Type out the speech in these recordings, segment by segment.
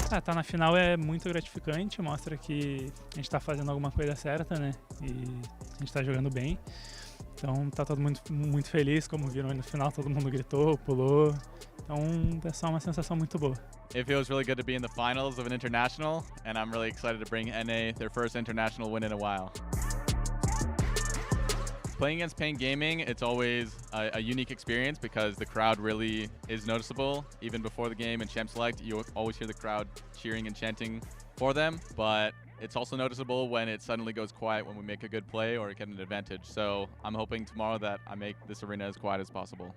Tá na final é muito gratificante, mostra que a gente tá fazendo alguma coisa certa, né? E a gente tá jogando bem. Então tá todo mundo muito feliz, como viram aí no final, todo mundo gritou, pulou. Então é só uma sensação muito boa. It feels really good to be in the finals of an international, and I'm really excited to bring NA their first international win in a while. Playing against Pain Gaming, it's always a unique experience because the crowd really is noticeable. Even before the game in Champ Select, you always hear the crowd cheering and chanting for them, but it's also noticeable when it suddenly goes quiet when we make a good play or get an advantage. So I'm hoping tomorrow that I make this arena as quiet as possible.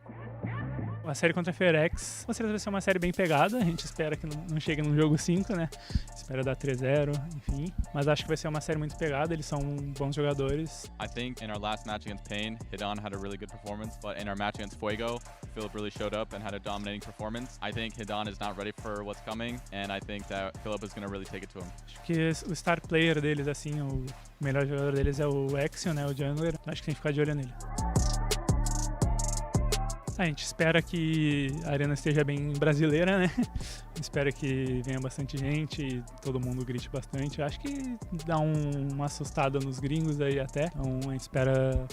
A série contra a Ferex, com certeza vai ser uma série bem pegada, a gente espera que não chegue num jogo 5, né? Espera dar 3-0, enfim. Mas acho que vai ser uma série muito pegada, eles são bons jogadores. I think in our last match against Pain, Hidon had a really good performance, but in our match against Fuego, Philip really showed up and had a dominating performance. I think Hidon is not ready for what's coming, and I think that Philip is going to really take it to him. Acho que o star player deles, assim, o melhor jogador deles é o Axion, né? O jungler. Acho que tem que ficar de olho nele. A gente espera que a arena esteja bem brasileira, né? Espera que venha bastante gente e todo mundo grite bastante. Acho que dá uma assustada nos gringos aí até. Então a gente espera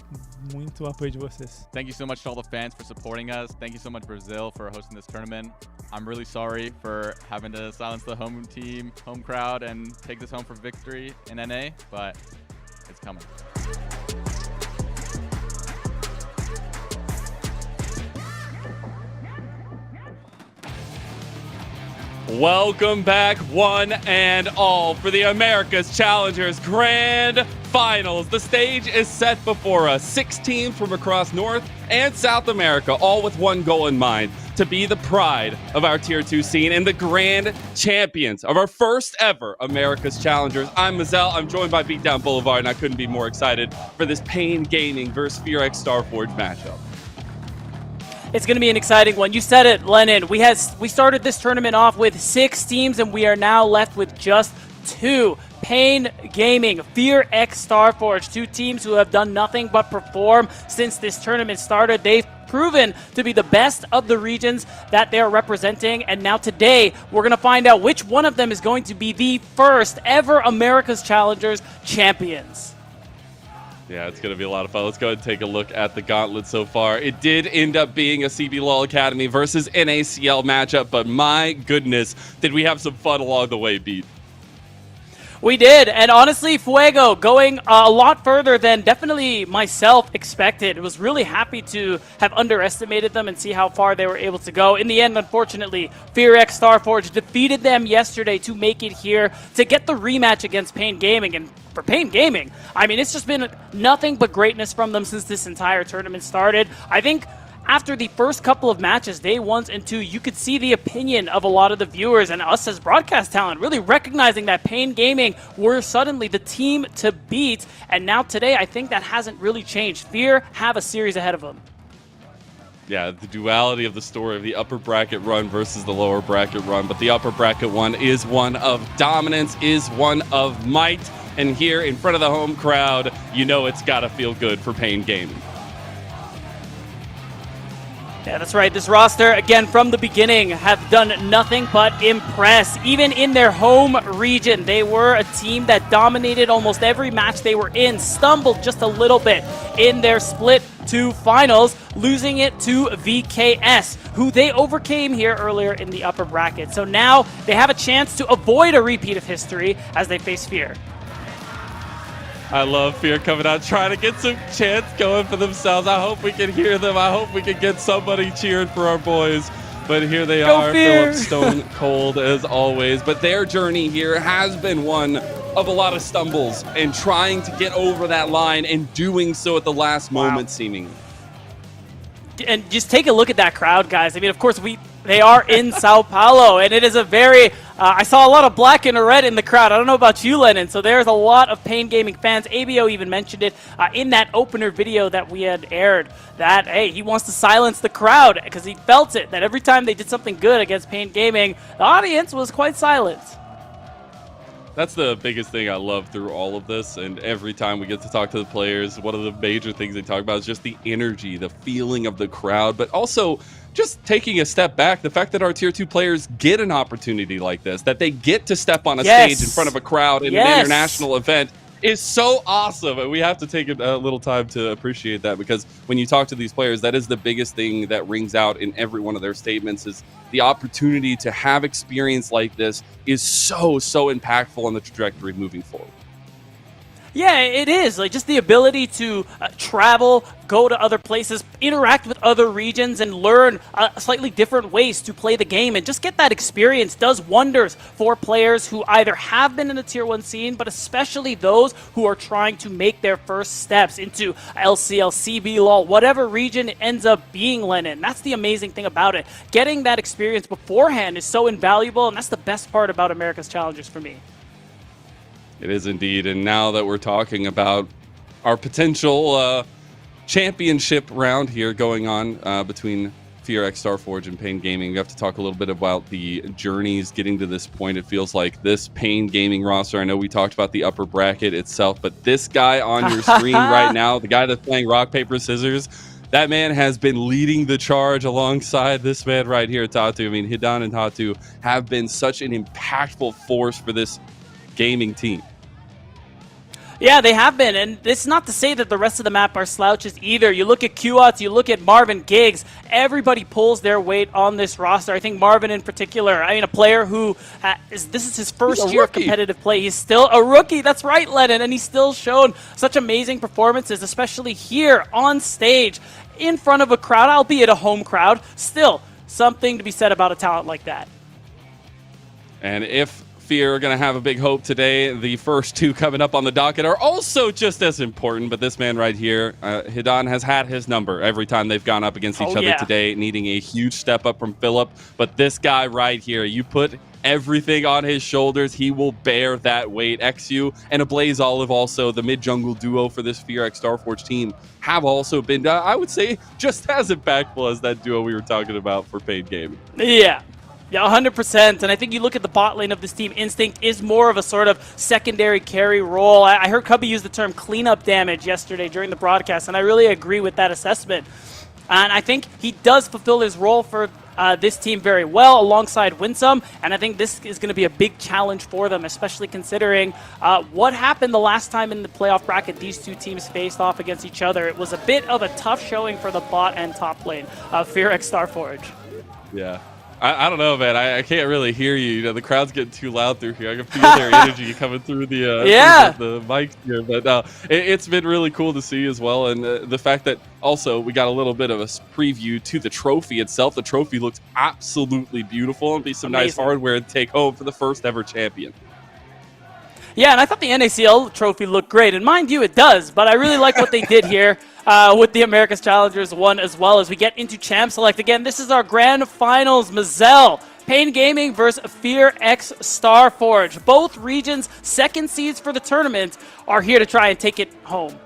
muito o apoio de vocês. Thank you so much to all the fans for supporting us. Thank you so much Brazil for hosting this tournament. I'm really sorry for having to silence the home team, home crowd, and take this home for victory in NA, but it's coming. Welcome back, one and all, for the America's Challengers Grand Finals. The stage is set before us. 6 teams from across North and South America, all with one goal in mind, to be the pride of our Tier 2 scene and the grand champions of our first ever America's Challengers. I'm Mazel, I'm joined by Beatdown Boulevard, and I couldn't be more excited for this Pain Gaming versus FearX Starforge matchup. It's going to be an exciting one. You said it, Lennon. We started this tournament off with 6 teams, and we are now left with just 2. Pain Gaming, FearX Starforge, 2 teams who have done nothing but perform since this tournament started. They've proven to be the best of the regions that they're representing, and now today we're going to find out which one of them is going to be the first ever America's Challengers champions. Yeah, it's going to be a lot of fun. Let's go ahead and take a look at the gauntlet so far. It did end up being a CB LOL Academy versus NACL matchup, but my goodness, did we have some fun along the way, Beat. We did, and honestly, Fuego going a lot further than definitely myself expected. I was really happy to have underestimated them and see how far they were able to go. In the end, unfortunately, FearX Starforge defeated them yesterday to make it here to get the rematch against Pain Gaming. And for Pain Gaming, I mean, it's just been nothing but greatness from them since this entire tournament started. I think after the first couple of matches, day 1 and 2, you could see the opinion of a lot of the viewers and us as broadcast talent really recognizing that Pain Gaming were suddenly the team to beat. And now today, I think that hasn't really changed. Fear have a series ahead of them. Yeah, the duality of the story of the upper bracket run versus the lower bracket run. But the upper bracket one is one of dominance, is one of might. And here in front of the home crowd, you know it's got to feel good for Pain Gaming. Yeah, that's right. This roster, again, from the beginning, have done nothing but impress. Even in their home region, they were a team that dominated almost every match they were in, stumbled just a little bit in their split 2 finals, losing it to VKS, who they overcame here earlier in the upper bracket. So now they have a chance to avoid a repeat of history as they face Fear. I love Fear coming out, trying to get some chants going for themselves. I hope we can hear them. I hope we can get somebody cheering for our boys. But here they are, Fear. Philip Stone Cold as always. But their journey here has been one of a lot of stumbles and trying to get over that line and doing so at the last moment, seemingly. And just take a look at that crowd, guys. I mean, of course, they are in São Paulo, and it is a very... I saw a lot of black and red in the crowd. I don't know about you, Lennon. So there's a lot of Pain Gaming fans. ABO even mentioned it in that opener video that we had aired, that, hey, he wants to silence the crowd because he felt it, that every time they did something good against Pain Gaming, the audience was quite silent. That's the biggest thing I love through all of this, and every time we get to talk to the players, one of the major things they talk about is just the energy, the feeling of the crowd, but also just taking a step back, the fact that our Tier 2 players get an opportunity like this, that they get to step on a stage in front of a crowd in an international event, is so awesome. And we have to take a little time to appreciate that, because when you talk to these players, that is the biggest thing that rings out in every one of their statements, is the opportunity to have experience like this is so impactful on the trajectory moving forward. Yeah, it is. Like, just the ability to travel, go to other places, interact with other regions, and learn slightly different ways to play the game, and just get that experience does wonders for players who either have been in the Tier 1 scene, but especially those who are trying to make their first steps into LCL, CBLOL, whatever region it ends up being, Lennon. That's the amazing thing about it. Getting that experience beforehand is so invaluable, and that's the best part about America's Challengers for me. It is indeed. And now that we're talking about our potential championship round here going on between FearX, Starforge, and Pain Gaming, we have to talk a little bit about the journeys getting to this point. It feels like this Pain Gaming roster, I know we talked about the upper bracket itself, but this guy on your screen right now, the guy that's playing rock, paper, scissors, that man has been leading the charge alongside this man right here, Tatu. I mean, Hidan and Tatu have been such an impactful force for this gaming team. Yeah, they have been, and it's not to say that the rest of the map are slouches either. You look at QOTS, you look at Marvin Giggs, everybody pulls their weight on this roster. I think Marvin in particular, I mean, a player who, this is his first year of competitive play. He's still a rookie, that's right, Lennon, and he's still shown such amazing performances, especially here on stage, in front of a crowd, albeit a home crowd. Still, something to be said about a talent like that. And if Fear are going to have a big hope today, the first two coming up on the docket are also just as important, but this man right here, Hidan, has had his number every time they've gone up against each other today, needing a huge step up from Philip. But this guy right here, you put everything on his shoulders, he will bear that weight. XU and a Blaze Olive, also the mid-jungle duo for this FearX Starforge team, have also been, I would say, just as impactful as that duo we were talking about for Pain Gaming. Yeah, 100%. And I think you look at the bot lane of this team, Instinct is more of a sort of secondary carry role. I heard Cubby use the term cleanup damage yesterday during the broadcast, and I really agree with that assessment. And I think he does fulfill his role for this team very well alongside Winsome, and I think this is going to be a big challenge for them, especially considering what happened the last time in the playoff bracket these two teams faced off against each other. It was a bit of a tough showing for the bot and top lane of FearX Starforge. Yeah. I don't know, man. I can't really hear you. You know, the crowd's getting too loud through here. I can feel their energy coming through the the mics here. But it's been really cool to see as well. And the fact that also we got a little bit of a preview to the trophy itself. The trophy looks absolutely beautiful, and be some nice hardware to take home for the first ever champion. Yeah, and I thought the NACL trophy looked great, and mind you, it does, but I really like what they did here with the America's Challengers one as well as we get into Champ Select. Again, this is our grand finals. Mazel, Pain Gaming versus FearX Starforge. Both regions' second seeds for the tournament are here to try and take it home.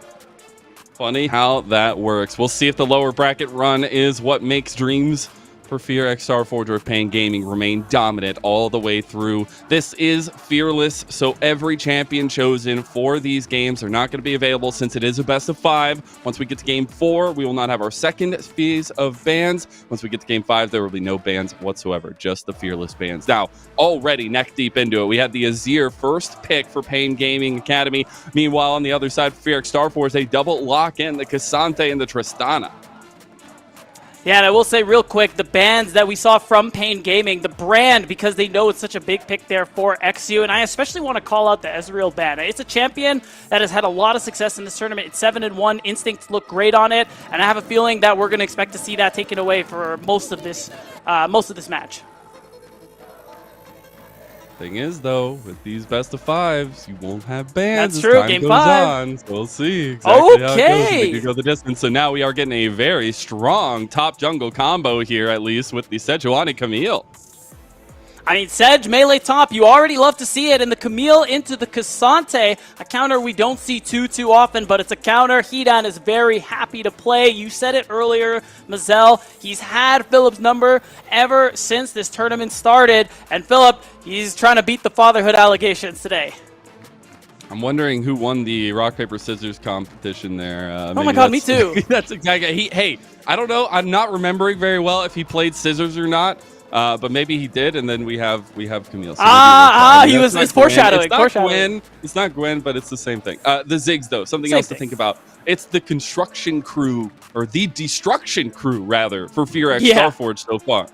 Funny how that works. We'll see if the lower bracket run is what makes dreams for FearX Starforge or Pain Gaming remain dominant all the way through. This is Fearless, so every champion chosen for these games are not going to be available since it is a best of 5. Once we get to game 4, we will not have our second phase of bans. Once we get to game 5, there will be no bans whatsoever, just the Fearless bans. Now, already neck deep into it, we had the Azir first pick for Pain Gaming Academy. Meanwhile, on the other side, FearX Starforge, they double lock in the Cassante and the Tristana. Yeah, and I will say real quick, the bans that we saw from Pain Gaming, the brand, because they know it's such a big pick there for XU, and I especially want to call out the Ezreal ban. It's a champion that has had a lot of success in this tournament. It's 7-1, Instincts look great on it, and I have a feeling that we're going to expect to see that taken away for most of this match. Thing is, though, with these best of 5s, you won't have bans. That's true. Time Game goes 5. On, so we'll see exactly how it goes. They can go the distance. So now we are getting a very strong top jungle combo here, at least with the Sejuani Camille. I mean, Sedge, melee top, you already love to see it. And the Camille into the Cassante, a counter we don't see too often, but it's a counter Hidan is very happy to play. You said it earlier, Mazel. He's had Philip's number ever since this tournament started. And Philip, he's trying to beat the fatherhood allegations today. I'm wondering who won the rock, paper, scissors competition there. Oh my god, me too. That's exactly. Hey, I don't know. I'm not remembering very well if he played scissors or not. But maybe he did, and then we have Camille. So it's foreshadowing. It's not Gwen, but it's the same thing. The Ziggs, though, something else to think about. It's the construction crew, or the destruction crew, rather, for FearX Starforge so far.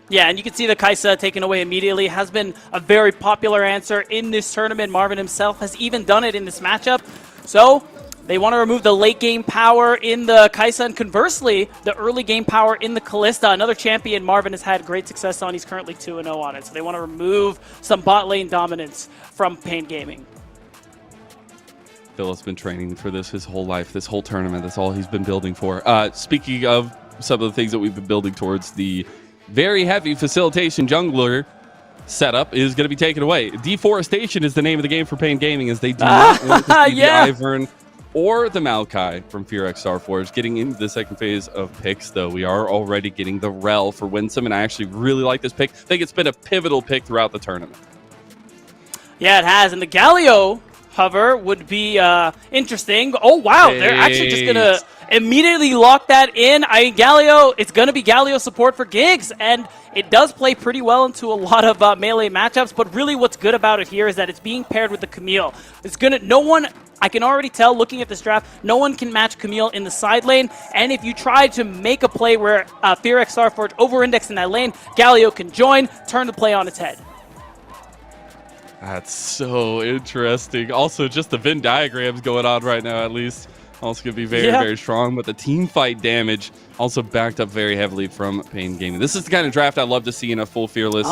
Yeah, and you can see the Kaisa taken away immediately. Has been a very popular answer in this tournament. Marvin himself has even done it in this matchup. So they want to remove the late game power in the Kaisa, and conversely, the early game power in the Kalista. Another champion Marvin has had great success on. He's currently 2-0 on it. So they want to remove some bot lane dominance from Pain Gaming. Philip's been training for this his whole life, this whole tournament. That's all he's been building for. Speaking of some of the things that we've been building towards, the very heavy facilitation jungler setup is going to be taken away. Deforestation is the name of the game for Pain Gaming, as they do not want to see the Ivern or the Maokai from FearX Starforge getting into the second phase of picks, though. We are already getting the Rel for Winsome, and I actually really like this pick. I think it's been a pivotal pick throughout the tournament. Yeah, it has, and the Galio hover would be interesting. Oh, wow, they're actually just going to immediately lock that in. Galio, it's going to be Galio support for Giggs, and it does play pretty well into a lot of melee matchups, but really what's good about it here is that it's being paired with the Camille. I can already tell, looking at this draft, no one can match Camille in the side lane, and if you try to make a play where FearX Starforge over-index in that lane, Galio can join, turn the play on its head. That's so interesting. Also, just the Venn diagrams going on right now, at least. Also going to be very, very strong. But the team fight damage also backed up very heavily from Pain Gaming. This is the kind of draft I love to see in a full Fearless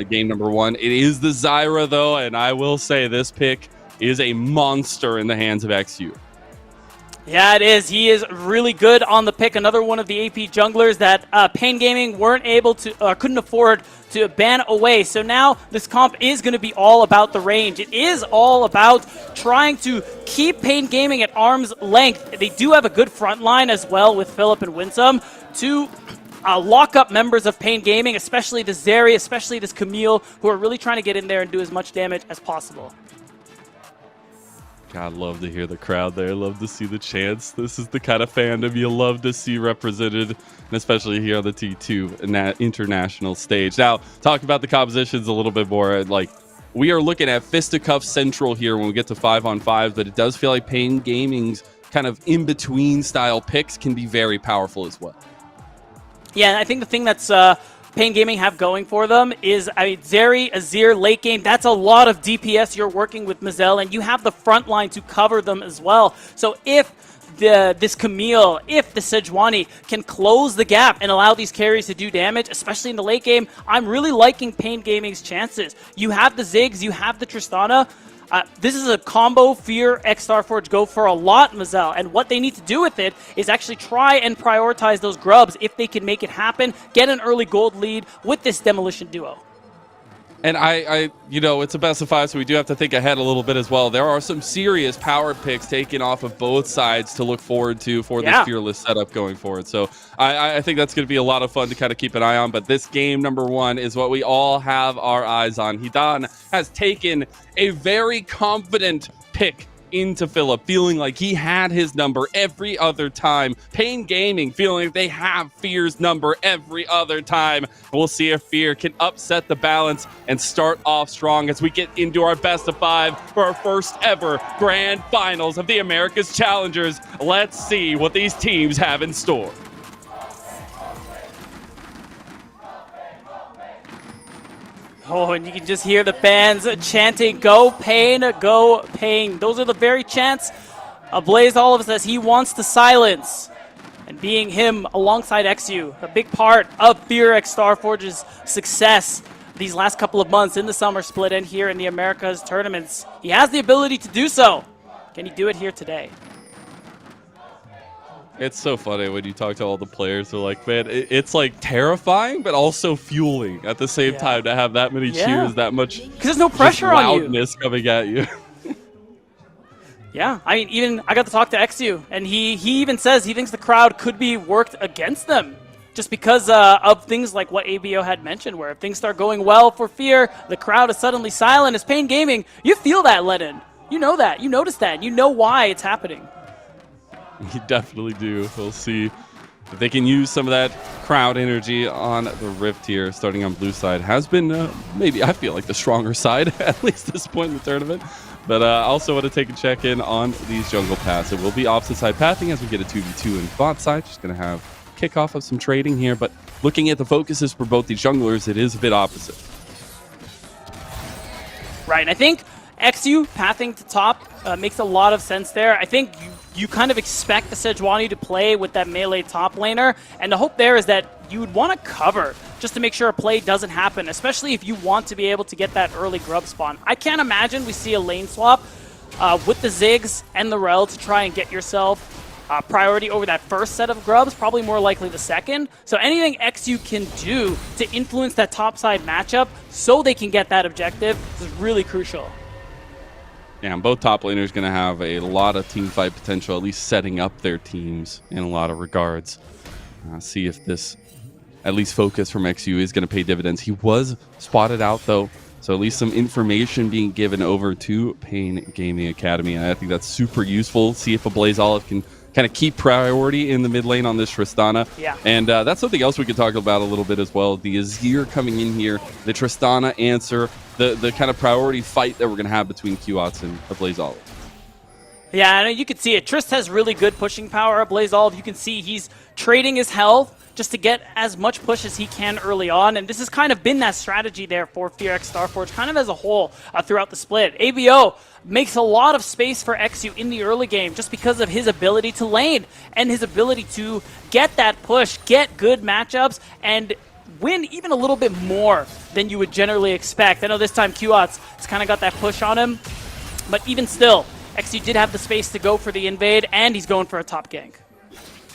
game number one. It is the Zyra, though, and I will say this pick is a monster in the hands of XU. Yeah, it is. He is really good on the pick. Another one of the AP junglers that Pain Gaming weren't able to, couldn't afford to ban away. So now this comp is going to be all about the range. It is all about trying to keep Pain Gaming at arm's length. They do have a good front line as well with Philip and Winsome to lock up members of Pain Gaming, especially this Zeri, especially this Camille, who are really trying to get in there and do as much damage as possible. God, love to hear the crowd there. Love to see the chants. This is the kind of fandom you love to see represented, and especially here on the T2 international stage. Now, talk about the compositions a little bit more. Like, we are looking at fisticuff central here when we get to 5-on-5, but it does feel like Pain Gaming's kind of in-between style picks can be very powerful as well. Yeah, and I think the thing that's Pain Gaming have going for them is, Zeri, Azir, late game, that's a lot of DPS you're working with Mazel, and you have the front line to cover them as well. So if this Camille, if the Sejuani can close the gap and allow these carries to do damage, especially in the late game, I'm really liking Pain Gaming's chances. You have the Ziggs, you have the Tristana. This is a combo FearX Starforge go for a lot, Mazel, and what they need to do with it is actually try and prioritize those grubs if they can make it happen, get an early gold lead with this Demolition duo. And it's a best of 5, so we do have to think ahead a little bit as well. There are some serious power picks taken off of both sides to look forward to for this Fearless setup going forward. So I think that's going to be a lot of fun to kind of keep an eye on. But this game number one is what we all have our eyes on. Hidan has taken a very confident pick into Philip, feeling like he had his number every other time. Pain Gaming feeling like they have Fear's number every other time. We'll see if Fear can upset the balance and start off strong as we get into our best of 5 for our first ever grand finals of the America's Challengers. Let's see what these teams have in store. Oh, and you can just hear the fans chanting, "Go Pain, go Pain." Those are the very chants Blaze all of us as he wants to silence. And being him alongside XU, a big part of FearX Starforge's success these last couple of months in the summer split and here in the Americas tournaments. He has the ability to do so. Can he do it here today? It's so funny when you talk to all the players. They're like, man, it's like terrifying, but also fueling at the same time to have that many cheers, that much because there's no pressure on you. Loudness coming at you. Yeah, I mean, even I got to talk to XU, and he even says he thinks the crowd could be worked against them just because of things like what ABO had mentioned, where if things start going well for Fear, the crowd is suddenly silent. As Pain Gaming, you feel that, Lennon. You know that. You notice that. And you know why it's happening. You definitely do. We'll see if they can use some of that crowd energy on the Rift here. Starting on blue side has been maybe, I feel like, the stronger side, at least this point in the tournament. But I also want to take a check-in on these jungle paths. It will be opposite side pathing as we get a 2v2 in bot side. Just going to have kickoff of some trading here, but looking at the focuses for both these junglers, it is a bit opposite. Right, and I think XU pathing to top makes a lot of sense there. I think you kind of expect the Sejuani to play with that melee top laner, and the hope there is that you would want to cover just to make sure a play doesn't happen, especially if you want to be able to get that early grub spawn. I can't imagine we see a lane swap with the Ziggs and the Rel to try and get yourself priority over that first set of grubs, probably more likely the second. So anything XU can do to influence that topside matchup so they can get that objective is really crucial. Yeah, and both top laners going to have a lot of team fight potential, at least setting up their teams in a lot of regards. See if this, at least focus from XU, is going to pay dividends. He was spotted out, though, so at least some information being given over to Pain Gaming Academy. And I think that's super useful. See if a Blaze Olive can kind of keep priority in the mid lane on this Tristana. Yeah. And that's something else we could talk about a little bit as well. The Azir coming in here, the Tristana answer, the kind of priority fight that we're going to have between Qots and the Blaze Olive. Yeah, and you can see it. Trist has really good pushing power. Blaze Olive, you can see he's trading his health just to get as much push as he can early on. And this has kind of been that strategy there for FearX Starforge, kind of as a whole throughout the split. ABO makes a lot of space for XU in the early game just because of his ability to lane and his ability to get that push, get good matchups, and win even a little bit more than you would generally expect. I know this time Qots has kind of got that push on him, but even still, XU did have the space to go for the invade, and he's going for a top gank.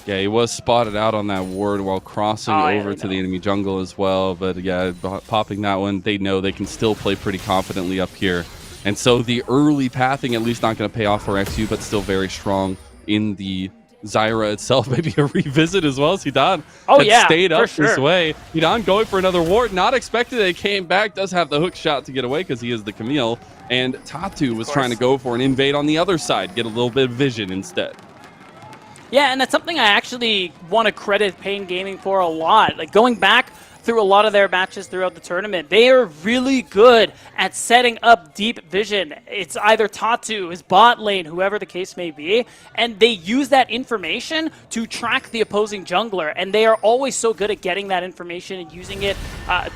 Yeah, he was spotted out on that ward while crossing over to the enemy jungle as well. But yeah, popping that one, they know they can still play pretty confidently up here. And so the early pathing, at least not going to pay off for XU, but still very strong in the Zyra itself. Maybe a revisit as well. Zidane stayed up this way. Zidane going for another ward. Not expected. It came back. Does have the hook shot to get away because he is the Camille. And Tatu was trying to go for an invade on the other side. Get a little bit of vision instead. Yeah, and that's something I actually want to credit Pain Gaming for a lot. Like, going back through a lot of their matches throughout the tournament, they are really good at setting up deep vision. It's either Tatu, his bot lane, whoever the case may be, and they use that information to track the opposing jungler, and they are always so good at getting that information and using it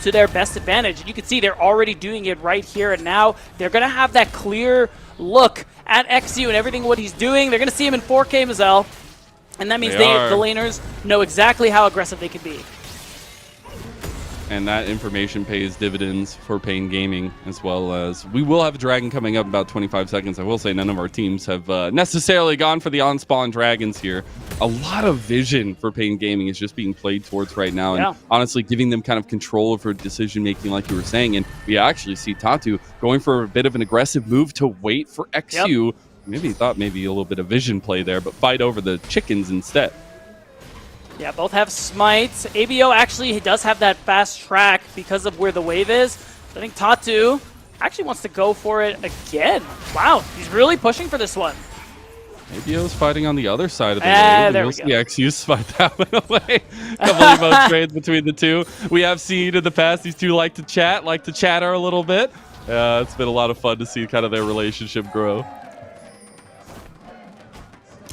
to their best advantage. And you can see they're already doing it right here and now. They're going to have that clear look at XU and everything what he's doing. They're going to see him in 4K Mazel, and that means the laners know exactly how aggressive they can be. And that information pays dividends for Pain Gaming, as well as we will have a dragon coming up in about 25 seconds. I will say none of our teams have necessarily gone for the on-spawn dragons here. A lot of vision for Pain Gaming is just being played towards right now, and honestly giving them kind of control over decision-making like you were saying. And we actually see Tatu going for a bit of an aggressive move to wait for XU. Maybe he thought maybe a little bit of vision play there, but fight over the chickens instead. Yeah, both have smites. ABO actually does have that fast track because of where the wave is. I think Tatu actually wants to go for it again. Wow, he's really pushing for this one. ABO's fighting on the other side of the wave. There we go. The XU's fight that one away. A couple of emote trades between the two. We have seen in the past these two like to chatter a little bit. It's been a lot of fun to see kind of their relationship grow.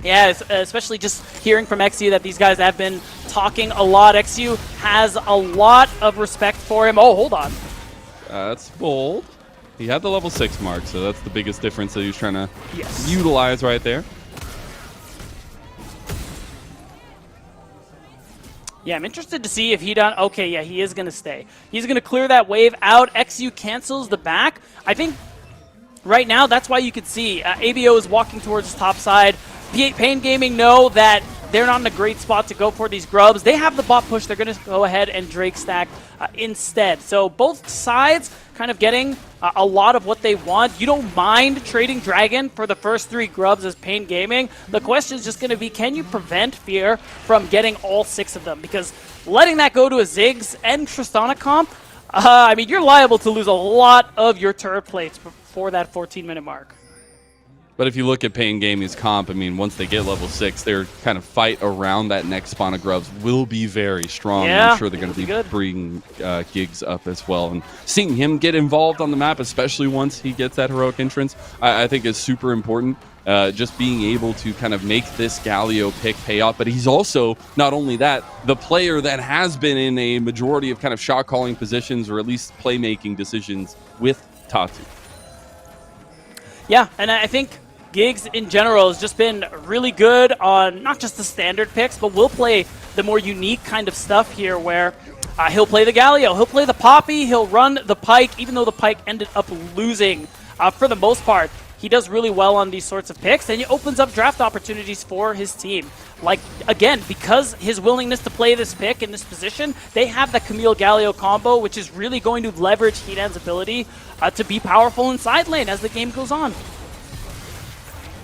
Yeah, especially just hearing from XU that these guys have been talking a lot. XU has a lot of respect for him. Oh, hold on. That's bold. He had the level 6 mark, so that's the biggest difference that he was trying to utilize right there. Yeah, I'm interested to see if he done. Okay, yeah, he is going to stay. He's going to clear that wave out. XU cancels the back. I think right now that's why you could see ABO is walking towards his top side. Pain Gaming know that they're not in a great spot to go for these grubs. They have the bot push. They're going to go ahead and Drake stack instead. So both sides kind of getting a lot of what they want. You don't mind trading Dragon for the first 3 grubs as Pain Gaming. The question is just going to be, can you prevent Fear from getting all 6 of them? Because letting that go to a Ziggs and Tristana comp, I mean, you're liable to lose a lot of your turret plates before that 14-minute mark. But if you look at Pain Gaming's comp, I mean, once they get level 6, their kind of fight around that next spawn of grubs will be very strong. Yeah, I'm sure they're going to be bringing Giggs up as well. And seeing him get involved on the map, especially once he gets that heroic entrance, I think is super important. Just being able to kind of make this Galio pick pay off. But he's also, not only that, the player that has been in a majority of kind of shot calling positions, or at least playmaking decisions with Tatu. Yeah, and I think Giggs in general has just been really good on not just the standard picks, but will play the more unique kind of stuff here where he'll play the Galio, he'll play the Poppy, he'll run the Pike, even though the Pike ended up losing for the most part. He does really well on these sorts of picks, and he opens up draft opportunities for his team. Like, again, because his willingness to play this pick in this position, they have the Camille Galio combo, which is really going to leverage Hidan's ability to be powerful in side lane as the game goes on.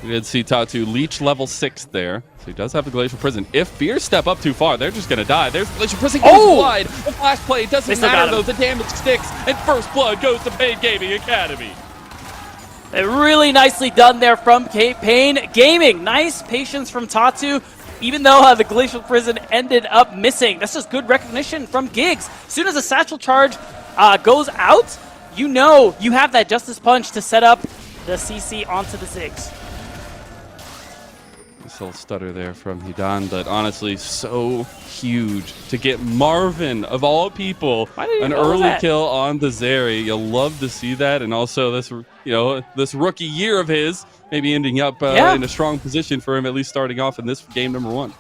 We did see Tatu leech level 6 there. So he does have the Glacial Prison. If Fear step up too far, they're just going to die. There's the Glacial Prison goes wide. The flash play doesn't matter, though. The damage sticks, and first blood goes to Pain Gaming Academy. Really nicely done there from Pain Gaming. Nice patience from Tatu, even though the Glacial Prison ended up missing. That's just good recognition from Giggs. As soon as the Satchel Charge goes out, you know you have that Justice Punch to set up the CC onto the Ziggs. This little stutter there from Hidan, but honestly, so huge to get Marvin, of all people, an early kill on the Zeri. You'll love to see that, and also this, this rookie year of his maybe ending up in a strong position for him, at least starting off in this game number 1.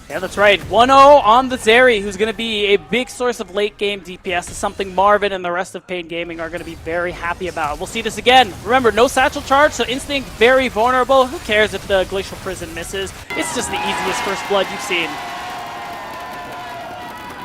Yeah, that's right. 1-0 on the Zeri, who's going to be a big source of late-game DPS. Is something Marvin and the rest of Pain Gaming are going to be very happy about. We'll see this again. Remember, no Satchel Charge, so Instinct very vulnerable. Who cares if the Glacial Prison misses? It's just the easiest first blood you've seen.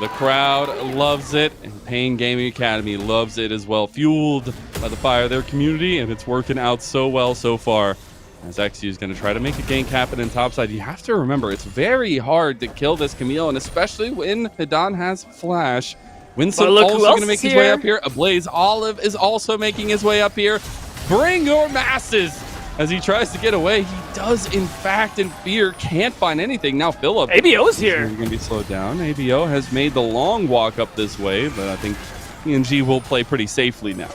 The crowd loves it, and Pain Gaming Academy loves it as well. Fueled by the fire of their community, and it's working out so well so far. As XU is going to try to make a gank happen in topside. You have to remember, it's very hard to kill this Camille, and especially when Hidan has flash. Winston also going to make his way up here. Ablaze Olive is also making his way up here. Bring your masses! As he tries to get away, he does in fact, in Fear, can't find anything. Now Philip. ABO's here. He's going to be slowed down. ABO has made the long walk up this way, but I think PNG will play pretty safely now.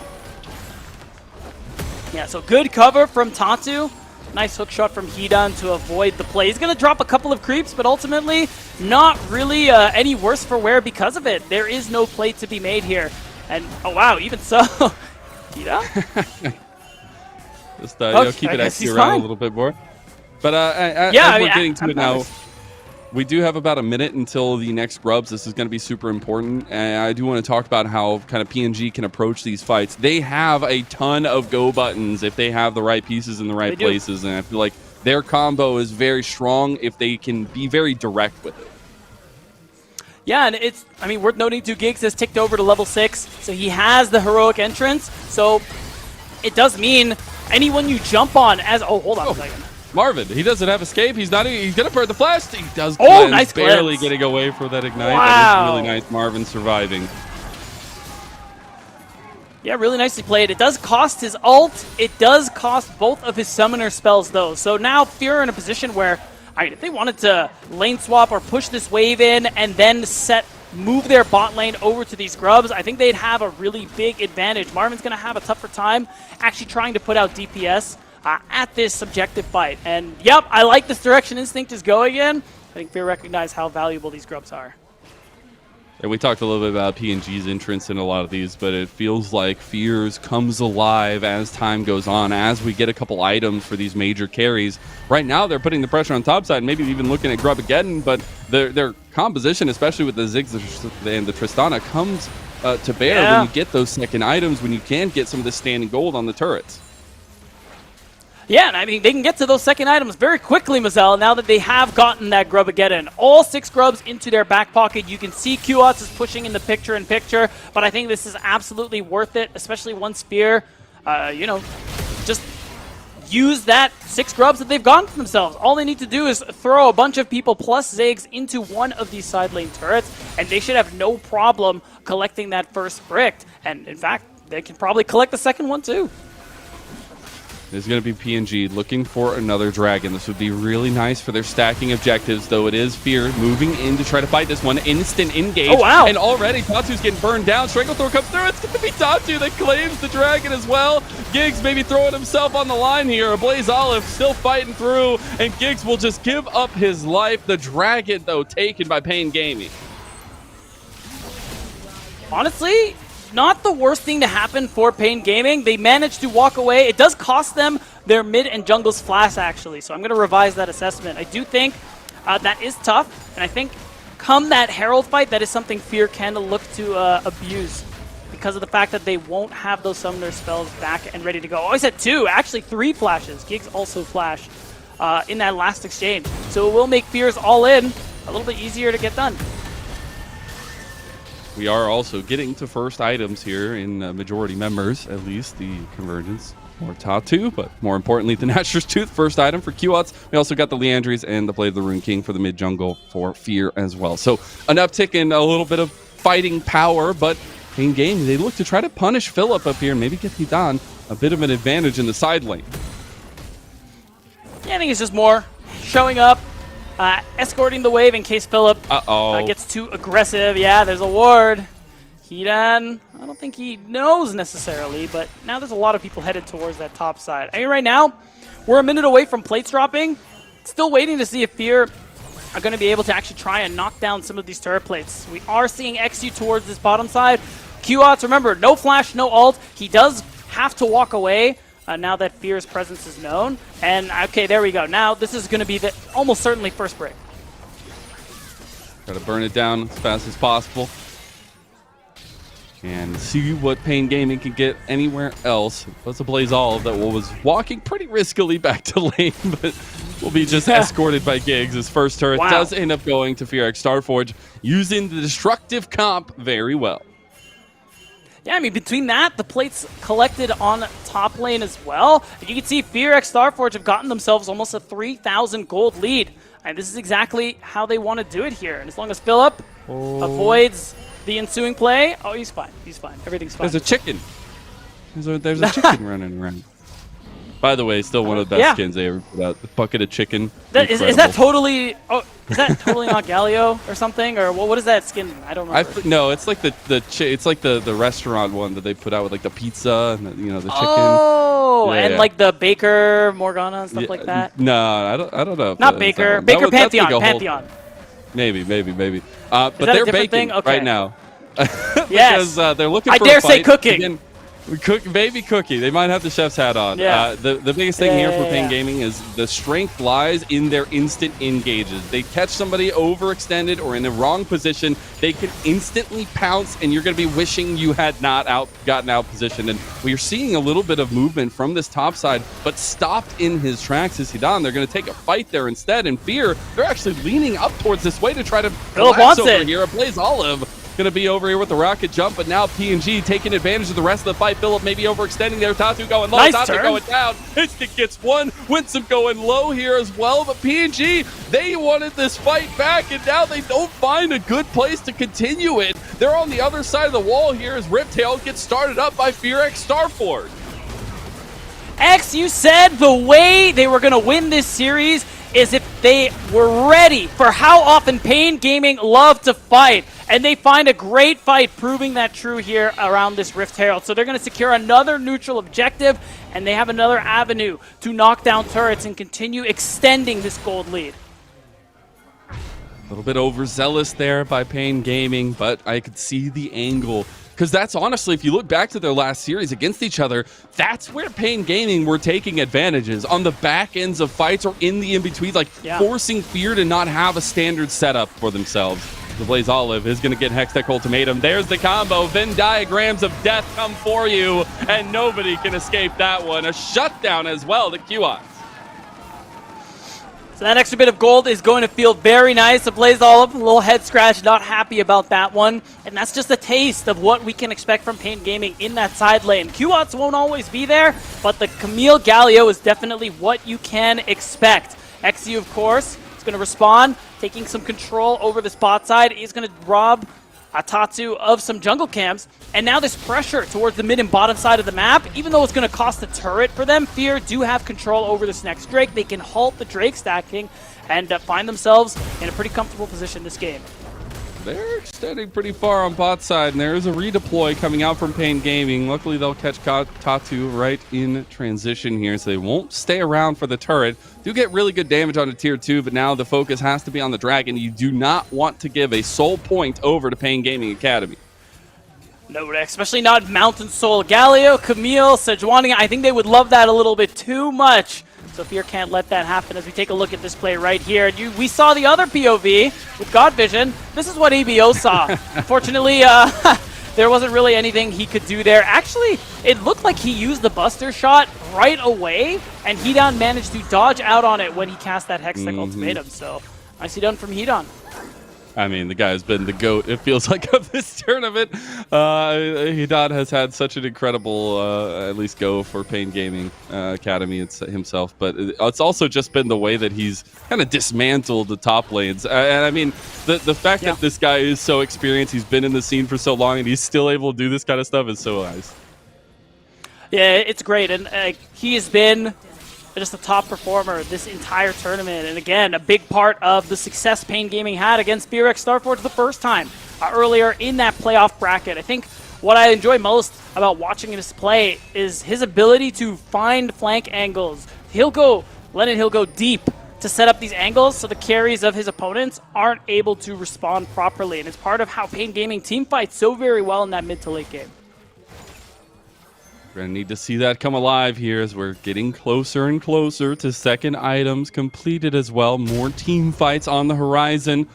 Yeah, so good cover from Tatu. Nice hook shot from Hidan to avoid the play. He's going to drop a couple of creeps, but ultimately not really any worse for wear because of it. There is no play to be made here. And, oh wow, even so, Hidan? Just keep it XU around a little bit more. But as we're getting to it now, we do have about a minute until the next grubs. This is going to be super important. And I do want to talk about how kind of PNG can approach these fights. They have a ton of go buttons if they have the right pieces in the right places. And I feel like their combo is very strong if they can be very direct with it. Yeah, and it's, worth noting 2 Giggs has ticked over to level 6. So he has the heroic entrance. So it does mean anyone you jump on as, hold on a second. Marvin, he doesn't have escape. He's going to burn the flash. He does nice barely cleanse. Getting away for that ignite. Wow. That is really nice. Marvin surviving. Yeah, really nicely played. It does cost his ult. It does cost both of his summoner spells, though. So now Fear are in a position where, if they wanted to lane swap or push this wave in and then move their bot lane over to these grubs, I think they'd have a really big advantage. Marvin's going to have a tougher time actually trying to put out DPS at this subjective fight. And yep, I like this direction Instinct is going in. I think Fear recognize how valuable these grubs are. And we talked a little bit about PNG's entrance in a lot of these, but it feels like Fears comes alive as time goes on, as we get a couple items for these major carries. Right now, they're putting the pressure on topside, maybe even looking at Grub again, but their composition, especially with the Ziggs and the Tristana, comes to bear when you get those second items, when you can get some of the standing gold on the turrets. Yeah, and I mean, they can get to those second items very quickly, Mazel, now that they have gotten that Grubageddon. All 6 grubs into their back pocket. You can see Qats is pushing in the picture-in-picture, but I think this is absolutely worth it, especially once Fear, just use that 6 grubs that they've gotten for themselves. All they need to do is throw a bunch of people plus Ziggs into one of these side lane turrets, and they should have no problem collecting that first brick. And in fact, they can probably collect the second one too. There's going to be PNG looking for another dragon. This would be really nice for their stacking objectives, though it is Fear moving in to try to fight this one. Instant engage. Oh, wow. And already Tatu's getting burned down. Stranglethrower comes through. It's going to be Tatu that claims the dragon as well. Giggs maybe throwing himself on the line here. Blaze Olive still fighting through, and Giggs will just give up his life. The dragon, though, taken by Pain Gaming. Honestly, not the worst thing to happen for Pain Gaming. They managed to walk away. It does cost them their mid and jungle's flash, actually, so I'm going to revise that assessment. I do think that is tough, and I think come that Herald fight, that is something Fear can look to abuse because of the fact that they won't have those summoner spells back and ready to go. Oh, I said 2, actually 3 flashes. Giggs also flashed in that last exchange, so it will make Fear's all-in a little bit easier to get done. We are also getting to first items here in majority members, at least the Convergence or Tatu, but more importantly, the Nashor's Tooth, first item for Qats. We also got the Leandries and the Blade of the Rune King for the mid jungle for Fear as well. So an uptick in a little bit of fighting power, but in game, they look to try to punish Philip up here and maybe get Hidan a bit of an advantage in the side lane. Yeah, I think it's just more showing up, escorting the wave in case Philip gets too aggressive. Yeah, there's a ward. Hidan, I don't think he knows necessarily, but now there's a lot of people headed towards that top side. I mean, right now, we're a minute away from plates dropping. Still waiting to see if Fear are going to be able to actually try and knock down some of these turret plates. We are seeing XU towards this bottom side. Qats, remember, no flash, no ult. He does have to walk away. Now that Fear's presence is known. And, okay, there we go. Now, this is going to be the almost certainly first break. Gotta burn it down as fast as possible. And see what Pain Gaming can get anywhere else. That's a Blaze Olive that was walking pretty riskily back to lane, but will be just escorted by Giggs. His first turret does end up going to Fear X Starforge, using the destructive comp very well. Yeah, I mean, between that, the plates collected on top lane as well. You can see Fear X Starforge have gotten themselves almost a 3,000 gold lead. And this is exactly how they want to do it here. And as long as Philip avoids the ensuing play, oh, he's fine. He's fine. Everything's fine. There's a chicken. There's a chicken running around. By the way, still one of the best skins they ever put out. The bucket of chicken. Is that totally... Oh, is that totally not Galio or something? Or what is that skin? I don't remember. No, it's like the restaurant one that they put out with like the pizza and the chicken. Oh, like the Baker Morgana and stuff like that. No, I don't know. Not Baker. Baker Pantheon. Like Pantheon. Maybe. But they're baking right now. Yes. Because they're looking for I dare a fight. say cooking. Again, baby cookie. They might have the chef's hat on. Yeah. The biggest thing here for Pain Gaming is the strength lies in their instant engages. They catch somebody overextended or in the wrong position, they can instantly pounce, and you're going to be wishing you had not gotten out positioned. And we're seeing a little bit of movement from this top side, but stopped in his tracks is Hidan. They're going to take a fight there instead. And Fear, they're actually leaning up towards this way to try to collapse over here. A Blaze Olive going to be over here with the rocket jump, but now PNG taking advantage of the rest of the fight. Philip maybe overextending there. Tatu going low. Tatu going down. Instinct gets one. Winsome going low here as well, but PNG, they wanted this fight back, and now they don't find a good place to continue it. They're on the other side of the wall here as Riptail gets started up by Fear X Starforge. X, you said the way they were going to win this series is if they were ready for how often Pain Gaming love to fight. And they find a great fight proving that true here around this Rift Herald. So they're going to secure another neutral objective, and they have another avenue to knock down turrets and continue extending this gold lead. A little bit overzealous there by Pain Gaming, but I could see the angle. Because that's honestly, if you look back to their last series against each other, that's where Pain Gaming were taking advantages on the back ends of fights or in the in-betweens, like forcing Fear to not have a standard setup for themselves. The Blaze Olive is going to get Hextech Ultimatum. There's the combo. Venn diagrams of death come for you, and nobody can escape that one. A shutdown as well to Q-Ots. So that extra bit of gold is going to feel very nice. The Blaze Olive, a little head scratch, not happy about that one. And that's just a taste of what we can expect from Pain Gaming in that side lane. Q-Ots won't always be there, but the Camille Galio is definitely what you can expect. XU, of course, is going to respond, taking some control over this bot side. He's going to rob Tatsu of some jungle camps, and now this pressure towards the mid and bottom side of the map, even though it's going to cost a turret for them, Fear do have control over this next Drake. They can halt the Drake stacking and find themselves in a pretty comfortable position this game. They're extending pretty far on bot side, and there is a redeploy coming out from Pain Gaming. Luckily, they'll catch Tatu right in transition here, so they won't stay around for the turret. Do get really good damage on the tier 2, but now the focus has to be on the Dragon. You do not want to give a soul point over to Pain Gaming Academy. No, especially not Mountain Soul. Galio, Camille, Sejuani, I think they would love that a little bit too much. So Fear can't let that happen as we take a look at this play right here. We saw the other POV with God Vision. This is what EBO saw. Unfortunately, there wasn't really anything he could do there. Actually, it looked like he used the Buster shot right away, and Hedon managed to dodge out on it when he cast that Hextech Ultimatum. So nicely done from Hedon. I mean, the guy has been the GOAT, it feels like, of this tournament. Hedon has had such an incredible, at least go for Pain Gaming Academy himself. But it's also just been the way that he's kind of dismantled the top lanes. And I mean, the fact that this guy is so experienced, he's been in the scene for so long, and he's still able to do this kind of stuff is so nice. Yeah, it's great. And he has been just a top performer this entire tournament. And again, a big part of the success Pain Gaming had against Fear X Starforge the first time earlier in that playoff bracket. I think what I enjoy most about watching him play is his ability to find flank angles. He'll go deep to set up these angles so the carries of his opponents aren't able to respond properly. And it's part of how Pain Gaming team fights so very well in that mid to late game. We're going to need to see that come alive here as we're getting closer and closer to second items completed as well. More team fights on the horizon.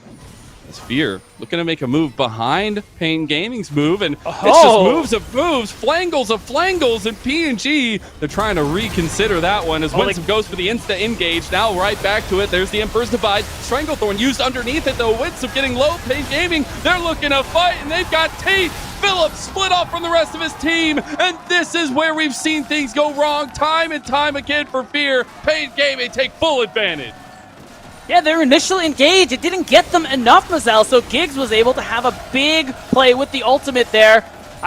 As Fear looking to make a move behind Pain Gaming's move, and it's just moves of moves, flangles of flangles, and P&G, they're trying to reconsider that one as Winsome goes for the insta-engage. Now right back to it. There's the Emperor's Divide. Stranglethorn used underneath it, though. Winsome getting low. Pain Gaming, they're looking to fight, and they've got Tate. Phillips split off from the rest of his team, and this is where we've seen things go wrong time and time again for Fear. Pain Gaming take full advantage. Yeah, they're initially engaged. It didn't get them enough, Mazel, so Giggs was able to have a big play with the ultimate there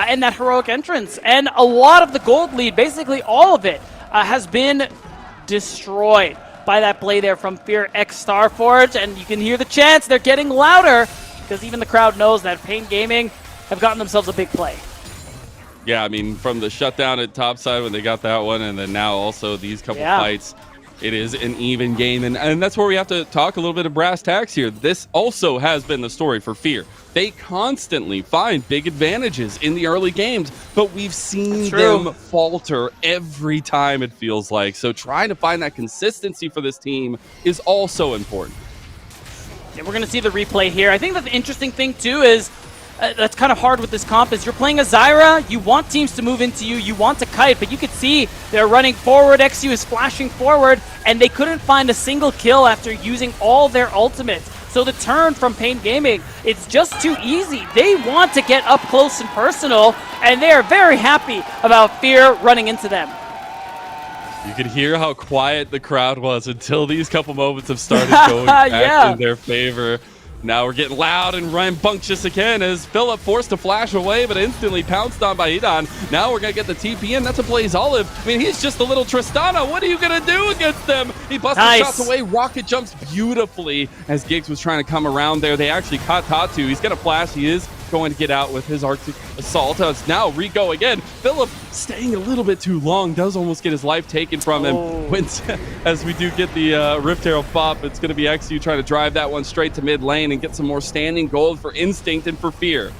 in that heroic entrance. And a lot of the gold lead, basically all of it, has been destroyed by that play there from Fear X Starforge. And you can hear the chants. They're getting louder because even the crowd knows that Pain Gaming have gotten themselves a big play. Yeah, I mean, from the shutdown at topside when they got that one, and then now also these couple fights, it is an even game. And that's where we have to talk a little bit of brass tacks here. This also has been the story for Fear. They constantly find big advantages in the early games, but we've seen them falter every time, it feels like. So trying to find that consistency for this team is also important. Yeah, we're going to see the replay here. I think that the interesting thing, too, is that's kind of hard with this comp is you're playing a Zyra, you want teams to move into you, you want to kite, but you could see they're running forward, XU is flashing forward, and they couldn't find a single kill after using all their ultimates. So the turn from Pain Gaming, it's just too easy. They want to get up close and personal, and they are very happy about Fear running into them. You could hear how quiet the crowd was until these couple moments have started going back in their favor. Now we're getting loud and rambunctious again as Philip forced to flash away, but instantly pounced on by Hedon. Now we're going to get the TP in. That's a Blaze Olive. I mean, he's just a little Tristana. What are you going to do against them? He busted shots away. Rocket jumps beautifully as Giggs was trying to come around there. They actually caught Tatu. He's going to flash. He is going to get out with his Arctic Assault. It's now Rico again. Philip staying a little bit too long. Does almost get his life taken from him. As we do get the Rift Herald pop, it's going to be XU trying to drive that one straight to mid lane and get some more standing gold for Instinct and for Fear.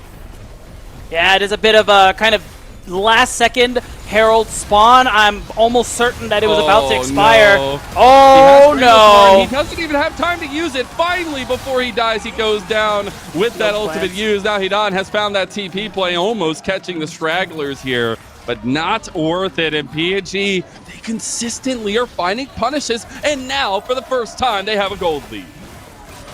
Yeah, it is a bit of a kind of last second Herald spawn. I'm almost certain that it was about to Oh, expire. no. Oh He has Strangle's no! He doesn't even have time to use it. Finally, before he dies, he goes down with that ultimate use. Now Hidan has found that TP play, almost catching the stragglers here, but not worth it. And PNG, they consistently are finding punishes, and now, for the first time, they have a gold lead.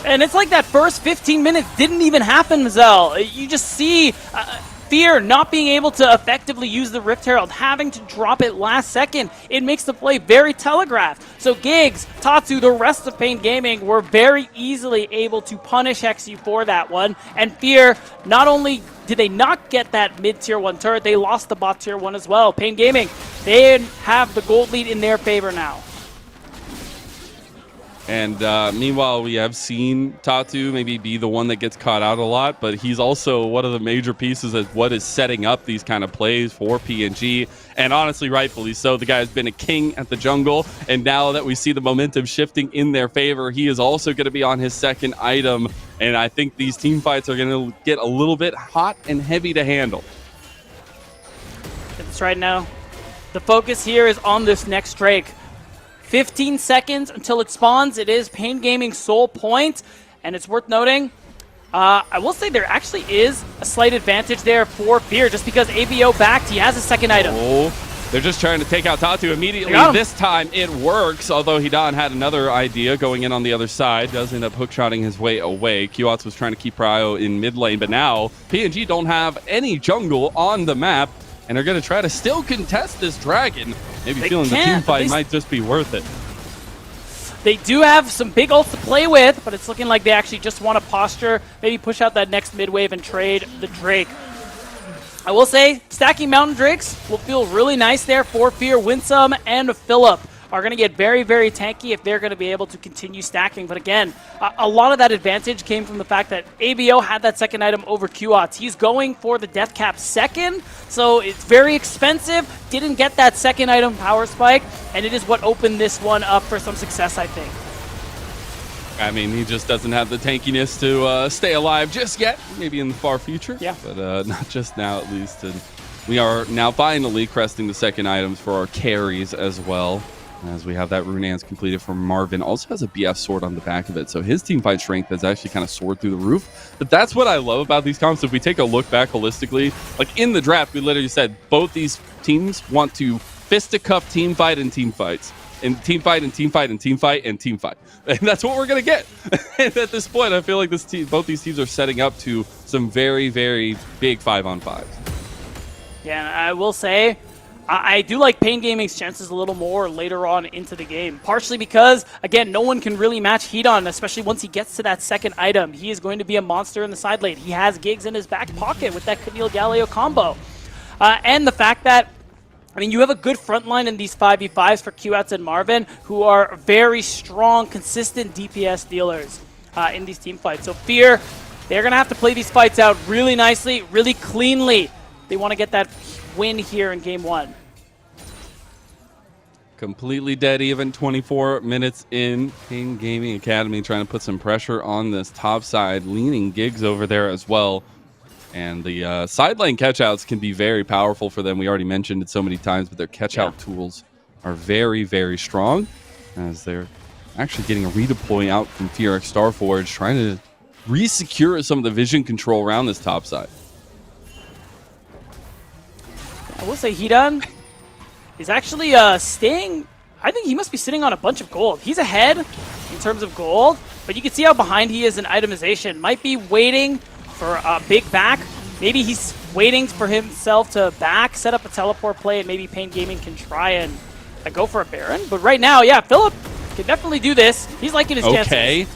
And it's like that first 15 minutes didn't even happen, Mazel. You just see Fear not being able to effectively use the Rift Herald, having to drop it last second. It makes the play very telegraphed. So Giggs, Tatsu, the rest of Pain Gaming were very easily able to punish Hexu for that one. And Fear, not only did they not get that mid-tier 1 turret, they lost the bot tier 1 as well. Pain Gaming, they have the gold lead in their favor now. And meanwhile, we have seen Tatu maybe be the one that gets caught out a lot, but he's also one of the major pieces of what is setting up these kind of plays for PNG. And honestly, rightfully so. The guy has been a king at the jungle, and now that we see the momentum shifting in their favor, he is also going to be on his second item. And I think these team fights are going to get a little bit hot and heavy to handle. That's right now. The focus here is on this next Drake. 15 seconds until it spawns. It is Pain Gaming's sole point, and it's worth noting, I will say there actually is a slight advantage there for Fear, just because ABO backed, he has a second item. Oh, they're just trying to take out Tatu immediately. This time it works, although Hidan had another idea going in on the other side. Does end up hookshotting his way away. Qats was trying to keep Prio in mid lane, but now PNG don't have any jungle on the map, and they're going to try to still contest this dragon. Maybe feeling the team fight might just be worth it. They do have some big ults to play with, but it's looking like they actually just want to posture, maybe push out that next mid wave and trade the Drake. I will say, stacking Mountain Drakes will feel really nice there for Fear. Winsome and Phillip are going to get very, very tanky if they're going to be able to continue stacking. But again, a lot of that advantage came from the fact that ABO had that second item over Qats. He's going for the death cap second, so it's very expensive. Didn't get that second item power spike, and it is what opened this one up for some success, I think. I mean, he just doesn't have the tankiness to stay alive just yet. Maybe in the far future, yeah, but not just now at least. And we are now finally cresting the second items for our carries as well, as we have that Runans completed from Marvin. Also has a BF sword on the back of it, so his team fight strength has actually kind of soared through the roof. But that's what I love about these comps. If we take a look back holistically, like in the draft, we literally said both these teams want to fisticuff team fight and team fights. And team fight and team fight and team fight and team fight. And that's what we're going to get. And at this point, I feel like both these teams are setting up to some very, very big 5-on-5s. Yeah, and I will say, I do like Pain Gaming's chances a little more later on into the game. Partially because, again, no one can really match Hidan, especially once he gets to that second item. He is going to be a monster in the side lane. He has Giggs in his back pocket with that Camille Galileo combo. And the fact that, I mean, you have a good front line in these 5v5s for Qats and Marvin, who are very strong, consistent DPS dealers in these team fights. So Fear, they're going to have to play these fights out really nicely, really cleanly. They want to get that win here in game one. Completely dead even, 24 minutes in. Pain Gaming Academy trying to put some pressure on this top side, leaning Giggs over there as well. And the side lane catch-outs can be very powerful for them. We already mentioned it so many times, but their catch-out tools are very, very strong, as they're actually getting a redeploy out from Fearx Starforge, trying to re-secure some of the vision control around this top side. I will say Hidan is actually staying. I think he must be sitting on a bunch of gold. He's ahead in terms of gold, but you can see how behind he is in itemization. Might be waiting for a big back. Maybe he's waiting for himself to back, set up a teleport play, and maybe Pain Gaming can try and go for a Baron. But right now, yeah, Phillip can definitely do this. He's liking his chances.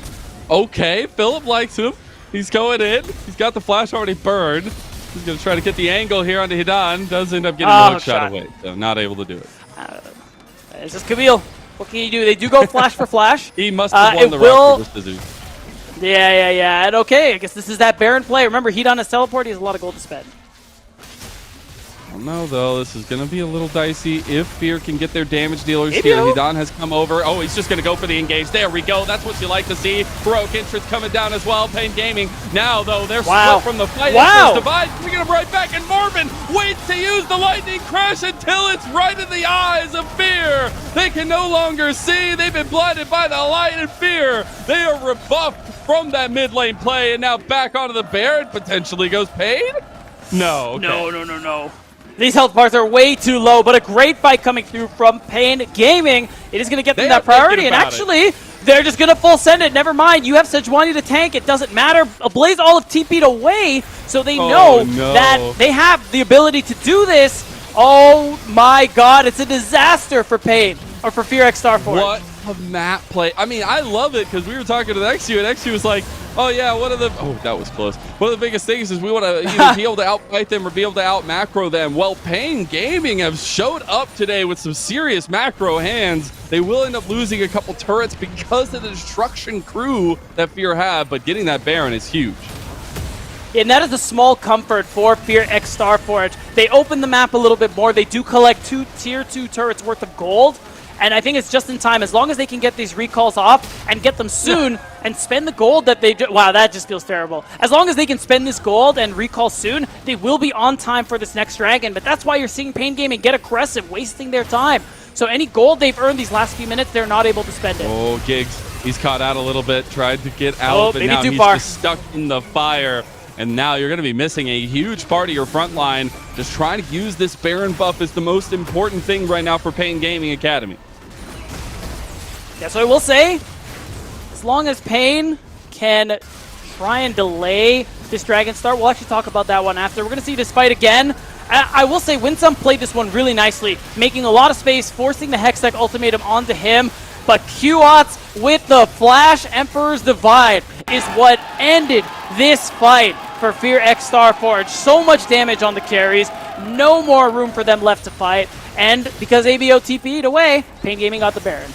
Okay, Phillip likes him. He's going in. He's got the flash already burned. He's going to try to get the angle here onto Hidan. Does end up getting the hook shot away, so not able to do it. It's just Camille. What can you do? They do go flash for flash. He must have won the round for this disease. Yeah. And okay, I guess this is that Baron play. Remember, Hidan has teleport. He has a lot of gold to spend. don't know, though. This is going to be a little dicey if Fear can get their damage dealers here. Hidan has come over. Oh, he's just going to go for the engage. There we go. That's what you like to see. Heroic Entrance coming down as well. Pain Gaming. Now, though, they're split from the fight. Divide. Bringing him right back. And Marvin waits to use the Lightning Crash until it's right in the eyes of Fear. They can no longer see. They've been blinded by the light and Fear. They are rebuffed from that mid lane play. And now back onto the Baron. Potentially goes Pain. No. Okay. No. These health bars are way too low, but a great fight coming through from Pain Gaming. It is going to get them that priority, and actually, they're just going to full send it. Never mind, you have Sejuani to tank. It doesn't matter. Blaze Olive TP'd away, so they know that they have the ability to do this. Oh my god, it's a disaster for Pain, or for Fear X Starforge. What a map play. I mean, I love it because we were talking to the XU, and XU was like, oh yeah, that was close. One of the biggest things is we want to either be able to outfight them or be able to out-macro them. Well, Pain Gaming have showed up today with some serious macro hands. They will end up losing a couple turrets because of the destruction crew that Fear have, but getting that Baron is huge. And that is a small comfort for Fear X Starforge. They open the map a little bit more. They do collect 2 tier 2 turrets worth of gold. And I think it's just in time. As long as they can get these recalls off and get them soon and spend the gold that they do. Wow, that just feels terrible. As long as they can spend this gold and recall soon, they will be on time for this next dragon. But that's why you're seeing Pain Gaming get aggressive, wasting their time. So any gold they've earned these last few minutes, they're not able to spend it. Oh, Giggs, he's caught out a little bit, tried to get out, but now he's just stuck in the fire. And now you're going to be missing a huge part of your front line. Just trying to use this Baron buff is the most important thing right now for Pain Gaming Academy. Yeah, so I will say, as long as Pain can try and delay this Dragon start, we'll actually talk about that one after. We're going to see this fight again. I will say Winsome played this one really nicely, making a lot of space, forcing the Hextech ultimatum onto him. But Qots with the Flash Emperor's Divide is what ended this fight for Fear X Starforge. So much damage on the carries, no more room for them left to fight. And because ABO TP'd away, Pain Gaming got the Baron.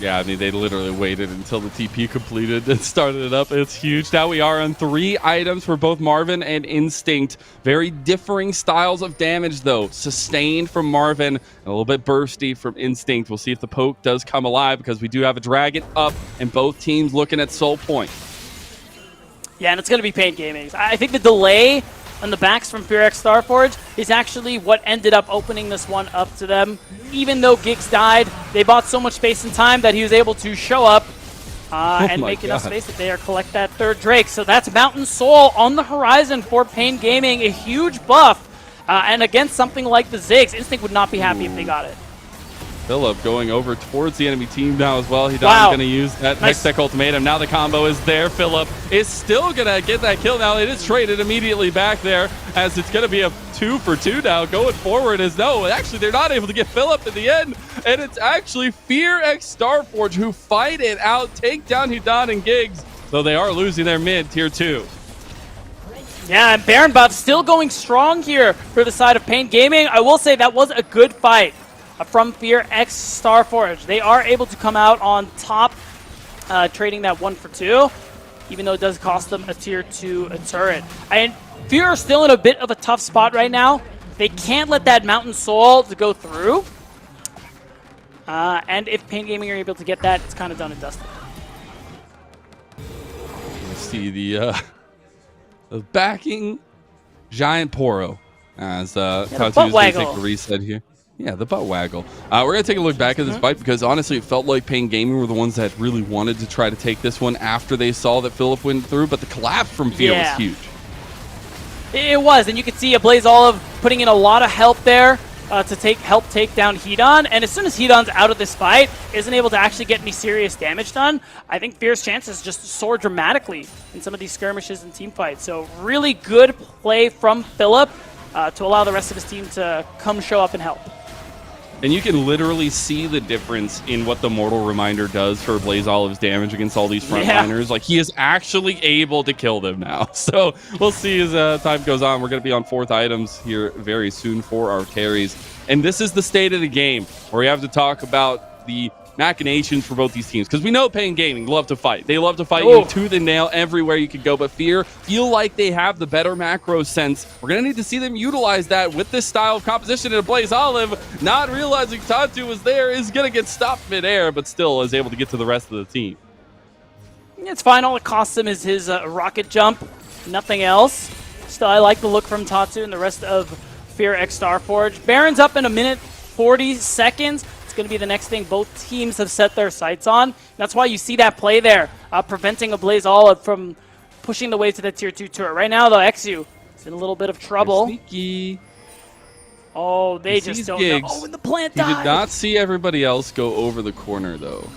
Yeah, I mean, they literally waited until the TP completed and started it up. It's huge. Now we are on 3 items for both Marvin and Instinct. Very differing styles of damage, though. Sustained from Marvin, and a little bit bursty from Instinct. We'll see if the poke does come alive, because we do have a dragon up, and both teams looking at Soul Point. Yeah, and it's going to be Pain Gaming. I think the delay on the backs from Fear X Starforge is actually what ended up opening this one up to them. Even though Giggs died, they bought so much space and time that he was able to show up and make enough space that they are collect that 3rd Drake. So that's Mountain Soul on the horizon for Pain Gaming, a huge buff. And against something like the Ziggs, Instinct would not be happy if they got it. Philip going over towards the enemy team now as well. He's going to use that Hextech ultimatum. Now the combo is there. Philip is still going to get that kill now. It is traded immediately back there, as it's going to be a 2 for 2 now. Going forward is actually they're not able to get Philip in the end. And it's actually Fear X Starforge who fight it out, take down Hidan and Giggs. Though they are losing their mid tier 2. Yeah, and Baron buff still going strong here for the side of Pain Gaming. I will say that was a good fight from Fear X Starforge. They are able to come out on top, trading that 1 for 2, even though it does cost them a tier 2 turret. And Fear are still in a bit of a tough spot right now. They can't let that Mountain Soul to go through. And if Pain Gaming are able to get that, it's kind of done and dusted. Let's see the backing Giant Poro as Katu is going to take a reset here. Yeah, the butt waggle. We're going to take a look back at this fight, because honestly it felt like Pain Gaming were the ones that really wanted to try to take this one after they saw that Philip went through, but the collapse from Fear was huge. It was, and you could see a Blaze Olive putting in a lot of help there to help take down Hidan, and as soon as Hidan's out of this fight, isn't able to actually get any serious damage done, I think Fear's chances just soar dramatically in some of these skirmishes and team fights. So really good play from Philip to allow the rest of his team to come show up and help. And you can literally see the difference in what the Mortal Reminder does for Blaze Olive's damage against all these frontliners. Like, he is actually able to kill them now. So we'll see as time goes on. We're going to be on 4th items here very soon for our carries. And this is the state of the game, where we have to talk about the machinations for both these teams, because we know Pain Gaming love to fight. They love to fight you tooth and nail everywhere you could go, but Fear feel like they have the better macro sense. We're going to need to see them utilize that with this style of composition. And Blaze Olive, not realizing Tatu was there, is going to get stopped midair, but still is able to get to the rest of the team. It's fine. All it costs him is his rocket jump, nothing else. Still, I like the look from Tatu and the rest of Fear X Starforge. Baron's up in a minute 40 seconds. Going to be the next thing both teams have set their sights on. That's why you see that play there, preventing a Blaze Olive from pushing the way to the tier 2 turret. Right now, though, XU is in a little bit of trouble. Sneaky. Oh, they just don't know. Oh, and the plant died. He did not see everybody else go over the corner, though.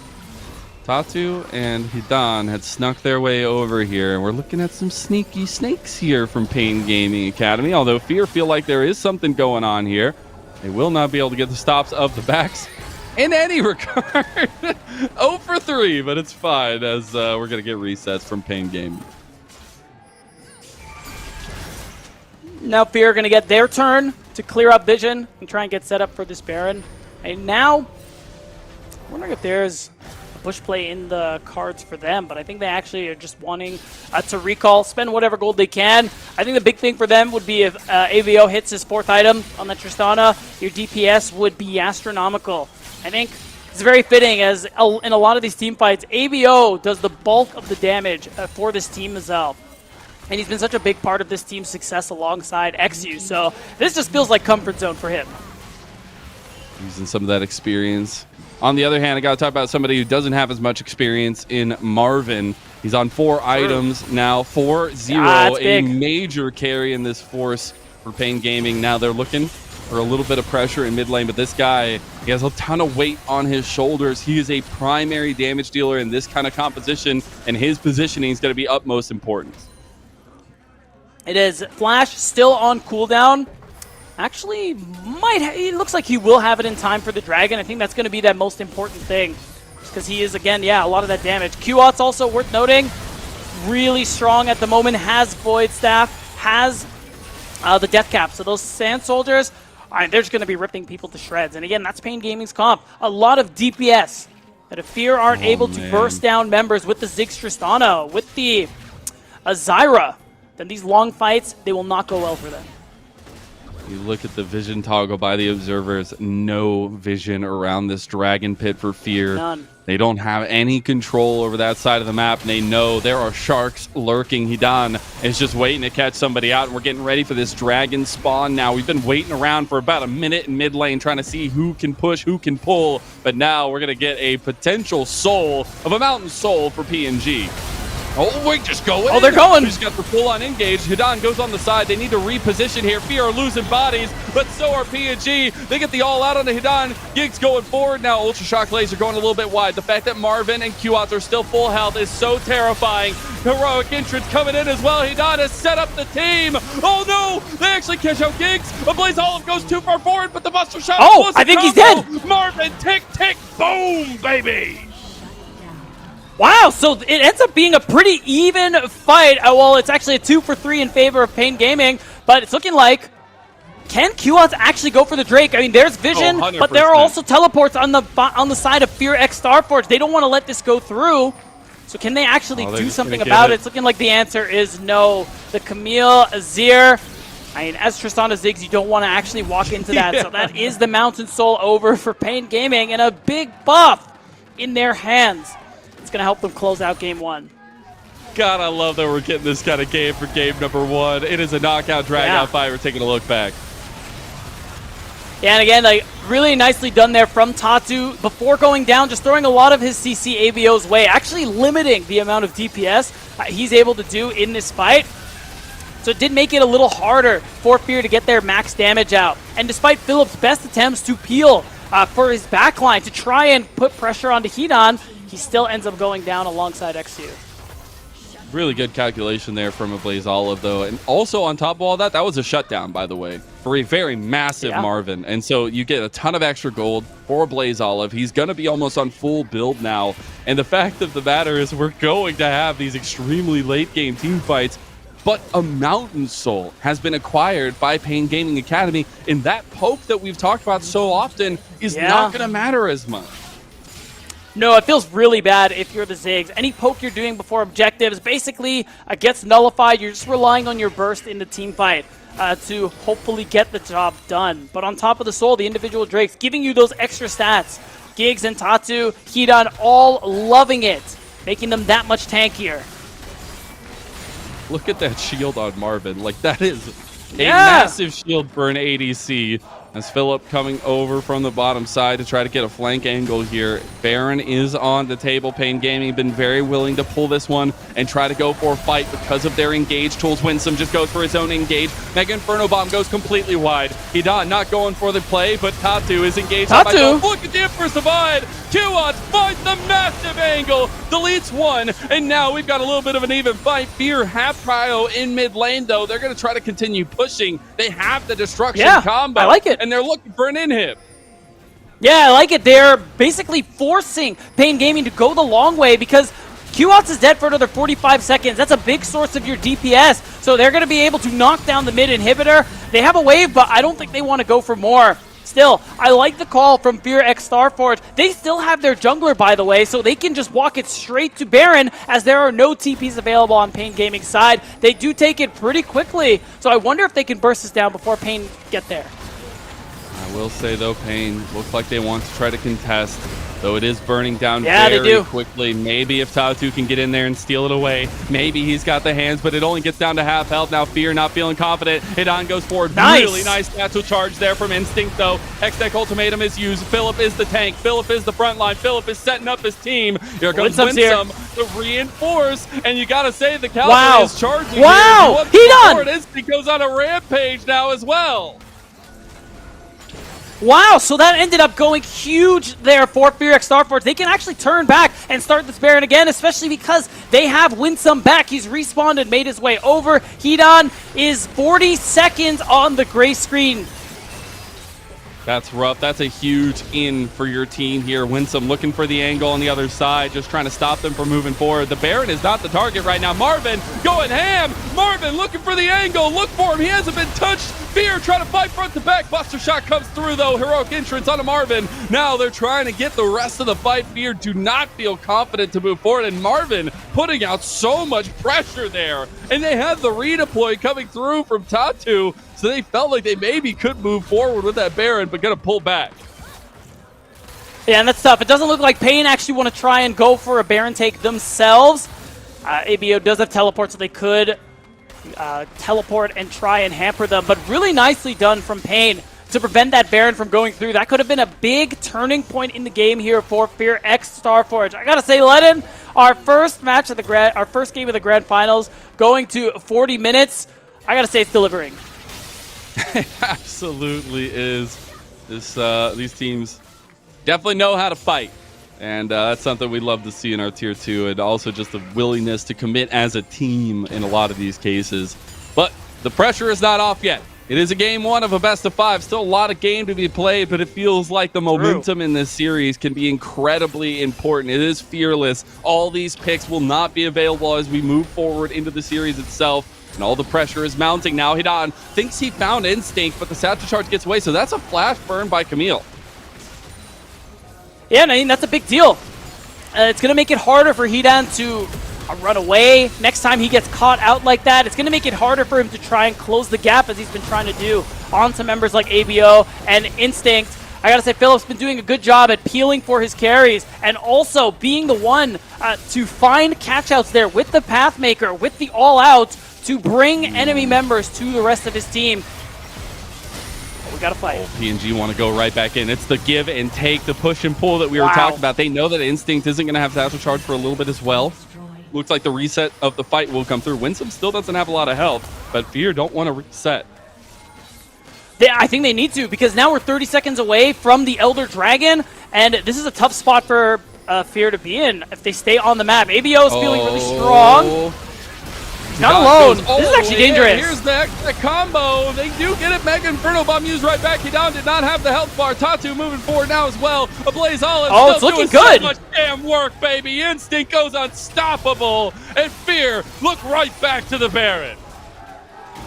Tatu and Hidan had snuck their way over here, and we're looking at some sneaky snakes here from Pain Gaming Academy, although Fear feel like there is something going on here. They will not be able to get the stops of the backs in any regard. 0 for 3, but it's fine as we're going to get resets from Pain Gaming. Now Fear are going to get their turn to clear up vision and try and get set up for this Baron. And now, I'm wondering if there's a push play in the cards for them, but I think they actually are just wanting to recall, spend whatever gold they can. I think the big thing for them would be if AVO hits his 4th item on the Tristana, your DPS would be astronomical. I think it's very fitting, as in a lot of these team fights, AVO does the bulk of the damage for this team as well. And he's been such a big part of this team's success alongside XU, so this just feels like comfort zone for him. Using some of that experience. On the other hand, I got to talk about somebody who doesn't have as much experience in Marvin. He's on 4 items now, 4-0, a major carry in this force for Pain Gaming. Now they're looking for a little bit of pressure in mid lane, but this guy, he has a ton of weight on his shoulders. He is a primary damage dealer in this kind of composition, and his positioning is going to be utmost important. It is. Flash still on cooldown. Actually, it looks like he will have it in time for the Dragon. I think that's going to be that most important thing, because he is, again, a lot of that damage. QOT's also worth noting. Really strong at the moment, has Void Staff, has the Death Cap. So those Sand Soldiers, they're just going to be ripping people to shreds. And again, that's Pain Gaming's comp. A lot of DPS that if Fear aren't able to burst down members with the Ziggs Tristana, with the Zyra, then these long fights, they will not go well for them. You look at the vision toggle by the observers, no vision around this Dragon Pit for Fear. None. They don't have any control over that side of the map, and they know there are sharks lurking. Hidan is just waiting to catch somebody out, and we're getting ready for this Dragon spawn now. We've been waiting around for about a minute in mid lane trying to see who can push, who can pull, but now we're going to get a potential soul of a Mountain Soul for PNG. Oh, wait, just go in. Oh, they're going. He's got the full-on engage. Hidan goes on the side. They need to reposition here. Fear are losing bodies, but so are PNG. They get the all-out on the Hidan. Giggs going forward. Now Ultra Shock Laser going a little bit wide. The fact that Marvin and QOTs are still full health is so terrifying. Heroic entrance coming in as well. Hidan has set up the team. Oh, no. They actually catch out Giggs. A Blaze Olive goes too far forward, but the Buster Shot. Oh, I think he's dead. Marvin, tick, tick, boom, baby. Wow, so it ends up being a pretty even fight. Well, it's actually a 2 for 3 in favor of Pain Gaming, but it's looking like, can QOTs actually go for the Drake? I mean, there's vision, but there are also teleports on the side of Fear X Starforge. They don't want to let this go through. So can they actually do something about it? It's looking like the answer is no. The Camille, Azir, I mean, as Tristana Ziggs, you don't want to actually walk into that. So that is the Mountain Soul over for Pain Gaming, and a big buff in their hands. It's going to help them close out game 1. God, I love that we're getting this kind of game for game number 1. It is a knockout, drag-out fight. We're taking a look back. Yeah, and again, like, really nicely done there from Tatu. Before going down, just throwing a lot of his CC AVO's way, actually limiting the amount of DPS he's able to do in this fight. So it did make it a little harder for Fear to get their max damage out. And despite Philip's best attempts to peel for his backline to try and put pressure onto Hidan, he still ends up going down alongside XU. Really good calculation there from a Blaze Olive, though. And also on top of all that, that was a shutdown, by the way, for a very massive Marvin. And so you get a ton of extra gold for Blaze Olive. He's going to be almost on full build now. And the fact of the matter is we're going to have these extremely late-game team fights. But a Mountain Soul has been acquired by Pain Gaming Academy. And that poke that we've talked about so often is not going to matter as much. No, it feels really bad if you're the Ziggs. Any poke you're doing before objectives basically gets nullified. You're just relying on your burst in the team fight to hopefully get the job done. But on top of the soul, the individual Drakes giving you those extra stats. Giggs and Tatu, Hidan all loving it, making them that much tankier. Look at that shield on Marvin. Like, that is a massive shield for an ADC. As Philip coming over from the bottom side to try to get a flank angle here. Baron is on the table. Pain Gaming been very willing to pull this one and try to go for a fight because of their engage tools. Winsome just goes for his own engage. Mega Inferno Bomb goes completely wide. Hidan not going for the play, but Tatu is engaged. Tatu! Look at the Empress Divide! Q-Odds finds the massive angle, deletes one, and now we've got a little bit of an even fight. Fear have prio in mid lane, though. They're going to try to continue pushing. They have the destruction combo. I like it. And they're looking for an inhib. Yeah, I like it. They're basically forcing Pain Gaming to go the long way because Q-Ots is dead for another 45 seconds. That's a big source of your DPS. So they're going to be able to knock down the mid inhibitor. They have a wave, but I don't think they want to go for more. Still, I like the call from Fear X Starforge. They still have their jungler, by the way, so they can just walk it straight to Baron as there are no TPs available on Pain Gaming's side. They do take it pretty quickly, so I wonder if they can burst this down before Pain get there. I will say, though, Pain looks like they want to try to contest, though it is burning down they very do. quickly. Maybe if Tatu can get in there and steal it away, maybe he's got the hands, but it only gets down to half health. Now Fear not feeling confident. Hidan goes forward. Nice. Really nice natural charge there from Instinct, though. X-Deck Ultimatum is used. Philip is the tank. Philip is the front line. Philip is setting up his team. Here comes Winsome to reinforce, and you gotta say the Caliber is charging. Wow! Hidan! Instinct goes on a rampage now as well. Wow, so that ended up going huge there for Fear X Starforge. They can actually turn back and start this Baron again, especially because they have Winsome back. He's respawned and made his way over. Hidan is 40 seconds on the gray screen. That's rough. That's a huge in for your team here. Winsome looking for the angle on the other side, just trying to stop them from moving forward. The Baron is not the target right now. Marvin going ham. Marvin looking for the angle. Look for him. He hasn't been touched. Fear trying to fight front to back. Buster shot comes through, though. Heroic entrance onto Marvin. Now they're trying to get the rest of the fight. Fear do not feel confident to move forward, and Marvin putting out so much pressure there. And they had the redeploy coming through from Tatu, so they felt like they maybe could move forward with that Baron, but gonna pull back. Yeah, and that's tough. It doesn't look like Pain actually want to try and go for a Baron take themselves. ABO does have teleport, so they could teleport and try and hamper them, but really nicely done from Pain to prevent that Baron from going through. That could have been a big turning point in the game here for Fear X Starforge. I gotta say, Lennon, our first match of our first game of the Grand Finals, going to 40 minutes. I gotta say, it's delivering. It absolutely is. These teams definitely know how to fight, and that's something we love to see in our Tier 2, and also just the willingness to commit as a team in a lot of these cases. But the pressure is not off yet. It is a game one of a best of 5. Still a lot of game to be played, but it feels like the momentum in this series can be incredibly important. It is fearless. All these picks will not be available as we move forward into the series itself. And all the pressure is mounting now. Hidan thinks he found Instinct, but the satchel charge gets away, so that's a flash burn by Camille. Yeah, I mean, that's a big deal. It's going to make it harder for Hidan to run away. Next time he gets caught out like that, it's going to make it harder for him to try and close the gap as he's been trying to do onto members like ABO and Instinct. I gotta say, Philip's been doing a good job at peeling for his carries and also being the one to find catchouts there with the Pathmaker, with the All-Out, to bring enemy members to the rest of his team. But we gotta fight. PNG want to go right back in. It's the give and take, the push and pull that we were talking about. They know that Instinct isn't going to have satchel charge for a little bit as well. Looks like the reset of the fight will come through. Winsome still doesn't have a lot of health, but Fear don't want to reset. I think they need to, because now we're 30 seconds away from the Elder Dragon, and this is a tough spot for Fear to be in if they stay on the map. ABO is feeling really strong. Not alone. This is actually dangerous. Here's the combo. They do get it. Mega Inferno Bomb used right back. Hidan did not have the health bar. Tatu moving forward now as well. Ablaze Olive. Oh, it's looking good. So much damn work, baby. Instinct goes unstoppable. And Fear look right back to the Baron.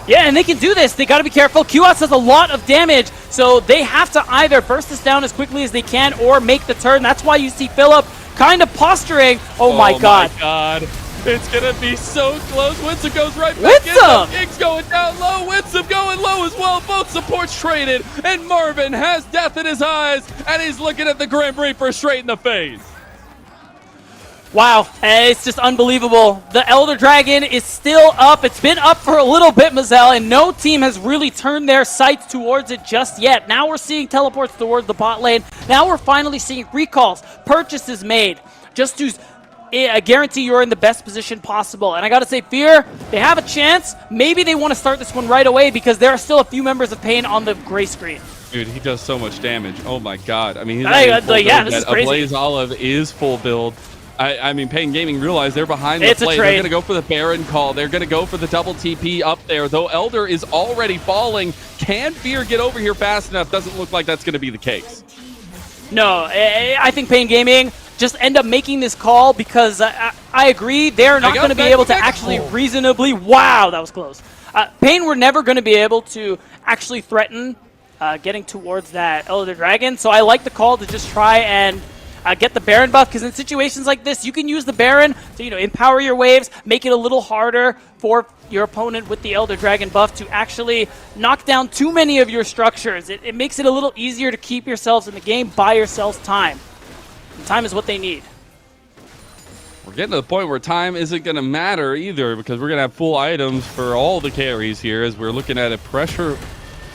Yeah, and they can do this. They got to be careful. Q-Ots does a lot of damage, so they have to either burst this down as quickly as they can or make the turn. That's why you see Philip kind of posturing. Oh my god. It's going to be so close. Winsome goes right back in. Giggs going down low. Winsome going low as well. Both supports traded. And Marvin has death in his eyes. And he's looking at the Grim Reaper straight in the face. Wow, it's just unbelievable. The Elder Dragon is still up. It's been up for a little bit, Mazel, and no team has really turned their sights towards it just yet. Now we're seeing teleports towards the bot lane. Now we're finally seeing recalls, purchases made, just to guarantee you're in the best position possible. And I gotta say, Fear, they have a chance. Maybe they want to start this one right away because there are still a few members of Pain on the gray screen. Dude, he does so much damage. Oh my god. I mean, he's yeah, this is crazy. Blaze Olive is full build. I mean, Pain Gaming realized they're behind the play. They're going to go for the Baron call. They're going to go for the double TP up there, though Elder is already falling. Can Fear get over here fast enough? Doesn't look like that's going to be the case. No, I think Pain Gaming just end up making this call because I agree they're not going to be able to actually reasonably... Wow, that was close. Pain were never going to be able to actually threaten getting towards that Elder Dragon, so I like the call to just try and get the Baron buff, because in situations like this, you can use the Baron to, empower your waves, make it a little harder for your opponent with the Elder Dragon buff to actually knock down too many of your structures. It makes it a little easier to keep yourselves in the game, buy yourselves time. And time is what they need. We're getting to the point where time isn't going to matter either, because we're going to have full items for all the carries here as we're looking at a pressure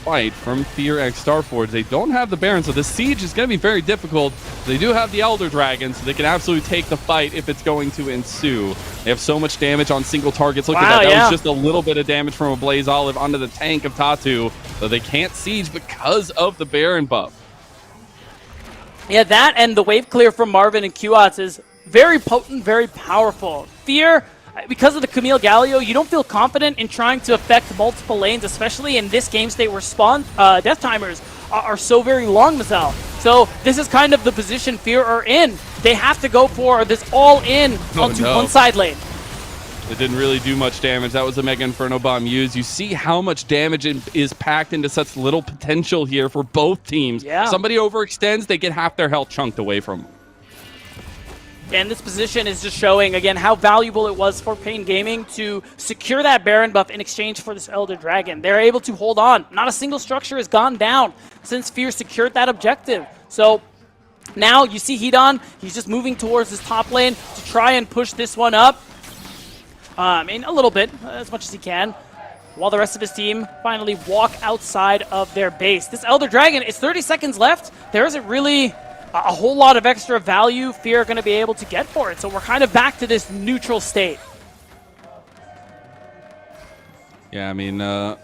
fight from Fear X Starforge. They don't have the Baron, so the siege is going to be very difficult. They do have the Elder Dragon, so they can absolutely take the fight if it's going to ensue. They have so much damage on single targets. Look at that. That was just a little bit of damage from a Blaze Olive onto the tank of Tatu, so they can't siege because of the Baron buff. Yeah, that and the wave clear from Marvin and Qats is very potent, very powerful. Fear, because of the Camille Galio, you don't feel confident in trying to affect multiple lanes, especially in this game state where spawn death timers are so very long, Mazel. So this is kind of the position Fear are in. They have to go for this all-in onto one side lane. It didn't really do much damage. That was a Mega Inferno Bomb used. You see how much damage is packed into such little potential here for both teams. Yeah. Somebody overextends, they get half their health chunked away from them. And this position is just showing, again, how valuable it was for Pain Gaming to secure that Baron buff in exchange for this Elder Dragon. They're able to hold on. Not a single structure has gone down since Fear secured that objective. So now you see Hedon, he's just moving towards his top lane to try and push this one up. In a little bit, as much as he can, while the rest of his team finally walk outside of their base. This Elder Dragon, it's 30 seconds left. There isn't really a whole lot of extra value Fear are going to be able to get for it. So we're kind of back to this neutral state. Yeah, I mean, the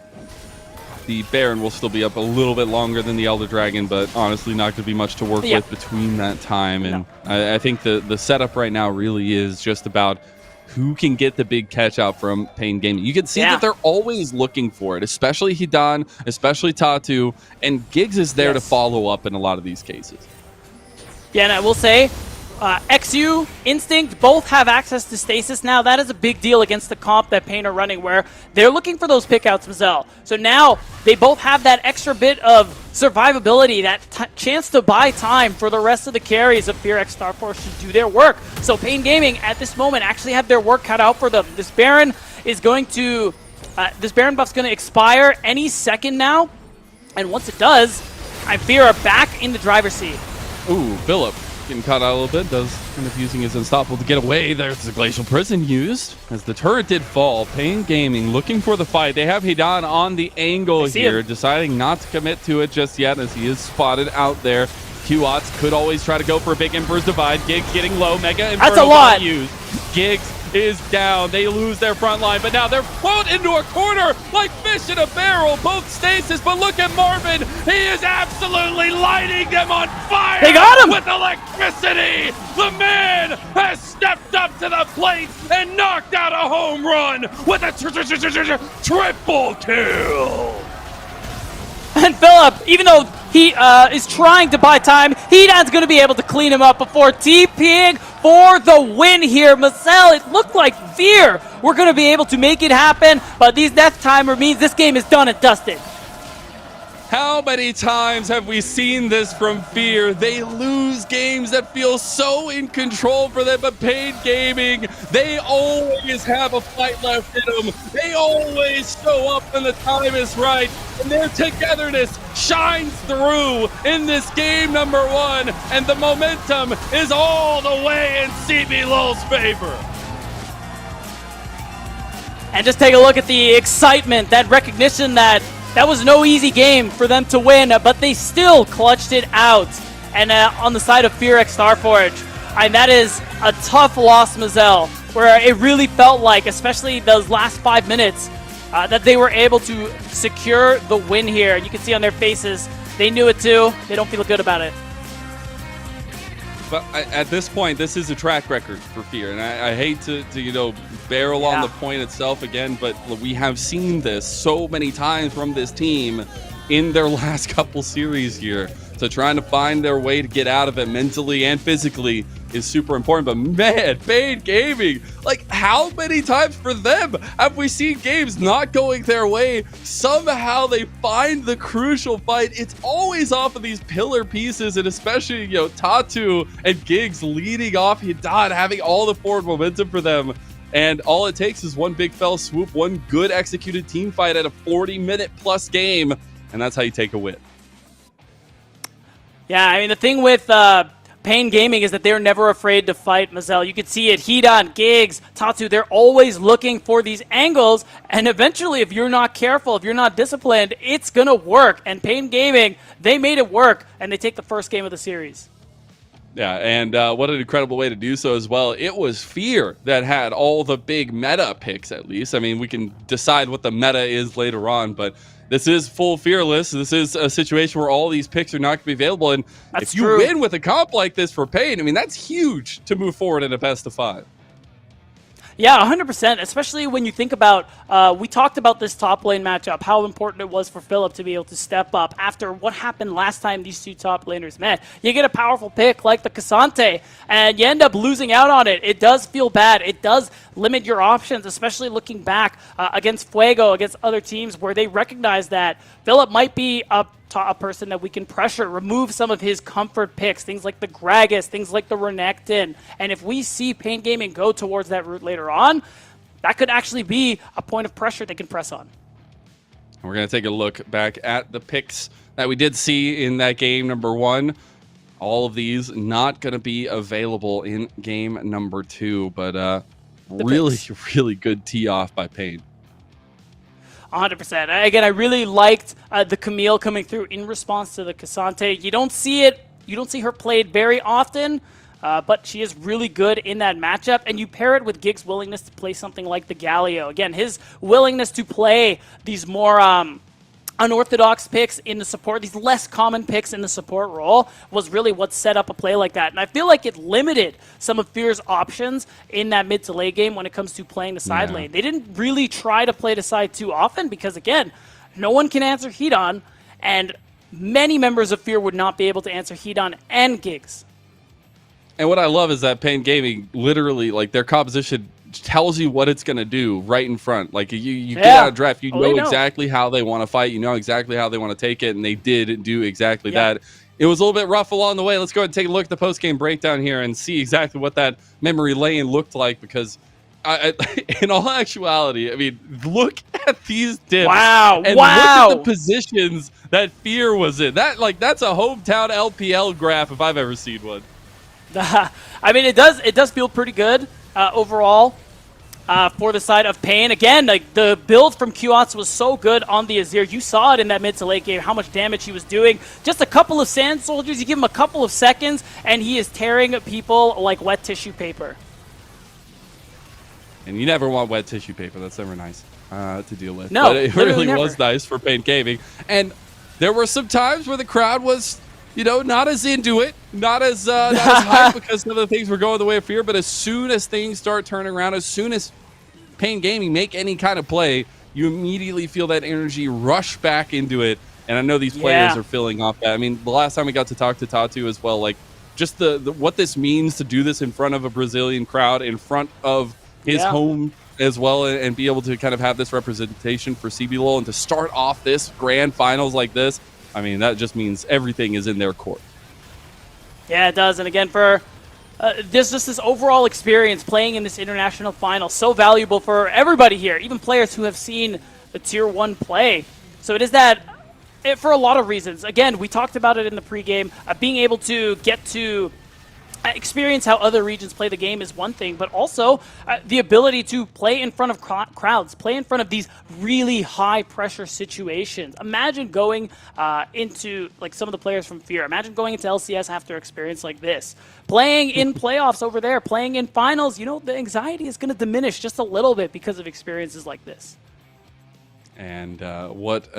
Baron will still be up a little bit longer than the Elder Dragon, but honestly not going to be much to work with between that time. And I think the setup right now really is just about who can get the big catch out from Pain Gaming. You can see that they're always looking for it, especially Hedon, especially Tatu, and Giggs is there to follow up in a lot of these cases. Yeah, and I will say, XU, Instinct, both have access to Stasis now. That is a big deal against the comp that Pain are running, where they're looking for those pickouts, Mazel. So now they both have that extra bit of survivability, that chance to buy time for the rest of the carries of Fear X Starforce to do their work. So Pain Gaming, at this moment, actually have their work cut out for them. This Baron is going to... this Baron buff's going to expire any second now. And once it does, Fear are back in the driver's seat. Ooh, Philip getting caught out a little bit, does end up using his Unstoppable to get away. There's the Glacial Prison used as the turret did fall. Pain Gaming looking for the fight. They have Hedon on the angle here, deciding not to commit to it just yet as he is spotted out there. Qats could always try to go for a big Emperor's Divide. Giggs getting low. Mega Inferno. That's a lot. Used. Giggs is down. They lose their front line, but now they're put into a corner like fish in a barrel. Both stasis, but look at Marvin. He is absolutely lighting them on fire. They got him with electricity. The man has stepped up to the plate and knocked out a home run with a triple kill. And Philip, even though he is trying to buy time, Hedon's going to be able to clean him up before TPing for the win here. Mazel, it looked like Fear we're going to be able to make it happen, but these death timer means this game is done and dusted. How many times have we seen this from Fear? They lose games that feel so in control for them, but Pain Gaming, they always have a fight left in them. They always show up when the time is right, and their togetherness shines through in this game number 1, and the momentum is all the way in CB Lowell's favor. And just take a look at the excitement, that recognition that was no easy game for them to win, but they still clutched it out. And on the side of Fear X Starforge, that is a tough loss, Mazel, where it really felt like, especially those last 5 minutes, that they were able to secure the win here. You can see on their faces, they knew it too. They don't feel good about it. But at this point, this is a track record for Fear, and I hate to barrel on the point itself again, but we have seen this so many times from this team in their last couple series here. So trying to find their way to get out of it mentally and physically is super important. But man, Pain Gaming, like how many times for them have we seen games not going their way? Somehow they find the crucial fight. It's always off of these pillar pieces, and especially, Tatu and Giggs leading off Hidan, having all the forward momentum for them. And all it takes is one big fell swoop, one good executed team fight at a 40-minute plus game, and that's how you take a win. Yeah, the thing with Pain Gaming is that they're never afraid to fight, Mazel. You can see it. Hidan, Giggs, Tatu, they're always looking for these angles, and eventually, if you're not careful, if you're not disciplined, it's going to work. And Pain Gaming, they made it work, and they take the first game of the series. Yeah, and what an incredible way to do so as well. It was Fear that had all the big meta picks, at least. We can decide what the meta is later on, but this is full Fearless. This is a situation where all these picks are not going to be available, and if you win with a comp like this for Pain, that's huge to move forward in a best of 5. Yeah, 100%, especially when you think about, we talked about this top lane matchup, how important it was for Philip to be able to step up after what happened last time these two top laners met. You get a powerful pick like the Cassante, and you end up losing out on it. It does feel bad. It does limit your options, especially looking back against Fuego, against other teams where they recognize that Philip might be a person that we can pressure, remove some of his comfort picks, things like the Gragas, things like the Renekton. And if we see Pain Gaming go towards that route later on, that could actually be a point of pressure they can press on. We're going to take a look back at the picks that we did see in that game number 1. All of these not going to be available in game number 2, but really good tee off by Pain. 100%. Again, I really liked the Camille coming through in response to the Cassante. You don't see it. You don't see her played very often, but she is really good in that matchup. And you pair it with Giggs' willingness to play something like the Galio. Again, his willingness to play these more unorthodox picks in the support, these less common picks in the support role, was really what set up a play like that. And I feel like it limited some of Fear's options in that mid to late game when it comes to playing the side lane. They didn't really try to play the side too often because, again, no one can answer Hidan, and many members of Fear would not be able to answer Hidan and Giggs. And what I love is that Pain Gaming, literally, like, their composition tells you what it's going to do right in front. Like, you get out of draft, you know exactly how they want to fight, you know exactly how they want to take it, and they did do exactly that. It was a little bit rough along the way. Let's go ahead and take a look at the post-game breakdown here and see exactly what that memory lane looked like, because in all actuality, look at these dips. And look at the positions that Fear was in. That's a hometown LPL graph if I've ever seen one. It does feel pretty good overall for the side of Pain. Again, the build from Qots was so good on the Azir. You saw it in that mid to late game, how much damage he was doing. Just a couple of Sand Soldiers, you give him a couple of seconds, and he is tearing people like wet tissue paper. And you never want wet tissue paper. That's never nice to deal with. No, but it really was nice for Pain Gaming. And there were some times where the crowd was, not as into it, not as hyped because some of the things were going the way of Fear. But as soon as things start turning around, as soon as Pain Gaming make any kind of play, you immediately feel that energy rush back into it. And I know these players are filling off that. The last time we got to talk to Tatu as well, like just the what this means to do this in front of a Brazilian crowd, in front of his home as well, and be able to kind of have this representation for CB Lowell and to start off this grand finals like this. I mean, that just means everything is in their court. Yeah, it does. And again, for there's just this overall experience playing in this international final, so valuable for everybody here, even players who have seen the Tier 1 play. So it is that for a lot of reasons. Again, we talked about it in the pregame. Being able to get to experience how other regions play the game is one thing, but also the ability to play in front of crowds, play in front of these really high pressure situations. Imagine going into, like, some of the players from Fear. Imagine going into LCS after experience like this. Playing in playoffs over there, playing in finals, you know, the anxiety is going to diminish just a little bit because of experiences like this. And what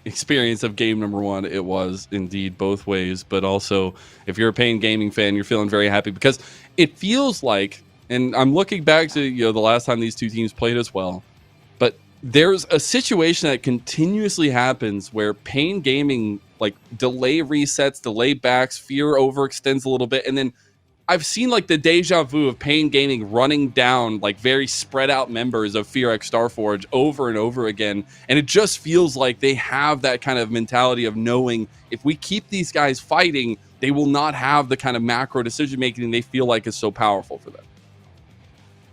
experience of game number 1 it was, indeed, both ways. But also, if you're a Pain Gaming fan, you're feeling very happy because it feels like, and I'm looking back to the last time these two teams played as well, but there's a situation that continuously happens where Pain Gaming like delay resets, delay backs, Fear overextends a little bit, and then I've seen like the deja vu of Pain Gaming running down like very spread out members of Fear X Starforge over and over again. And it just feels like they have that kind of mentality of knowing if we keep these guys fighting, they will not have the kind of macro decision making they feel like is so powerful for them.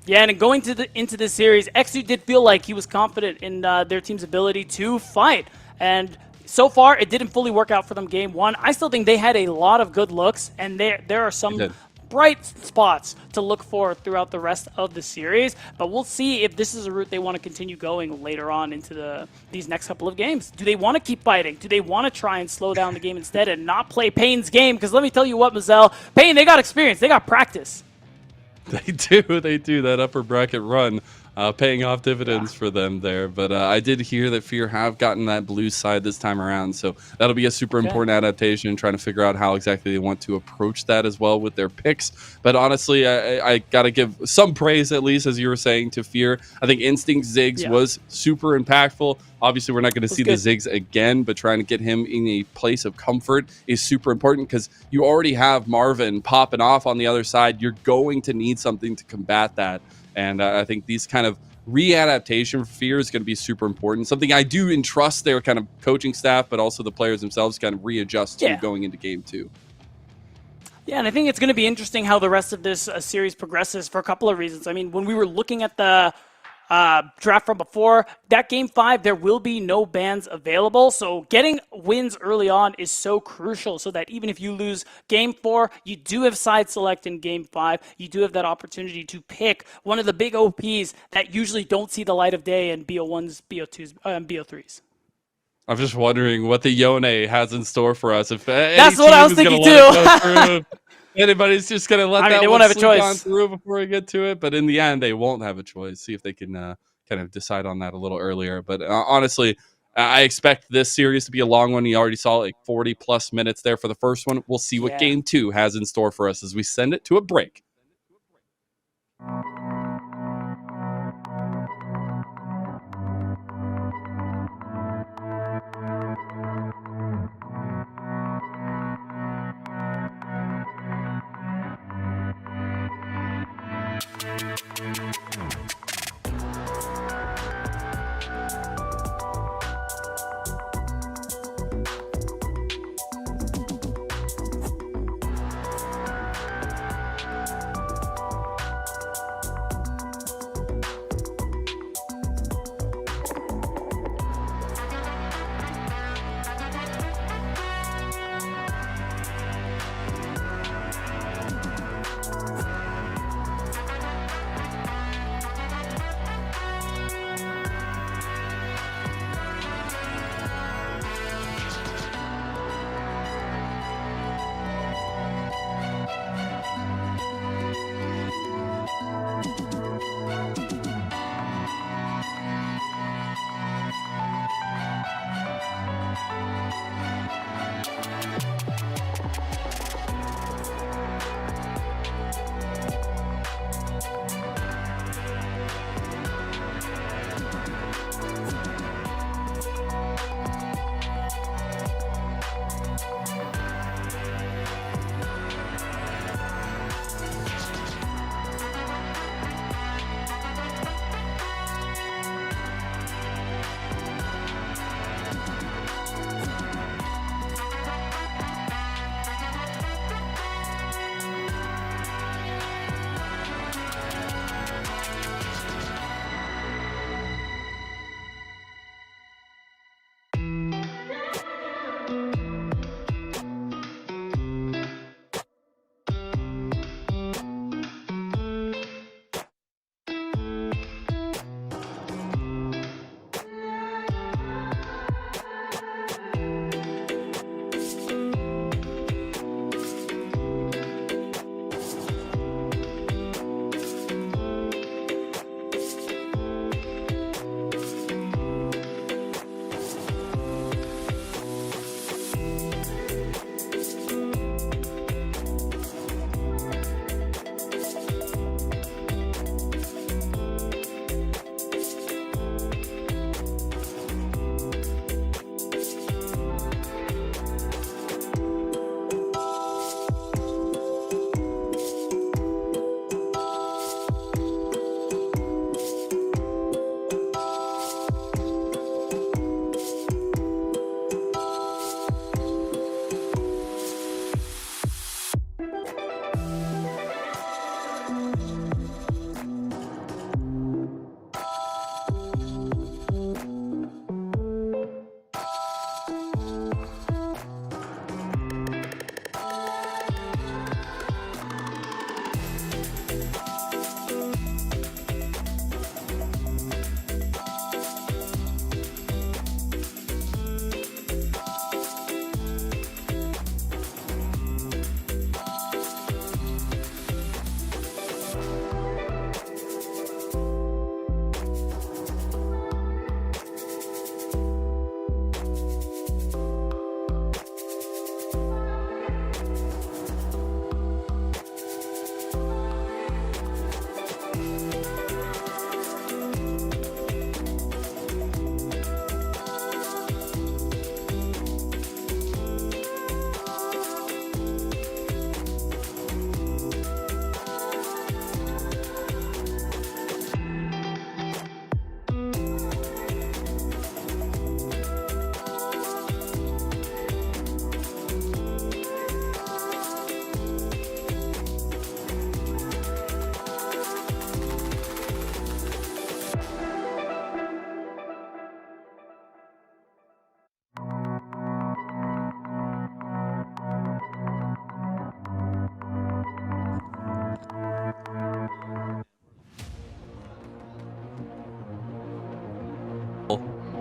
Yeah, and going into this series, Xu did feel like he was confident in their team's ability to fight. And so far, it didn't fully work out for them game 1. I still think they had a lot of good looks, and there are some bright spots to look for throughout the rest of the series, but we'll see if this is a route they want to continue going later on into these next couple of games. Do they want to keep fighting? Do they want to try and slow down the game instead and not play Pain's game? Because let me tell you what, Mazel, Pain, they got experience, they got practice. They do. That upper bracket run paying off dividends for them there. But I did hear that Fear have gotten that blue side this time around, so that'll be a super important adaptation, trying to figure out how exactly they want to approach that as well with their picks. But honestly, I got to give some praise, at least, as you were saying, to Fear. I think Instinct Ziggs was super impactful. Obviously, we're not going to see the Ziggs again, but trying to get him in a place of comfort is super important because you already have Marvin popping off on the other side. You're going to need something to combat that. And I think these kind of readaptation for Fear is going to be super important. Something I do entrust their kind of coaching staff, but also the players themselves kind of readjust to going into game 2. Yeah, and I think it's going to be interesting how the rest of this series progresses for a couple of reasons. I mean, when we were looking at the draft from before, that game 5, there will be no bans available. So getting wins early on is so crucial so that even if you lose game 4, you do have side select in game 5. You do have that opportunity to pick one of the big OPs that usually don't see the light of day in BO1s, BO2s, and BO3s. I'm just wondering what the Yone has in store for us. If that's what I was thinking too. Anybody's just going to let that they one won't have a slip choice on through before we get to it. But in the end, they won't have a choice. See if they can kind of decide on that a little earlier. But honestly, I expect this series to be a long one. You already saw like 40-plus minutes there for the first one. We'll see what game 2 has in store for us as we send it to a break.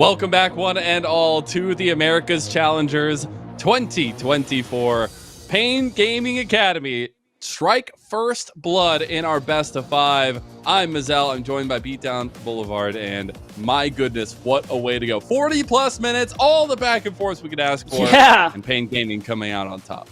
Welcome back, one and all, to the America's Challengers 2024 Pain Gaming Academy. Strike first blood in our best of 5. I'm Mazel. I'm joined by Beatdown Boulevard, and my goodness, what a way to go. 40 plus minutes, all the back and forth we could ask for. Yeah. And Pain Gaming coming out on top.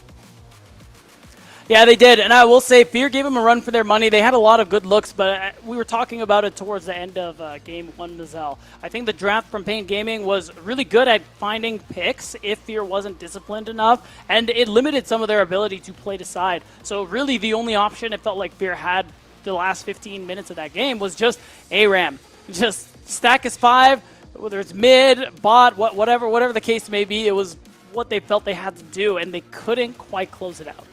Yeah, they did. And I will say, Fear gave them a run for their money. They had a lot of good looks, but we were talking about it towards the end of Game 1, Mazel. I think the draft from Pain Gaming was really good at finding picks if Fear wasn't disciplined enough, and it limited some of their ability to play to side. So really the only option it felt like Fear had the last 15 minutes of that game was just ARAM. Just stack his 5, whether it's mid, bot, whatever the case may be. It was what they felt they had to do, and they couldn't quite close it out.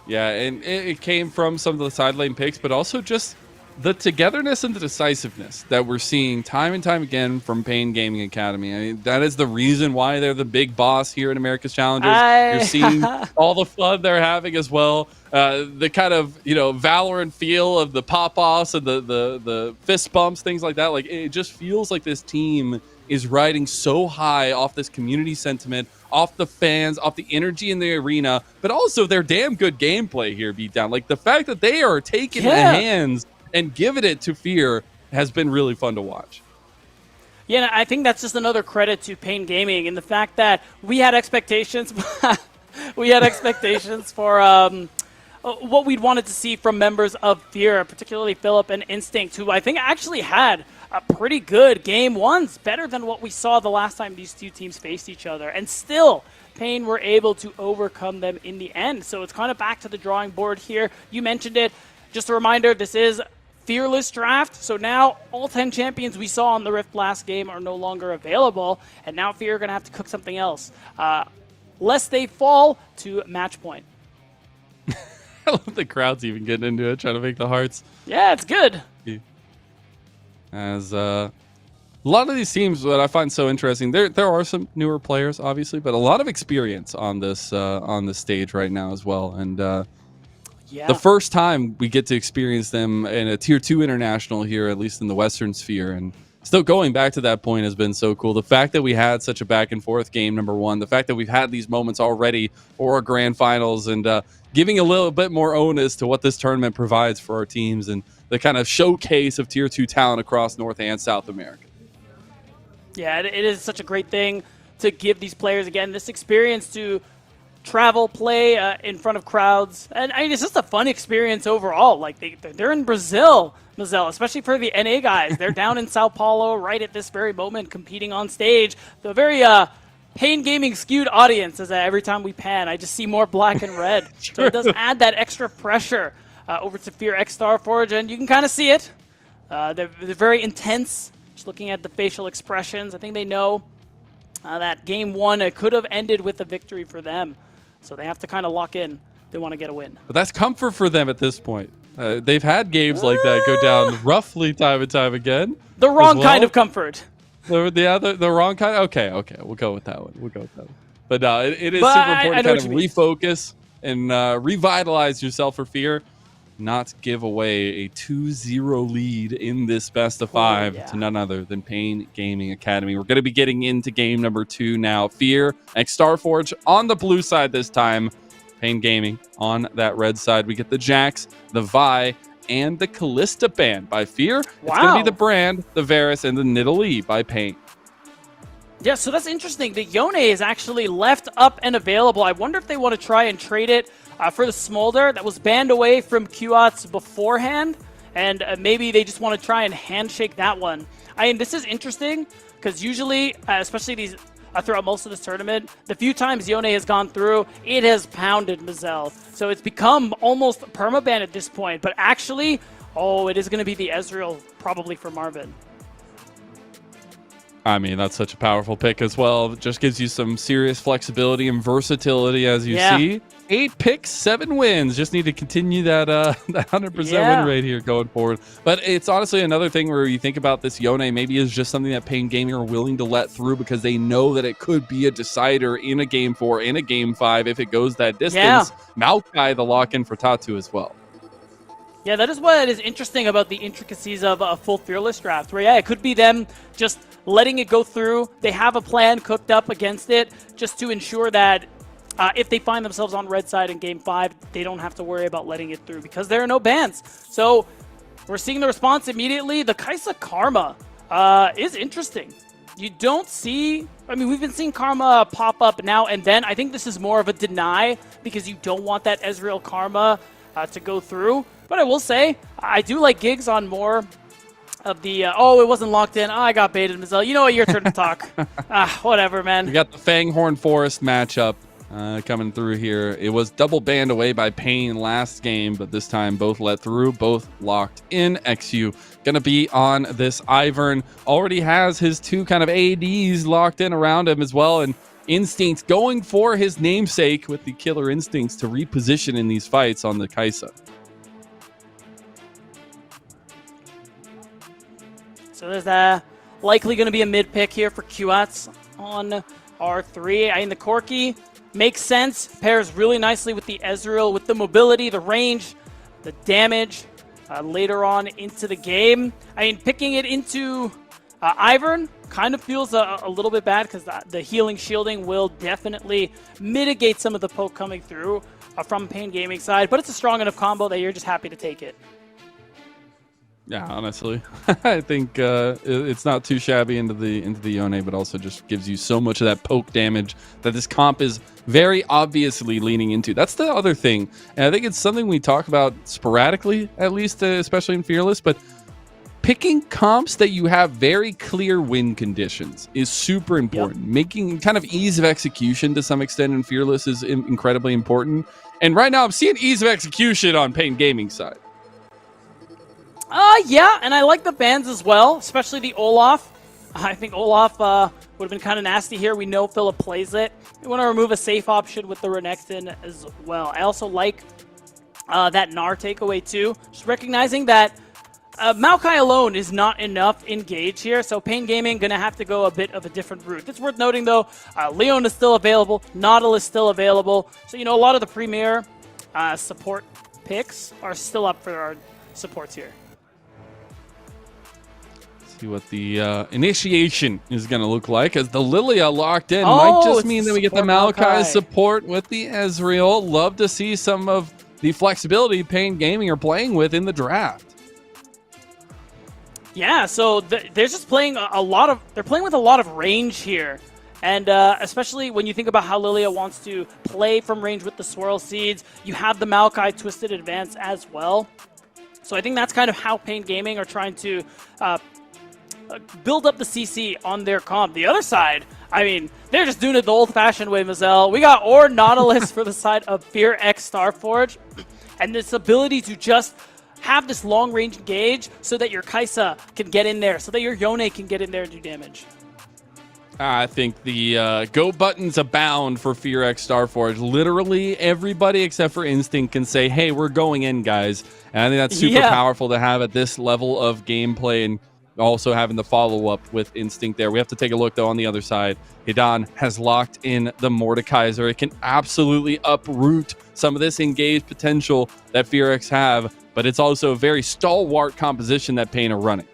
Yeah, and it came from some of the side lane picks, but also just the togetherness and the decisiveness that we're seeing time and time again from Pain Gaming Academy. I mean, that is the reason why they're the big boss here in America's Challengers. You're seeing all the fun they're having as well. The kind of, Valorant feel of the pop-offs and the fist bumps, things like that. Like, it just feels like this team is riding so high off this community sentiment, off the fans, off the energy in the arena, but also their damn good gameplay here, Beatdown. Like, the fact that they are taking the hands and giving it to Fear has been really fun to watch. Yeah, I think that's just another credit to Pain Gaming and the fact that we had expectations. We had expectations for what we'd wanted to see from members of Fear, particularly Philip and Instinct, who I think actually had a pretty good game ones, better than what we saw the last time these two teams faced each other. And still, Pain were able to overcome them in the end. So it's kind of back to the drawing board here. You mentioned it. Just a reminder, this is Fearless Draft. So now all 10 champions we saw in the Rift last game are no longer available. And now Fear are going to have to cook something else, lest they fall to match point. I love the crowd's even getting into it, trying to make the hearts. Yeah, it's good. As a lot of these teams that I find so interesting, there are some newer players, obviously, but a lot of experience on this stage right now as well. And the first time we get to experience them in a Tier 2 international here, at least in the Western Sphere, and still going back to that point has been so cool. The fact that we had such a back and forth game, number one, the fact that we've had these moments already for our grand finals, and giving a little bit more onus to what this tournament provides for our teams and the kind of showcase of Tier 2 talent across North and South America. Yeah, it is such a great thing to give these players, again, this experience to travel, play in front of crowds. And I mean, it's just a fun experience overall. Like, they're in Brazil, Mazel, especially for the NA guys. They're down in São Paulo right at this very moment competing on stage. The very Pain Gaming skewed audience, as every time we pan, I just see more black and red. So it does add that extra pressure over to Fear X Starforge, and you can kind of see it. They're very intense, just looking at the facial expressions. I think they know that game one could have ended with a victory for them. So they have to kind of lock in. They want to get a win. But that's comfort for them at this point. They've had games like that go down roughly time and time again. The wrong kind of comfort. The wrong kind? Okay. We'll go with that one. But it is super important to kind of refocus and revitalize yourself for Fear. Not give away a 2-0 lead in this best of 5 to none other than Pain Gaming Academy. We're going to be getting into game number 2 now. Fear X Starforge on the blue side this time. Pain Gaming on that red side. We get the Jax, the Vi, and the Callista band by Fear. It's going to be the Brand, the Varus, and the Nidalee by Pain. Yeah, so that's interesting. The Yone is actually left up and available. I wonder if they want to try and trade it for the Smolder that was banned away from QOTS beforehand, and maybe they just want to try and handshake that one. I mean, this is interesting because usually, especially throughout most of this tournament, the few times Yone has gone through, it has pounded Mazel. So it's become almost permaban at this point, but actually, it is going to be the Ezreal probably for Marvin. I mean, that's such a powerful pick as well. It just gives you some serious flexibility and versatility, as you see. 8 picks, 7 wins. Just need to continue that 100% win rate here going forward. But it's honestly another thing where you think about this Yone maybe is just something that Pain Gaming are willing to let through because they know that it could be a decider in a game 4, in a game 5 if it goes that distance. Maokai, the lock-in for Tatu as well. Yeah, that is what is interesting about the intricacies of a full Fearless draft, where, it could be them just letting it go through. They have a plan cooked up against it just to ensure that if they find themselves on red side in Game 5, they don't have to worry about letting it through because there are no bans. So we're seeing the response immediately. The Kai'Sa Karma is interesting. You don't see... I mean, we've been seeing Karma pop up now and then. I think this is more of a deny because you don't want that Ezreal Karma to go through. But I will say, I do like Giggs on more of the, oh, it wasn't locked in. Oh, I got baited, Mazel. You know what? Your turn to talk. Whatever, man. We got the Fanghorn Forest matchup coming through here. It was double banned away by Pain last game, but this time both let through, both locked in. XU gonna be on this Ivern. Already has his two kind of ADs locked in around him as well, and Instinct going for his namesake with the Killer Instincts to reposition in these fights on the Kai'Sa. So there's likely going to be a mid pick here for QAts on R3. I mean, the Corki makes sense. Pairs really nicely with the Ezreal, with the mobility, the range, the damage later on into the game. I mean, picking it into Ivern kind of feels a little bit bad because the healing shielding will definitely mitigate some of the poke coming through from Pain Gaming side, but it's a strong enough combo that you're just happy to take it. Yeah, honestly, I think it's not too shabby into the Yone, but also just gives you so much of that poke damage that this comp is very obviously leaning into. That's the other thing, and I think it's something we talk about sporadically, at least, especially in Fearless, but picking comps that you have very clear win conditions is super important. Yep. Making kind of ease of execution to some extent in Fearless is incredibly important, and right now I'm seeing ease of execution on Pain Gaming side. Yeah, and I like the bans as well, especially the Olaf. I think Olaf would have been kind of nasty here. We know Philip plays it. We want to remove a safe option with the Renekton as well. I also like that Gnar takeaway too. Just recognizing that Maokai alone is not enough engage here, so Pain Gaming going to have to go a bit of a different route. It's worth noting though, Leon is still available, Nautilus is still available, so you know a lot of the premier support picks are still up for our supports here. See what the initiation is going to look like as the Lilia locked in. Might just mean that we get the Maokai support with the Ezreal. Love to see some of the flexibility Pain Gaming are playing with in the draft. Yeah, so they're just playing they're playing with a lot of range here. And especially when you think about how Lilia wants to play from range with the Swirl Seeds, you have the Maokai Twisted Advance as well. So I think that's kind of how Pain Gaming are trying to build up the CC on their comp. The other side, I mean, they're just doing it the old-fashioned way, Mazel. We got Nautilus for the side of Fear X Starforge, and this ability to just have this long-range engage so that your Kai'Sa can get in there, so that your Yone can get in there and do damage. I think the go buttons abound for Fear X Starforge. Literally everybody except for Instinct can say, hey, we're going in, guys. And I think that's super powerful to have at this level of gameplay, and also having the follow-up with Instinct there. We have to take a look, though, on the other side. Hidan has locked in the Mordekaiser. It can absolutely uproot some of this engaged potential that Fear X have, but it's also a very stalwart composition that Pain are running.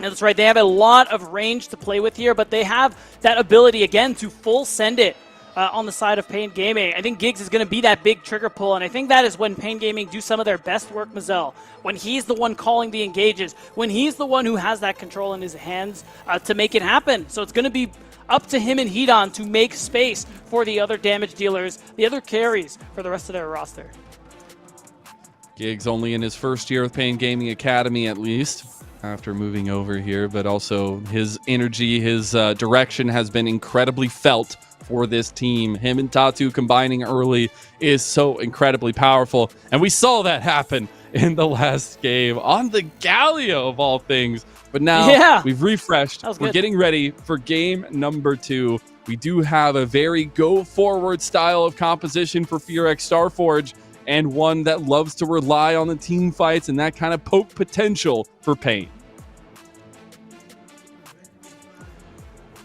That's right. They have a lot of range to play with here, but they have that ability, again, to full send it on the side of Pain Gaming. I think Giggs is going to be that big trigger pull, and I think that is when Pain Gaming do some of their best work, Mazel. When he's the one calling the engages, when he's the one who has that control in his hands to make it happen. So it's going to be up to him and Hidan to make space for the other damage dealers, the other carries for the rest of their roster. Giggs only in his first year with Pain Gaming Academy, at least, after moving over here, but also his energy, his direction has been incredibly felt for this team. Him and Tatu combining early is so incredibly powerful, and we saw that happen in the last game on the Galio of all things. But now we've refreshed. We're getting ready for game number 2. We do have a very go-forward style of composition for Fear X Starforge, and one that loves to rely on the team fights and that kind of poke potential for Pain.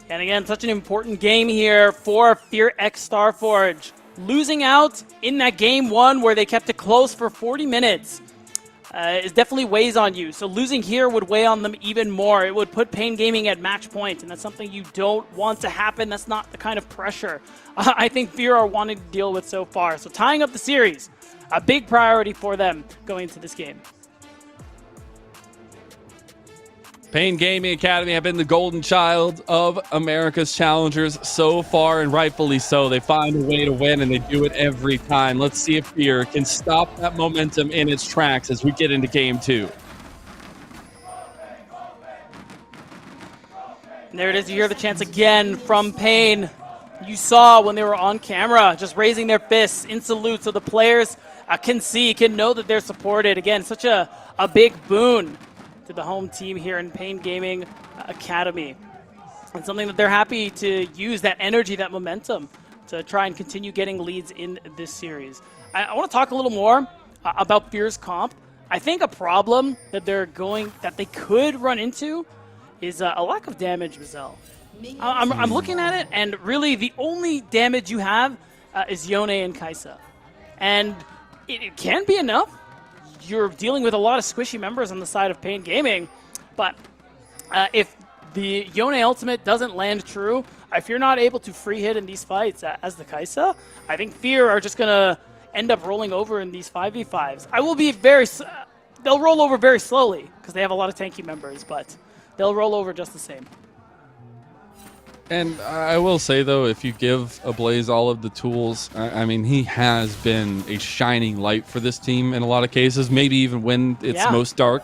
And again, such an important game here for Fear X Starforge. Losing out in that game 1 where they kept it close for 40 minutes. is definitely weighs on you. So losing here would weigh on them even more. It would put Pain Gaming at match point, and that's something you don't want to happen. That's not the kind of pressure I think Fear are wanting to deal with so far. So tying up the series, a big priority for them going into this game. Pain Gaming Academy have been the golden child of America's challengers so far, and rightfully so. They find a way to win, and they do it every time. Let's see if Fear can stop that momentum in its tracks as we get into game 2. And there it is. You hear the chants again from Pain. You saw when they were on camera, just raising their fists in salute so the players can know that they're supported. Again, such a big boon to the home team here in Pain Gaming Academy. And something that they're happy to use, that energy, that momentum, to try and continue getting leads in this series. I want to talk a little more about Fear's comp. I think a problem that they could run into is a lack of damage, Mazel. I'm looking at it, and really the only damage you have is Yone and Kaisa. And it can be enough. You're dealing with a lot of squishy members on the side of Pain Gaming, but if the Yone ultimate doesn't land true, if you're not able to free hit in these fights as the Kaisa, I think Fear are just going to end up rolling over in these 5v5s. They'll roll over very slowly because they have a lot of tanky members, but they'll roll over just the same. And I will say, though, if you give Ablaze all of the tools, I mean, he has been a shining light for this team in a lot of cases, maybe even when it's most dark.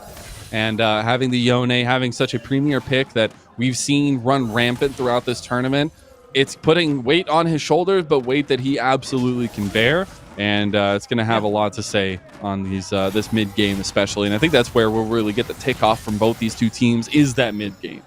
And having the Yone, having such a premier pick that we've seen run rampant throughout this tournament, it's putting weight on his shoulders, but weight that he absolutely can bear. And it's going to have a lot to say on this mid-game especially. And I think that's where we'll really get the tick-off from both these two teams, is that mid-game.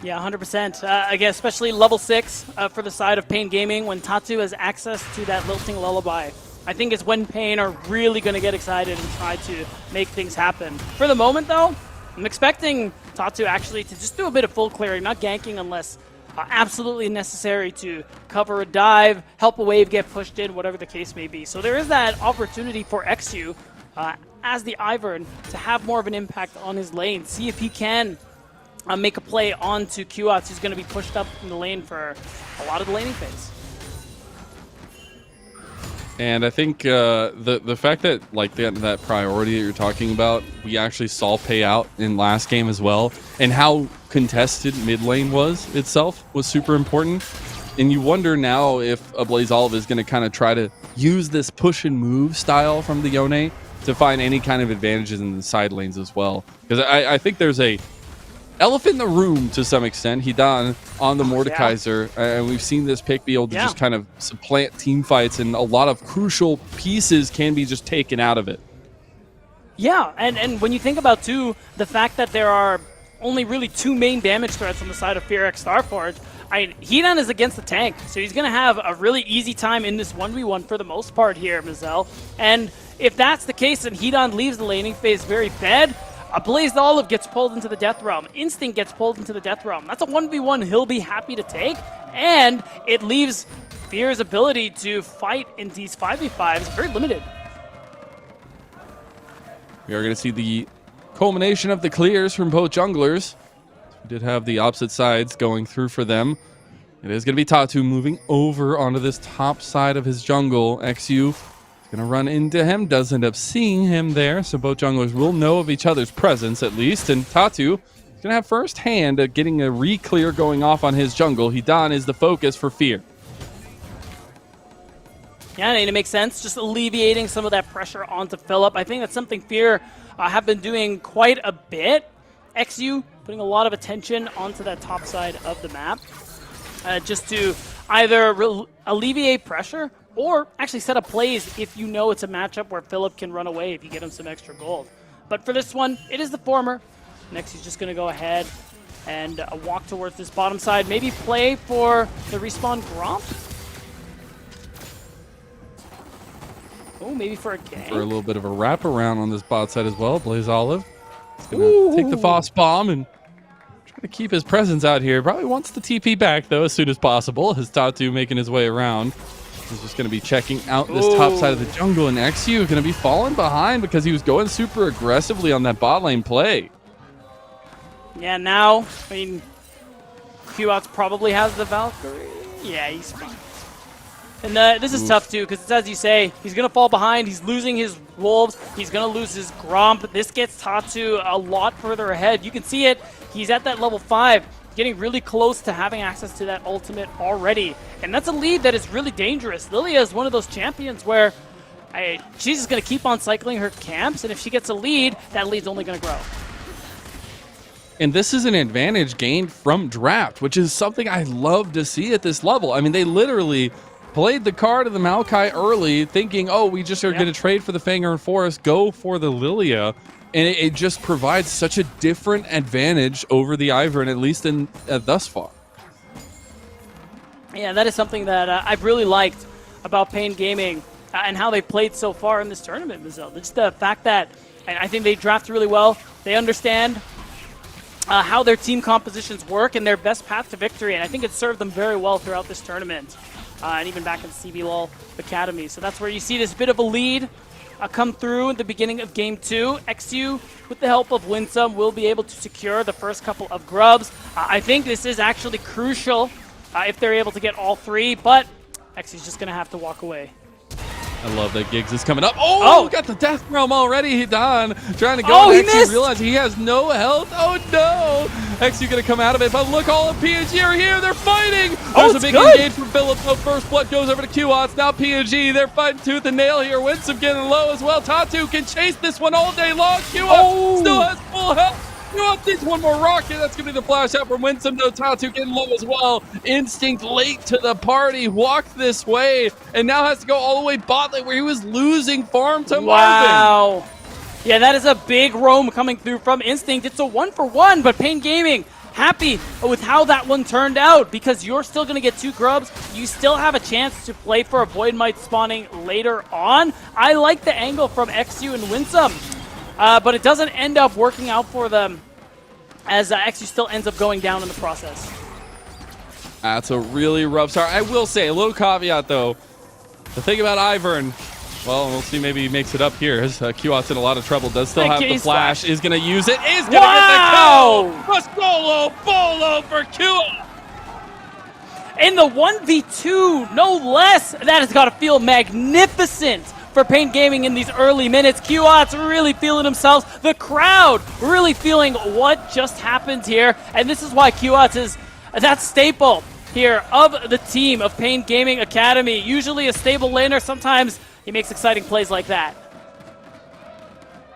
Yeah, 100%. Again, especially level 6 for the side of Pain Gaming, when Tatu has access to that Lilting Lullaby. I think it's when Pain are really going to get excited and try to make things happen. For the moment, though, I'm expecting Tatu actually to just do a bit of full clearing, not ganking unless absolutely necessary to cover a dive, help a wave get pushed in, whatever the case may be. So there is that opportunity for XU as the Ivern to have more of an impact on his lane, see if he can make a play onto Qats, who's going to be pushed up in the lane for a lot of the laning phase. And I think the fact that that priority that you're talking about, we actually saw pay out in last game as well, and how contested mid lane was super important. And you wonder now if Ablaze Olive is going to kind of try to use this push and move style from the Yone to find any kind of advantages in the side lanes as well. Because I think there's a elephant in the room to some extent. Hidan on the Mordekaiser, and we've seen this pick be able to just kind of supplant team fights, and a lot of crucial pieces can be just taken out of it. Yeah, and when you think about, too, the fact that there are only really 2 main damage threats on the side of Fear X Starforge, Hidan is against the tank, so he's going to have a really easy time in this 1v1 for the most part here, Mazel. And if that's the case, and Hidan leaves the laning phase very fed, Ablaze Olive gets pulled into the Death Realm. Instinct gets pulled into the Death Realm. That's a 1v1 he'll be happy to take, and it leaves Fear's ability to fight in these 5v5s very limited. We are going to see the culmination of the clears from both junglers. We did have the opposite sides going through for them. It is going to be Tatu moving over onto this top side of his jungle. XU going to run into him, does end up seeing him there, so both junglers will know of each other's presence at least. And Tatu is going to have first hand at getting a re-clear going off on his jungle. Hidan is the focus for Fear. Yeah, and it makes sense, just alleviating some of that pressure onto Philip. I think that's something Fear have been doing quite a bit. XU putting a lot of attention onto that top side of the map, just to either alleviate pressure or actually set up plays if you know it's a matchup where Philip can run away if you get him some extra gold. But for this one, it is the former. Next, he's just going to go ahead and walk towards this bottom side. Maybe play for the respawn Gromp. Oh, maybe for a gank. For a little bit of a wraparound on this bot side as well. Blaze Olive is going to take the Foss bomb and try to keep his presence out here. Probably wants the TP back, though, as soon as possible. His Tatu making his way around. He's just going to be checking out this top side of the jungle, and XU going to be falling behind because he was going super aggressively on that bot lane play. Yeah, now, I mean, QOutz probably has the Valkyrie. Yeah, he's fine. And this is tough, too, because it's as you say, he's going to fall behind. He's losing his Wolves. He's going to lose his Gromp. This gets Tatu a lot further ahead. You can see it. He's at that level 5. Getting really close to having access to that ultimate already. And that's a lead that is really dangerous. Lilia is one of those champions where she's just going to keep on cycling her camps, and if she gets a lead, that lead's only going to grow. And this is an advantage gained from draft, which is something I love to see at this level. I mean, they literally played the card of the Maokai early, thinking, oh, we just are going to trade for the Fanger and Forest, go for the Lilia. And it just provides such a different advantage over the Ivern, at least in thus far. Yeah, that is something that I've really liked about Pain Gaming and how they played so far in this tournament, Mazel. Just the fact that I think they draft really well. They understand how their team compositions work and their best path to victory, and I think it served them very well throughout this tournament, and even back in CBLOL Academy. So that's where you see this bit of a lead come through at the beginning of Game 2. XU, with the help of Winsome, will be able to secure the first couple of grubs. I think this is actually crucial if they're able to get all 3, but XU's just going to have to walk away. I love that Giggs is coming up. Oh, got the Death Realm already done. Trying to go. Oh, he XU missed. Realize he has no health. Oh, no. XU going to come out of it. But look, all of PNG are here. They're fighting. There's a big engage from Philip. First blood goes over to QOutz. Now PNG. They're fighting tooth and nail here. Winsome getting low as well. Tatu can chase this one all day long. QOutz still has full health. QOutz needs one more rocket. That's going to be the flash out from Winsome. No, Tatu getting low as well. Instinct late to the party. Walked this way. And now has to go all the way bot lane where he was losing farm to Marvin. Wow. Yeah, that is a big roam coming through from Instinct. It's a 1-for-1, but Pain Gaming happy with how that one turned out because you're still going to get 2 grubs. You still have a chance to play for a Void Might spawning later on. I like the angle from XU and Winsome. But it doesn't end up working out for them as XU still ends up going down in the process. That's a really rough start. I will say, a little caveat though. The thing about Ivern, well, we'll see, maybe he makes it up here. His QOutz in a lot of trouble. Does still have the flash. Is going to use it. Is going to get the kill. A solo bolo for QOutz. In the 1v2, no less. That has got to feel magnificent for Pain Gaming in these early minutes. QOutz really feeling themselves. The crowd really feeling what just happened here. And this is why QOutz is that staple here of the team of Pain Gaming Academy. Usually a stable laner. Sometimes he makes exciting plays like that.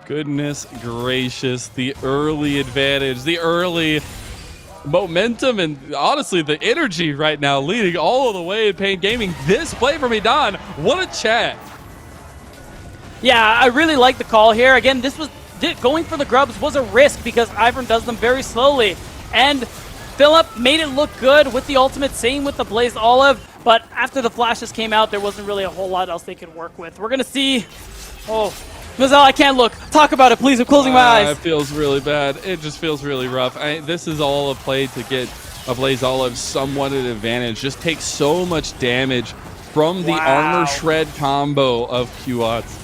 Goodness gracious. The early advantage. The early momentum and honestly the energy right now leading all the way in Pain Gaming. This play from Edan. What a chat. Yeah, I really like the call here. Again, going for the grubs was a risk because Ivern does them very slowly. And Philip made it look good with the ultimate, same with the Blazed Olive. But after the flashes came out, there wasn't really a whole lot else they could work with. We're going to see... Oh, Mazel, I can't look. Talk about it, please. I'm closing my eyes. It feels really bad. It just feels really rough. This is all a play to get a Blazed Olive somewhat at advantage. Just takes so much damage from the armor shred combo of QOutz.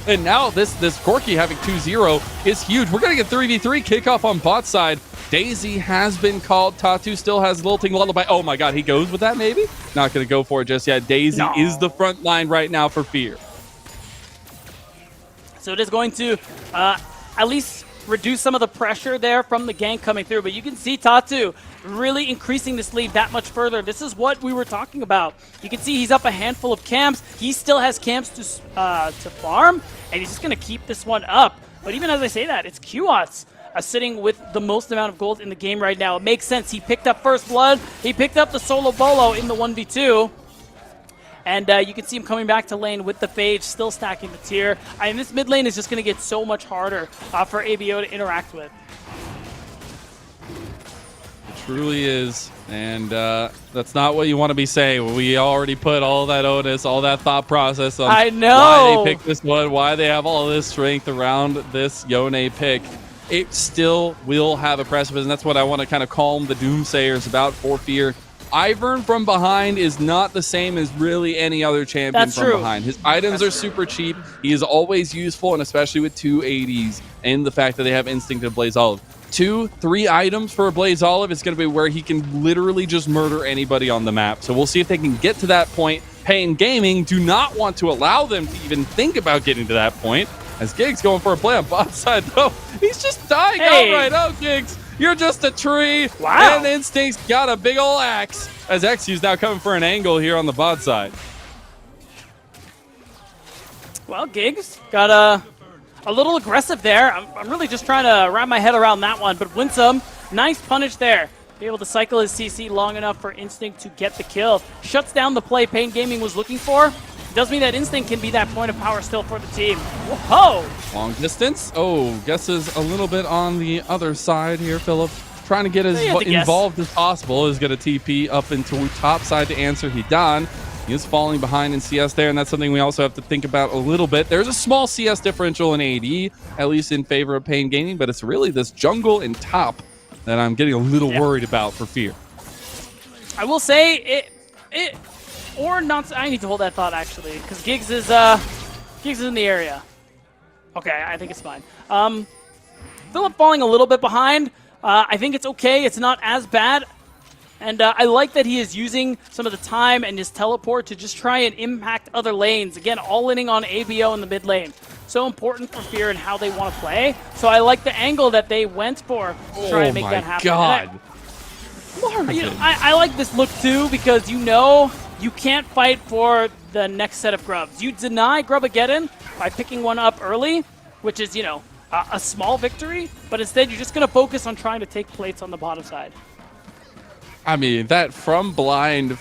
And now this Corki having 2-0 is huge. We're going to get 3v3 kickoff on bot side. Daisy has been called. Tatu still has Lilting Lullaby. Oh my god, he goes with that maybe? Not going to go for it just yet. Daisy is the front line right now for Fear. So it is going to at least reduce some of the pressure there from the gank coming through. But you can see Tatu really increasing this lead that much further. This is what we were talking about. You can see he's up a handful of camps. He still has camps to farm, and he's just going to keep this one up. But even as I say that, it's QOutz sitting with the most amount of gold in the game right now. It makes sense. He picked up first blood. He picked up the solo bolo in the 1v2. And you can see him coming back to lane with the Phage, still stacking the tier. And this mid lane is just going to get so much harder for ABO to interact with. It truly is. And that's not what you want to be saying. We already put all that onus, all that thought process on why they picked this one, why they have all this strength around this Yone pick. It still will have a precipice, and that's what I want to kind of calm the doomsayers about for Fear. Ivern from behind is not the same as really any other champion That's from true. behind. His items are super cheap. He is always useful, and especially with 2 ADs and the fact that they have Instinct and Blaze Olive. 2-3 items for a Blaze Olive is going to be where he can literally just murder anybody on the map. So we'll see if they can get to that point. Pain Gaming do not want to allow them to even think about getting to that point. As Giggs going for a play on bot side, though. He's just dying outright. Oh, Giggs, you're just a tree. Wow. And Instinct's got a big ol' axe. As XQ's now coming for an angle here on the bot side. Well, Giggs got a little aggressive there. I'm really just trying to wrap my head around that one. But Winsome, nice punish there. Be able to cycle his CC long enough for Instinct to get the kill. Shuts down the play Pain Gaming was looking for. Does mean that Instinct can be that point of power still for the team. Whoa! Long distance. Oh, guesses a little bit on the other side here, Philip. Trying to get as involved as possible. Is going to TP up into top side to answer Hidan. He is falling behind in CS there, and that's something we also have to think about a little bit. There's a small CS differential in AD, at least in favor of Pain Gaming, but it's really this jungle and top that I'm getting a little worried about for Fear. I will say it or not. I need to hold that thought actually, because Giggs is in the area. Okay, I think it's fine. Philip falling a little bit behind. I think it's okay. It's not as bad. And I like that he is using some of the time and his teleport to just try and impact other lanes. Again, all-inning on ABO in the mid lane. So important for Fear and how they want to play. So I like the angle that they went for to try and make that happen. Oh my God. I like this look too, because you know you can't fight for the next set of grubs. You deny Grubageddon by picking one up early, which is, you know, a small victory, but instead you're just going to focus on trying to take plates on the bottom side. I mean, that from blind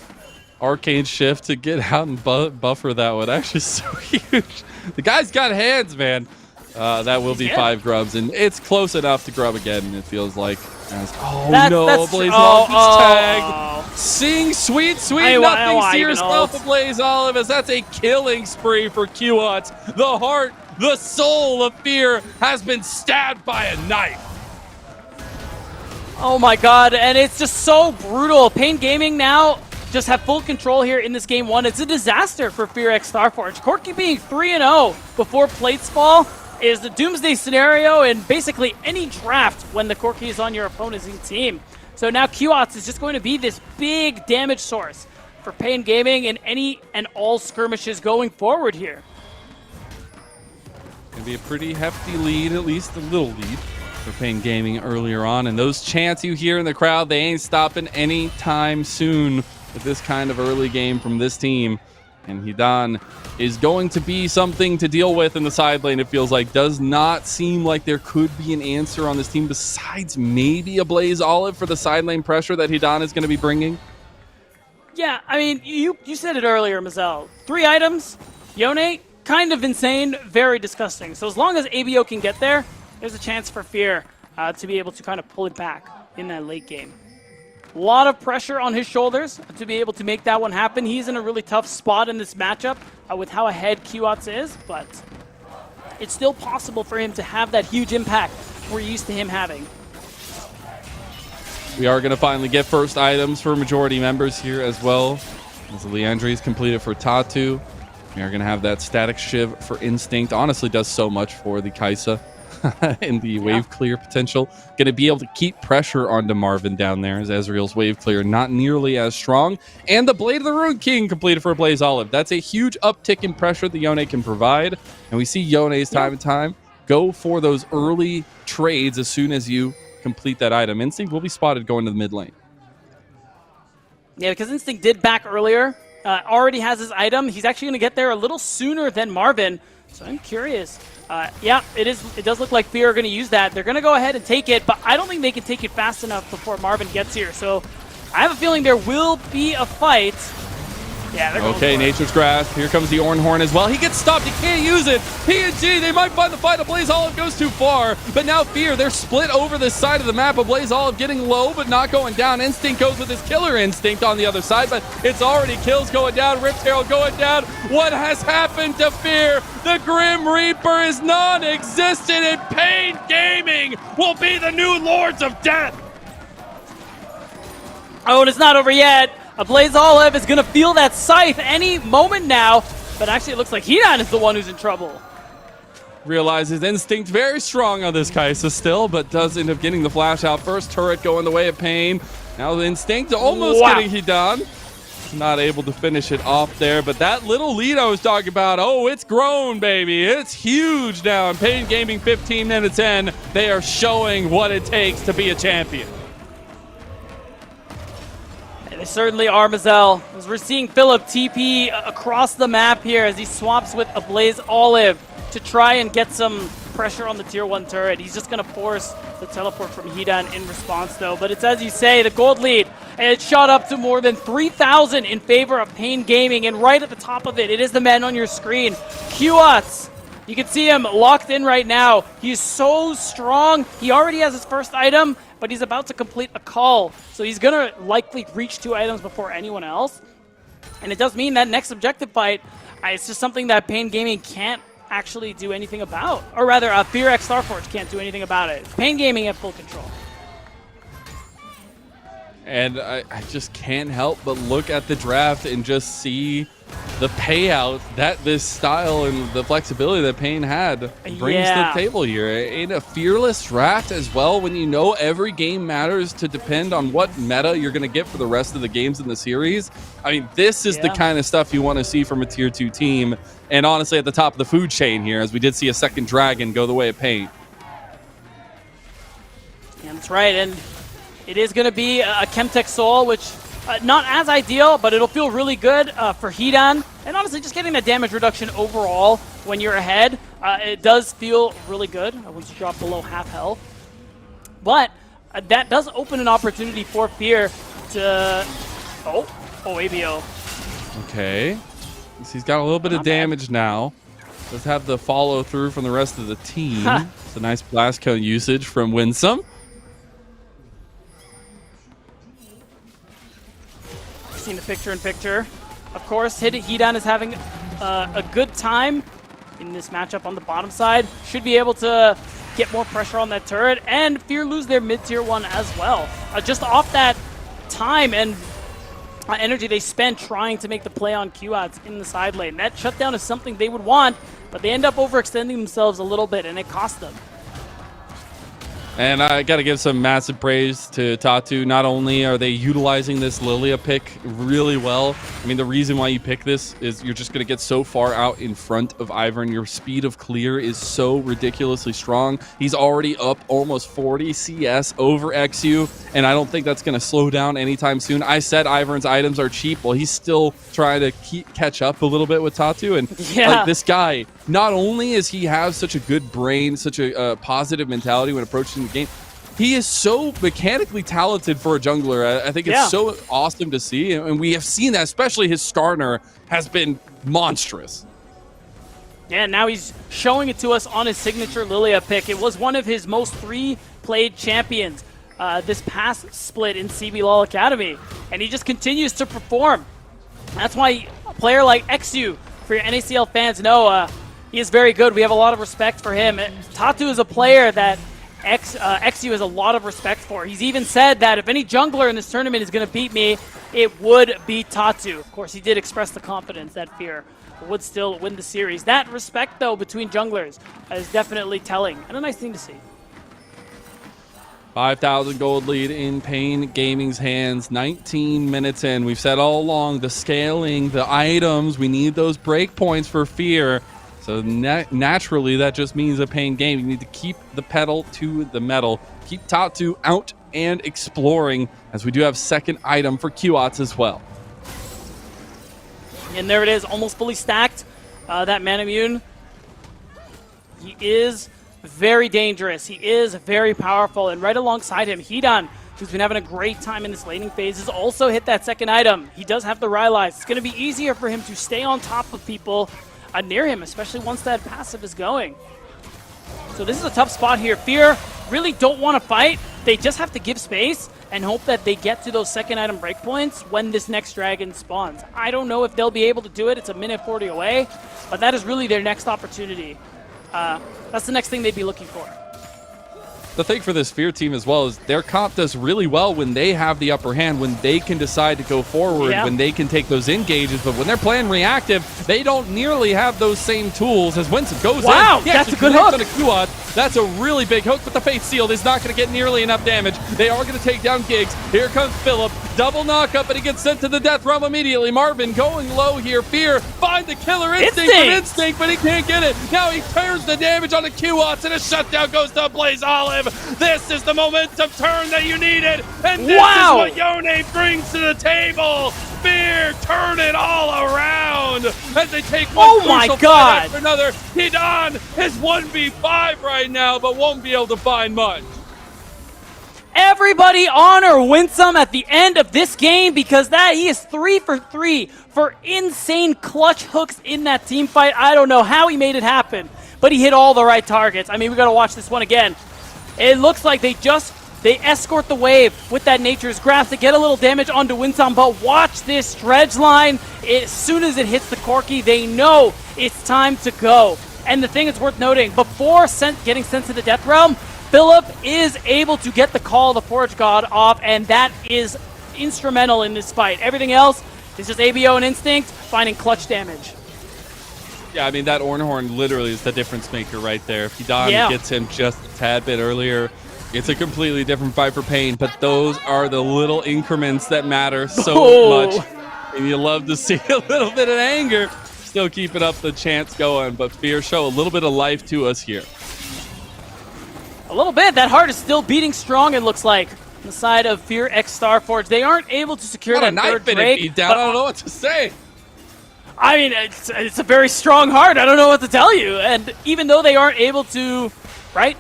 arcane shift to get out and buffer that one actually so huge. The guy's got hands, man. That will be 5 grubs, and it's close enough to grub again, it feels like. Blaze Olive tagged. Sing sweet nothings to yourself, Blaze Olive, as that's a killing spree for Qots. The heart, the soul of Fear has been stabbed by a knife. Oh my God, and it's just so brutal. Pain Gaming now just have full control here in this game 1. It's a disaster for Fear X Starforge. Corki being 3-0 before plates fall is the doomsday scenario in basically any draft when the Corki is on your opponent's team. So now Qots is just going to be this big damage source for Pain Gaming in any and all skirmishes going forward here. Gonna be a pretty hefty lead, at least a little lead for Pain Gaming earlier on, and those chants you hear in the crowd, they ain't stopping anytime soon with this kind of early game from this team. And Hidan is going to be something to deal with in the side lane, it feels like. Does not seem like there could be an answer on this team besides maybe a Blaze Olive for the side lane pressure that Hidan is going to be bringing. Yeah, I mean, you said it earlier, Mazel. 3 items, Yone, kind of insane, very disgusting. So as long as ABO can get there, there's a chance for Fear to be able to kind of pull it back in that late game. A lot of pressure on his shoulders to be able to make that one happen. He's in a really tough spot in this matchup with how ahead Qots is, but it's still possible for him to have that huge impact we're used to him having. We are going to finally get first items for majority members here as well. As Leandre is completed for Tatu. We are going to have that static shiv for Instinct. Honestly, does so much for the Kaisa. In the wave clear potential. Going to be able to keep pressure onto Marvin down there as Ezreal's wave clear not nearly as strong. And the Blade of the Rune King completed for Blaze Olive. That's a huge uptick in pressure that Yone can provide. And we see Yone's time and time go for those early trades as soon as you complete that item. Instinct will be spotted going to the mid lane. Yeah, because Instinct did back earlier. Already has his item. He's actually going to get there a little sooner than Marvin. So I'm curious. Yeah, it does look like Fear are going to use that. They're going to go ahead and take it, but I don't think they can take it fast enough before Marvin gets here. So I have a feeling there will be a fight. Yeah, they're going for it. Nature's Grasp. Here comes the Ornhorn as well. He gets stopped. He can't use it. PNG, they might find the fight. Blaze Olive goes too far. But now Fear, they're split over this side of the map. Blaze Olive getting low, but not going down. Instinct goes with his killer instinct on the other side, but it's already kills going down. Rift Herald going down. What has happened to Fear? The Grim Reaper is non-existent, and Pain Gaming will be the new Lords of Death. Oh, and it's not over yet. Blaze Olive is going to feel that scythe any moment now, but actually it looks like Hidan is the one who's in trouble. Realizes instinct very strong on this Kaisa still, but does end up getting the flash out first. Turret going the way of Pain. Now the instinct almost getting Hidan. Not able to finish it off there, but that little lead I was talking about, oh, it's grown, baby. It's huge now. And Pain Gaming 15 minutes in, they are showing what it takes to be a champion. They certainly are, Mazel. As we're seeing Philip TP across the map here as he swaps with a Blaze Olive to try and get some pressure on the tier 1 turret. He's just going to force the teleport from Hidan in response, though. But it's as you say, the gold lead. And it shot up to more than 3,000 in favor of Pain Gaming. And right at the top of it, it is the man on your screen, Qats. You can see him locked in right now. He's so strong. He already has his first item, but he's about to complete a call. So he's going to likely reach 2 items before anyone else. And it does mean that next objective fight, it's just something that Pain Gaming can't actually do anything about. Or rather, Fear X Starforge can't do anything about it. Pain Gaming have full control. And I just can't help but look at the draft and just see the payout that this style and the flexibility that Pain had brings to the table here. In a fearless draft as well, when you know every game matters to depend on what meta you're going to get for the rest of the games in the series. I mean, this is the kind of stuff you want to see from a tier 2 team. And honestly, at the top of the food chain here, as we did see a second Dragon go the way of Pain. Yeah, that's right. And it is going to be a Chemtech Soul, which not as ideal, but it'll feel really good for Hidan. And honestly, just getting that damage reduction overall when you're ahead, it does feel really good once you drop below half health. But that does open an opportunity for Fear to... Oh, ABO. Okay. So he's got a little bit of damage now. Does have the follow through from the rest of the team. It's a nice blast cone usage from Winsome. Seen the picture-in-picture. Of course, Hidan is having a good time in this matchup on the bottom side. Should be able to get more pressure on that turret, and Fear lose their mid-tier 1 as well. Just off that time and energy they spent trying to make the play on Qats in the side lane. That shutdown is something they would want, but they end up overextending themselves a little bit, and it cost them. And I got to give some massive praise to Tatu. Not only are they utilizing this Lilia pick really well, I mean, the reason why you pick this is you're just going to get so far out in front of Ivern. Your speed of clear is so ridiculously strong. He's already up almost 40 CS over XU, and I don't think that's going to slow down anytime soon. I said Ivern's items are cheap. Well, he's still trying to catch up a little bit with Tatu. And like, this guy, not only is he have such a good brain, such a positive mentality when approaching the game, he is so mechanically talented for a jungler. I think it's so awesome to see, and we have seen that, especially his Starner has been monstrous. Yeah, now he's showing it to us on his signature Lilia pick. It was one of his most played champions this past split in CB LoL Academy, and he just continues to perform. That's why a player like XU, for your NACL fans know, he is very good. We have a lot of respect for him. Tatu is a player that XU has a lot of respect for. He's even said that if any jungler in this tournament is going to beat me, it would be Tatu. Of course, he did express the confidence that Fear would still win the series. That respect, though, between junglers is definitely telling, and a nice thing to see. 5,000 gold lead in Pain Gaming's hands, 19 minutes in. We've said all along, the scaling, the items, we need those breakpoints for Fear. So naturally, that just means a Pain Gaming. You need to keep the pedal to the metal. Keep Tatu out and exploring, as we do have second item for Qats as well. And there it is, almost fully stacked. That Manamune, he is very dangerous. He is very powerful. And right alongside him, Hidan, who's been having a great time in this laning phase, has also hit that second item. He does have the Rylai's. It's going to be easier for him to stay on top of people near him, especially once that passive is going. So this is a tough spot here. Fear really don't want to fight. They just have to give space and hope that they get to those second item breakpoints when this next dragon spawns. I don't know if they'll be able to do it. It's a minute 40 away, but that is really their next opportunity. That's the next thing they'd be looking for. the thing for this Fear team as well is their comp does really well when they have the upper hand, when they can decide to go forward, when they can take those engages. But when they're playing reactive, they don't nearly have those same tools as Winston goes in. Wow, that's a good hook. On a Q-Od. That's a really big hook, but the Fate Sealed is not going to get nearly enough damage. They are going to take down Giggs. Here comes Philip. Double knockup, but he gets sent to the death realm immediately. Marvin going low here. Fear find the killer instinct from Instinct, but he can't get it. Now he turns the damage on the Q-Ots, and a shutdown goes to Blaze Olive. This is the momentum turn that you needed, and this is what Yone brings to the table. Fear turn it all around as they take one crucial fight after another. Hidan is 1v5 right now, but won't be able to find much. Everybody honor Winsome at the end of this game because he is 3 for 3 for insane clutch hooks in that team fight. I don't know how he made it happen, but he hit all the right targets. I mean, we got to watch this one again. It looks like they escort the wave with that Nature's Grasp to get a little damage onto Winsome, but watch this dredge line. As soon as it hits the Corki, they know it's time to go. And the thing that's worth noting, before getting sent to the Death Realm, Philip is able to get the Call of the Forge God off, and that is instrumental in this fight. Everything else is just ABO and Instinct finding clutch damage. Yeah, I mean, that Ornhorn literally is the difference maker right there. If Hidan gets him just a tad bit earlier, it's a completely different fight for Pain, but those are the little increments that matter so much. And you love to see a little bit of anger still keeping up the chance going, but Fear show a little bit of life to us here. A little bit. That heart is still beating strong, it looks like. On the side of Fear x Starforge, they aren't able to secure that third Drake. I don't know what to say. I mean, it's a very strong heart. I don't know what to tell you. And even though they aren't able to, right?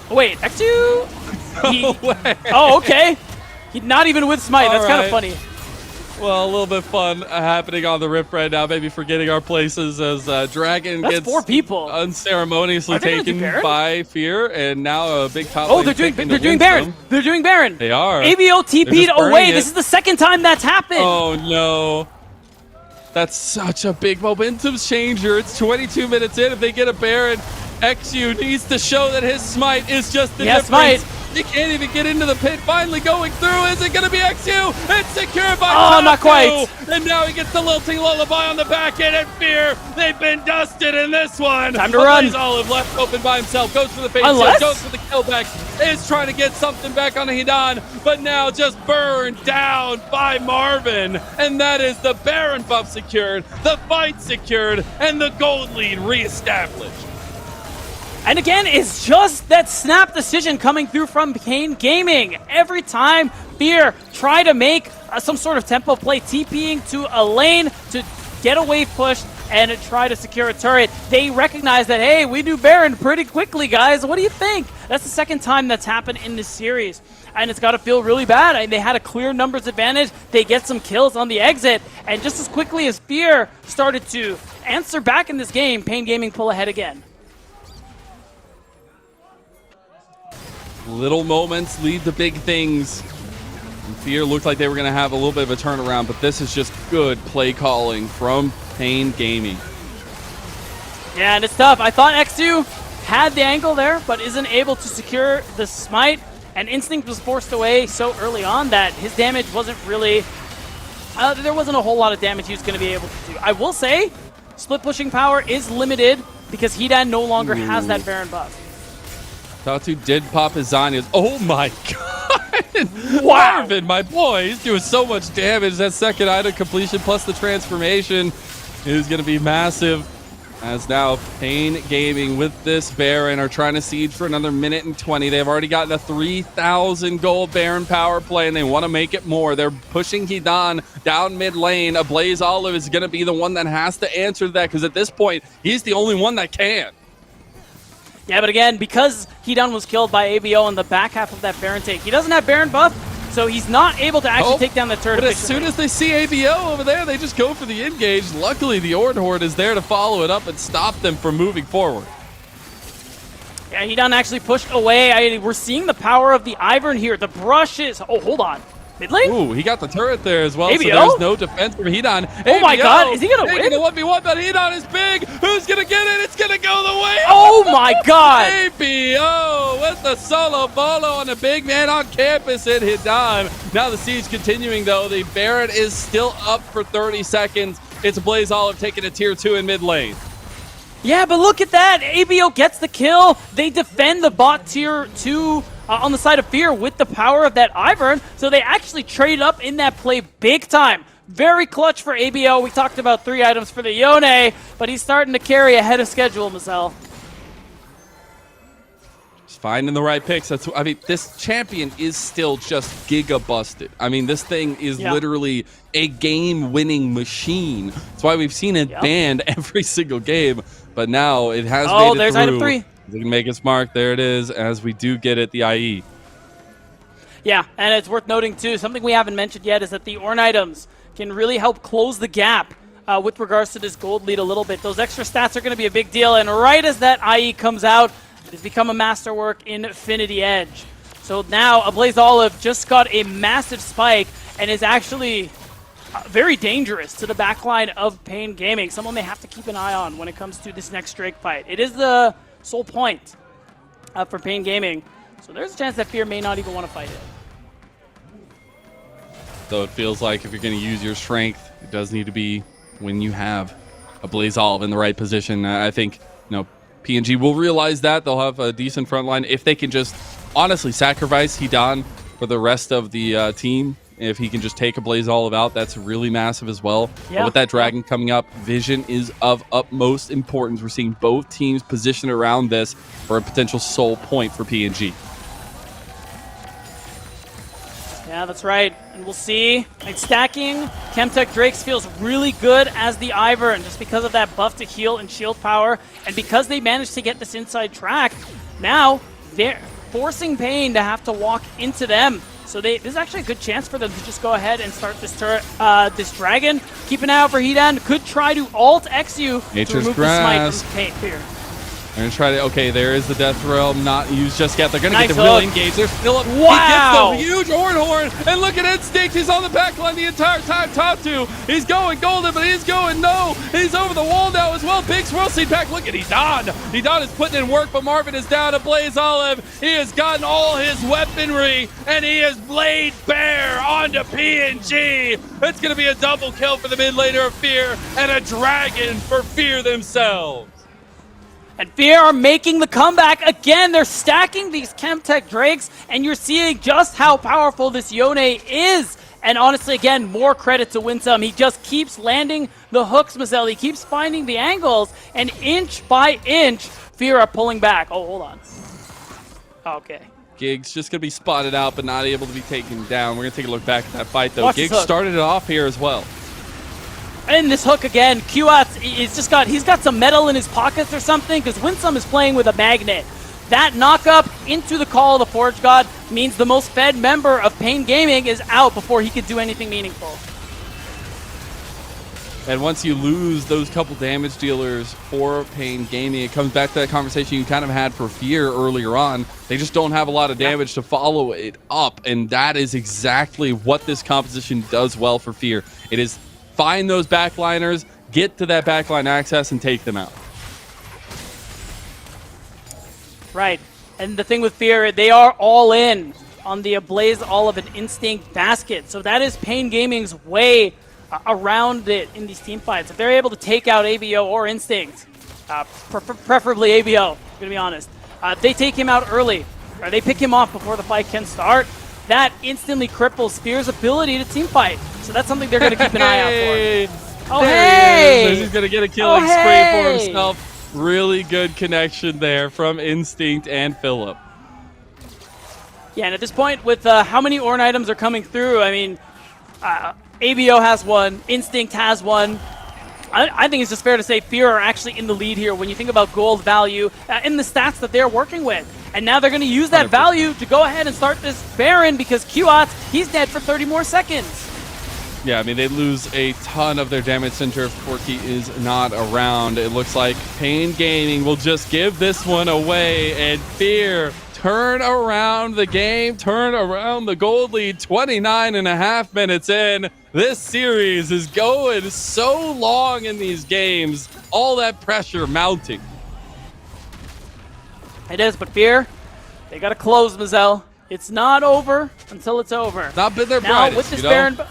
Wait, X2? No way. Oh, okay. Not even with Smite. That's kind of funny. Well, a little bit fun happening on the Rift right now. Maybe forgetting our places as Dragon gets 4 people unceremoniously taken by Fear, and now a big top. Oh, they're doing Baron. They're doing Baron. They are. ABO TP'd away. This is the second time that's happened. Oh no. That's such a big momentum changer. It's 22 minutes in. If they get a Baron, XU needs to show that his Smite is just the difference. Smite. He can't even get into the pit. Finally going through. Is it going to be XU? It's secured by Tatu. Not quite. And now he gets the lilting lullaby on the back end. And Fear, they've been dusted in this one. Time to run. Olive left open by himself. Goes for the face. Goes for the kill back. Is trying to get something back on Hidan. But now just burned down by Marvin. And that is the Baron buff secured. The fight secured. And the gold lead reestablished. And again, it's just that snap decision coming through from Pain Gaming. Every time Fear try to make some sort of tempo play, TPing to a lane to get a wave push and try to secure a turret, they recognize that, hey, we do Baron pretty quickly, guys. What do you think? That's the second time that's happened in this series. And it's got to feel really bad. I mean, they had a clear numbers advantage. They get some kills on the exit. And just as quickly as Fear started to answer back in this game, Pain Gaming pull ahead again. Little moments lead to big things. And Fear looked like they were going to have a little bit of a turnaround, but this is just good play calling from Pain Gaming. Yeah, and it's tough. I thought X2 had the angle there, but isn't able to secure the Smite, and Instinct was forced away so early on that his damage wasn't really... there wasn't a whole lot of damage he was going to be able to do. I will say, split pushing power is limited because Hidan no longer has that Baron buff. Tatu did pop his Zanyas. Oh my god! Wow! Marvin, my boy, he's doing so much damage. That second item completion plus the transformation is going to be massive. As now Pain Gaming with this Baron are trying to siege for another minute and 20. They've already gotten a 3,000 gold Baron power play, and they want to make it more. They're pushing Hidan down mid lane. A Blaze Olive is going to be the one that has to answer that, because at this point, he's the only one that can. Yeah, but again, because Hidan was killed by ABO in the back half of that Baron take, he doesn't have Baron buff, so he's not able to actually take down the turret. But as soon as they see ABO over there, they just go for the engage. Luckily, the Ord Horde is there to follow it up and stop them from moving forward. Yeah, Hidan actually pushed away. We're seeing the power of the Ivern here. The brushes. Oh, hold on. Mid lane? Ooh, he got the turret there as well, ABO? so there's no defense from Hedon. Oh my god, is he gonna win? The 1v1, but Hedon is big. Who's gonna get it? It's gonna go the way. Oh my god! ABO with the solo bolo on the big man on campus at Hedon. Now the siege continuing though. The Baron is still up for 30 seconds. It's Blaze Olive taking a tier 2 in mid lane. Yeah, but look at that. ABO gets the kill. They defend the bot tier 2 on the side of Fear with the power of that Ivern. So they actually trade up in that play big time. Very clutch for ABO. We talked about 3 items for the Yone, but he's starting to carry ahead of schedule, Marcel. Just finding the right picks. I mean, this champion is still just giga busted. I mean, this thing is literally a game-winning machine. That's why we've seen it banned every single game. But now it has made it there's through. item 3. They can make its mark. There it is, as we do get it, the IE. Yeah, and it's worth noting, too, something we haven't mentioned yet is that the Ornn items can really help close the gap with regards to this gold lead a little bit. Those extra stats are going to be a big deal, and right as that IE comes out, it has become a masterwork in Infinity Edge. So now, a Blaze Olive just got a massive spike and is actually very dangerous to the backline of Pain Gaming. Someone they have to keep an eye on when it comes to this next Drake fight. It is the sole point for Pain Gaming, so there's a chance that Fear may not even want to fight it. So it feels like if you're going to use your strength, it does need to be when you have a Blaze Olive in the right position. I think, PNG will realize that. They'll have a decent front line if they can just honestly sacrifice Hedon for the rest of the team. If he can just take a Blaze Olive out, that's really massive as well. Yeah. But with that Dragon coming up, vision is of utmost importance. We're seeing both teams positioned around this for a potential soul point for PNG. Yeah, that's right. And we'll see. Like, stacking Chemtech Drakes feels really good as the Ivern, just because of that buff to heal and shield power. And because they managed to get this inside track, now they're forcing Pain to have to walk into them. So this is actually a good chance for them to just go ahead and start this turret, this Dragon. Keep an eye out for Hedon. Could try to alt X you to remove the smite from Pain. Fear. They're going to try to, okay, there is the Death Realm, not used just yet. They're going to get the hook. real engage. There's Philip. Wow. He gets the huge horn. And look at Instinct. He's on the back line the entire time. Top 2. He's going golden, but he's going no. He's over the wall now as well. Big Swirl Seed pack. Look at Hedon. Hedon is putting in work, but Marvin is down to Blaze Olive. He has gotten all his weaponry, and he is Blade Bear onto PNG. It's going to be a double kill for the mid laner of Fear, and a Dragon for Fear themselves. And Fear are making the comeback again. They're stacking these Chemtech Drakes, and you're seeing just how powerful this Yone is. And honestly, again, more credit to Winsome. He just keeps landing the hooks, Mazel. He keeps finding the angles, and inch by inch, Fear are pulling back. Oh, hold on. Okay. Giggs just going to be spotted out, but not able to be taken down. We're going to take a look back at that fight, though. Watch Giggs started it off here as well. And this hook again, Qats, he's got some metal in his pockets or something, because Winsome is playing with a magnet. That knockup into the Call of the Forge God means the most fed member of Pain Gaming is out before he could do anything meaningful. And once you lose those couple damage dealers for Pain Gaming, it comes back to that conversation you kind of had for Fear earlier on. They just don't have a lot of damage to follow it up, and that is exactly what this composition does well for Fear. It is find those backliners, get to that backline access, and take them out. Right. And the thing with Fear, they are all in on the Blaze Olive and Instinct basket. So that is Pain Gaming's way around it in these team fights. If they're able to take out ABO or Instinct, preferably ABO, I'm going to be honest, if they take him out early, or they pick him off before the fight can start, that instantly cripples Fear's ability to team fight. So that's something they're going to keep an eye out for. Oh, hey! He's going to get a killing spree for himself. Really good connection there from Instinct and Philip. Yeah, and at this point, with how many Ornn items are coming through, I mean, ABO has one, Instinct has one. I think it's just fair to say Fear are actually in the lead here when you think about gold value in the stats that they're working with. And now they're going to use that 100%. Value to go ahead and start this Baron because Qats, he's dead for 30 more seconds. Yeah, I mean, they lose a ton of their damage center if Corky is not around. It looks like Pain Gaming will just give this one away, and Fear turn around the game, turn around the gold lead 29.5 minutes in. This series is going so long in these games. All that pressure mounting. It is, but Fear, they got to close, Mazel. It's not over until it's over. Not been their now brightest, with this you know?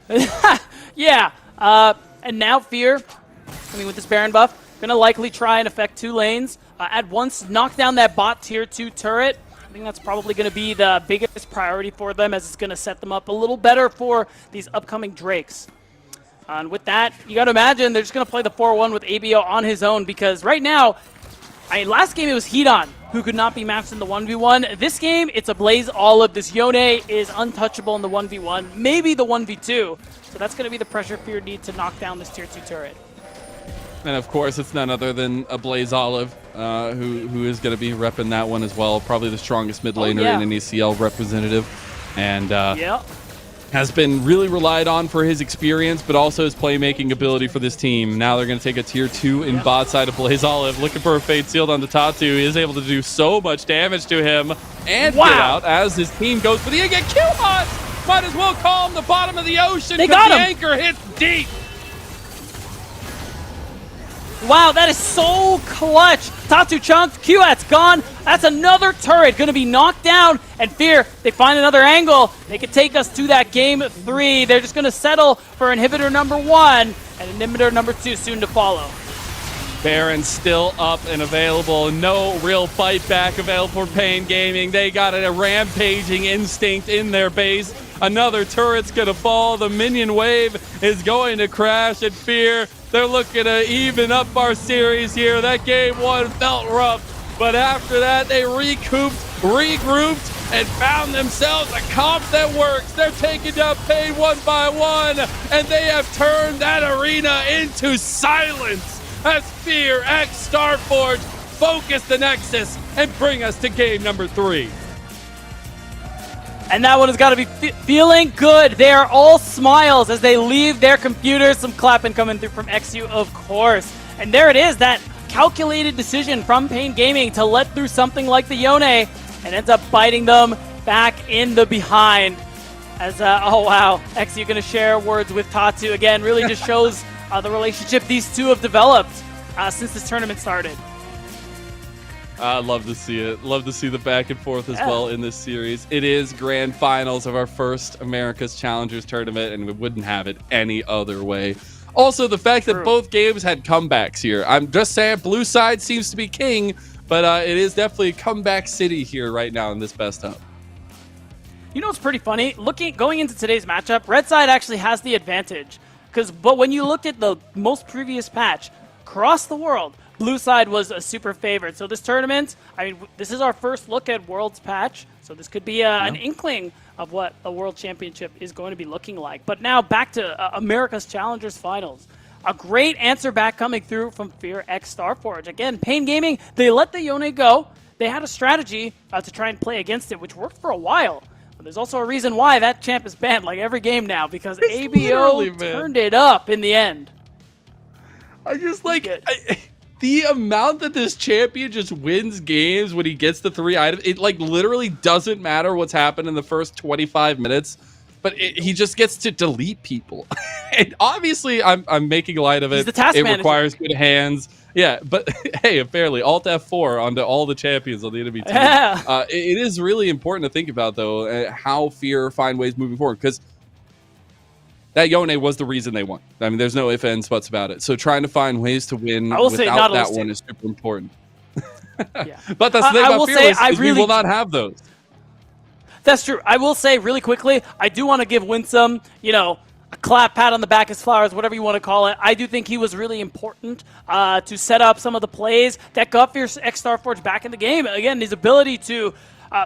Baron. Yeah, and now Fear, with this Baron buff, gonna likely try and affect 2 lanes. At once, knock down that bot tier 2 turret. I think that's probably gonna be the biggest priority for them, as it's gonna set them up a little better for these upcoming Drakes. And with that, you gotta imagine they're just gonna play the 4-1 with ABO on his own, because right now, last game it was Hedon who could not be matched in the 1v1. This game, it's a Blaze Olive. This Yone is untouchable in the 1v1, maybe the 1v2. So that's going to be the pressure Fear need to knock down this tier 2 turret. And of course, it's none other than a Blaze Olive, who is going to be repping that one as well. Probably the strongest mid laner in an ECL representative. And has been really relied on for his experience, but also his playmaking ability for this team. Now they're going to take a tier 2 in bot side of Blaze Olive, looking for a Fate Sealed on the Tatu. He is able to do so much damage to him and get out as his team goes for the get Q-Hot! Might as well call him the bottom of the ocean because the anchor hits deep. Wow, that is so clutch. Tatu chunks, Q-Hat's gone. That's another turret going to be knocked down. And Fear, they find another angle. They could take us to that game 3. They're just going to settle for inhibitor number 1 and inhibitor number 2 soon to follow. Baron still up and available. No real fight back available for Pain Gaming. They got a rampaging instinct in their base. Another turret's going to fall. The minion wave is going to crash. And Fear, they're looking to even up our series here. That game 1 felt rough, but after that, they recouped, regrouped, and found themselves a comp that works. They're taking down Pain 1 by 1, and they have turned that arena into silence as Fear X Starforge focus the Nexus and bring us to game number 3. And that one has got to be feeling good. They are all smiles as they leave their computers. Some clapping coming through from XU, of course. And there it is, that calculated decision from Pain Gaming to let through something like the Yone, and ends up biting them back in the behind. As, oh wow, XU going to share words with Tatu. Again, really just shows the relationship these two have developed since this tournament started. I love to see it. Love to see the back and forth as well in this series. It is grand finals of our first America's Challengers tournament, and we wouldn't have it any other way. Also, the fact that both games had comebacks here. I'm just saying, blue side seems to be king, but it is definitely comeback city here right now in this best of. You know what's pretty funny? Going into today's matchup, red side actually has the advantage. But when you look at the most previous patch, across the world, blue side was a super favorite. So this tournament, this is our first look at Worlds patch. So this could be an inkling of what the World Championship is going to be looking like. But now back to America's Challengers Finals. A great answer back coming through from Fear X Starforge. Again, Pain Gaming, they let the Yone go. They had a strategy to try and play against it, which worked for a while. But there's also a reason why that champ is banned like every game now, because ABO turned it up in the end. I just like... The amount that this champion just wins games when he gets the 3 items, it like literally doesn't matter what's happened in the first 25 minutes, but he just gets to delete people. And obviously, I'm making light of it. He's the task manager. Requires good hands. Yeah, but hey, apparently, Alt F4 onto all the champions on the enemy team. It is really important to think about, though, how Fear find ways moving forward, because that Yone was the reason they won. I mean, there's no ifs, ands, buts about it. So trying to find ways to win without that one is super important. But that's the thing about Fearless is we will not have those. That's true. I will say really quickly, I do want to give Winsome, a clap, pat on the back, his flowers, whatever you want to call it. I do think he was really important to set up some of the plays that got Fear X Starforge back in the game. Again, his ability to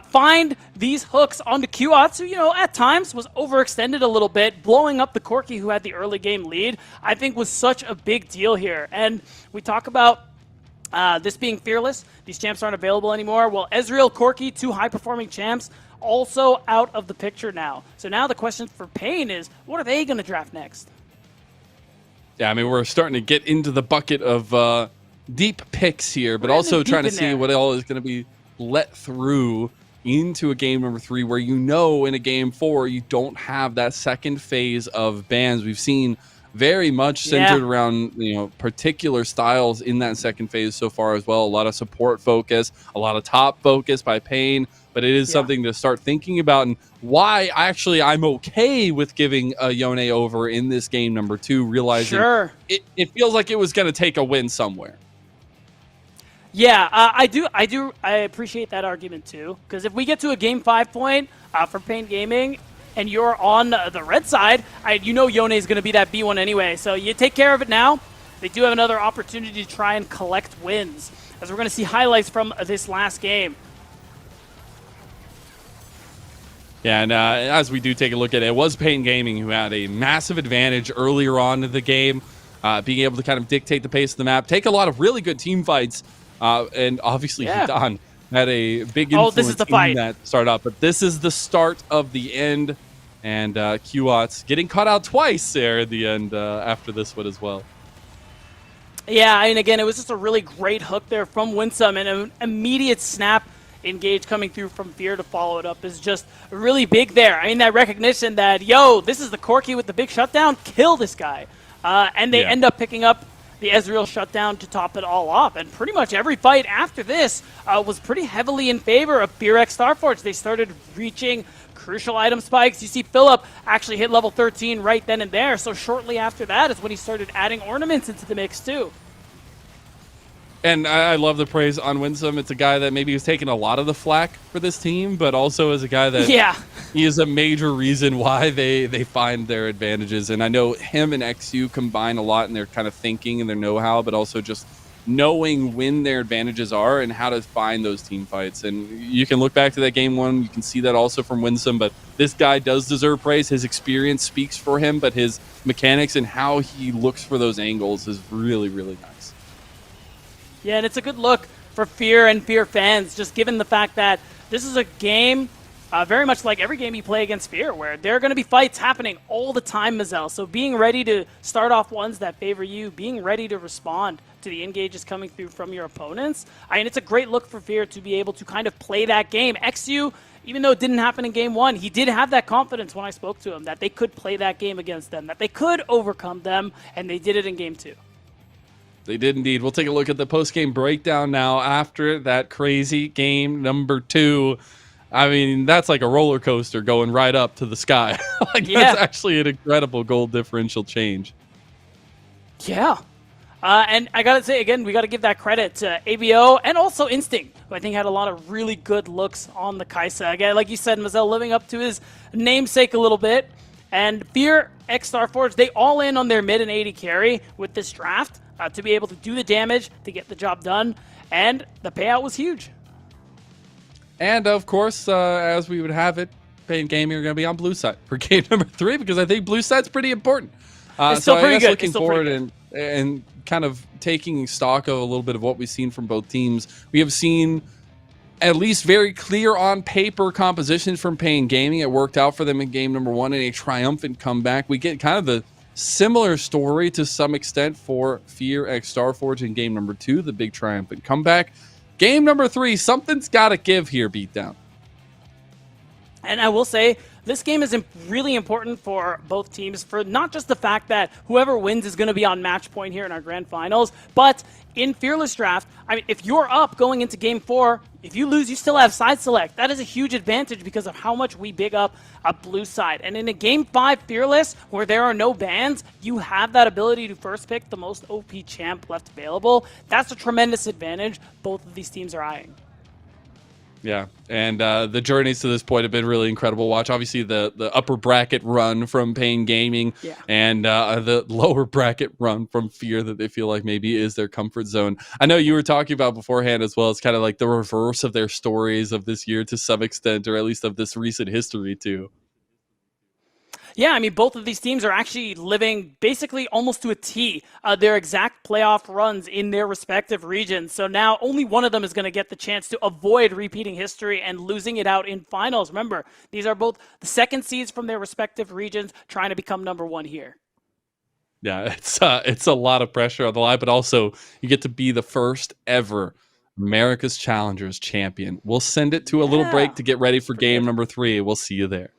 find these hooks onto Q-Ots, who, at times was overextended a little bit, blowing up the Corki who had the early game lead, I think was such a big deal here. And we talk about this being fearless. These champs aren't available anymore. Well, Ezreal, Corki, 2 high-performing champs, also out of the picture now. So now the question for Pain is, what are they going to draft next? Yeah, I mean, we're starting to get into the bucket of deep picks here, but also trying to see what all is going to be let through into a game number 3 where in a game 4 you don't have that second phase of bans. We've seen very much centered around particular styles in that second phase so far as well. A lot of support focus, a lot of top focus by Pain, but it is something to start thinking about, and why actually I'm okay with giving a Yone over in this game number 2, realizing it feels like it was going to take a win somewhere. Yeah, I appreciate that argument too, because if we get to a game 5 point for Pain Gaming and you're on the red side, Yone is going to be that B1 anyway, so you take care of it now. They do have another opportunity to try and collect wins, as we're going to see highlights from this last game. Yeah, and as we do take a look at it, it was Pain Gaming who had a massive advantage earlier on in the game, being able to kind of dictate the pace of the map, take a lot of really good team fights, and obviously Hidan had a big influence in that start up. But this is the start of the end, and Qots getting caught out twice there at the end after this one as well. Yeah, and again, it was just a really great hook there from Winsome, and an immediate snap engage coming through from Fear to follow it up is just really big there. I mean, that recognition that, this is the Corki with the big shutdown, kill this guy. And they end up picking up the Ezreal shutdown to top it all off. And pretty much every fight after this was pretty heavily in favor of Fear x Starforge. They started reaching crucial item spikes. You see Philip actually hit level 13 right then and there. So shortly after that is when he started adding ornaments into the mix too. And I love the praise on Winsome. It's a guy that maybe was taking a lot of the flack for this team, but also is a guy that he is a major reason why they find their advantages. And I know him and XU combine a lot in their kind of thinking and their know-how, but also just knowing when their advantages are and how to find those team fights. And you can look back to that game 1. You can see that also from Winsome, but this guy does deserve praise. His experience speaks for him, but his mechanics and how he looks for those angles is really, really nice. Yeah, and it's a good look for Fear and Fear fans, just given the fact that this is a game very much like every game you play against Fear, where there are going to be fights happening all the time, Mazel. So being ready to start off ones that favor you, being ready to respond to the engages coming through from your opponents, it's a great look for Fear to be able to kind of play that game. XU, even though it didn't happen in game 1, he did have that confidence when I spoke to him that they could play that game against them, that they could overcome them, and they did it in game 2. They did indeed. We'll take a look at the post-game breakdown now after that crazy game number 2. I mean, that's like a roller coaster going right up to the sky. That's actually an incredible goal differential change. Yeah. And I got to say, again, we got to give that credit to ABO and also Instinct, who I think had a lot of really good looks on the Kai'Sa. Again, like you said, Mazel living up to his namesake a little bit. And Fear x Starforge, they all in on their mid and 80 carry with this draft. To be able to do the damage, to get the job done, and the payout was huge. And of course, as we would have it, Pain Gaming are going to be on blue side for game number 3, because I think blue side's pretty important. It's still pretty good. Looking forward and kind of taking stock of a little bit of what we've seen from both teams, we have seen at least very clear on paper compositions from Pain Gaming. It worked out for them in game number 1 in a triumphant comeback. We get kind of the similar story to some extent for Fear x Starforge in game number 2, the big triumphant comeback. Game number 3, something's got to give here, Beatdown. And I will say, this game is really important for both teams, for not just the fact that whoever wins is going to be on match point here in our grand finals, but in Fearless Draft, I mean, if you're up going into game 4, if you lose, you still have side select. That is a huge advantage because of how much we big up a blue side. And in a game 5 Fearless, where there are no bans, you have that ability to first pick the most OP champ left available. That's a tremendous advantage both of these teams are eyeing. Yeah, and the journeys to this point have been really incredible. Watch, obviously, the upper bracket run from Pain Gaming and the lower bracket run from Fear that they feel like maybe is their comfort zone. I know you were talking about beforehand as well. It's kind of like the reverse of their stories of this year to some extent, or at least of this recent history too. Yeah, I mean, both of these teams are actually living basically almost to a T their exact playoff runs in their respective regions. So now only one of them is going to get the chance to avoid repeating history and losing it out in finals. Remember, these are both the second seeds from their respective regions trying to become number 1 here. Yeah, it's a lot of pressure on the line, but also you get to be the first ever America's Challengers champion. We'll send it to a little break to get ready for game number 3. We'll see you there.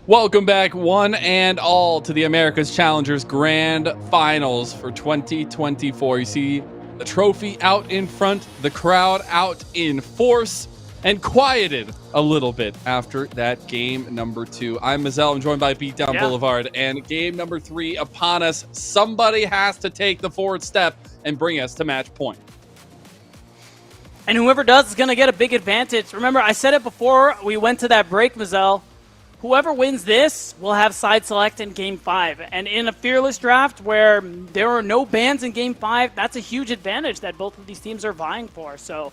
Welcome back, one and all, to the America's Challengers Grand Finals for 2024. You see the trophy out in front, the crowd out in force, and quieted a little bit after that game number 2. I'm Mazel. I'm joined by Beatdown Boulevard, and game number 3 upon us. Somebody has to take the forward step and bring us to match point. And whoever does is going to get a big advantage. Remember, I said it before we went to that break, Mazel. Whoever wins this will have side select in Game 5. And in a Fearless draft where there are no bans in Game 5, that's a huge advantage that both of these teams are vying for. So,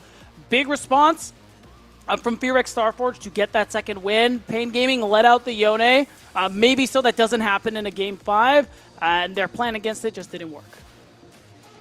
big response from FearX Starforge to get that second win. Pain Gaming let out the Yone. Maybe so that doesn't happen in a Game 5. And their plan against it just didn't work.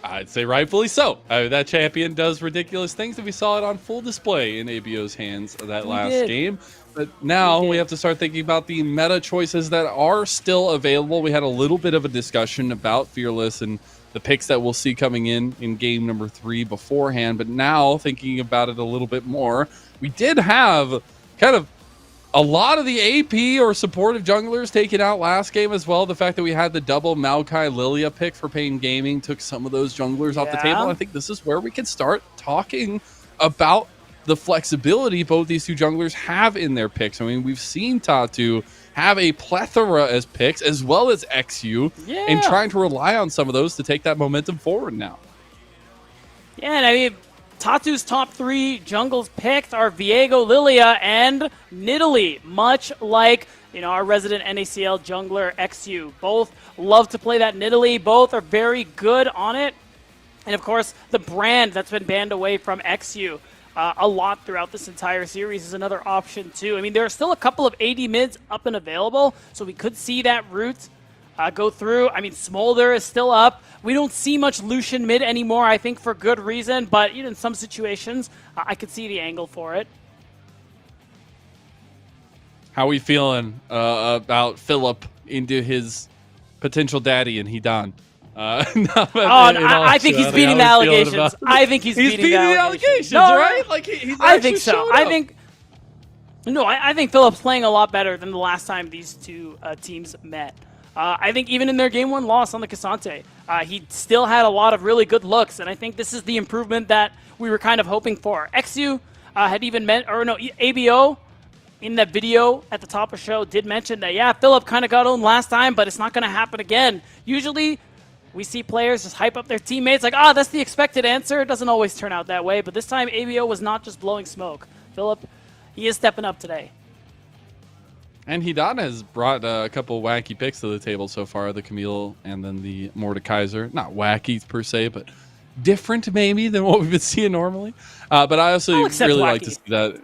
I'd say rightfully so. That champion does ridiculous things, and we saw it on full display in ABO's hands that last game. But now we have to start thinking about the meta choices that are still available. We had a little bit of a discussion about Fearless and the picks that we'll see coming in game number 3 beforehand. But now, thinking about it a little bit more, we did have kind of a lot of the AP or supportive junglers taken out last game as well. The fact that we had the double Maokai Lilia pick for Pain Gaming took some of those junglers off the table. I think this is where we can start talking about the flexibility both these two junglers have in their picks. I mean, we've seen Tatu have a plethora as picks as well as XU and trying to rely on some of those to take that momentum forward now. Yeah, and I mean, Tatu's top 3 jungles picked are Viego, Lilia, and Nidalee, much like our resident NACL jungler XU. Both love to play that Nidalee. Both are very good on it. And of course, the brand that's been banned away from XU a lot throughout this entire series is another option too. I mean, there are still a couple of AD mids up and available, so we could see that route go through. I mean, Smolder is still up. We don't see much Lucian mid anymore, I think for good reason, but in some situations, I could see the angle for it. How are we feeling about Philip into his potential daddy and Hidan? I think he's beating the allegations. I think he's beating the allegations. No, right? Like he's I think so. I think Philip's playing a lot better than the last time these two teams met. I think even in their Game 1 loss on the Cassante, he still had a lot of really good looks, and I think this is the improvement that we were kind of hoping for. XU had even ABO in that video at the top of the show did mention that, Philip kind of got owned last time, but it's not going to happen again. Usually, we see players just hype up their teammates like, that's the expected answer. It doesn't always turn out that way, but this time ABO was not just blowing smoke. Philip, he is stepping up today. And Hidan has brought a couple wacky picks to the table so far, the Camille and then the Mordekaiser. Not wacky per se, but different maybe than what we've been seeing normally. But I also really like to see that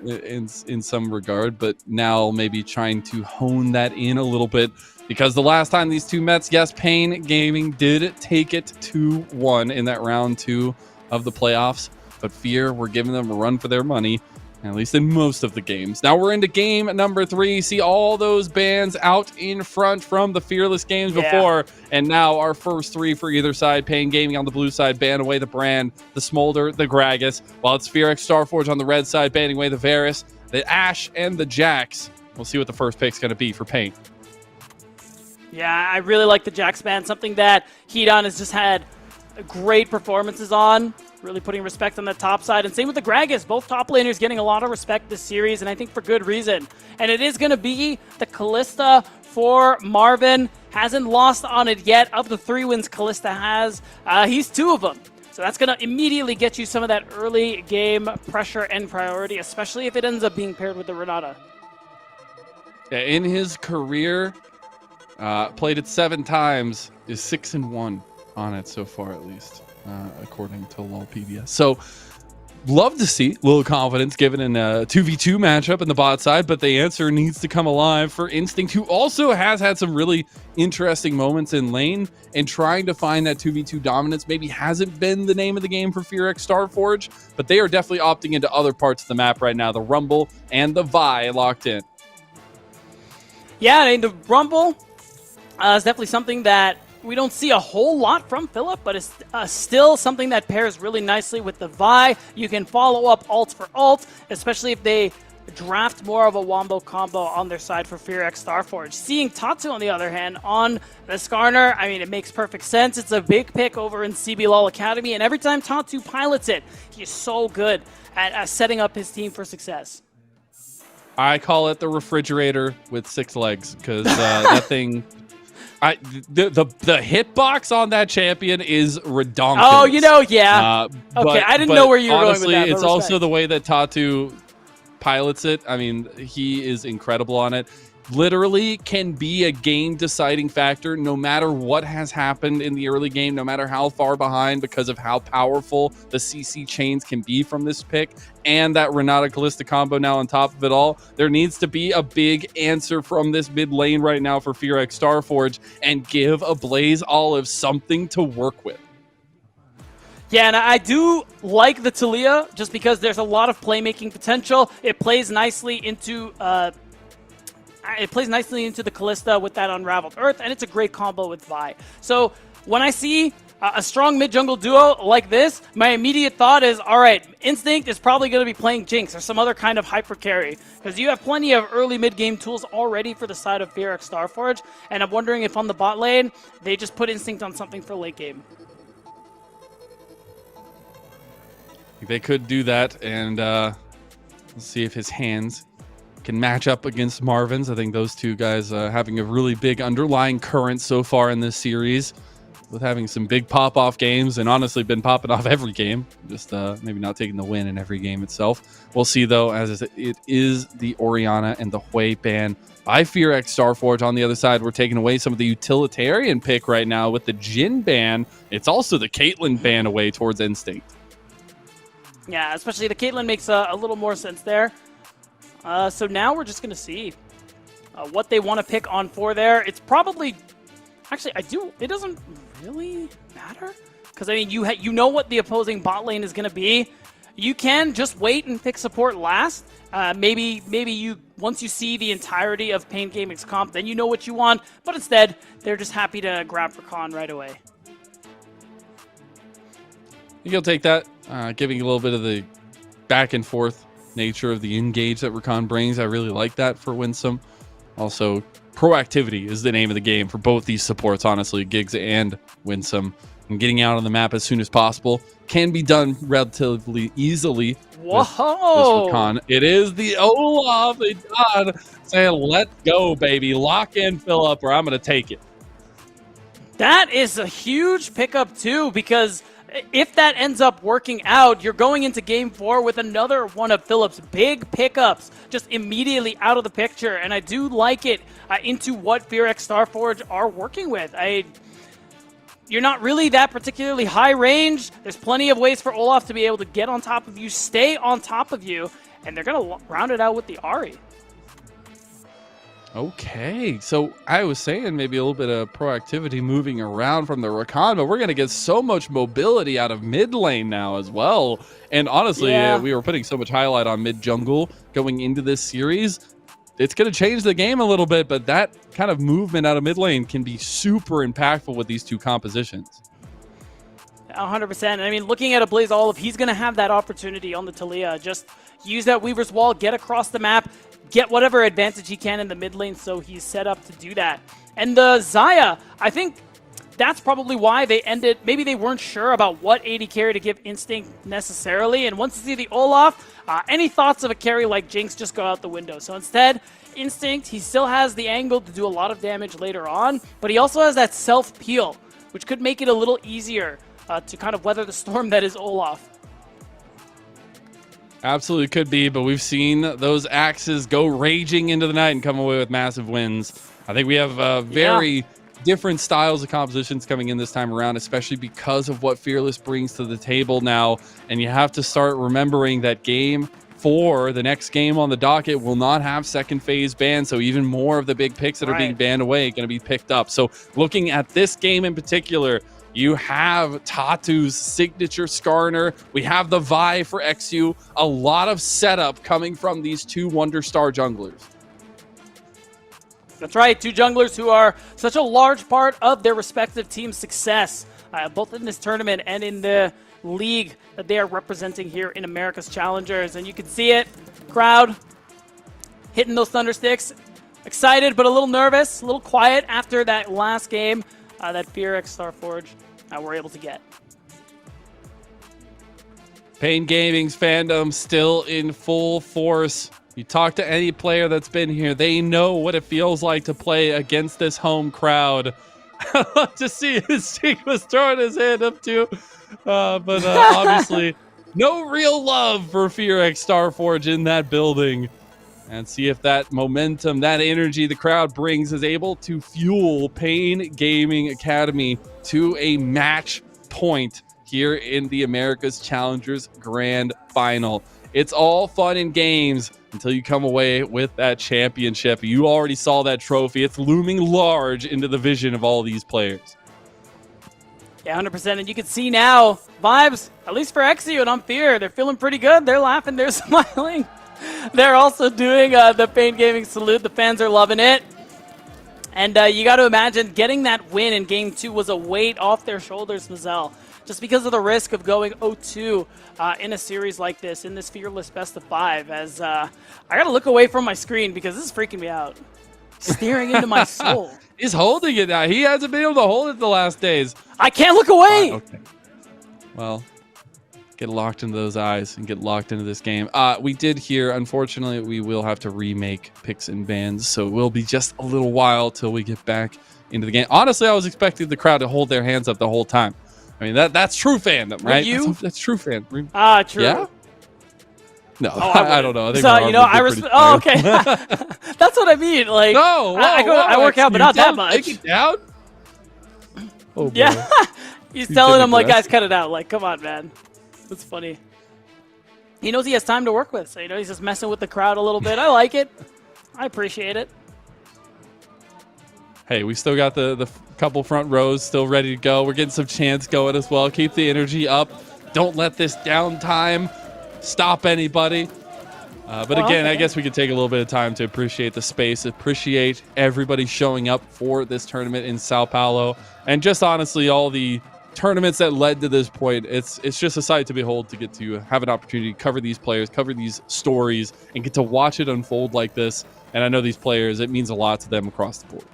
in some regard, but now maybe trying to hone that in a little bit. Because the last time these two met, yes, Pain Gaming did take it 2-1 in that round 2 of the playoffs. But Fear, we're giving them a run for their money, at least in most of the games. Now we're into game number 3. See all those bans out in front from the Fearless games before. And now our first 3 for either side. Pain Gaming on the blue side, ban away the Brand, the Smolder, the Gragas. While it's FearX Starforge on the red side, banning away the Varus, the Ashe, and the Jax. We'll see what the first pick's going to be for Pain. Yeah, I really like the Jax ban, something that Hidan has just had great performances on, really putting respect on the top side. And same with the Gragas, both top laners getting a lot of respect this series, and I think for good reason. And it is going to be the Kalista for Marvin. Hasn't lost on it yet. Of the 3 wins Kalista has, he's 2 of them. So that's going to immediately get you some of that early game pressure and priority, especially if it ends up being paired with the Renata. Yeah, in his career, played it 7 times, is 6-1 on it so far, at least, according to LOLpedia. So, love to see a little confidence given in a 2v2 matchup in the bot side, but the answer needs to come alive for Instinct, who also has had some really interesting moments in lane and trying to find that 2v2 dominance. Maybe hasn't been the name of the game for FearX Starforge, but they are definitely opting into other parts of the map right now. The Rumble and the Vi locked in. Yeah, I mean, the Rumble is definitely something that we don't see a whole lot from Philip, but it's still something that pairs really nicely with the Vi. You can follow up ult for ult, especially if they draft more of a wombo combo on their side for FearX Starforge. Seeing Tatu, on the other hand, on the Skarner, I mean, it makes perfect sense. It's a big pick over in CBLOL Academy, and every time Tatu pilots it, he is so good at setting up his team for success. I call it the refrigerator with 6 legs, because that thing... the hitbox on that champion is redonkulous. Oh, you know, yeah. Okay, I didn't know where you were honestly, going with that. It's also the way that Tatu pilots it. I mean, he is incredible on it. Literally can be a game-deciding factor no matter what has happened in the early game, no matter how far behind, because of how powerful the CC chains can be from this pick, and that Renata Callista combo now on top of it all. There needs to be a big answer from this mid lane right now for FearX Starforge and give a Blaze Olive something to work with. Yeah, and I do like the Taliyah just because there's a lot of playmaking potential. It plays nicely into the Callista with that Unraveled Earth, and it's a great combo with Vi. So when I see a strong mid-jungle duo like this, my immediate thought is, all right, Instinct is probably going to be playing Jinx or some other kind of hyper carry, because you have plenty of early mid-game tools already for the side of FearX Starforge, and I'm wondering if on the bot lane, they just put Instinct on something for late game. They could do that, and let's see if his hands can match up against Marvin's. I think those two guys having a really big underlying current so far in this series, with having some big pop-off games, and honestly been popping off every game, just maybe not taking the win in every game itself. We'll see, though, as it is the Orianna and the Hui ban by FearX Starforge. On the other side, we're taking away some of the utilitarian pick right now with the Jhin ban. It's also the Caitlyn ban away towards Instinct. Yeah, especially the Caitlyn makes a little more sense there. So now we're just going to see what they want to pick on for there. It's probably... Actually, it doesn't really matter. Because, I mean, you know what the opposing bot lane is going to be. You can just wait and pick support last. Maybe you once you see the entirety of Pain Gaming's comp, then you know what you want. But instead, they're just happy to grab Rakan right away. I think you'll take that, giving a little bit of the back and forth nature of the engage that Rakan brings. I really like that for Winsome. Also, proactivity is the name of the game for both these supports, honestly, Giggs and Winsome. And getting out on the map as soon as possible can be done relatively easily. Whoa! With Rakan. It is the Olaf, the God, saying, let's go, baby. Lock in, Philip, or I'm going to take it. That is a huge pickup, too, because if that ends up working out, you're going into Game 4 with another one of Philip's big pickups just immediately out of the picture, and I do like it into what FearX Starforge are working with. You're not really that particularly high range. There's plenty of ways for Olaf to be able to get on top of you, stay on top of you, and they're going to round it out with the Ahri. Okay, so I was saying maybe a little bit of proactivity moving around from the Rakan, but we're going to get so much mobility out of mid lane now as well. And honestly, we were putting so much highlight on mid jungle going into this series. It's going to change the game a little bit, but that kind of movement out of mid lane can be super impactful with these two compositions. 100%. I mean, looking at a Blaze Olive, he's going to have that opportunity on the Taliyah. Just use that Weaver's Wall, get across the map, get whatever advantage he can in the mid lane, so he's set up to do that. And the Xayah, I think that's probably why they ended. Maybe they weren't sure about what AD carry to give Instinct necessarily. And once you see the Olaf, any thoughts of a carry like Jinx just go out the window. So instead, Instinct, he still has the angle to do a lot of damage later on, but he also has that self-peel, which could make it a little easier to kind of weather the storm that is Olaf. Absolutely could be, but we've seen those axes go raging into the night and come away with massive wins. I think we have very different styles of compositions coming in this time around, especially because of what Fearless brings to the table now. And you have to start remembering that Game 4, the next game on the docket, will not have second phase banned, so even more of the big picks that are being banned away are going to be picked up. So looking at this game in particular, you have Tatu's signature Skarner. We have the Vi for XU. A lot of setup coming from these two Wonder Star junglers. That's right, two junglers who are such a large part of their respective team's success, both in this tournament and in the league that they are representing here in America's Challengers. And you can see it, crowd hitting those thunder sticks. Excited, but a little nervous, a little quiet after that last game that FearX Starforge were able to get. Pain Gaming's fandom still in full force. You talk to any player that's been here, they know what it feels like to play against this home crowd. I love to see his cheek was throwing his hand up too. But obviously, no real love for FearX Starforge in that building. And see if that momentum, that energy the crowd brings is able to fuel Pain Gaming Academy to a match point here in the America's Challengers Grand Final. It's all fun and games until you come away with that championship. You already saw that trophy. It's looming large into the vision of all these players. Yeah, 100%. And you can see now, vibes, at least for Exio and Fear, they're feeling pretty good. They're laughing. They're smiling. They're also doing the Pain Gaming salute. The fans are loving it. And you got to imagine getting that win in Game 2 was a weight off their shoulders, Mazel. Just because of the risk of going 0-2 in a series like this, in this Fearless Best of 5. As I got to look away from my screen because this is freaking me out. Staring into my soul. He's holding it now. He hasn't been able to hold it the last days. I can't look away. Okay. Well, get locked into those eyes and get locked into this game. We did hear, unfortunately, we will have to remake picks and bans, so it will be just a little while till we get back into the game. Honestly, I was expecting the crowd to hold their hands up the whole time. I mean, that's true fandom, right? That's true fandom. True. Yeah? No, Oh, I don't know. I think I respect. Oh, okay. That's what I mean. Like, no, whoa, I work out, but not that much. Take it down. Oh, yeah. He's telling him, like, guys, cut it out. Like, come on, man. That's funny. He knows he has time to work with, so he's just messing with the crowd a little bit. I like it. I appreciate it. Hey, we still got the couple front rows still ready to go. We're getting some chants going as well. Keep the energy up. Don't let this downtime stop anybody. But again, I guess we could take a little bit of time to appreciate the space, appreciate everybody showing up for this tournament in Sao Paulo, and just honestly all the tournaments that led to this point. It's just a sight to behold to get to have an opportunity to cover these players, cover these stories, and get to watch it unfold like this. And I know these players, it means a lot to them across the board.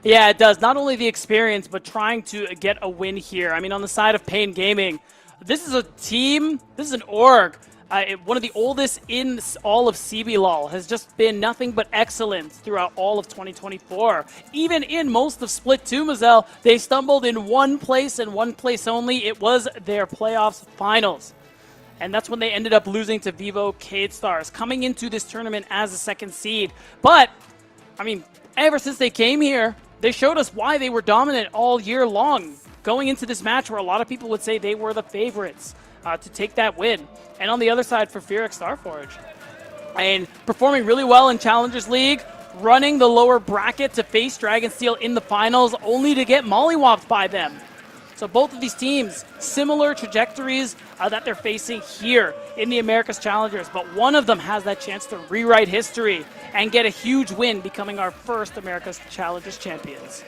Yeah, it does. Not only the experience, but trying to get a win here. I mean, on the side of Pain Gaming, this is a team, this is an org. One of the oldest in all of CBLOL, has just been nothing but excellence throughout all of 2024. Even in most of Split 2, Mazel, they stumbled in one place and one place only. It was their playoffs finals. And that's when they ended up losing to Vivo Cade Stars, coming into this tournament as a second seed. But, I mean, ever since they came here, they showed us why they were dominant all year long, going into this match where a lot of people would say they were the favorites to take that win. And on the other side for FearX Starforge, and performing really well in Challengers League, running the lower bracket to face Dragonsteel in the finals, only to get mollywopped by them. So both of these teams, similar trajectories that they're facing here in the America's Challengers, but one of them has that chance to rewrite history and get a huge win, becoming our first America's Challengers champions.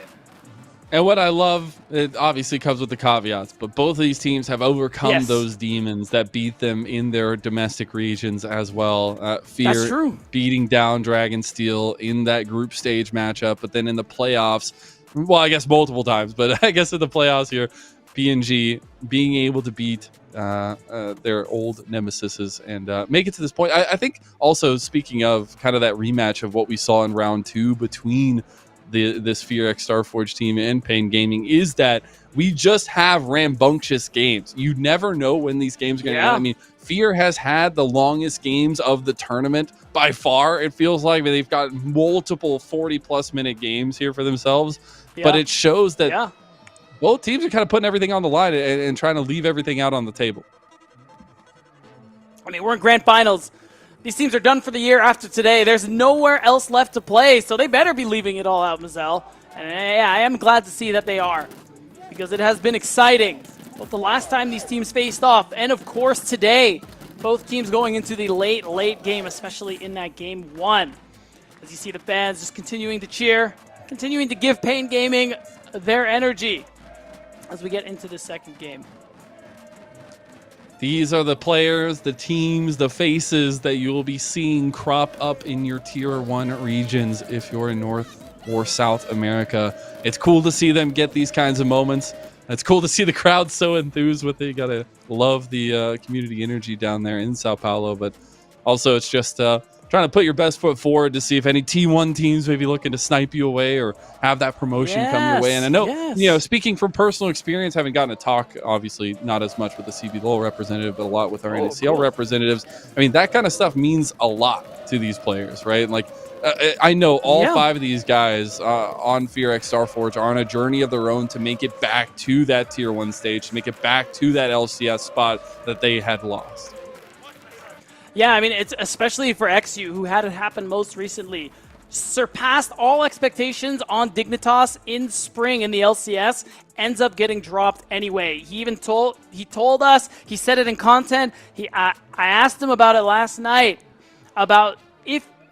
And what I love, it obviously comes with the caveats, but both of these teams have overcome those demons that beat them in their domestic regions as well. Fear beating down Dragonsteel in that group stage matchup, but then in the playoffs, well, I guess multiple times, but I guess in the playoffs here, PNG being able to beat their old nemesises and make it to this point. I think also, speaking of kind of that rematch of what we saw in round 2 between this FearX Starforge team and Pain Gaming, is that we just have rambunctious games. You never know when these games are going to end. I mean, Fear has had the longest games of the tournament by far. It feels like they've got multiple 40-plus minute games here for themselves. But it shows that both teams are kind of putting everything on the line and trying to leave everything out on the table. I mean, we're in grand finals. These teams are done for the year after today. There's nowhere else left to play, so they better be leaving it all out, Mazel. And yeah, I am glad to see that they are, because it has been exciting. Both the last time these teams faced off, and of course today, both teams going into the late game, especially in that game 1. As you see the fans just continuing to cheer, continuing to give Pain Gaming their energy as we get into the second game. These are the players, the teams, the faces that you will be seeing crop up in your Tier 1 regions if you're in North or South America. It's cool to see them get these kinds of moments. It's cool to see the crowd so enthused with it. You gotta love the community energy down there in São Paulo, but also it's just trying to put your best foot forward to see if any T1 teams may be looking to snipe you away or have that promotion come your way. And I know, speaking from personal experience, having gotten to talk, obviously not as much with the CB Lowell representative, but a lot with our NACL representatives. I mean, that kind of stuff means a lot to these players, right? Like, I know all 5 of these guys on FearX Starforge are on a journey of their own to make it back to that Tier 1 stage, to make it back to that LCS spot that they had lost. Yeah, I mean, it's especially for XU, who had it happen most recently. Surpassed all expectations on Dignitas in spring in the LCS, ends up getting dropped anyway. He even told us, he said it in content. I asked him about it last night, about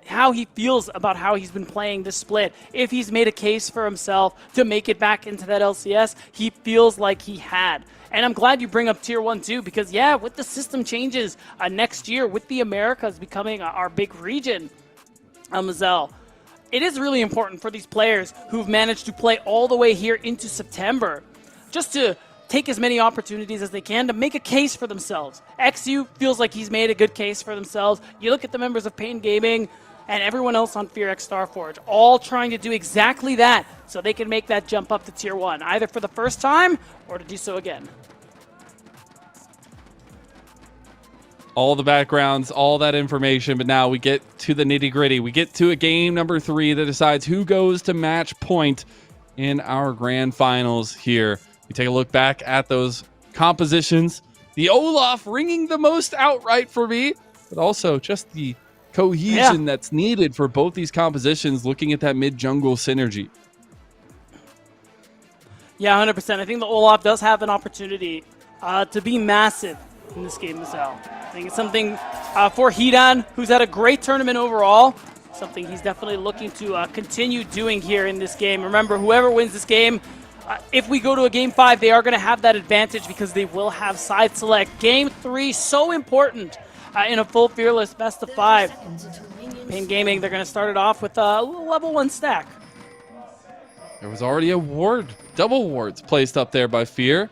how he feels about how he's been playing this split. If he's made a case for himself to make it back into that LCS, he feels like he had. And I'm glad you bring up Tier 1 too, because yeah, with the system changes next year, with the Americas becoming our big region, Mazel, it is really important for these players who've managed to play all the way here into September, just to take as many opportunities as they can to make a case for themselves. XU feels like he's made a good case for themselves. You look at the members of Pain Gaming and everyone else on FearX Starforge, all trying to do exactly that so they can make that jump up to Tier 1, either for the first time or to do so again. All the backgrounds, all that information, but now we get to the nitty-gritty. We get to a game number 3 that decides who goes to match point in our grand finals here. We take a look back at those compositions. The Olaf ringing the most outright for me, but also just the cohesion that's needed for both these compositions, looking at that mid-jungle synergy. Yeah, 100%. I think the Olaf does have an opportunity to be massive in this game as well. I think it's something for Hidan, who's had a great tournament overall, something he's definitely looking to continue doing here in this game. Remember, whoever wins this game, if we go to a Game 5, they are going to have that advantage because they will have side select. Game 3, so important in a full Fearless best of 5. Pain Gaming, they're going to start it off with a level 1 stack. There was already a ward, double wards placed up there by Fear.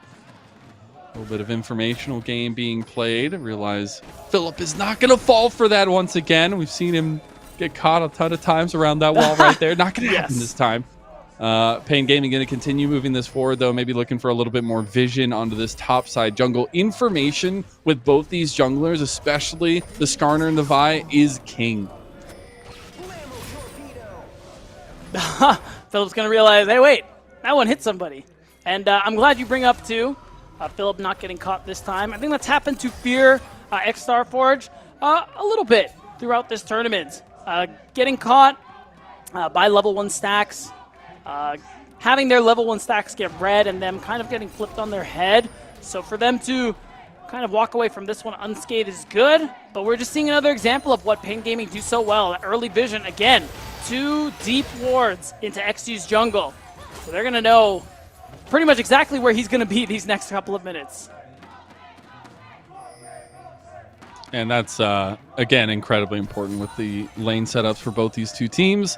A little bit of informational game being played. I realize Philip is not going to fall for that once again. We've seen him get caught a ton of times around that wall right there. Not going to happen this time. Pain Gaming going to continue moving this forward, though, maybe looking for a little bit more vision onto this top side jungle. Information with both these junglers, especially the Skarner and the Vi, is king. Philip's going to realize, hey, wait, that one hit somebody. And I'm glad you bring up, too, Philip not getting caught this time. I think that's happened to Fear X Starforge a little bit throughout this tournament. Getting caught by level 1 stacks, having their level 1 stacks get red and them kind of getting flipped on their head. So for them to kind of walk away from this one unscathed is good, but we're just seeing another example of what Pain Gaming do so well. Early vision, again, 2 deep wards into XU's jungle. So they're going to know pretty much exactly where he's going to be these next couple of minutes. And that's, again, incredibly important with the lane setups for both these two teams.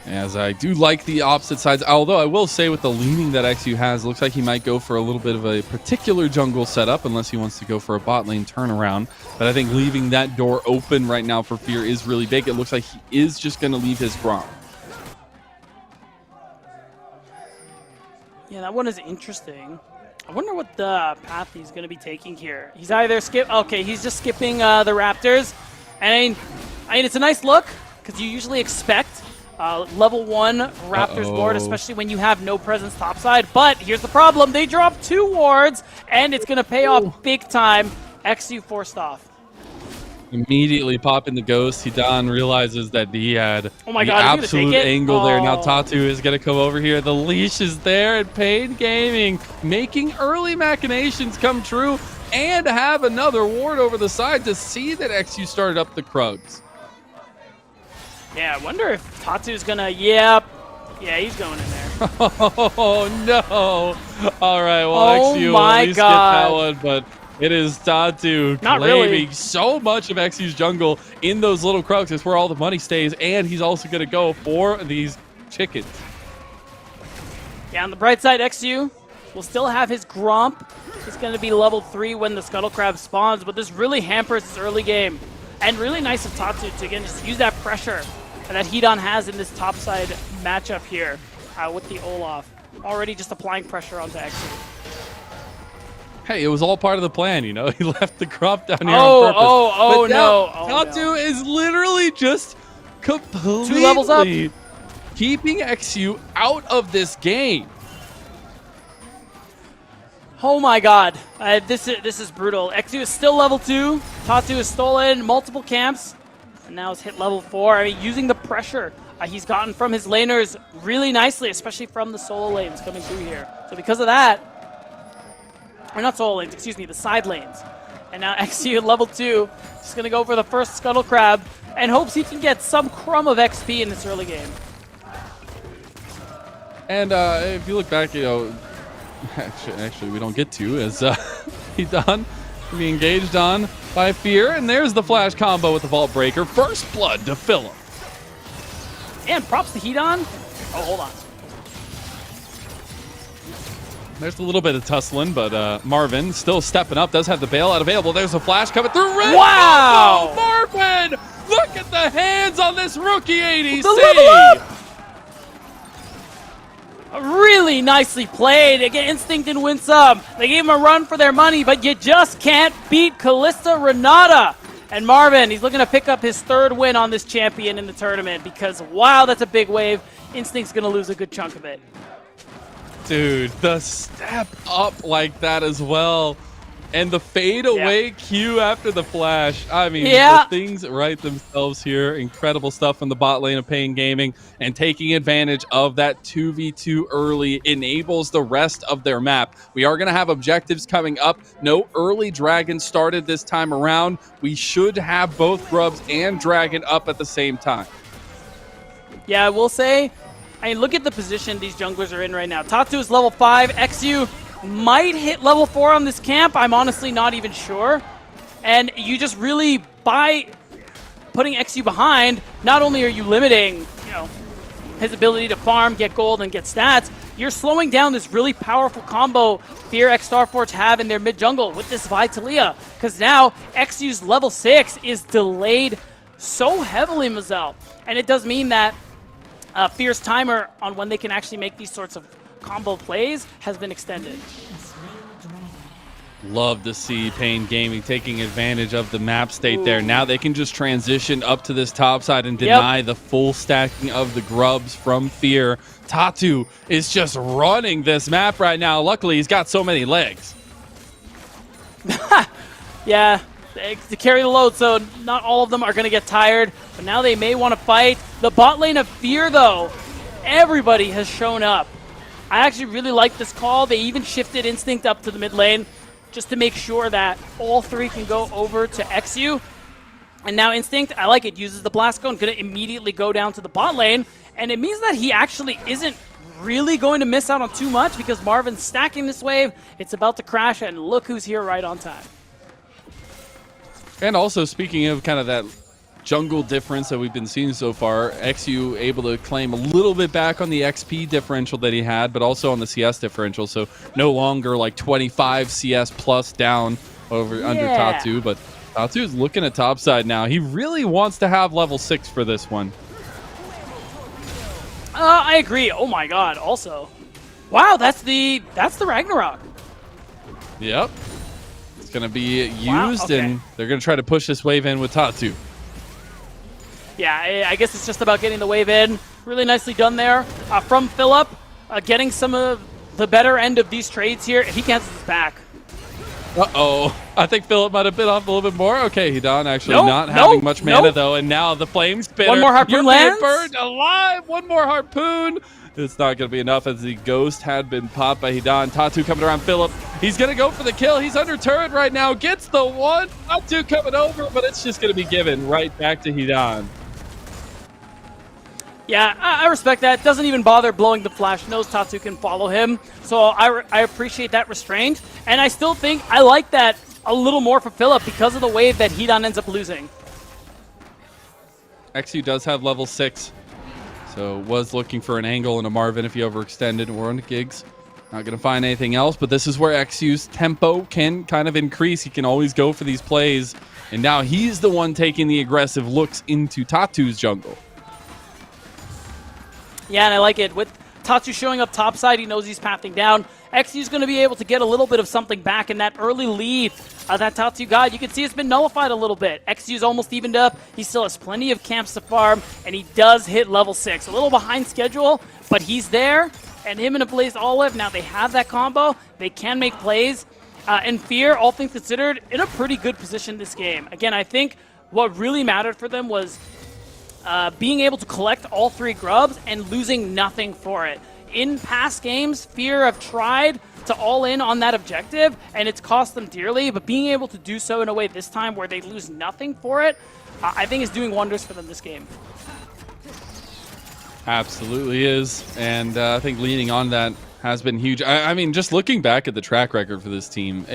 As I do like the opposite sides, although I will say with the leaning that XU has, looks like he might go for a little bit of a particular jungle setup unless he wants to go for a bot lane turnaround. But I think leaving that door open right now for Fear is really big. It looks like he is just going to leave his Grom. Yeah, that one is interesting. I wonder what the path he's going to be taking here. He's either he's just skipping the Raptors. And I mean, it's a nice look because you usually expect level 1 Raptors ward, especially when you have no presence topside. But here's the problem. They drop 2 wards, and it's going to pay off big time. XU forced off. Immediately popping the ghost. Hidan realizes that he had the God, absolute angle there. Now Tatu is going to come over here. The leash is there at Pain Gaming, making early machinations come true and have another ward over the side to see that XU started up the Krugs. Yeah, I wonder if Tatu's going to, yeah, he's going in there. Oh, no. All right, well, XU will at least get that one, but It is Tatu Not claiming really. so much of XU's jungle in those little Krugs. It's where all the money stays, and he's also going to go for these chickens. Yeah, on the bright side, XU will still have his Grump. He's going to be level 3 when the Scuttle Crab spawns, but this really hampers his early game. And really nice of Tatu to, again, just use that pressure that Hedon has in this topside matchup here with the Olaf. Already just applying pressure onto XU. Hey, it was all part of the plan, you know? He left the Grump down here on purpose. Oh, but now, no. Tatu is literally just completely 2 levels up. keeping XU out of this game. Oh my god, this is brutal. XU is still level 2. Tatu has stolen multiple camps, and now has hit level 4. I mean, using the pressure he's gotten from his laners really nicely, especially from the solo lanes coming through here. So because of that, or not solo lanes, excuse me, the side lanes. And now XU at level 2, just going to go for the first Scuttle Crab, and hopes he can get some crumb of XP in this early game. And if you look back, you know, actually we don't get to, as Hedon be engaged on by Fear, and there's the flash combo with the Vault Breaker. First blood to Phillip. And props to Hedon. Oh, hold on. There's a little bit of tussling, but Marvin still stepping up, does have the bailout available. There's a flash coming through. Red Wow! combo! Marvin! Look at the hands on this rookie ADC! The level up! Really nicely played. Again, Instinct and win some. They gave him a run for their money, but you just can't beat Kalista Renata. And Marvin, he's looking to pick up his 3rd win on this champion in the tournament because, wow, that's a big wave. Instinct's going to lose a good chunk of it. Dude, the step up like that as well. And the fade away Q after the flash. I mean, the things right themselves here. Incredible stuff from the bot lane of Pain Gaming. And taking advantage of that 2v2 early enables the rest of their map. We are going to have objectives coming up. No early Dragon started this time around. We should have both Grubs and Dragon up at the same time. Yeah, I will say, I mean, look at the position these junglers are in right now. Tatu is level 5. XU might hit level 4 on this camp. I'm honestly not even sure. And you just really, by putting XU behind, not only are you limiting, you know, his ability to farm, get gold, and get stats, you're slowing down this really powerful combo Fear X Starforge have in their mid jungle with this Vitalia. Because now XU's level 6 is delayed so heavily, Mazel. And it does mean that Fear's timer on when they can actually make these sorts of combo plays has been extended. Love to see Pain Gaming taking advantage of the map state there. Now they can just transition up to this top side and deny the full stacking of the Grubs from Fear. Tatu is just running this map right now. Luckily, he's got so many legs. Yeah, to carry the load, so not all of them are going to get tired, but now they may want to fight. The bot lane of Fear, though, everybody has shown up. I actually really like this call. They even shifted Instinct up to the mid lane just to make sure that all 3 can go over to XU. And now Instinct, I like it, uses the Blast Cone, going to immediately go down to the bot lane. And it means that he actually isn't really going to miss out on too much because Marvin's stacking this wave. It's about to crash, and look who's here right on time. And also, speaking of kind of that jungle difference that we've been seeing so far, XU able to claim a little bit back on the XP differential that he had, but also on the CS differential. So no longer like 25 CS plus down over under Tatu, but Tatu's looking at topside now. He really wants to have level 6 for this one. I agree. Oh my god, also. Wow, that's the Ragnarok. Yep. It's going to be used, and they're going to try to push this wave in with Tatu. Yeah, I guess it's just about getting the wave in. Really nicely done there from Phillip, getting some of the better end of these trades here. He cancels his back. Uh-oh. I think Phillip might have bit off a little bit more. Okay, Hedon actually not having much mana, though, and now the Flame Spinner. One more Harpoon lands. Burned alive. One more Harpoon. It's not going to be enough as the Ghost had been popped by Hedon. Tatu coming around Phillip. He's going to go for the kill. He's under turret right now. Gets the one. Tatu coming over, but it's just going to be given right back to Hedon. Yeah, I respect that. Doesn't even bother blowing the flash. Knows Tatu can follow him. So I appreciate that restraint. And I still think I like that a little more for Philip because of the way that Hedon ends up losing. XU does have level 6, so was looking for an angle and a Marvin if he overextended or on the gigs. Not going to find anything else, but this is where XU's tempo can kind of increase. He can always go for these plays, and now he's the one taking the aggressive looks into Tatu's jungle. Yeah, and I like it. With Tatu showing up topside, he knows he's pathing down. XU's going to be able to get a little bit of something back in that early lead that Tatu got. You can see it's been nullified a little bit. XU's almost evened up. He still has plenty of camps to farm, and he does hit level 6. A little behind schedule, but he's there. And him and a Blaze Olive, now they have that combo. They can make plays. And Fear, all things considered, in a pretty good position this game. Again, I think what really mattered for them was being able to collect all 3 grubs and losing nothing for it. In past games, Fear have tried to all in on that objective, and it's cost them dearly, but being able to do so in a way this time where they lose nothing for it, I think is doing wonders for them this game. Absolutely is, and I think leaning on that has been huge. I mean, just looking back at the track record for this team,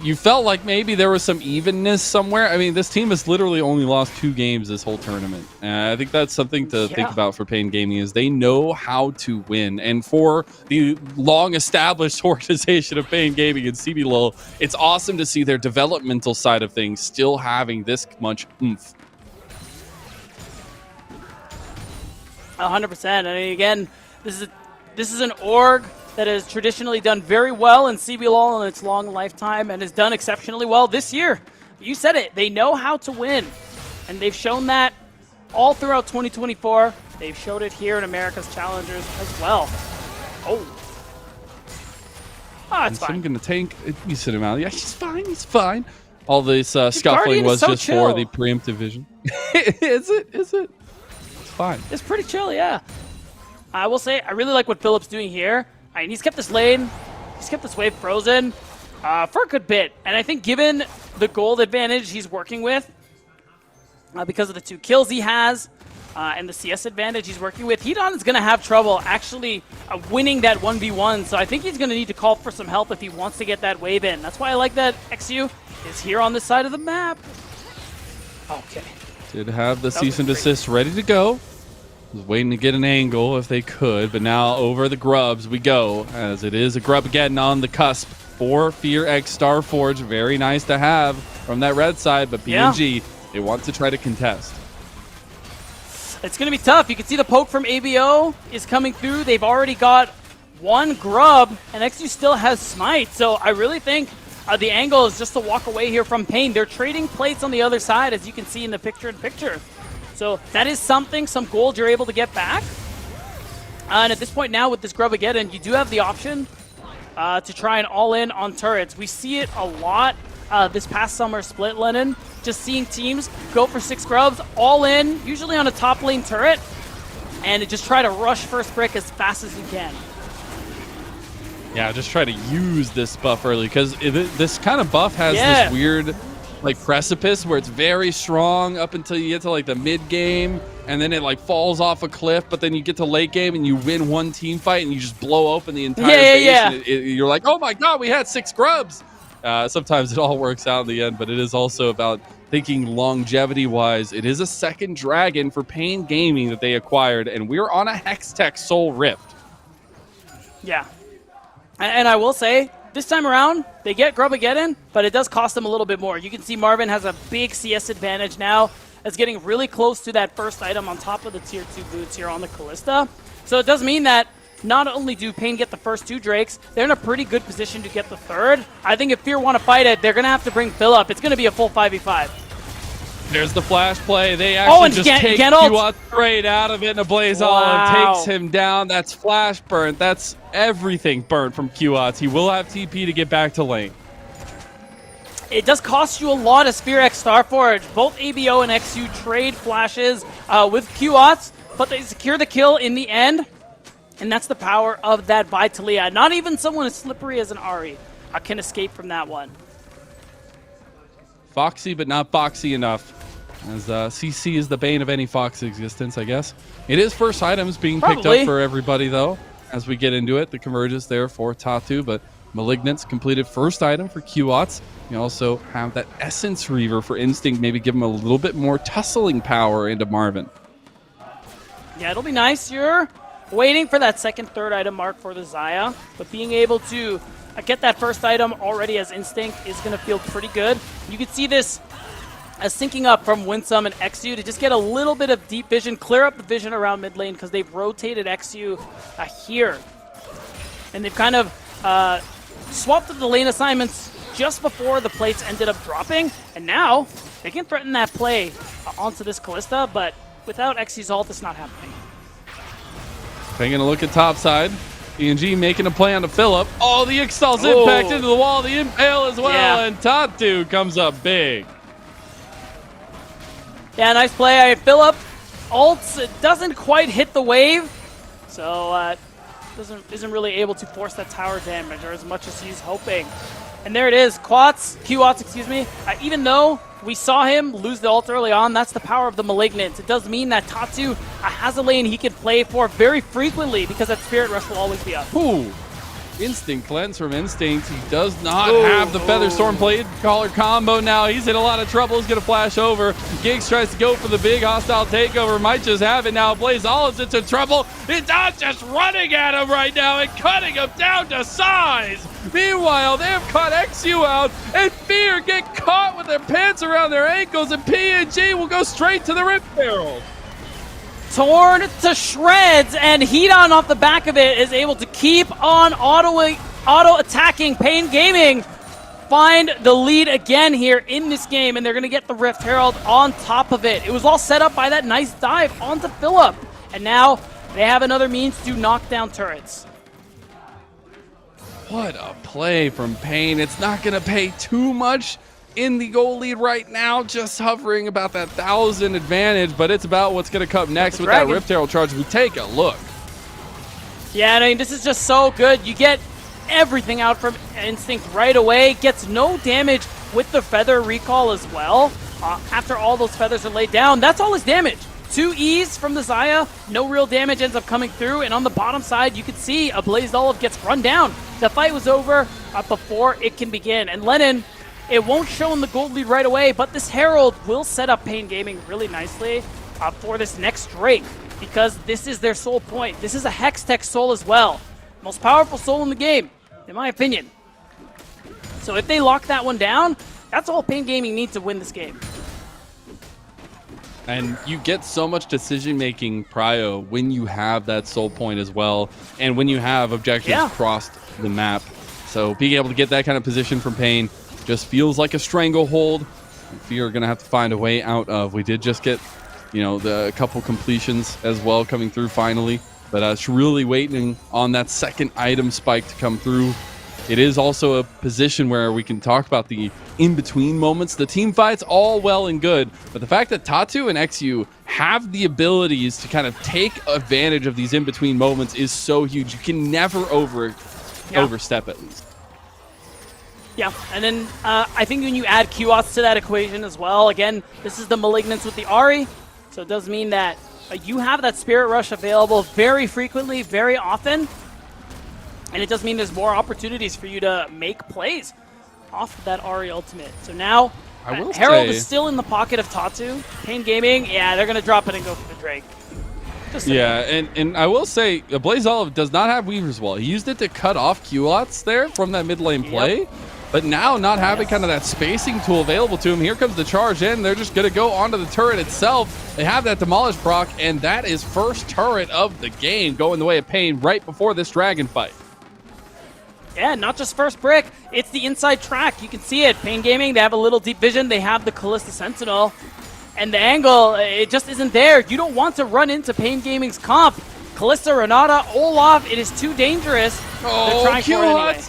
you felt like maybe there was some evenness somewhere. I mean, this team has literally only lost 2 games this whole tournament. I think that's something to think about for Pain Gaming, is they know how to win. And for the long-established organization of Pain Gaming and CBLOL, it's awesome to see their developmental side of things still having this much oomph. 100%. And again, this is an org that has traditionally done very well in CBLOL in its long lifetime and has done exceptionally well this year. You said it. They know how to win. And they've shown that all throughout 2024. They've showed it here in America's Challengers as well. Oh, it's fine. I'm going to tank. You sit him out. Yeah, he's fine. He's fine. All this scuffling was just for the preemptive vision. Is it? It's fine. It's pretty chill, yeah. I will say, I really like what Philip's doing here. I mean, he's kept this lane, he's kept this wave frozen for a good bit. And I think given the gold advantage he's working with, because of the 2 kills he has, and the CS advantage he's working with, Hedon is going to have trouble actually winning that 1v1. So I think he's going to need to call for some help if he wants to get that wave in. That's why I like that XU is here on this side of the map. Okay. Did have the cease and desist ready to go. Was waiting to get an angle if they could, but now over the grubs we go, as it is a grub again on the cusp for Fear X Starforge. Very nice to have from that red side, but BNG, they want to try to contest. It's going to be tough. You can see the poke from ABO is coming through. They've already got 1 grub, and XU still has Smite. So I really think the angle is just to walk away here from Pain. They're trading plates on the other side, as you can see in the picture-in-picture. So that is something, some gold you're able to get back. And at this point now with this Grubageddon, you do have the option to try and all in on turrets. We see it a lot this past summer split, Lennon. Just seeing teams go for 6 grubs, all in, usually on a top lane turret, and just try to rush first brick as fast as you can. Yeah, just try to use this buff early, because this kind of buff has this weird like precipice where it's very strong up until you get to like the mid game, and then it like falls off a cliff, but then you get to late game and you win 1 team fight and you just blow open the entire base. And you're like, oh my god, we had 6 grubs. Sometimes it all works out in the end, but it is also about thinking longevity wise. It is a second dragon for Pain Gaming that they acquired, and we're on a Hextech Soul Rift. Yeah, and I will say, this time around, they get Grubageddon, but it does cost them a little bit more. You can see Marvin has a big CS advantage now. It's getting really close to that first item on top of the tier 2 boots here on the Callista. So it does mean that not only do Pain get the first 2 Drakes, they're in a pretty good position to get the 3rd. I think if Fear want to fight it, they're going to have to bring Philip. It's going to be a full 5v5. There's the flash play. They actually just take Q straight out of it, and a Blaze Olive takes him down. That's flash burnt. That's everything burnt from Q-Ots. He will have TP to get back to lane. It does cost you a lot as Fear X Starforge. Both ABO and XU trade flashes with Q-Ots, but they secure the kill in the end. And that's the power of that Vitalia. Not even someone as slippery as an Ahri can escape from that one. Foxy, but not boxy enough. As CC is the bane of any Fox existence, I guess. It is first items being picked up for everybody, though, as we get into it. The convergence there for Tatu, but Malignance completed first item for Qots. You also have that Essence Reaver for Instinct, maybe give him a little bit more tussling power into Marvin. Yeah, it'll be nice. You're waiting for that second, third item mark for the Xayah, but being able to get that first item already as Instinct is going to feel pretty good. You can see this as syncing up from Winsome and XU to just get a little bit of deep vision, clear up the vision around mid lane because they've rotated XU here. And they've kind of swapped the lane assignments just before the plates ended up dropping, and now they can threaten that play onto this Kalista, but without XU's ult, it's not happening. Taking a look at top side. ENG making a play on the Phillip. Oh, the Ixtal's impact into the wall, the Impale as well, and Tatu comes up big. Yeah, nice play. Phillip ults doesn't quite hit the wave, so isn't really able to force that tower damage or as much as he's hoping. And there it is, Qots, excuse me. Even though we saw him lose the ult early on, that's the power of the Malignance. It does mean that Tatu has a lane he can play for very frequently because that Spirit Rush will always be up. Ooh. Instinct cleanse from Instinct. He does not have the Feather Storm Blade Caller combo now. He's in a lot of trouble. He's going to flash over. Giggs tries to go for the big hostile takeover. Might just have it now. Blaze Olive's into trouble. It's not just running at him right now and cutting him down to size. Meanwhile, they have caught XU out, and Fear get caught with their pants around their ankles, and PNG will go straight to the Rift Herald. Torn to shreds, and Hedon off the back of it is able to keep on auto-attacking. Pain Gaming find the lead again here in this game, and they're going to get the Rift Herald on top of it. It was all set up by that nice dive onto Phillip, and now they have another means to knock down turrets. What a play from Pain. It's not going to pay too much in the goal lead right now, just hovering about that 1,000 advantage, but it's about what's going to come next with that Rift Herald charge. We take a look. Yeah, I mean, this is just so good. You get everything out from Instinct right away. Gets no damage with the Feather Recall as well. After all those feathers are laid down, that's all his damage. 2 E's from the Xayah, no real damage ends up coming through, and on the bottom side, you can see a Blazed Olive gets run down. The fight was over before it can begin, and Lennon, it won't show in the gold lead right away, but this Herald will set up Pain Gaming really nicely for this next Drake, because this is their soul point. This is a Hextech soul as well. Most powerful soul in the game, in my opinion. So if they lock that one down, that's all Pain Gaming needs to win this game. And you get so much decision-making prio when you have that soul point as well, and when you have objectives across the map. So being able to get that kind of position from Pain just feels like a stranglehold. Fear are going to have to find a way out of. We did just get, you know, the couple completions as well coming through finally, but it's really waiting on that second item spike to come through. It is also a position where we can talk about the in-between moments. The team fights, all well and good, but the fact that Tatu and XU have the abilities to kind of take advantage of these in-between moments is so huge. You can never overstep at least. Yeah, and then I think when you add Qots to that equation as well, again, this is the Malignance with the Ahri, so it does mean that you have that Spirit Rush available very frequently, very often, and it does mean there's more opportunities for you to make plays off of that Ahri ultimate. So now, Herald is still in the pocket of Tatu. Pain Gaming, yeah, they're going to drop it and go for the Drake. And I will say, Blaze Olive does not have Weaver's Wall. He used it to cut off Qlots there from that mid lane play. But now, not having kind of that spacing tool available to him, here comes the charge in. They're just going to go onto the turret itself. They have that Demolish proc, and that is first turret of the game going the way of Pain right before this dragon fight. Yeah, not just first brick, it's the inside track. You can see it. Pain Gaming, they have a little deep vision. They have the Kalista Sentinel. And the angle, it just isn't there. You don't want to run into Pain Gaming's comp. Kalista, Renata, Olaf, it is too dangerous. Oh, trying for it anyway.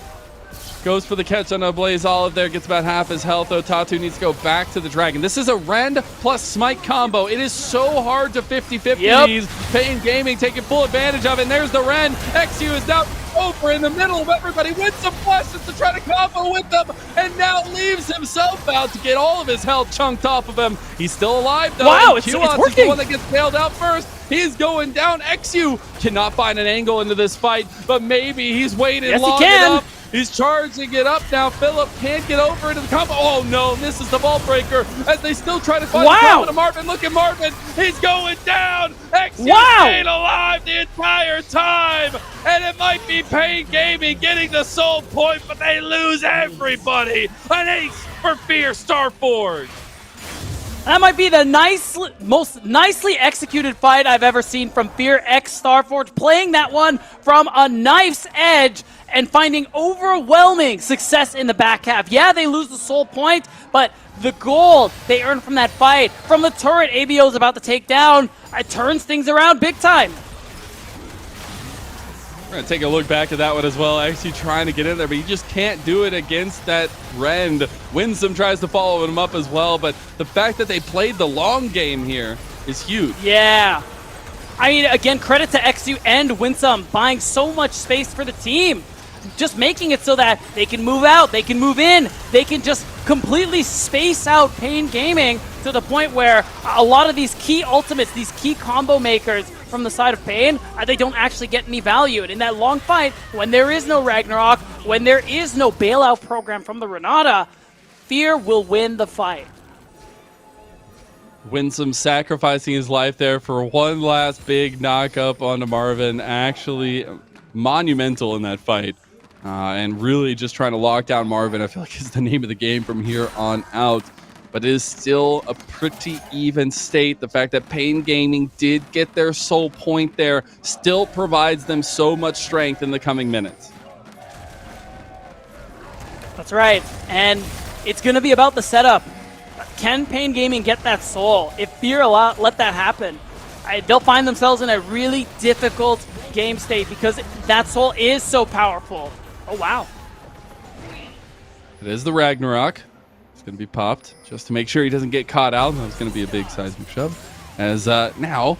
Goes for the catch on a Blaze Olive there, gets about half his health, though Tatu needs to go back to the Dragon. This is a Rend plus Smite combo. It is so hard to 50-50 these. Pain Gaming taking full advantage of it, and there's the Rend. XU is now over in the middle of everybody, wins some flashes to try to combo with them, and now leaves himself out to get all of his health chunked off of him. He's still alive, though. Wow, it's working. Is the one that gets bailed out first. He's going down. XU cannot find an angle into this fight, but maybe he's waited long enough. He's charging it up now. Philip can't get over into the combo. Oh no, misses the ball breaker as they still try to find the combo to Marvin. Look at Marvin. He's going down. XU staying alive the entire time. And it might be Pain Gaming getting the soul point, but they lose everybody. An ace for Fear Starforge. That might be the most nicely executed fight I've ever seen from Fear X Starforge, playing that one from a knife's edge and finding overwhelming success in the back half. Yeah, they lose the soul point, but the gold they earn from that fight, from the turret ABO is about to take down, it turns things around big time. We're going to take a look back at that one as well. Actually trying to get in there, but you just can't do it against that Rend. Winsome tries to follow him up as well, but the fact that they played the long game here is huge. Yeah. I mean, again, credit to XU and Winsome buying so much space for the team. Just making it so that they can move out, they can move in, they can just completely space out Pain Gaming to the point where a lot of these key ultimates, these key combo makers from the side of Pain, they don't actually get any value. And in that long fight, when there is no Ragnarok, when there is no bailout program from the Renata, Fear will win the fight. Winsome sacrificing his life there for one last big knock-up onto Marvin. Actually monumental in that fight. And really just trying to lock down Marvin, I feel like is the name of the game from here on out. But it is still a pretty even state. The fact that Pain Gaming did get their soul point there still provides them so much strength in the coming minutes. That's right. And it's going to be about the setup. Can Pain Gaming get that soul? If Fear let that happen, they'll find themselves in a really difficult game state because that soul is so powerful. Oh, wow. It is the Ragnarok. It's going to be popped just to make sure he doesn't get caught out. That's going to be a big seismic shove. As now,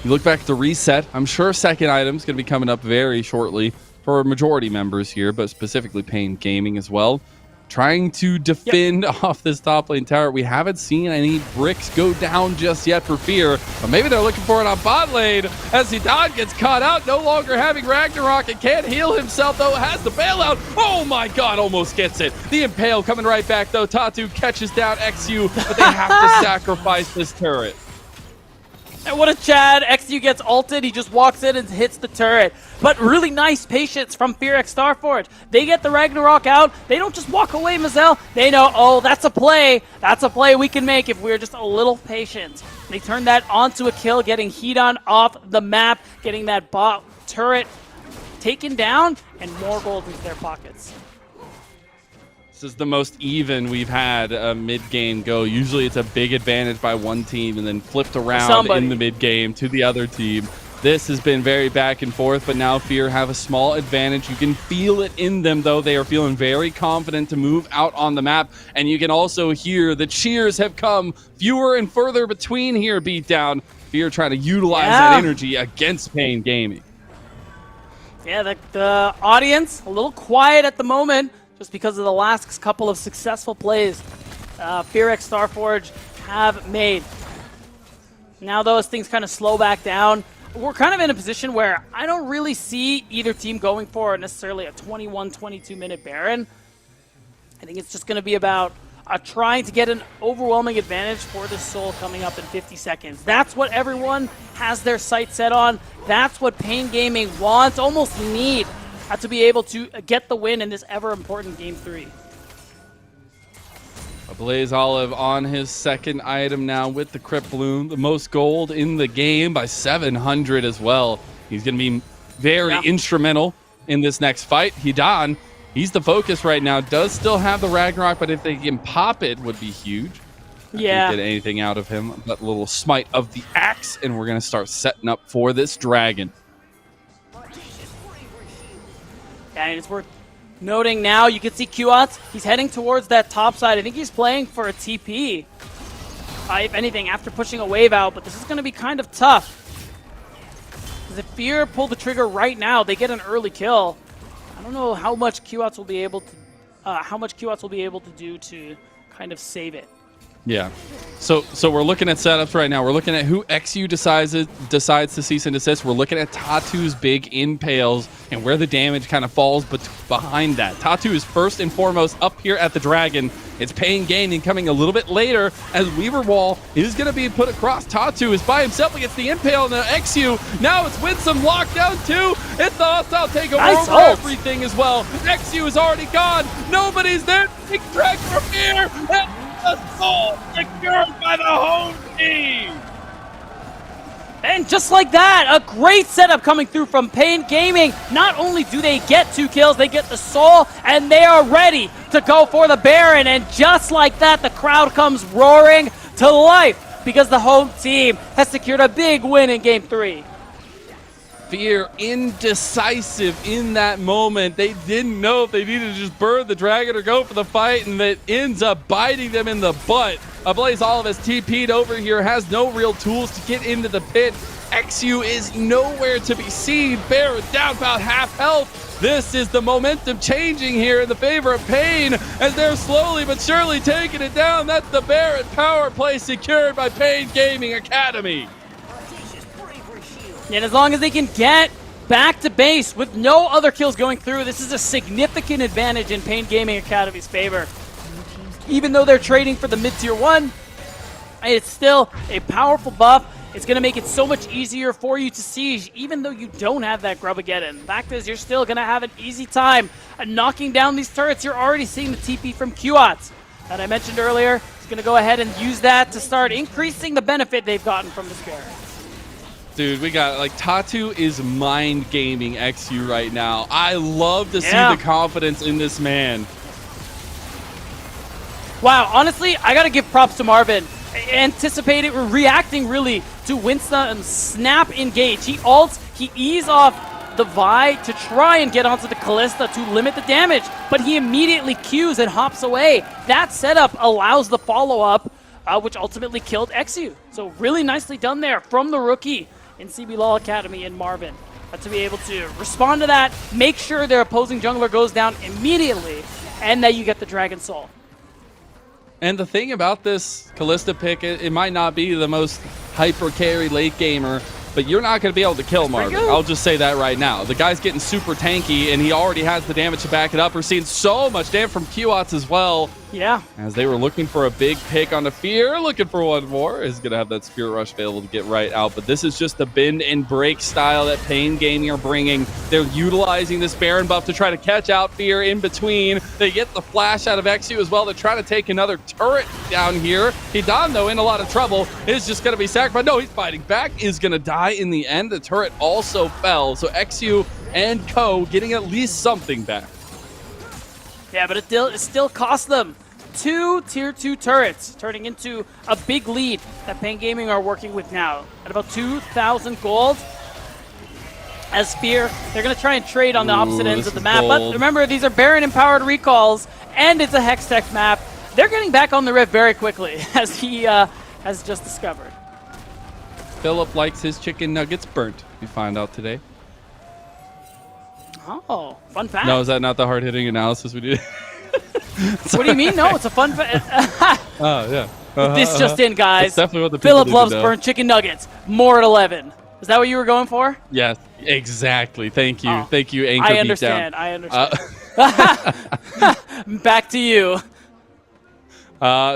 you look back at the reset. I'm sure second item is going to be coming up very shortly for majority members here, but specifically Pain Gaming as well. Trying to defend off this top lane tower. We haven't seen any bricks go down just yet for Fear, but maybe they're looking for it on bot lane as Zidane gets caught out, no longer having Ragnarok and can't heal himself, though has the bailout. Oh my god, almost gets it. The Impale coming right back, though. Tatu catches down XU, but they have to sacrifice this turret. And what a Chad. XU gets ulted. He just walks in and hits the turret. But really nice patience from Fear X Starforge. They get the Ragnarok out. They don't just walk away, Mazel. They know, oh, that's a play. That's a play we can make if we're just a little patient. They turn that onto a kill, getting Hedon off the map, getting that bot turret taken down, and more gold into their pockets. This is the most even we've had a mid-game go. Usually it's a big advantage by one team and then flipped around in the mid-game to the other team. This has been very back and forth, but now Fear have a small advantage. You can feel it in them, though. They are feeling very confident to move out on the map, and you can also hear the cheers have come fewer and further between here, Beatdown. Fear trying to utilize that energy against Pain Gaming. Yeah, the audience, a little quiet at the moment, just because of the last couple of successful plays Fear X Starforge have made. Now, though, as things kind of slow back down, we're kind of in a position where I don't really see either team going for necessarily a 21, 22-minute Baron. I think it's just going to be about trying to get an overwhelming advantage for the soul coming up in 50 seconds. That's what everyone has their sights set on. That's what Pain Gaming wants, almost need, to be able to get the win in this ever-important Game 3. Blaze Olive on his second item now with the Crypt Bloom. The most gold in the game by 700 as well. He's going to be very instrumental in this next fight. Hedon, he's the focus right now. Does still have the Ragnarok, but if they can pop it, would be huge. Yeah. Can't get anything out of him. That little smite of the axe, and we're going to start setting up for this dragon. And it's worth noting now, you can see Qats, he's heading towards that top side. I think he's playing for a TP, if anything, after pushing a wave out, but this is going to be kind of tough. Because if Fear pull the trigger right now, they get an early kill. I don't know how much Qats will be able to do to kind of save it. Yeah. So we're looking at setups right now. We're looking at who XU decides to cease and desist. We're looking at Tatu's big impales and where the damage kind of falls behind that. Tatu is first and foremost up here at the Dragon. It's Pain Gaming coming a little bit later as Weaver Wall is going to be put across. Tatu is by himself against the impale and the XU. Now it's Winsome lockdown too. It's the hostile takeover over everything as well. XU is already gone. Nobody's there. Big drag for Fear. The soul secured by the home team. And just like that, a great setup coming through from Pain Gaming. Not only do they get 2 kills, they get the soul, and they are ready to go for the Baron. And just like that, the crowd comes roaring to life because the home team has secured a big win in Game 3. Fear indecisive in that moment. They didn't know if they needed to just burn the Dragon or go for the fight, and that ends up biting them in the butt. Ablaze Olive has TP'd over here, has no real tools to get into the pit. XU is nowhere to be seen. Baron down about half health. This is the momentum changing here in the favor of Pain as they're slowly but surely taking it down. That's the Baron power play secured by Pain Gaming Academy. And as long as they can get back to base with no other kills going through, this is a significant advantage in Pain Gaming Academy's favor. Even though they're trading for the mid-tier 1, it's still a powerful buff. It's going to make it so much easier for you to siege, even though you don't have that Grubageddon. The fact is, you're still going to have an easy time knocking down these turrets. You're already seeing the TP from Qats that I mentioned earlier. He's going to go ahead and use that to start increasing the benefit they've gotten from this Baron. Dude, we got, like, Tatu is mind gaming XU right now. I love to see the confidence in this man. Wow, honestly, I got to give props to Marvin. Reacting really to Winston's snap engage. He ults, he E's off the Vi to try and get onto the Kalista to limit the damage, but he immediately Qs and hops away. That setup allows the follow-up, which ultimately killed XU. So really nicely done there from the rookie in CB Law Academy in Marvin to be able to respond to that, make sure their opposing jungler goes down immediately, and that you get the Dragon Soul. And the thing about this Kalista pick, it might not be the most hyper carry late gamer, but you're not going to be able to kill Marvin. I'll just say that right now. The guy's getting super tanky, and he already has the damage to back it up. We're seeing so much damage from Qats as well. Yeah. As they were looking for a big pick on the Fear, looking for one more. Is going to have that Spirit Rush available to get right out. But this is just the bend and break style that Pain Gaming are bringing. They're utilizing this Baron buff to try to catch out Fear in between. They get the flash out of XU as well to try to take another turret down here. Hidan, though, in a lot of trouble, is just going to be sacrificed. No, he's fighting back, is going to die in the end. The turret also fell. So XU and Co getting at least something back. Yeah, but it still cost them 2 tier 2 turrets, turning into a big lead that Pain Gaming are working with now at about 2,000 gold. As Fear, they're going to try and trade on the opposite ends of the map. But remember, these are Baron-empowered recalls, and it's a Hextech map. They're getting back on the Rift very quickly, as he has just discovered. Philip likes his chicken nuggets burnt, we find out today. Oh, fun fact. No, is that not the hard-hitting analysis we did? What do you mean? No, it's a fun fact. Oh, yeah. This just in, guys. That's definitely what the people Philip need loves to know. burnt chicken nuggets. More at 11. Is that what you were going for? Yes, exactly. Thank you. Oh, Thank you, Anchor I understand. Beatdown. I understand. Back to you.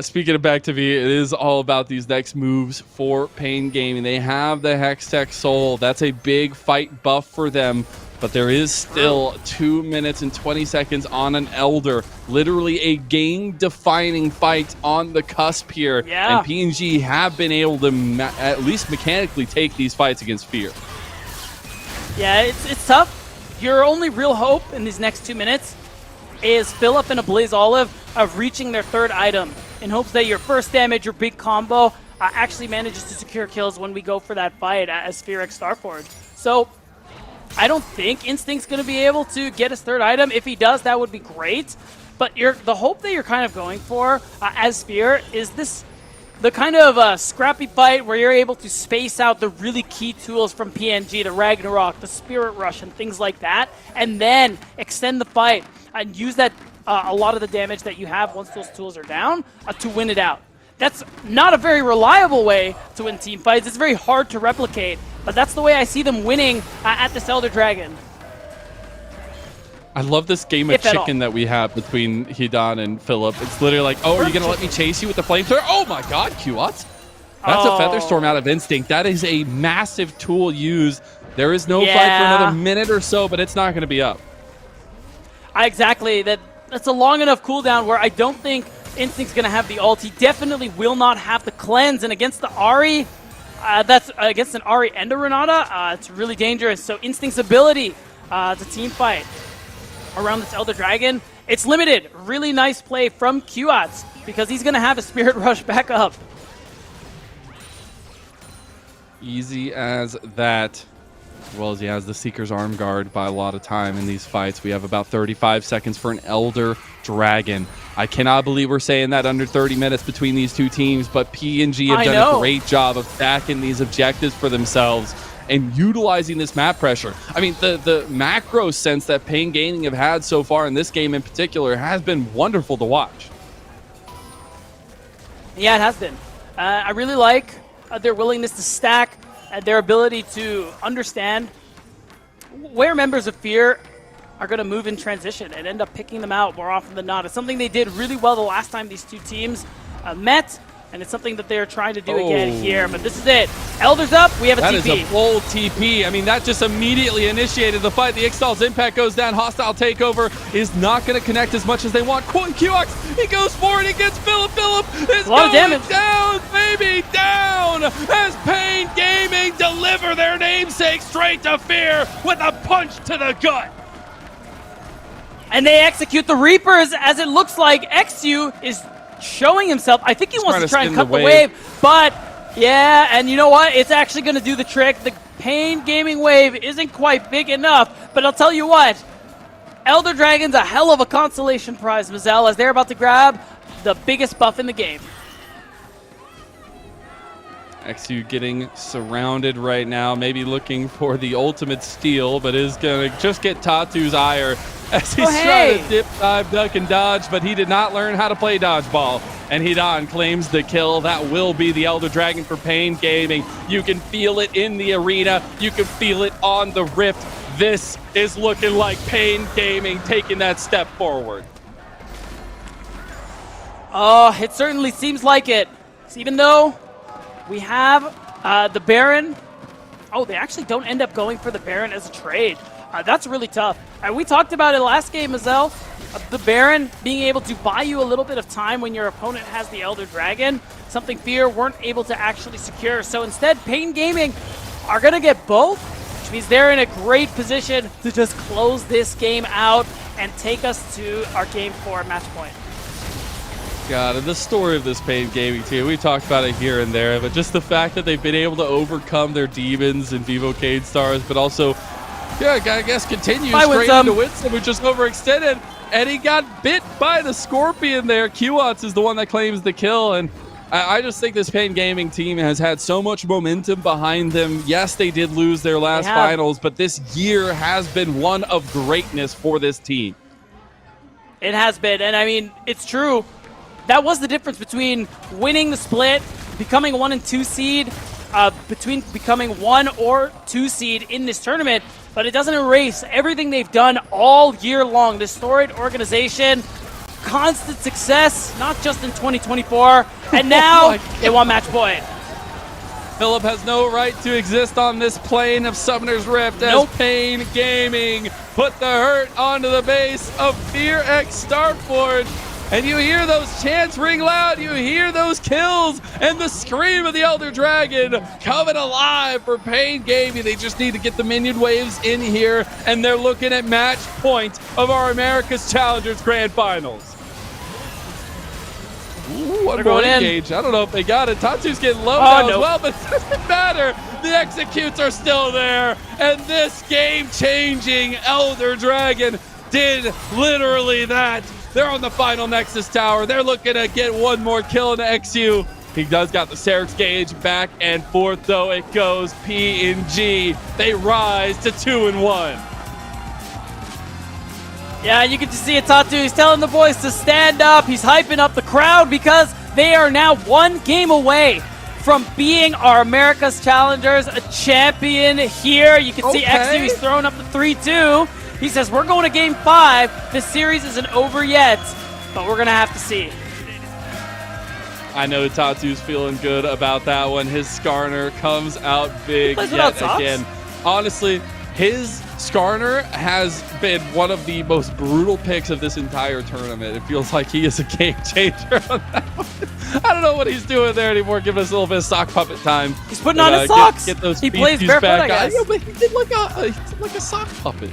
Speaking of back to me, it is all about these next moves for Pain Gaming. They have the Hextech Soul. That's a big fight buff for them. But there is still 2 minutes and 20 seconds on an Elder. Literally a game-defining fight on the cusp here. Yeah. And P&G have been able to at least mechanically take these fights against Fear. Yeah, it's tough. Your only real hope in these next 2 minutes is Philip and Ablaze Olive of reaching their third item in hopes that your first damage, your big combo, actually manages to secure kills when we go for that fight as Fear X Starforge. So I don't think Instinct's going to be able to get his third item. If he does, that would be great. But the hope that you're kind of going for as Fear is the kind of scrappy fight where you're able to space out the really key tools from PNG, the Ragnarok, the Spirit Rush, and things like that, and then extend the fight and use that a lot of the damage that you have once those tools are down to win it out. that's not a very reliable way to win team fights. It's very hard to replicate, but that's the way I see them winning at this Elder Dragon. I love this game of chicken that we have between Hidan and Philip. It's literally like, oh, are you going to let me chase you with the flamethrower? Oh my god, Qats. That's a Featherstorm out of Instinct. That is a massive tool used. There is no fight for another minute or so, but it's not going to be up. Exactly. That's a long enough cooldown where I don't think Instinct's going to have the ult. He definitely will not have the cleanse, and against the Ahri, that's against an Ahri and a Renata, it's really dangerous. So Instinct's ability to team fight around this Elder Dragon, it's limited. Really nice play from Qats because he's going to have a Spirit Rush back up. Easy as that. As well as he has the Seeker's Arm Guard by a lot of time in these fights. We have about 35 seconds for an Elder Dragon. I cannot believe we're saying that under 30 minutes between these two teams, but P&G have done a great job of stacking these objectives for themselves and utilizing this map pressure. I mean, the macro sense that Pain Gaming have had so far in this game in particular has been wonderful to watch. Yeah, it has been. I really like their willingness to stack, their ability to understand where members of Fear are going to move in transition and end up picking them out more often than not. It's something they did really well the last time these two teams met, and it's something that they're trying to do again here. But this is it. Elder's up. We have a TP. That is a full TP. I mean, that just immediately initiated the fight. The Ixtal's impact goes down. Hostile takeover is not going to connect as much as they want. Qx, he goes forward. He gets Philip. Philip is going down, baby, down as Pain Gaming deliver their namesake straight to Fear with a punch to the gut. And they execute the Reapers as it looks like XU is showing himself. I think he wants to try and cut the wave, but yeah, and you know what? It's actually going to do the trick. The Pain Gaming wave isn't quite big enough, but I'll tell you what, Elder Dragon's a hell of a consolation prize, Mazel, as they're about to grab the biggest buff in the game. XU getting surrounded right now, maybe looking for the ultimate steal, but is going to just get Tatu's ire as he's trying to dip, dive, duck, and dodge, but he did not learn how to play dodgeball. And Hidan claims the kill. That will be the Elder Dragon for Pain Gaming. You can feel it in the arena. You can feel it on the Rift. This is looking like Pain Gaming taking that step forward. Oh, it certainly seems like it. Even though we have the Baron. Oh, they actually don't end up going for the Baron as a trade. That's really tough. We talked about it last game, Mazel. The Baron being able to buy you a little bit of time when your opponent has the Elder Dragon, something Fear weren't able to actually secure. So instead, Pain Gaming are going to get both, which means they're in a great position to just close this game out and take us to our Game 4 match point. God, and the story of this Pain Gaming team, we talked about it here and there, but just the fact that they've been able to overcome their demons and Vivocade stars, but also, yeah, I guess continue straight into Winston, which just overextended, and he got bit by the Scorpion there. Qats is the one that claims the kill, and I just think this Pain Gaming team has had so much momentum behind them. Yes, they did lose their last finals, but this year has been one of greatness for this team. It has been, and I mean, it's true. That was the difference between winning the split, becoming a 1 and 2 seed, between becoming 1 or 2 seed in this tournament, but it doesn't erase everything they've done all year long. This storied organization, constant success, not just in 2024, and now they want match point. Philip has no right to exist on this plane of Summoner's Rift as Pain Gaming put the hurt onto the base of Fear X Starforge. And you hear those chants ring loud, you hear those kills, and the scream of the Elder Dragon coming alive for Pain Gaming. They just need to get the minion waves in here, and they're looking at match point of our America's Challengers Grand Finals. Ooh, one more engage. I don't know if they got it. Tatu's getting low now as well, but it doesn't matter. The executes are still there, and this game-changing Elder Dragon did literally that. They're on the final Nexus Tower. They're looking to get one more kill into XU. He does got the Serix gauge back and forth, though it goes. P&G, they rise to 2-1. Yeah, you can just see it, Tatu. He's telling the boys to stand up. He's hyping up the crowd because They are now one game away from being our America's Challengers champion here. You can see XU, he's throwing up the 3-2. He says, we're going to game 5. This series isn't over yet, but we're going to have to see. I know Tatu's feeling good about that one. His Skarner comes out big yet again. Honestly, his Skarner has been one of the most brutal picks of this entire tournament. It feels like he is a game changer on that one. I don't know what he's doing there anymore, giving us a little bit of sock puppet time. He's putting on his socks. Get those he plays barefoot, I guess. Yeah, but he did like a sock puppet.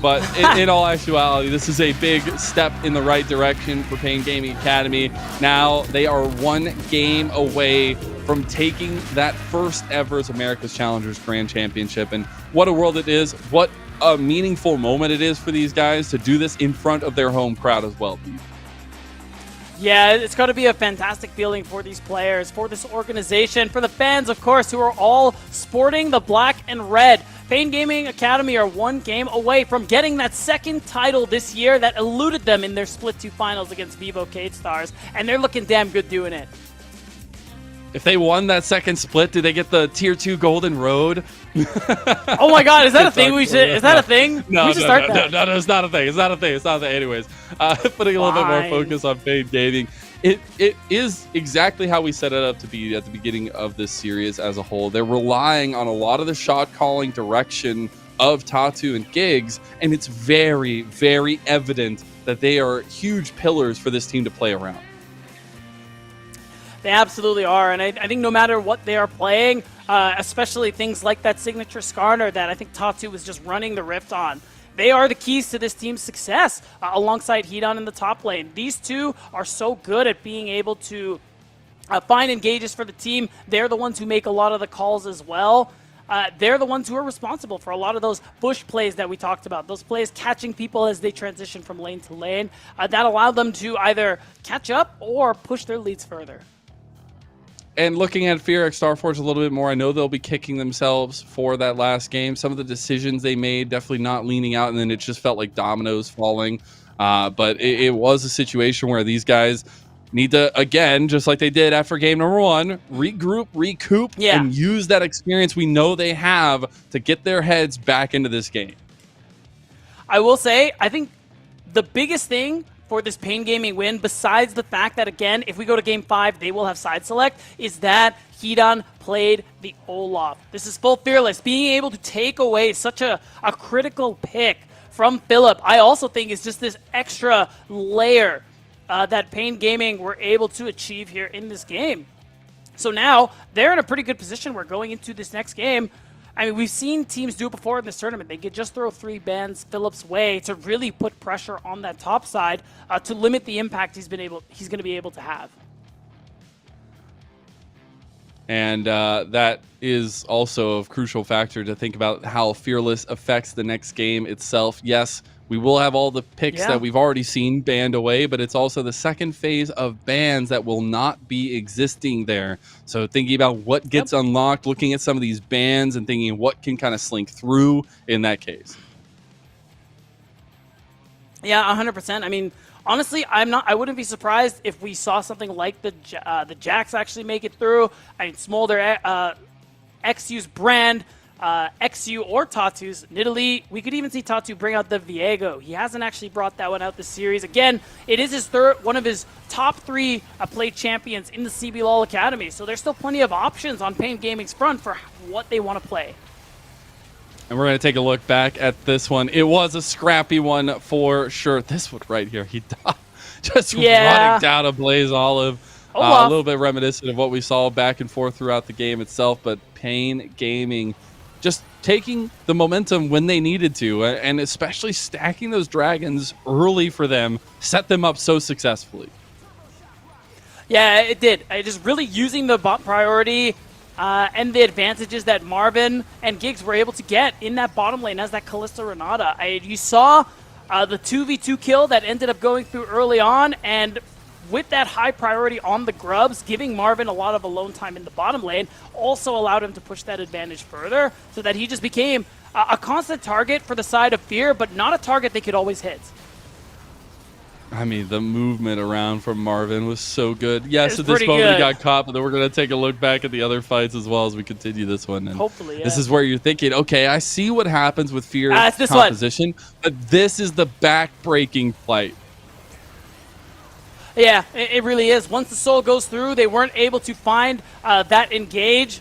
But in all actuality, this is a big step in the right direction for Pain Gaming Academy. Now they are one game away from taking that first ever America's Challengers Grand Championship. And what a world it is. What a meaningful moment it is for these guys to do this in front of their home crowd as well. Yeah, it's going to be a fantastic feeling for these players, for this organization, for the fans, of course, who are all sporting the black and red. Pain Gaming Academy are one game away from getting that second title this year that eluded them in their Split 2 finals against Vivo Cade Stars, and they're looking damn good doing it. If they won that second split, do they get the Tier 2 Golden Road? Oh my God, is that a thing? Is that a thing? No, we should start that. No, it's not a thing. It's not a thing. It's not a thing. Anyways, putting a little bit more focus on Pain Gaming. It is exactly how we set it up to be at the beginning of this series as a whole. They're relying on a lot of the shot calling direction of Tatu and Giggs, and it's very, very evident that they are huge pillars for this team to play around. They absolutely are, and I think no matter what they are playing, especially things like that signature Skarner that I think Tatu was just running the rift on, they are the keys to this team's success alongside Hedon in the top lane. These two are so good at being able to find engages for the team. They're the ones who make a lot of the calls as well. They're the ones who are responsible for a lot of those bush plays that we talked about, those plays catching people as they transition from lane to lane. That allowed them to either catch up or push their leads further. And looking at Fear X Starforge a little bit more, I know they'll be kicking themselves for that last game. Some of the decisions they made, definitely not leaning out, and then it just felt like dominoes falling. But it was a situation where these guys need to, again, just like they did after game number 1, regroup, recoup, and use that experience we know they have to get their heads back into this game. I will say, I think the biggest thing for this Pain Gaming win, besides the fact that, again, if we go to Game 5, they will have side select, is that Hedon played the Olaf. This is full Fearless. Being able to take away such a critical pick from Philip, I also think is just this extra layer that Pain Gaming were able to achieve here in this game. So now, they're in a pretty good position. We're going into this next game. I mean, we've seen teams do it before in this tournament. They could just throw 3 bans Philip's way to really put pressure on that top side to limit the impact he's going to be able to have. And that is also a crucial factor to think about how Fearless affects the next game itself. Yes, we will have all the picks that we've already seen banned away, but it's also the second phase of bans that will not be existing there. So thinking about what gets unlocked, looking at some of these bans and thinking what can kind of slink through in that case. Yeah, 100%. I mean, honestly, I wouldn't be surprised if we saw something like the Jax actually make it through. I mean, Smolder, XU's brand, XU or Tatu's Nidalee. We could even see Tatu bring out the Viego. He hasn't actually brought that one out this series. Again, it is his one of his top 3 played champions in the CBLOL Academy. So there's still plenty of options on Pain Gaming's front for what they want to play. And we're going to take a look back at this one. It was a scrappy one for sure. This one right here, he just running down a Blaze Olive. A little bit reminiscent of what we saw back and forth throughout the game itself, but Pain Gaming just taking the momentum when they needed to, and especially stacking those dragons early for them, set them up so successfully. Yeah, it did. Just really using the bot priority and the advantages that Marvin and Giggs were able to get in that bottom lane as that Kalista Renata. You saw the 2v2 kill that ended up going through early on, and with that high priority on the grubs, giving Marvin a lot of alone time in the bottom lane also allowed him to push that advantage further so that he just became a constant target for the side of Fear, but not a target they could always hit. I mean, the movement around from Marvin was so good. Yes, at this pretty moment good. he got caught, but then we're going to take a look back at the other fights as well as we continue this one. And hopefully, yeah. This is where you're thinking, okay, I see what happens with Fear it's this composition, but this is the back-breaking fight. Yeah, it really is. Once the soul goes through, they weren't able to find that engage,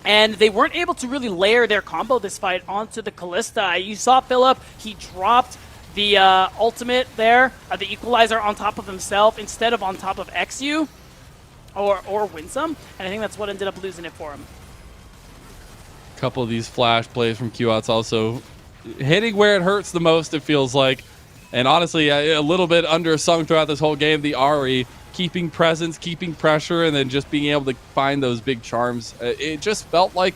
and they weren't able to really layer their combo this fight onto the Callista. You saw Philip, he dropped the ultimate there, the equalizer on top of himself instead of on top of XU or Winsome, and I think that's what ended up losing it for him. A couple of these flash plays from QOut's also hitting where it hurts the most, it feels like. And honestly, a little bit undersung throughout this whole game, the Ari keeping presence, keeping pressure, and then just being able to find those big charms. It just felt like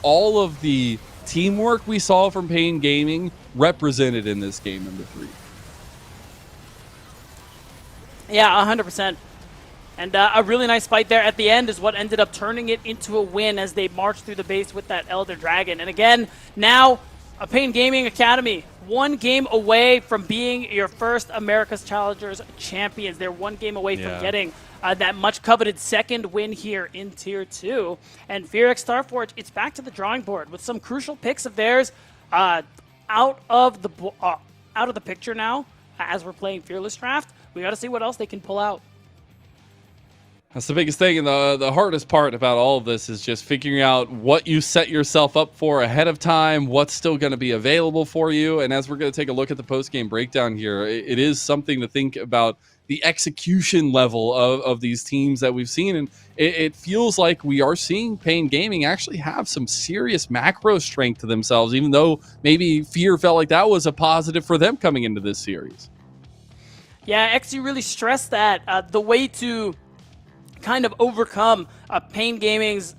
all of the teamwork we saw from Pain Gaming represented in this game number 3. Yeah, 100%. And a really nice fight there at the end is what ended up turning it into a win as they marched through the base with that Elder Dragon. And again, now a Pain Gaming Academy, 1 game away from being your first America's Challengers champions. They're 1 game away from getting that much coveted second win here in Tier 2. And FearX Starforge, it's back to the drawing board with some crucial picks of theirs out of the picture now as we're playing Fearless Draft. We got to see what else they can pull out. That's the biggest thing, and the hardest part about all of this is just figuring out what you set yourself up for ahead of time, what's still going to be available for you. And as we're going to take a look at the post-game breakdown here, it is something to think about the execution level of these teams that we've seen. And it feels like we are seeing Pain Gaming actually have some serious macro strength to themselves, even though maybe Fear felt like that was a positive for them coming into this series. Yeah, XU really stressed that. The way to kind of overcome Pain Gaming's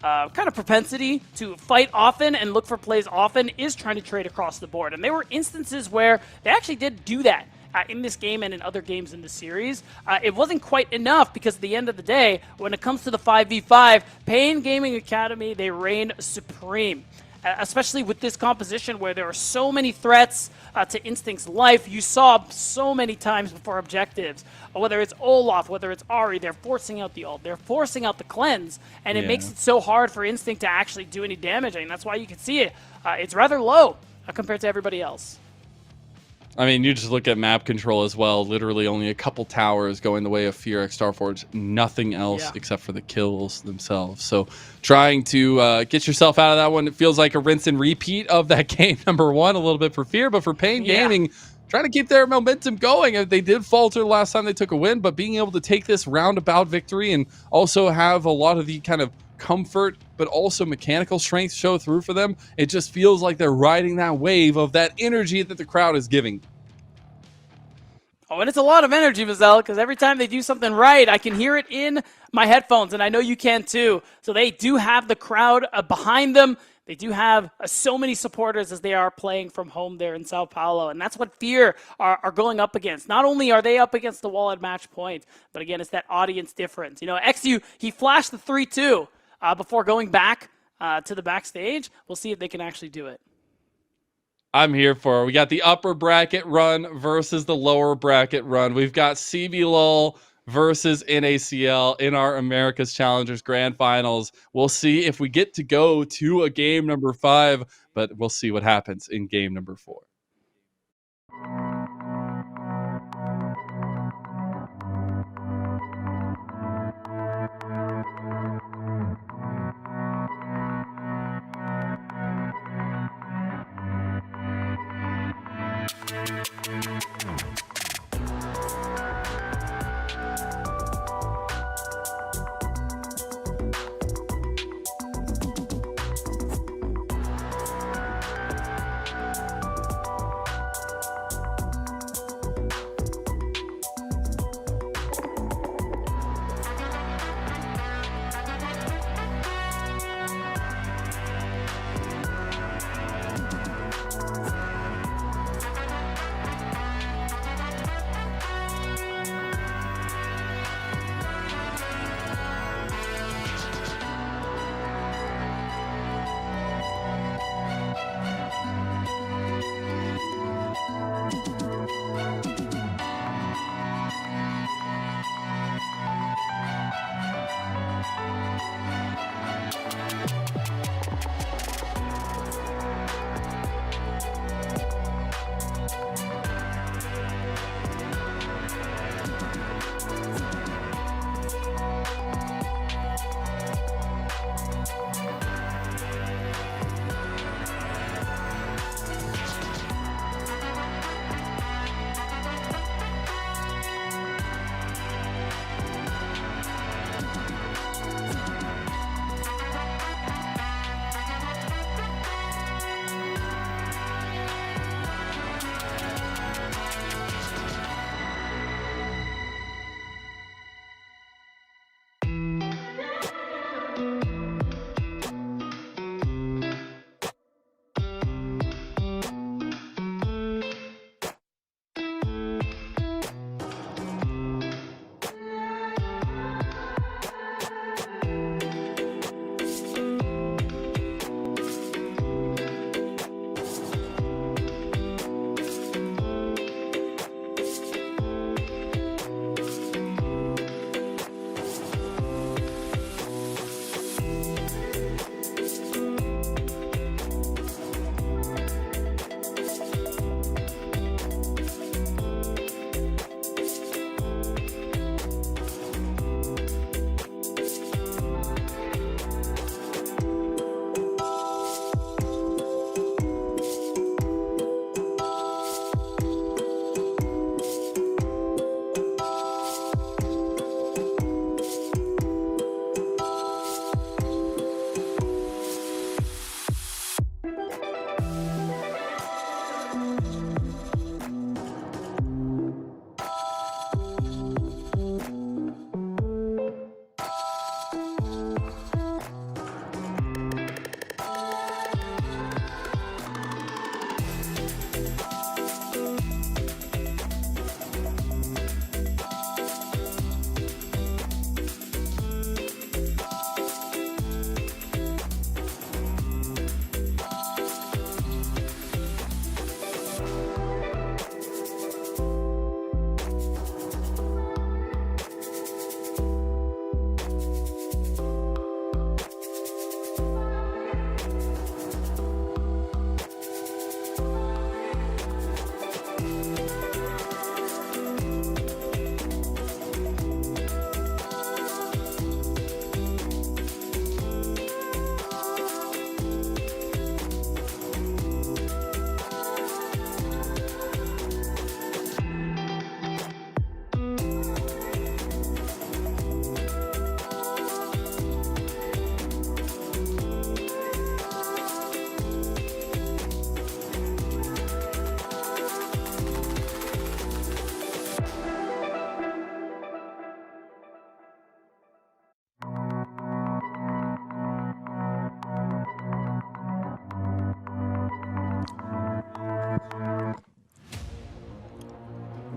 kind of propensity to fight often and look for plays often is trying to trade across the board. And there were instances where they actually did do that in this game and in other games in the series. It wasn't quite enough because at the end of the day, when it comes to the 5v5, Pain Gaming Academy, they reign supreme. Especially with this composition where there are so many threats to Instinct's life. You saw so many times before objectives, whether it's Olaf, whether it's Ari, they're forcing out the ult, they're forcing out the cleanse, and it makes it so hard for Instinct to actually do any damage. I mean, that's why you can see it. It's rather low compared to everybody else. I mean, you just look at map control as well. Literally only a couple towers going the way of FearX Starforge. Nothing else except for the kills themselves. So trying to get yourself out of that one, it feels like a rinse and repeat of that game number 1 a little bit for Fear. But for Pain Gaming, trying to keep their momentum going. They did falter last time they took a win, but being able to take this roundabout victory and also have a lot of the kind of comfort but also mechanical strength show through for them, it just feels like they're riding that wave of that energy that the crowd is giving. Oh, and it's a lot of energy, Mazel, because every time they do something right, I can hear it in my headphones, and I know you can too. So they do have the crowd behind them. They do have so many supporters as they are playing from home there in São Paulo, and that's what Fear are going up against. Not only are they up against the wall at match point, but again, it's that audience difference. You know, XU, he flashed the 3-2 before going back to the backstage. We'll see if they can actually do it. I'm here for it. We got the upper bracket run versus the lower bracket run. We've got CBLOL versus NACL in our America's Challengers Grand Finals. We'll see if we get to go to a game number 5, but we'll see what happens in game number 4.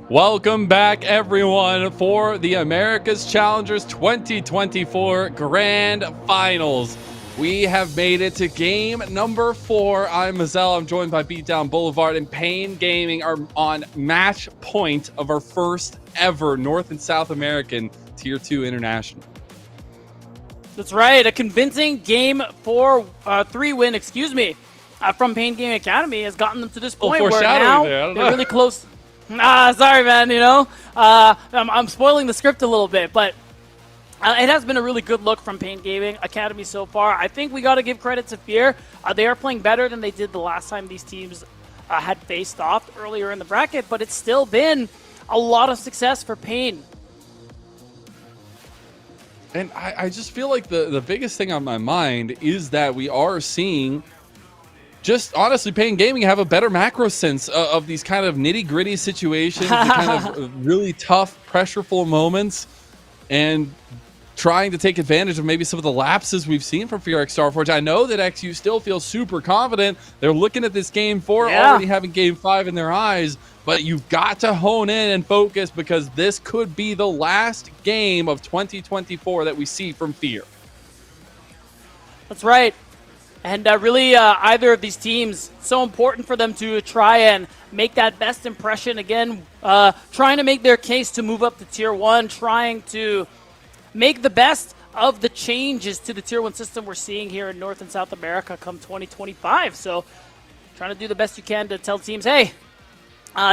Welcome back, everyone, for the America's Challengers 2024 Grand Finals. We have made it to game number 4. I'm Mazel. I'm joined by Beatdown Boulevard, and Pain Gaming are on match point of our first ever North and South American Tier 2 International. That's right. A convincing game 3 win, from Pain Gaming Academy has gotten them to this point where now they're really close. Sorry, man. I'm spoiling the script a little bit, but it has been a really good look from Pain Gaming Academy so far. I think we got to give credit to Fear. They are playing better than they did the last time these teams had faced off earlier in the bracket, but it's still been a lot of success for Pain. And I just feel like the biggest thing on my mind is that we are seeing just honestly Pain Gaming have a better macro sense of these kind of nitty-gritty situations, the kind of really tough, pressureful moments, and trying to take advantage of maybe some of the lapses we've seen from FearX Starforge. I know that XU still feels super confident. They're looking at this game 4, already having game 5 in their eyes, but you've got to hone in and focus because this could be the last game of 2024 that we see from Fear. That's right. And really, either of these teams, so important for them to try and make that best impression. Again, trying to make their case to move up to Tier 1, trying to make the best of the changes to the Tier 1 system we're seeing here in North and South America come 2025. So trying to do the best you can to tell teams, hey,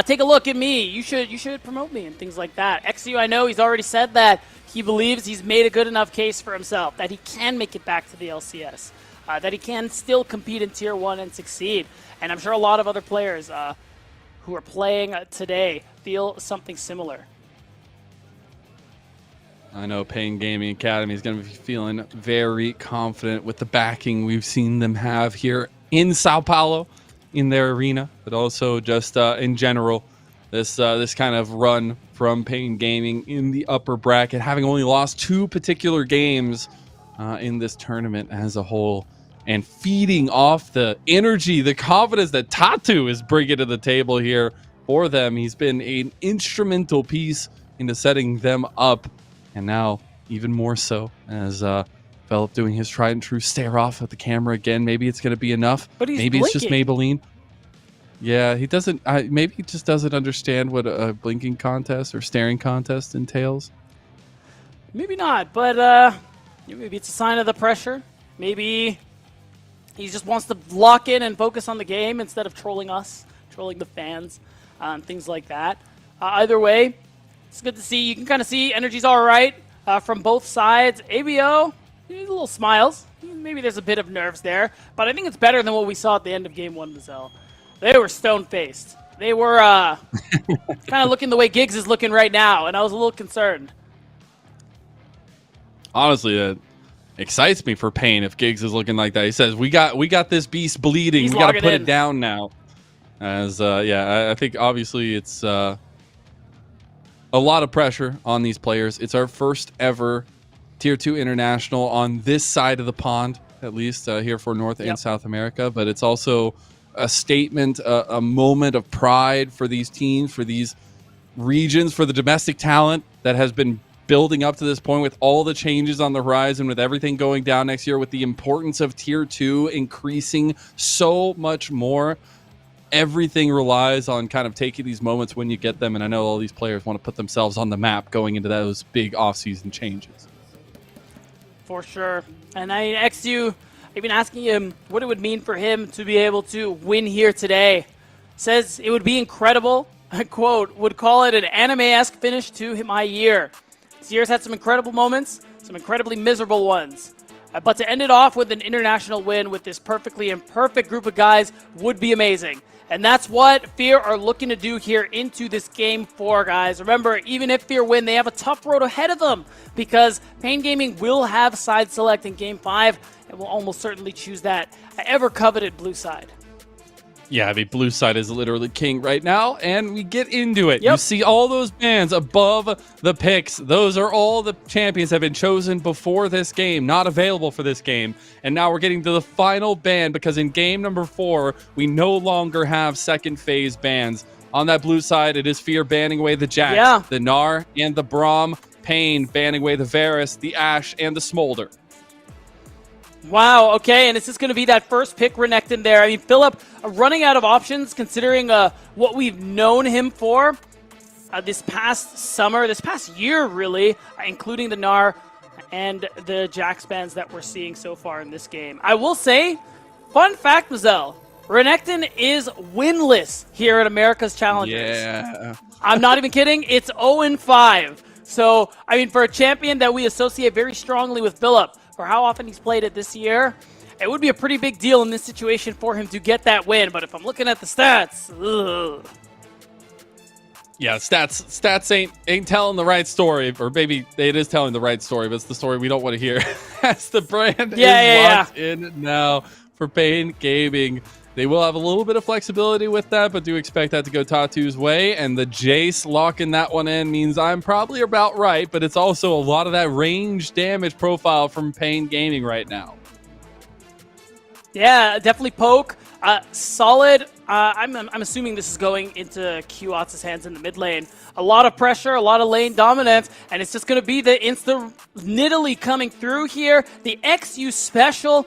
take a look at me. You should promote me and things like that. XU, I know he's already said that he believes he's made a good enough case for himself, that he can make it back to the LCS, that he can still compete in Tier 1 and succeed. And I'm sure a lot of other players who are playing today feel something similar. I know Pain Gaming Academy is going to be feeling very confident with the backing we've seen them have here in São Paulo, in their arena, but also just in general, this kind of run from Pain Gaming in the upper bracket, having only lost 2 particular games in this tournament as a whole, and feeding off the energy, the confidence that Tatu is bringing to the table here for them. He's been an instrumental piece into setting them up. And now, even more so, as Philip doing his tried and true stare off at the camera again. Maybe it's going to be enough. But he's maybe blinking. It's just Maybelline. Yeah, he doesn't. Maybe he just doesn't understand what a blinking contest or staring contest entails. Maybe not, but maybe it's a sign of the pressure. Maybe he just wants to lock in and focus on the game instead of trolling us, trolling the fans, things like that. Either way, it's good to see. You can kind of see energy's all right from both sides. ABO, a little smiles. Maybe there's a bit of nerves there, but I think it's better than what we saw at the end of Game 1, Mazel. They were stone-faced. They were kind of looking the way Giggs is looking right now, and I was a little concerned. Honestly, that excites me for Pain if Giggs is looking like that. He says, we got this beast bleeding. We got to put it down now. As, I think obviously it's a lot of pressure on these players. It's our first ever Tier 2 International on this side of the pond, at least here for North and South America. But it's also a statement, a moment of pride for these teams, for these regions, for the domestic talent that has been building up to this point with all the changes on the horizon, with everything going down next year, with the importance of Tier 2 increasing so much more. Everything relies on kind of taking these moments when you get them, and I know all these players want to put themselves on the map going into those big off-season changes. For sure. And XU, I've been asking him what it would mean for him to be able to win here today. Says it would be incredible. I quote, would call it an anime-esque finish to my year. This year's had some incredible moments, some incredibly miserable ones. But to end it off with an international win with this perfectly imperfect group of guys would be amazing. And that's what Fear are looking to do here into this Game 4, guys. Remember, even if Fear win, they have a tough road ahead of them because Pain Gaming will have side select in Game 5 and will almost certainly choose that ever-coveted blue side. Yeah, I mean, blue side is literally king right now, and we get into it. You see all those bands above the picks. Those are all the champions that have been chosen before this game, not available for this game. And now we're getting to the final band because in game number 4, we no longer have second phase bands. On that blue side, it is Fear banning away the Jax, the Gnar, and the Braum. Pain banning away the Varus, the Ashe, and the Smolder. Wow, okay, and is this going to be that first pick Renekton there? I mean, Philip running out of options considering what we've known him for this past summer, this past year really, including the Gnar and the Jax bans that we're seeing so far in this game. I will say, fun fact, Mazel, Renekton is winless here at America's Challengers. Yeah. I'm not even kidding, it's 0-5. So, I mean, for a champion that we associate very strongly with Philip, for how often he's played it this year, it would be a pretty big deal in this situation for him to get that win. But if I'm looking at the stats, ugh. Yeah, stats ain't telling the right story, or maybe it is telling the right story, but it's the story we don't want to hear. As the brand is locked in now for Pain Gaming. They will have a little bit of flexibility with that, but do expect that to go Tatu's way. And the Jace locking that one in means I'm probably about right, but it's also a lot of that range damage profile from Pain Gaming right now. Yeah, definitely poke. Solid. I'm assuming this is going into Qots' hands in the mid lane. A lot of pressure, a lot of lane dominance, and it's just going to be the insta Nidalee coming through here. The XU special.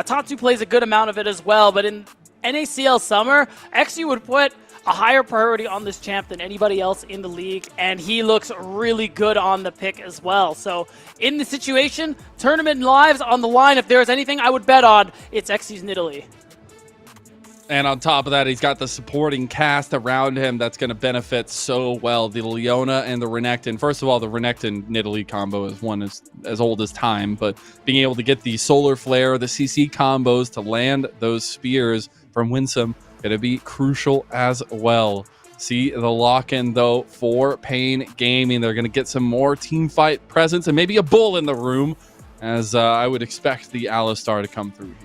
Tatu plays a good amount of it as well, but in NACL Summer, XU would put a higher priority on this champ than anybody else in the league, and he looks really good on the pick as well. So in the situation, tournament lives on the line, if there's anything I would bet on, it's XU's Nidalee. And on top of that, he's got the supporting cast around him that's going to benefit so well. The Leona and the Renekton. First of all, the Renekton-Nidalee combo is one as old as time, but being able to get the Solar Flare, the CC combos to land those spears from Winsome, going to be crucial as well. See the lock-in, though, for Pain Gaming. They're going to get some more team fight presence and maybe a bull in the room, as I would expect the Alistar to come through here.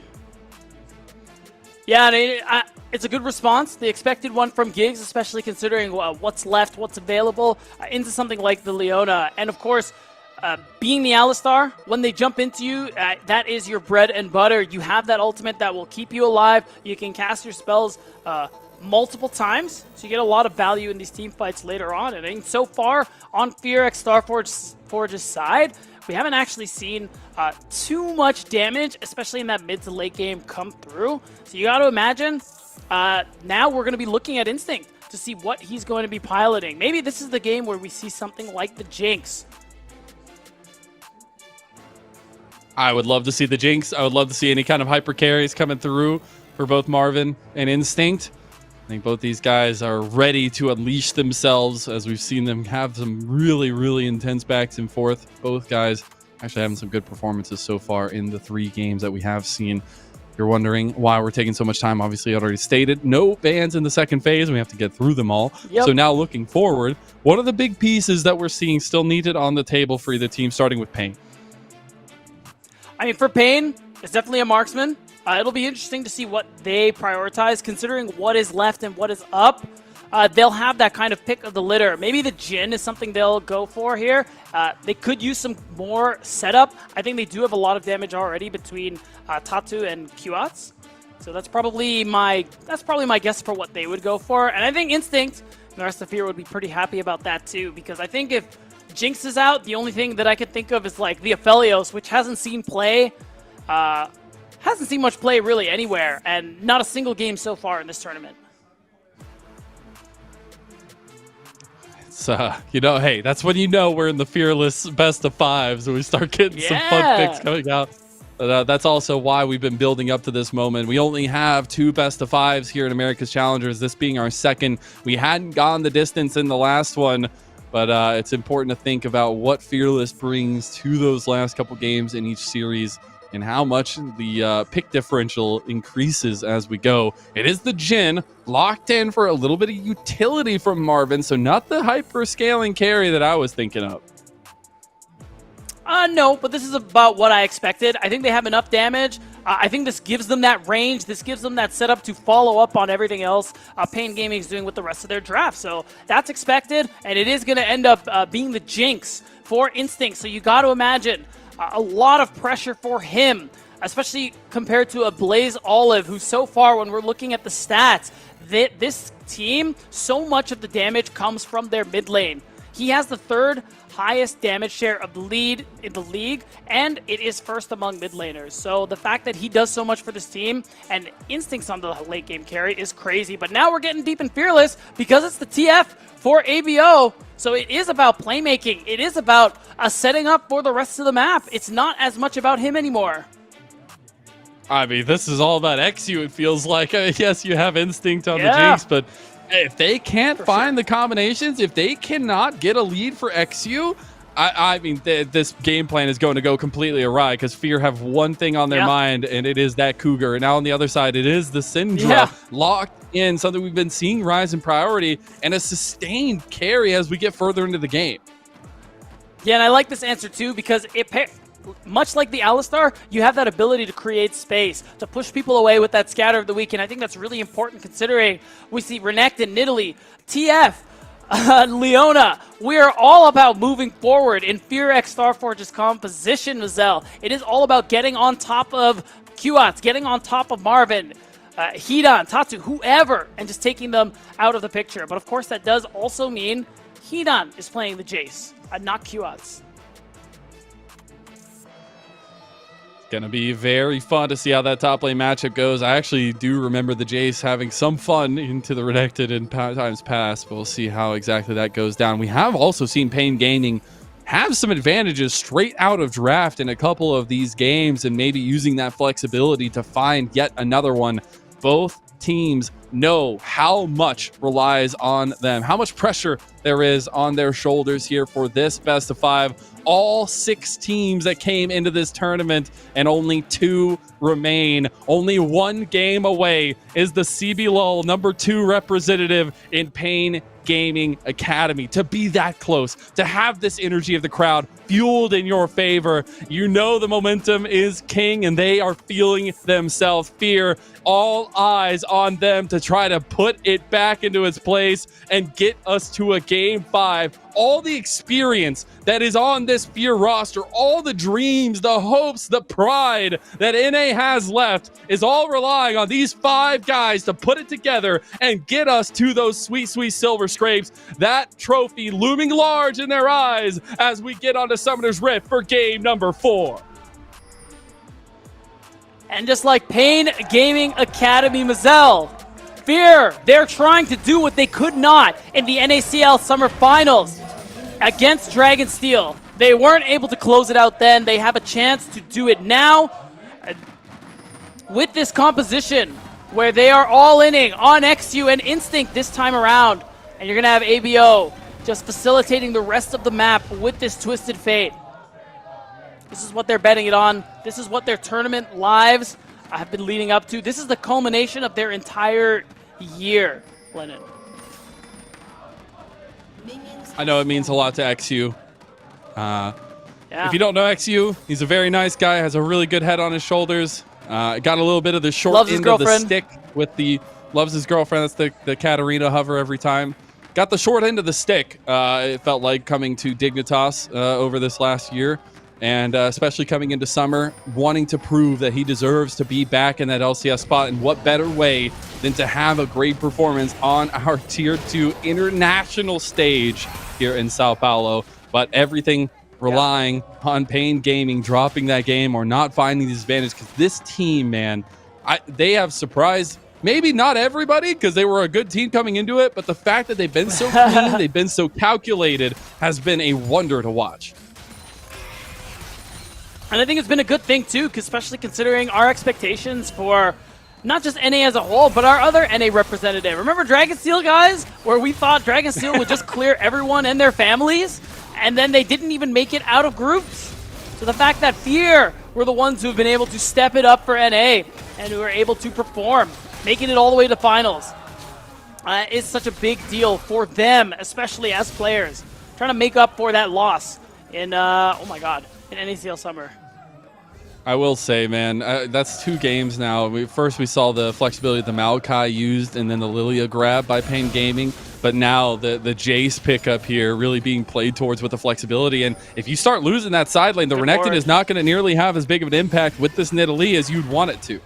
Yeah, it's a good response. The expected one from Giggs, especially considering what's left, what's available, into something like the Leona. And of course, being the Alistar, when they jump into you, that is your bread and butter. You have that ultimate that will keep you alive. You can cast your spells multiple times, so you get a lot of value in these team fights later on. And so far, on Fear X Starforge's side, we haven't actually seen too much damage, especially in that mid to late game, come through. So you got to imagine, now we're going to be looking at Instinct to see what he's going to be piloting. Maybe this is the game where we see something like the Jinx. I would love to see the Jinx. I would love to see any kind of hyper carries coming through for both Marvin and Instinct. I think both these guys are ready to unleash themselves, as we've seen them have some really, really intense backs and forth. Both guys actually having some good performances so far in the 3 games that we have seen. If you're wondering why we're taking so much time, obviously I already stated, no bans in the second phase. We have to get through them all. Yep. So now looking forward, what are the big pieces that we're seeing still needed on the table for either team, starting with Pain? I mean, for Pain, it's definitely a marksman. It'll be interesting to see what they prioritize, considering what is left and what is up. They'll have that kind of pick of the litter. Maybe the Jhin is something they'll go for here. They could use some more setup. I think they do have a lot of damage already between Tatu and Qots. So that's probably my guess for what they would go for. And I think Instinct and the rest of Fear would be pretty happy about that too, because I think if Jinx is out, the only thing that I could think of is like the Aphelios, which hasn't seen play. Hasn't seen much play really anywhere, and not a single game so far in this tournament. It's, hey, that's when you know we're in the fearless best of 5s, when we start getting some fun picks coming out. But that's also why we've been building up to this moment. We only have 2 best of 5s here in America's Challengers, this being our second. We hadn't gone the distance in the last one, but it's important to think about what Fearless brings to those last couple games in each series, and how much the pick differential increases as we go. It is the Jhin, locked in for a little bit of utility from Marvin, so not the hyper-scaling carry that I was thinking of. No, but this is about what I expected. I think they have enough damage. I think this gives them that range. This gives them that setup to follow up on everything else Pain Gaming is doing with the rest of their draft. So that's expected, and it is going to end up being the Jinx for Instinct. So you got to imagine a lot of pressure for him, especially compared to a Blaze Olive, who so far, when we're looking at the stats, this team, so much of the damage comes from their mid lane. He has the 3rd highest damage share of the lead in the league, and it is first among mid laners. So the fact that he does so much for this team and instincts on the late game carry is crazy. But now we're getting deep and fearless because it's the TF for ABO. So it is about playmaking. It is about setting up for the rest of the map. It's not as much about him anymore. I mean, this is all about XU, it feels like. Yes, you have instinct on the Jinx, but if they can't find the combinations, if they cannot get a lead for XU, I mean, this game plan is going to go completely awry because Fear have one thing on their mind, and it is that Cougar. And now on the other side, it is the Syndra locked in, something we've been seeing rise in priority, and a sustained carry as we get further into the game. Yeah, and I like this answer too because much like the Alistar, you have that ability to create space, to push people away with that scatter of the week, and I think that's really important considering we see Renekton, Nidalee, TF, Leona. We are all about moving forward in Fear X Starforge's composition, Mazel. It is all about getting on top of Qats, getting on top of Marvin, Hidan, Tatsu, whoever, and just taking them out of the picture. But of course, that does also mean Hidan is playing the Jace, not Qats. Gonna be very fun to see how that top lane matchup goes. I actually do remember the Jace having some fun into the Renekton in times past, but we'll see how exactly that goes down. We have also seen Pain Gaming have some advantages straight out of draft in a couple of these games, and maybe using that flexibility to find yet another one. Both teams know how much relies on them, how much pressure there is on their shoulders here for this best of 5. All 6 teams that came into this tournament, and only 2 remain. Only 1 game away is the CBLOL #2 representative in Pain Gaming Academy. To be that close, to have this energy of the crowd fueled in your favor, you know the momentum is king, and they are feeling themselves. Fear, all eyes on them to try to put it back into its place and get us to a Game 5. All the experience that is on this Fear roster, all the dreams, the hopes, the pride that NA has left is all relying on these 5 guys to put it together and get us to those sweet, sweet silver scrapes. That trophy looming large in their eyes as we get onto Summoner's Rift for game number 4. And just like Pain Gaming Academy, Mazel, Fear, they're trying to do what they could not in the NACL Summer Finals against Dragonsteel. They weren't able to close it out then. They have a chance to do it now with this composition where they are all inning on XU and Instinct this time around. And you're going to have ABO just facilitating the rest of the map with this Twisted Fate. This is what they're betting it on. This is what their tournament lives have been leading up to. This is the culmination of their entire year, Lennon. I know it means a lot to XU. If you don't know XU, he's a very nice guy, has a really good head on his shoulders. Got a little bit of the short end of the stick with the loves his girlfriend. That's the Katarina hover every time. Got the short end of the stick, it felt like, coming to Dignitas over this last year. And especially coming into summer, wanting to prove that he deserves to be back in that LCS spot. And what better way than to have a great performance on our Tier 2 international stage here in São Paulo. But everything relying on Pain Gaming dropping that game or not finding these advantages. Because this team, man, they have surprised maybe not everybody because they were a good team coming into it. But the fact that they've been so clean, they've been so calculated, has been a wonder to watch. And I think it's been a good thing, too, especially considering our expectations for not just NA as a whole, but our other NA representative. Remember Dragonsteel, guys? Where we thought Dragonsteel would just clear everyone and their families, and then they didn't even make it out of groups. So the fact that Fear were the ones who have been able to step it up for NA and who are able to perform, making it all the way to finals, is such a big deal for them, especially as players. Trying to make up for that loss in, oh my god, in NACL Summer. I will say, man, that's 2 games now. First we saw the flexibility the Maokai used, and then the Lilia grab by Pain Gaming. But now the Jace pickup here really being played towards with the flexibility. And if you start losing that side lane, the Renekton is not going to nearly have as big of an impact with this Nidalee as you'd want it to.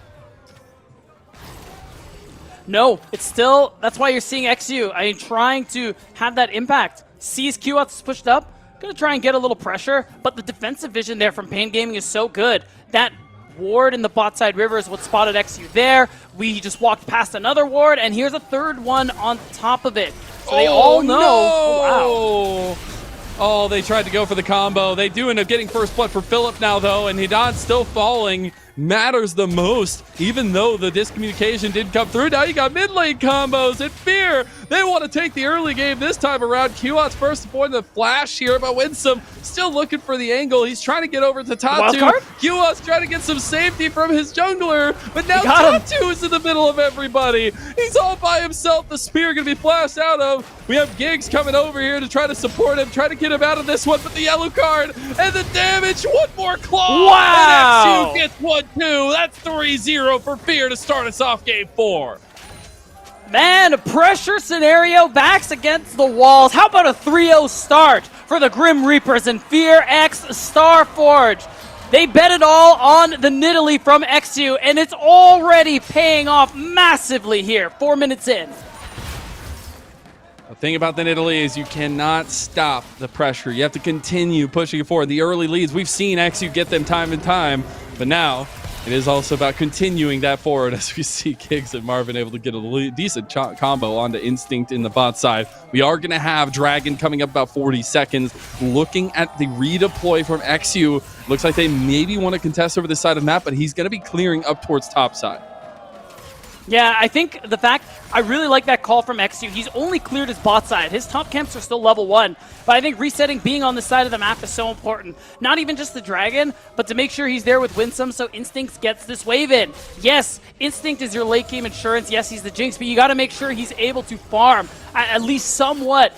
No, it's still, that's why you're seeing XU. I mean, trying to have that impact. Sees QOTS pushed up, gonna try and get a little pressure, but the defensive vision there from Pain Gaming is so good. That ward in the bot side river is what spotted XU there. We just walked past another ward, and here's a third one on top of it. So they all know. No! Oh, wow. Oh, they tried to go for the combo. They do end up getting first blood for Philip now, though, and Hidan still falling. Matters the most, even though the discommunication did come through. Now you got mid lane combos and Fear. They want to take the early game this time around. QOTS first to point the flash here, but Winsome still looking for the angle. He's trying to get over to Tatu. QOTS trying to get some safety from his jungler, but now Tatu is in the middle of everybody. He's all by himself. The spear going to be flashed out of. We have Giggs coming over here to try to support him, try to get him out of this one, but the yellow card and the damage. One more claw. Wow. And XU gets 1-2. That's 3-0 for Fear to start us off game 4. Man, a pressure scenario, backs against the walls. How about a 3-0 start for the Grim Reapers and Fear X Starforge? They bet it all on the Nidalee from XU, and it's already paying off massively here, 4 minutes in. The thing about the Nidalee is you cannot stop the pressure. You have to continue pushing it forward. The early leads, we've seen XU get them time and time, but now it is also about continuing that forward as we see Giggs and Marvin able to get a decent combo onto Instinct in the bot side. We are going to have Dragon coming up about 40 seconds. Looking at the redeploy from XU, looks like they maybe want to contest over this side of the map, but he's going to be clearing up towards top side. Yeah, I think the fact, I really like that call from XU. He's only cleared his bot side. His top camps are still level 1. But I think resetting, being on this side of the map is so important. Not even just the Dragon, but to make sure he's there with Winsome so Instinct gets this wave in. Yes, Instinct is your late game insurance. Yes, he's the Jinx, but you got to make sure he's able to farm at least somewhat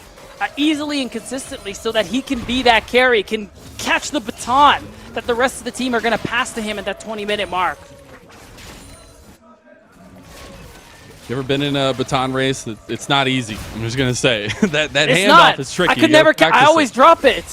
easily and consistently so that he can be that carry, can catch the baton that the rest of the team are going to pass to him at that 20-minute mark. You ever been in a baton race? It's not easy. I'm just gonna say that it's handoff not. is tricky. I could never. I always drop it.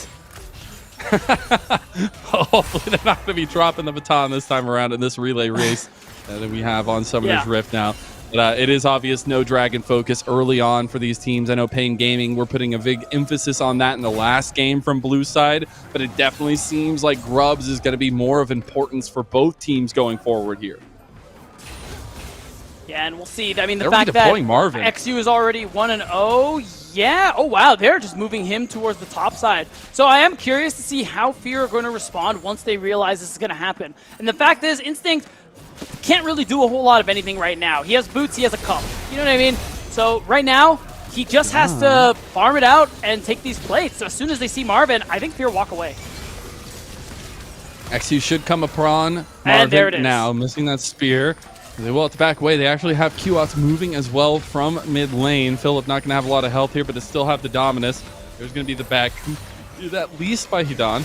Hopefully they're not gonna be dropping the baton this time around in this relay race that we have on Summoner's Rift now. But it is obvious no Dragon focus early on for these teams. I know Pain Gaming, we're putting a big emphasis on that in the last game from blue side, but it definitely seems like Grubs is going to be more of importance for both teams going forward here. Yeah, and we'll see. I mean, the They're fact that Marvin. XU is already 1-0, yeah. Oh, wow, they're just moving him towards the top side. So I am curious to see how Fear are going to respond once they realize this is going to happen. And the fact is, Instinct can't really do a whole lot of anything right now. He has boots, he has a cup. You know what I mean? So right now, he just has to farm it out and take these plates. So as soon as they see Marvin, I think Fear walk away. XU should come upon Marvin and there it is. Now, missing that spear. They will have to back away. They actually have QOTS moving as well from mid lane. Philip not going to have a lot of health here, but to still have the Dominus. There's going to be the back at least by Hidan.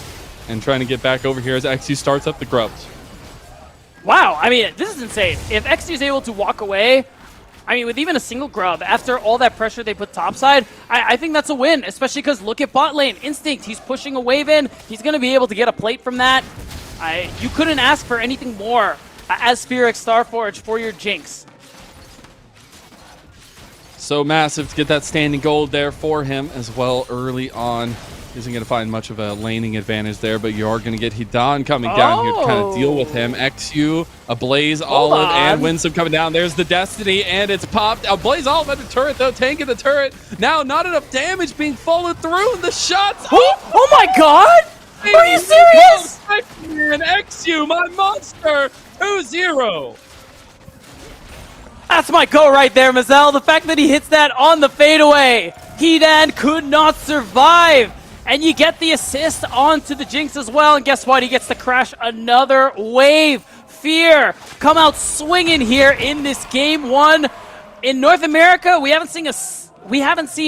And trying to get back over here as XU starts up the Grubs. Wow, I mean, this is insane. If XU is able to walk away, I mean, with even a single Grub, after all that pressure they put topside, I think that's a win, especially because look at bot lane. Instinct, he's pushing a wave in. He's going to be able to get a plate from that. You couldn't ask for anything more as Fear X Starforge for your Jinx. So massive to get that standing gold there for him as well early on. Isn't going to find much of a laning advantage there, but you are going to get Hidan coming down here to kind of deal with him. XU, a Blaze Olive, and Winsome coming down. There's the Destiny, and it's popped. A Blaze Olive at the turret, though, tanking the turret. Now, not enough damage being followed through. The shots. Oh my god! Are you serious? And XU, my monster, 2-0. That's my go right there, Mazel. The fact that he hits that on the fadeaway. Hidan could not survive. And you get the assist onto the Jinx as well. And guess what? He gets to crash another wave. Fear come out swinging here in this game one. In North America, we haven't seen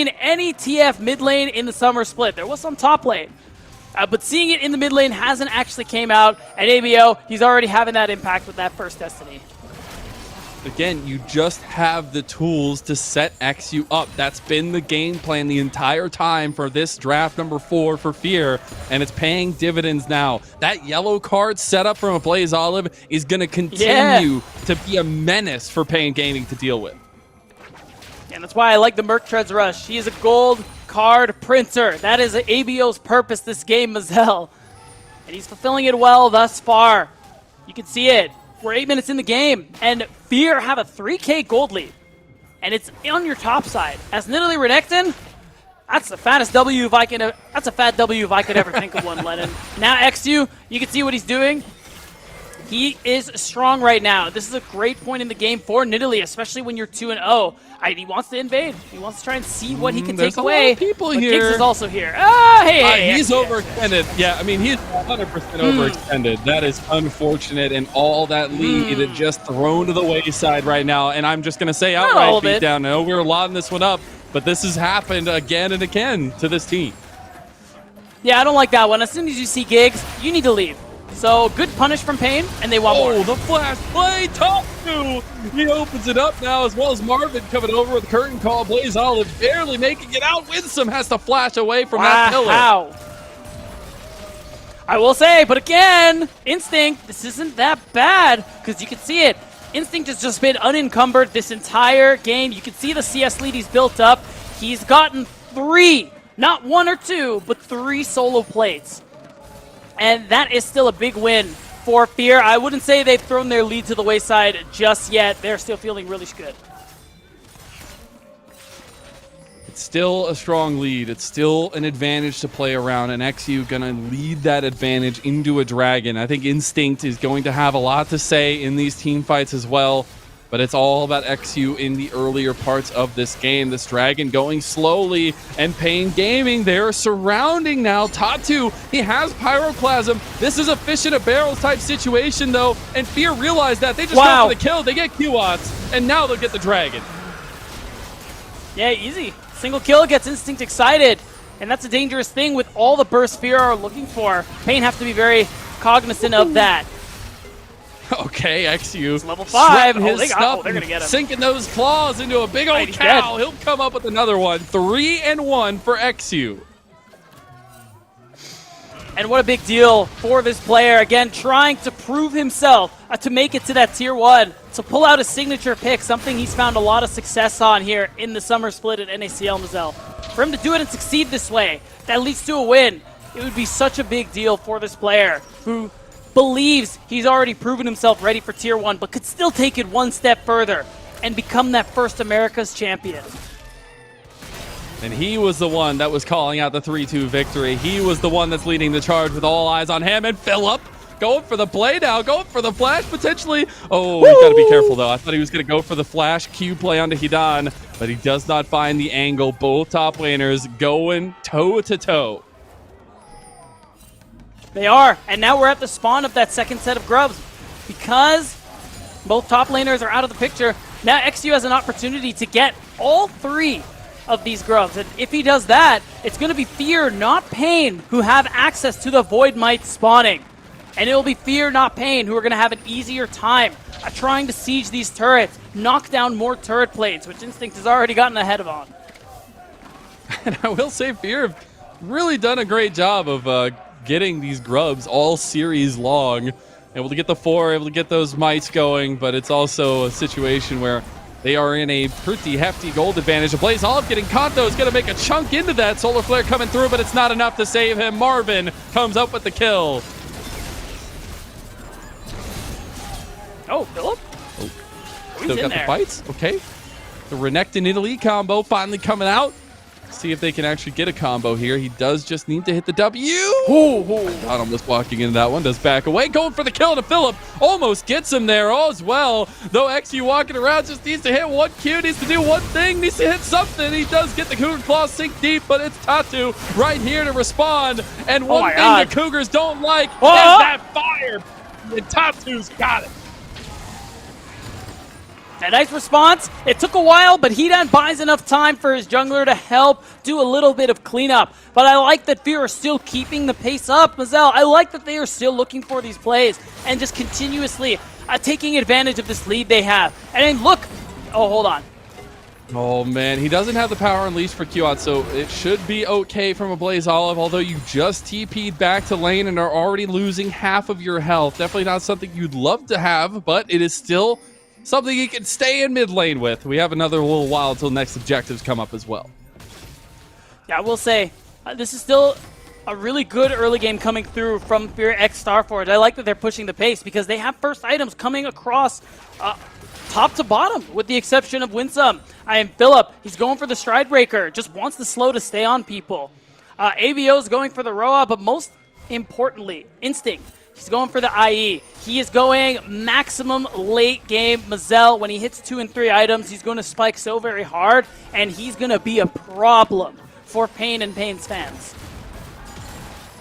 any TF mid lane in the summer split. There was some top lane. But seeing it in the mid lane hasn't actually came out. And ABO, he's already having that impact with that first Destiny. Again, you just have the tools to set XU up. That's been the game plan the entire time for this draft number 4 for Fear, and it's paying dividends now. That yellow card setup from a Blaze Olive is going to continue to be a menace for Pain Gaming to deal with. And that's why I like the Merc Treads Rush. He is a gold card printer. That is ABO's purpose this game, Mazel. And he's fulfilling it well thus far. You can see it. We're 8 minutes in the game, and Fear have a 3K gold lead. And it's on your top side. As Nidalee Renekton, that's the fattest W if I can. That's a fat W if I could ever think of one, Lennon. Now XU, you can see what he's doing. He is strong right now. This is a great point in the game for Nidalee, especially when you're 2-0. He wants to invade. He wants to try and see what he can take away. There's a lot of people but here. Giggs is also here. Ah, hey, he's overextended. Yeah, I mean, he's 100% overextended. That is unfortunate, and all that lead is just thrown to the wayside right now. And I'm just going to say outright beatdown. I know we were lotting this one up, but this has happened again and again to this team. Yeah, I don't like that one. As soon as you see Giggs, you need to leave. So, good punish from Pain, and they want more. Oh, the flash play, top two! He opens it up now, as well as Marvin coming over with curtain call. Blaze Olive barely making it out. Winsome has to flash away from that pillar. Wow. I will say, but again, Instinct, this isn't that bad, because you can see it. Instinct has just been unencumbered this entire game. You can see the CS lead he's built up. He's gotten 3, not 1 or 2, but 3 solo plates. And that is still a big win for Fear. I wouldn't say they've thrown their lead to the wayside just yet. They're still feeling really good. It's still a strong lead. It's still an advantage to play around, and XU going to lead that advantage into a Dragon. I think Instinct is going to have a lot to say in these team fights as well, but it's all about XU in the earlier parts of this game. This Dragon going slowly, and Pain Gaming, they're surrounding now. Tatu, he has Pyroclasm. This is a fish in a barrel type situation though, and Fear realized that. They just go for the kill. They get Q-Ots, and now they'll get the Dragon. Yeah, easy. Single kill gets Instinct excited, and that's a dangerous thing with all the burst Fear are looking for. Pain have to be very cognizant of that. Okay, XU. It's level 5. His they're going to get him. Sinking those claws into a big old cow. He'll come up with another one. 3-1 for XU. And what a big deal for this player. Again, trying to prove himself to make it to that Tier 1. To pull out a signature pick, something he's found a lot of success on here in the summer split at NACL Mazel. For him to do it and succeed this way, that leads to a win. It would be such a big deal for this player who believes he's already proven himself ready for Tier 1, but could still take it one step further and become that first America's champion. And he was the one that was calling out the 3-2 victory. He was the one that's leading the charge with all eyes on him. And Phillip going for the play now, going for the flash potentially. Oh, you gotta be careful though. I thought he was gonna go for the flash Q play onto Hidan, but he does not find the angle. Both top laners going toe to toe. They are, and now we're at the spawn of that second set of grubs. Because both top laners are out of the picture, now XU has an opportunity to get all 3 of these grubs. And if he does that, it's going to be Fear, not Pain, who have access to the Void Might spawning. And it will be Fear, not Pain, who are going to have an easier time trying to siege these turrets, knock down more turret plates, which Instinct has already gotten ahead of on. And I will say Fear have really done a great job of getting these grubs all series long. Able to get the 4, able to get those mites going, but it's also a situation where they are in a pretty hefty gold advantage. The Blaze Olive getting caught though is going to make a chunk into that. Solar Flare coming through, but it's not enough to save him. Marvin comes up with the kill. Oh, Phillip? Oh, still got the fights. Okay. The Renekton Italy combo finally coming out. See if they can actually get a combo here. He does just need to hit the W. God, almost walking into that one. Does back away. Going for the kill to Phillip. Almost gets him there as well. Though XU walking around just needs to hit one Q. Needs to do one thing. Needs to hit something. He does get the Cougar Claw sink deep, but it's Tatu right here to respond. And one thing the Cougars don't like is that fire. And Tatu's got it. A nice response. It took a while, but Hidan buys enough time for his jungler to help do a little bit of cleanup. But I like that Fear are still keeping the pace up, Mazel. I like that they are still looking for these plays and just continuously taking advantage of this lead they have. And then look. Oh, hold on. Oh, man. He doesn't have the power unleashed for Q-Out, so it should be okay from a Blaze Olive, although you just TP'd back to lane and are already losing half of your health. Definitely not something you'd love to have, but it is still something he can stay in mid lane with. We have another little while until next objectives come up as well. Yeah, I will say, this is still a really good early game coming through from Fear X Starforge. I like that they're pushing the pace because they have first items coming across top to bottom, with the exception of Winsome. I am Philip. He's going for the Stride Breaker. Just wants the slow to stay on people. ABO is going for the Roa, but most importantly, Instinct. He's going for the IE. He is going maximum late game Mazel. When he hits 2 and 3 items, he's going to spike so very hard, and he's going to be a problem for Pain and Pain's fans.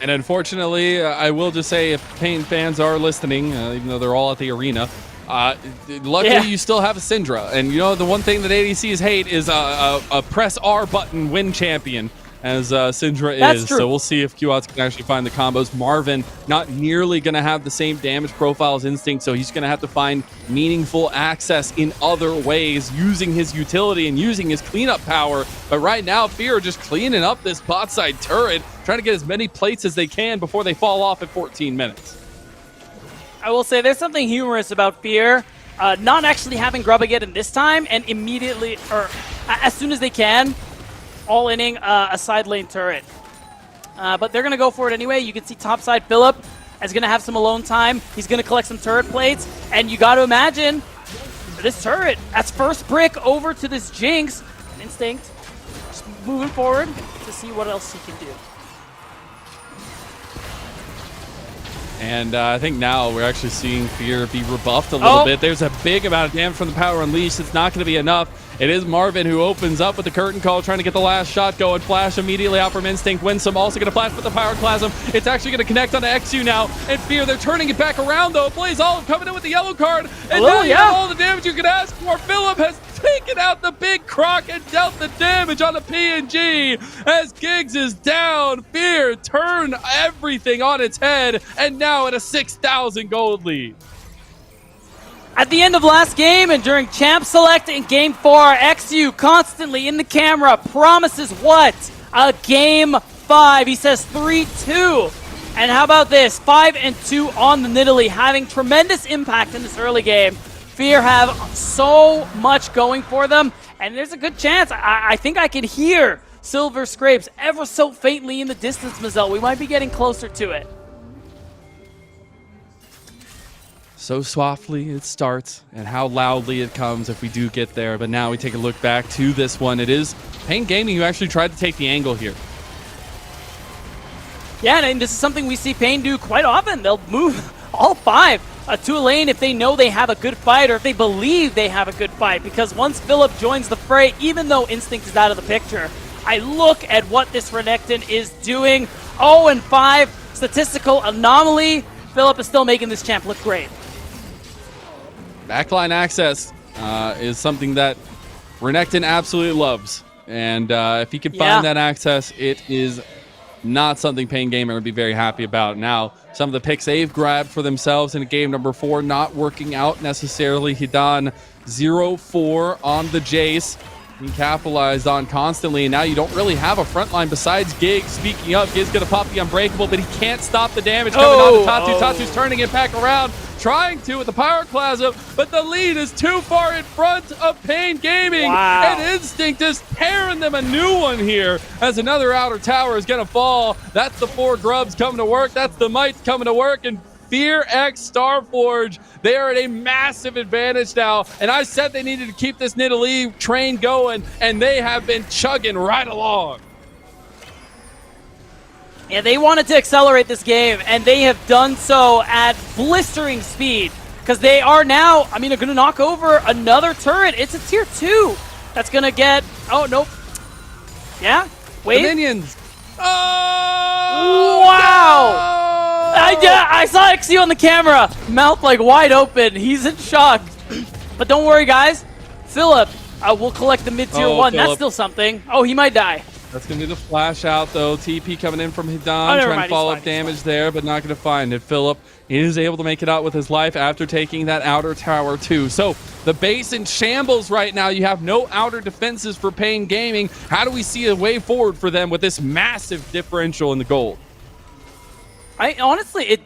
And unfortunately, I will just say, if Pain fans are listening, even though they're all at the arena, luckily you still have a Syndra. And you know, the one thing that ADCs hate is a press R button win champion, as Syndra is. True. So we'll see if QOTS can actually find the combos. Marvin not nearly going to have the same damage profile as Instinct, so he's going to have to find meaningful access in other ways, using his utility and using his cleanup power. But right now, Fear are just cleaning up this bot side turret, trying to get as many plates as they can before they fall off at 14 minutes. I will say there's something humorous about Fear not actually having Grubaget this time, and immediately, or as soon as they can, all-inning a side lane turret. But they're going to go for it anyway. You can see topside Philip is going to have some alone time. He's going to collect some turret plates, and you got to imagine this turret, that's first brick over to this Jinx. And Instinct just moving forward to see what else he can do. And I think now we're actually seeing Fear be rebuffed a little bit. There's a big amount of damage from the Power Unleashed. It's not going to be enough. It is Marvin who opens up with the curtain call, trying to get the last shot going. Flash immediately out from Instinct. Winsome also going to flash with the Pyroclasm. It's actually going to connect onto XU now. And Fear, they're turning it back around though. Blaze Olive coming in with the yellow card. And now you have all the damage you can ask for. Philip has taken out the big croc and dealt the damage on the PNG. As Giggs is down, Fear turn everything on its head. And now at a 6,000 gold lead. At the end of last game and during Champ Select in Game 4, XU constantly in the camera promises what? A Game 5. He says 3-2. And how about this? 5-2 on the Nidalee, having tremendous impact in this early game. Fear have so much going for them, and there's a good chance. I think I can hear Silver Scrapes ever so faintly in the distance, Mazel. We might be getting closer to it. So softly it starts, and how loudly it comes if we do get there. But now we take a look back to this one. It is Pain Gaming who actually tried to take the angle here. Yeah, and this is something we see Pain do quite often. They'll move all 5 to a lane if they know they have a good fight, or if they believe they have a good fight. Because once Philip joins the fray, even though Instinct is out of the picture, I look at what this Renekton is doing. 0-5, statistical anomaly. Philip is still making this champ look great. Backline access is something that Renekton absolutely loves. And if he can find that access, it is not something Pain Gamer would be very happy about. Now, some of the picks they've grabbed for themselves in game number 4 not working out necessarily. Hidan 0-4 on the Jace. He capitalized on constantly, and now you don't really have a front line besides Giggs. Speaking of, Giggs going to pop the Unbreakable, but he can't stop the damage coming on to Tatsu. Tatsu's turning it back around, trying to with the Pyroclasm, but the lead is too far in front of Pain Gaming. And Instinct is tearing them a new one here as another outer tower is going to fall. That's the 4 grubs coming to work. That's the mites coming to work. And Fear X Starforge, they are at a massive advantage now. And I said they needed to keep this Nidalee train going, and they have been chugging right along. Yeah, they wanted to accelerate this game, and they have done so at blistering speed. Because they are now, I mean, they're going to knock over another turret. It's a tier 2 that's going to get, oh, nope. Yeah, wait. The minions. Oh! Wow! No! I saw XU on the camera, mouth like wide open. He's in shock. But don't worry, guys. Philip will collect the mid-tier 1. Phillip. That's still something. Oh, he might die. That's going to be the flash out, though. TP coming in from Hidan, trying to follow up damage there, but not going to find it. Philip is able to make it out with his life after taking that outer tower, too. So the base in shambles right now. You have no outer defenses for Pain Gaming. How do we see a way forward for them with this massive differential in the gold? Honestly,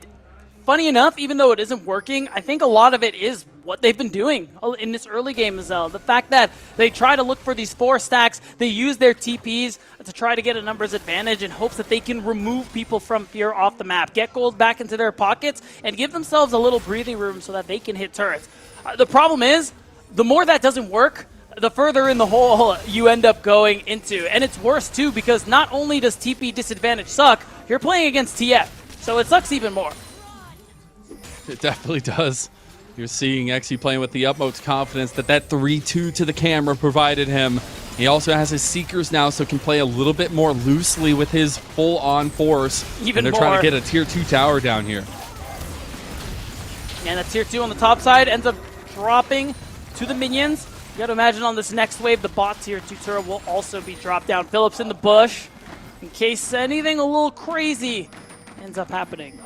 funny enough, even though it isn't working, I think a lot of it is what they've been doing in this early game as well. The fact that they try to look for these 4 stacks, they use their TPs to try to get a numbers advantage in hopes that they can remove people from Fear off the map, get gold back into their pockets, and give themselves a little breathing room so that they can hit turrets. The problem is, the more that doesn't work, the further in the hole you end up going into. And it's worse too, because not only does TP disadvantage suck, you're playing against TF, so it sucks even more. It definitely does. You're seeing XU playing with the utmost confidence that 3-2 to the camera provided him. He also has his Seekers now, so can play a little bit more loosely with his full-on force. Even and they're more. trying to get a tier 2 tower down here. And that tier 2 on the top side ends up dropping to the minions. You gotta imagine on this next wave, the bot tier 2 turret will also be dropped down. Phillips in the bush, in case anything a little crazy ends up happening.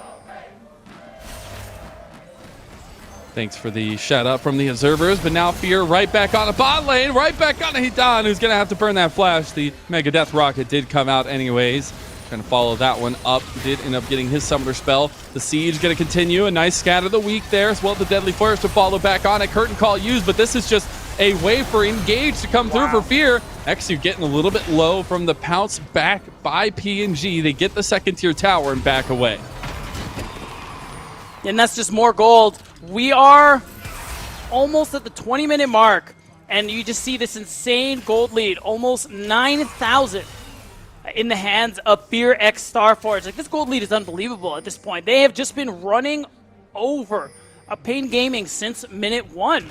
Thanks for the shout out from the observers, but now Fear right back on the bot lane, right back on Hidan, who's going to have to burn that flash. The Mega Death Rocket did come out anyways. Going to follow that one up. Did end up getting his summoner spell. The siege going to continue. A nice scatter of the week there, as well as the deadly flares to follow back on it. Curtain call used, but this is just a way for Engage to come through for Fear. XU getting a little bit low from the pounce back by P&G. They get the second tier tower and back away. And that's just more gold. We are almost at the 20-minute mark, and you just see this insane gold lead, almost 9,000 in the hands of Fear X Starforge. Like, this gold lead is unbelievable at this point. They have just been running over Pain Gaming since minute 1.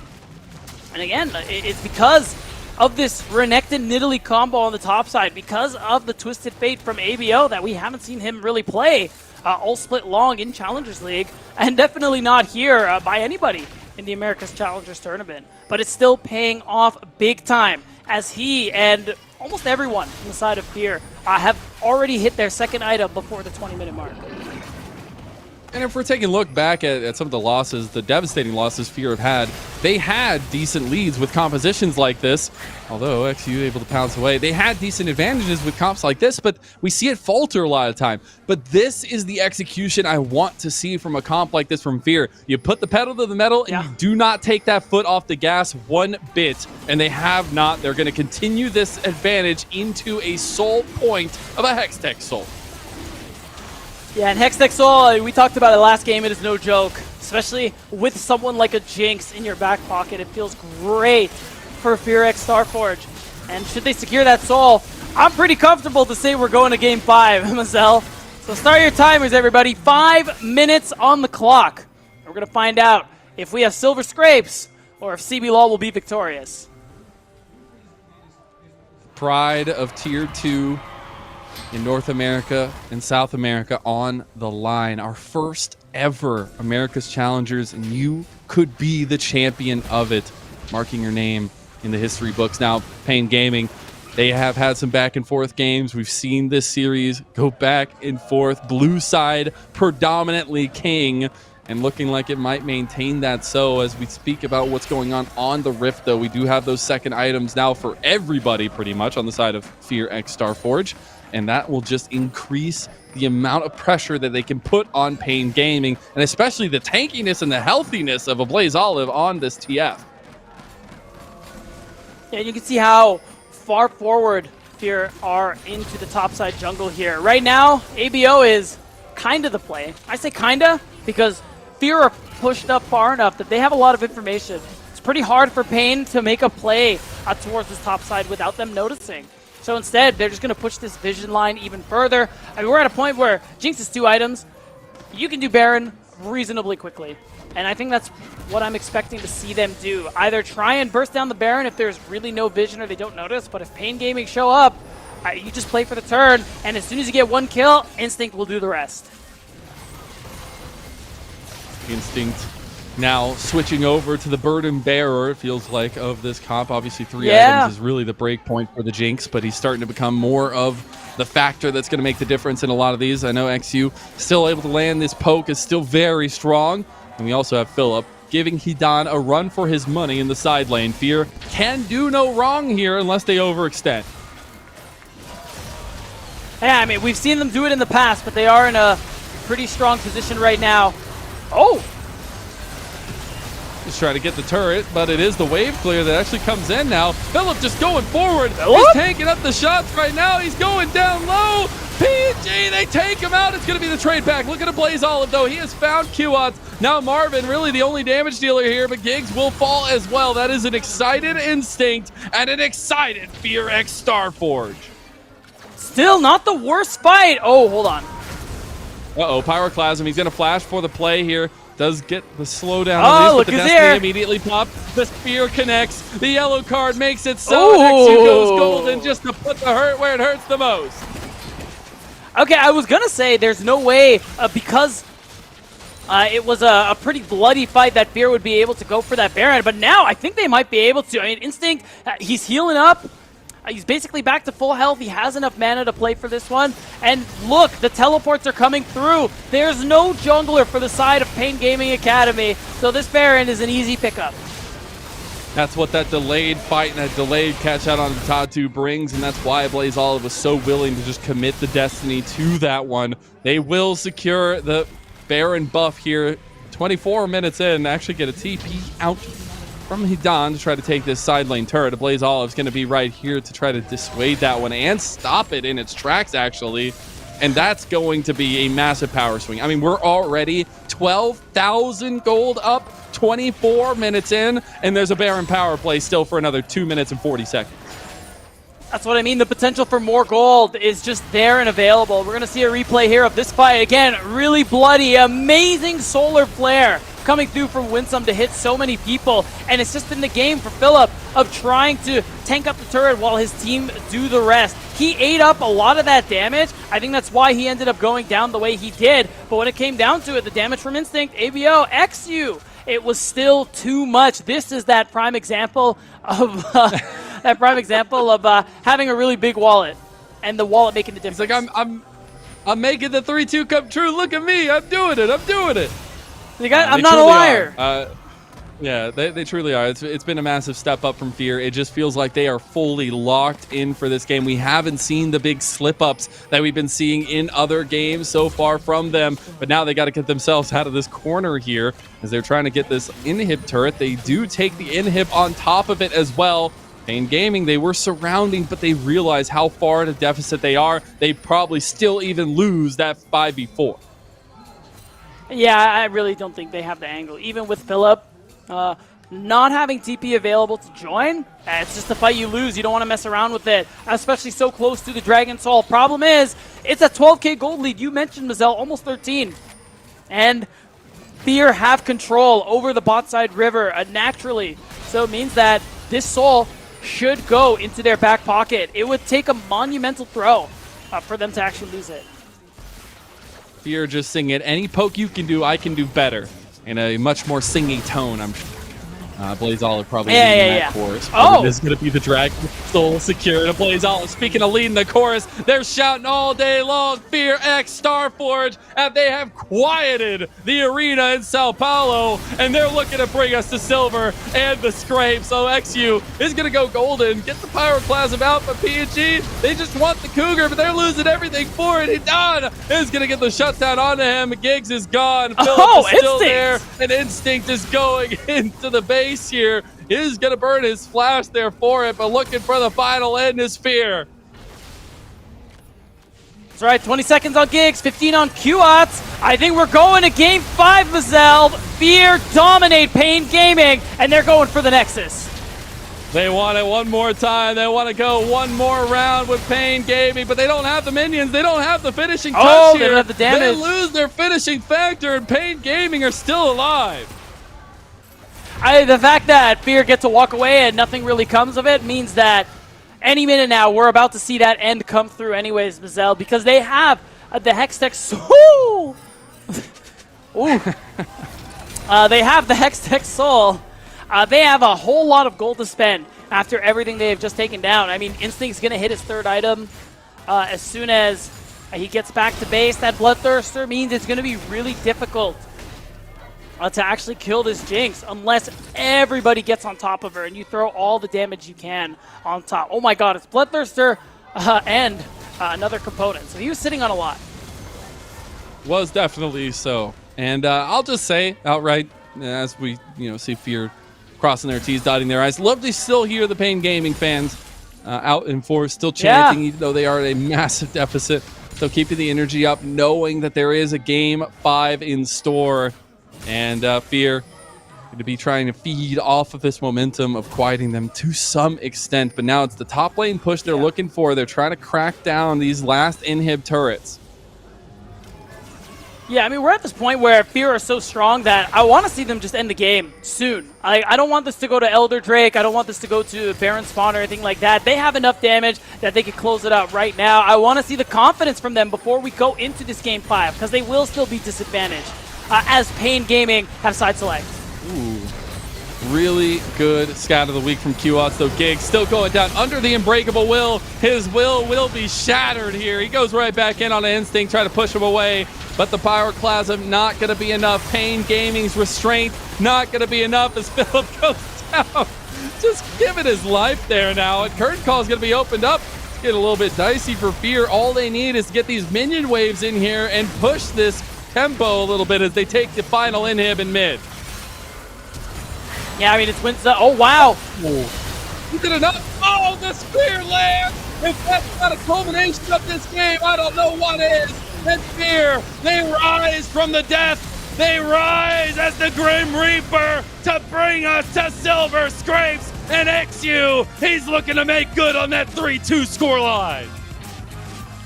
And again, it's because of this Renekton Nidalee combo on the top side, because of the Twisted Fate from ABO that we haven't seen him really play all split long in Challengers League, and definitely not here by anybody in the America's Challengers Tournament. But it's still paying off big time, as he and almost everyone on the side of Fear have already hit their second item before the 20-minute mark. And if we're taking a look back at some of the losses, the devastating losses Fear have had, they had decent leads with compositions like this. Although XU able to pounce away, they had decent advantages with comps like this, but we see it falter a lot of time. But this is the execution I want to see from a comp like this from Fear. You put the pedal to the metal, and you do not take that foot off the gas one bit, and they have not. They're going to continue this advantage into a soul point of a Hextech Soul. Yeah, and Hextech Soul, we talked about it last game, it is no joke. Especially with someone like a Jinx in your back pocket, it feels great for Fear X Starforge. And should they secure that Soul, I'm pretty comfortable to say we're going to Game 5, Mazel. So start your timers, everybody. 5 minutes on the clock. We're going to find out if we have Silver Scrapes or if CB Law will be victorious. Pride of Tier 2 in North America and South America on the line. Our first ever America's Challengers, and you could be the champion of it, marking your name in the history books. Now, Pain Gaming, they have had some back and forth games. We've seen this series go back and forth. Blue side predominantly king, and looking like it might maintain that. So as we speak about what's going on the Rift, though, we do have those second items now for everybody pretty much on the side of Fear X Starforge. And that will just increase the amount of pressure that they can put on Pain Gaming, and especially the tankiness and the healthiness of a Blaze Olive on this TF. Yeah, you can see how far forward Fear are into the topside jungle here. Right now, ABO is kind of the play. I say kinda because Fear are pushed up far enough that they have a lot of information. It's pretty hard for Pain to make a play towards this topside without them noticing. So instead, they're just going to push this vision line even further. I mean, we're at a point where Jinx is 2 items. You can do Baron reasonably quickly. And I think that's what I'm expecting to see them do. Either try and burst down the Baron if there's really no vision or they don't notice, but if Pain Gaming show up, you just play for the turn, and as soon as you get 1 kill, Instinct will do the rest. Instinct now switching over to the Burden Bearer, it feels like, of this comp. Obviously 3 items is really the break point for the Jinx, but he's starting to become more of the factor that's going to make the difference in a lot of these. I know XU still able to land this poke is still very strong. And we also have Philip giving Hidan a run for his money in the side lane. Fear can do no wrong here unless they overextend. Yeah, I mean, we've seen them do it in the past, but they are in a pretty strong position right now. Oh! Let's try to get the turret, but it is the wave clear that actually comes in now. Philip just going forward. He's tanking up the shots right now. He's going down low. PG, they take him out. It's going to be the trade back. Look at a Blaze Olive, though. He has found Qats. Now Marvin, really the only damage dealer here, but Giggs will fall as well. That is an excited Instinct and an excited Fear X Starforge. Still not the worst fight. Oh, hold on. Uh-oh, Pyroclasm. He's going to flash for the play here. Does get the slowdown. Oh, look but the who's Destiny here. immediately popped. The spear connects. The yellow card makes it so. Oh. X2 goes golden just to put the hurt where it hurts the most. Okay, I was going to say there's no way, because it was a pretty bloody fight, that Fear would be able to go for that Baron. But now I think they might be able to. I mean, Instinct, he's healing up. He's basically back to full health. He has enough mana to play for this one. And look, the teleports are coming through. There's no jungler for the side of Pain Gaming Academy. So this Baron is an easy pickup. That's what that delayed fight and that delayed catch out on Tatu brings, and that's why Blaze Olive was so willing to just commit the Destiny to that one. They will secure the Baron buff here. 24 minutes in, actually get a TP out from Hidan to try to take this side lane turret. Blaze Olive's going to be right here to try to dissuade that one and stop it in its tracks, actually. And that's going to be a massive power swing. I mean, we're already 12,000 gold up, 24 minutes in, and there's a Baron power play still for another 2 minutes and 40 seconds. That's what I mean. The potential for more gold is just there and available. We're going to see a replay here of this fight. Again, really bloody, amazing solar flare coming through from Winsome to hit so many people. And it's just been the game for Philip of trying to tank up the turret while his team do the rest. He ate up a lot of that damage. I think that's why he ended up going down the way he did. But when it came down to it, the damage from Instinct, ABO, XU, it was still too much. This is that prime example of having a really big wallet and the wallet making the difference. It's like I'm making the 3-2 come true. Look at me. I'm doing it. I'm not a liar. Yeah, they truly are. It's been a massive step up from Fear. It just feels like they are fully locked in for this game. We haven't seen the big slip-ups that we've been seeing in other games so far from them, but now they got to get themselves out of this corner here as they're trying to get this inhib turret. They do take the inhib on top of it as well. Pain Gaming, they were surrounding, but they realize how far at a deficit they are. They probably still even lose that 5v4. Yeah, I really don't think they have the angle. Even with Philip not having TP available to join, it's just a fight you lose. You don't want to mess around with it, especially so close to the Dragon Soul. Problem is, it's a 12k gold lead. You mentioned, Mazel, almost 13. And Fear have control over the bot side river naturally. So it means that this soul should go into their back pocket. It would take a monumental throw for them to actually lose it. Fear just singing, any poke you can do, I can do better. In a much more singy tone, I'm sure. Blaze Olive probably leading that chorus. Oh! This is going to be the Dragon Soul secure to Blaze Olive. Speaking of leading the chorus, they're shouting all day long, Fear X Starforge, and they have quieted the arena in São Paulo, and they're looking to bring us to silver and the scrape. So XU is going to go golden, get the Pyroclasm out, but PNG, they just want the Cougar, but they're losing everything for it. Hidan is going to get the shutdown onto him. Giggs is gone. Philip is still there, and Instinct is going into the base here. Is going to burn his flash there for it, but looking for the final end is Fear. That's right, 20 seconds on Giggs, 15 on Qats. I think we're going to game 5, Mazel. Fear dominate Pain Gaming, and they're going for the Nexus. They want it one more time. They want to go one more round with Pain Gaming, but they don't have the minions. They don't have the finishing touch here. They don't have the damage. They lose their finishing factor, and Pain Gaming are still alive. The fact that Fear gets to walk away and nothing really comes of it means that any minute now we're about to see that end come through anyways, Mazel, because they have the Hextech Soul. They have the Hextech Soul. They have a whole lot of gold to spend after everything they have just taken down. I mean, Instinct's going to hit his third item as soon as he gets back to base. That Bloodthirster means it's going to be really difficult to actually kill this Jinx unless everybody gets on top of her and you throw all the damage you can on top. Oh my god, it's Bloodthirster and another component. So he was sitting on a lot. Was definitely so. And I'll just say outright, as we see Fear crossing their T's, dotting their I's. Love to still hear the Pain Gaming fans out in force, still chanting, even though they are at a massive deficit. So keeping the energy up, knowing that there is a Game 5 in store. And Fear going to be trying to feed off of this momentum of quieting them to some extent. But now it's the top lane push they're looking for. They're trying to crack down these last inhib turrets. Yeah, I mean, we're at this point where Fear are so strong that I want to see them just end the game soon. I don't want this to go to Elder Drake. I don't want this to go to Baron Spawn or anything like that. They have enough damage that they can close it out right now. I want to see the confidence from them before we go into this Game 5, because they will still be disadvantaged as Pain Gaming have side select. Ooh, really good scout of the week from QOTS, though. Gig still going down under the Unbreakable Will. His will be shattered here. He goes right back in on an instinct, trying to push him away. But the Pyroclasm not going to be enough. Pain Gaming's restraint not going to be enough as Philip goes down. Just giving his life there now. And Curtain Call is going to be opened up. It's getting a little bit dicey for Fear. All they need is to get these minion waves in here and push this tempo a little bit as they take the final inhib in mid. Yeah, I mean, it's Winston. Oh, wow. You did enough. Oh, the spear lands. If that's not a culmination of this game, I don't know what is. And Fear, they rise from the death. They rise as the Grim Reaper to bring us to Silver Scrapes. And XU, he's looking to make good on that 3-2 scoreline.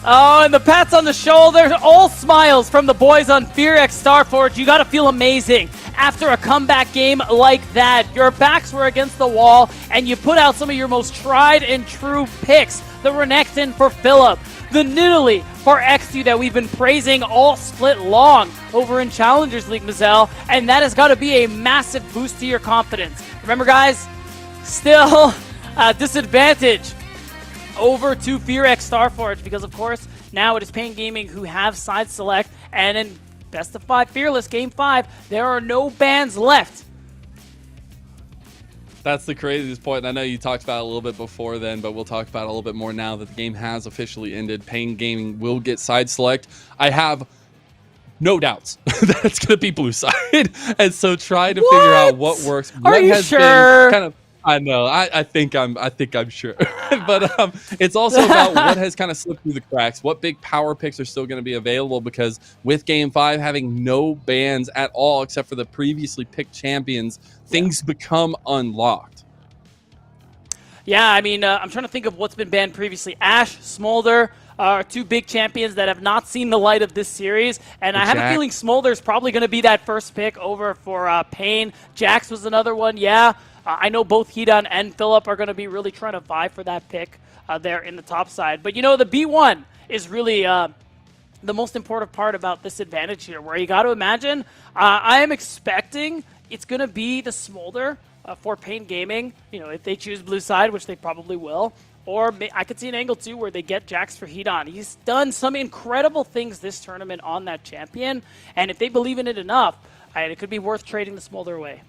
Oh, and the pats on the shoulder, all smiles from the boys on Fear X Starforge. You got to feel amazing after a comeback game like that. Your backs were against the wall, and you put out some of your most tried and true picks. The Renekton for Philip, the Nidalee for XU that we've been praising all split long over in Challengers League, Mazel, and that has got to be a massive boost to your confidence. Remember, guys, still disadvantage over to Fear X Starforge, because of course now it is Pain Gaming who have side select, and in best of 5 Fearless Game 5 there are no bans left. That's the craziest point, and I know you talked about it a little bit before then, but we'll talk about it a little bit more now that the game has officially ended. Pain Gaming will get side select. I have no doubts that it's going to be blue side, and so try to figure out what works. Are you sure? I know. I think I'm sure. But it's also about what has kind of slipped through the cracks. What big power picks are still going to be available, because with Game 5 having no bans at all except for the previously picked champions, things become unlocked. Yeah, I mean, I'm trying to think of what's been banned previously. Ashe, Smolder are 2 big champions that have not seen the light of this series, and I have a feeling Smolder's probably going to be that first pick over for Pain. Jax was another one, yeah. I know both Hedon and Philip are going to be really trying to vie for that pick there in the top side. But, the B1 is really the most important part about this advantage here, where you got to imagine, I am expecting it's going to be the Smolder for Pain Gaming, if they choose blue side, which they probably will. Or I could see an angle, too, where they get Jax for Hedon. He's done some incredible things this tournament on that champion, and if they believe in it enough, it could be worth trading the Smolder away.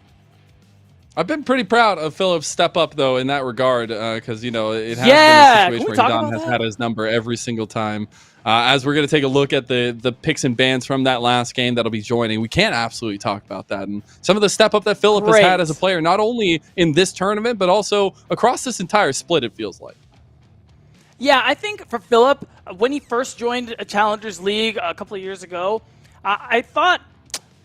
I've been pretty proud of Philip's step up, though, in that regard, because, it has been a situation where Don has had his number every single time. As we're going to take a look at the picks and bans from that last game that'll be joining, we can't absolutely talk about that. And some of the step up that Philip has had as a player, not only in this tournament, but also across this entire split, it feels like. Yeah, I think for Philip, when he first joined a Challengers League a couple of years ago, I thought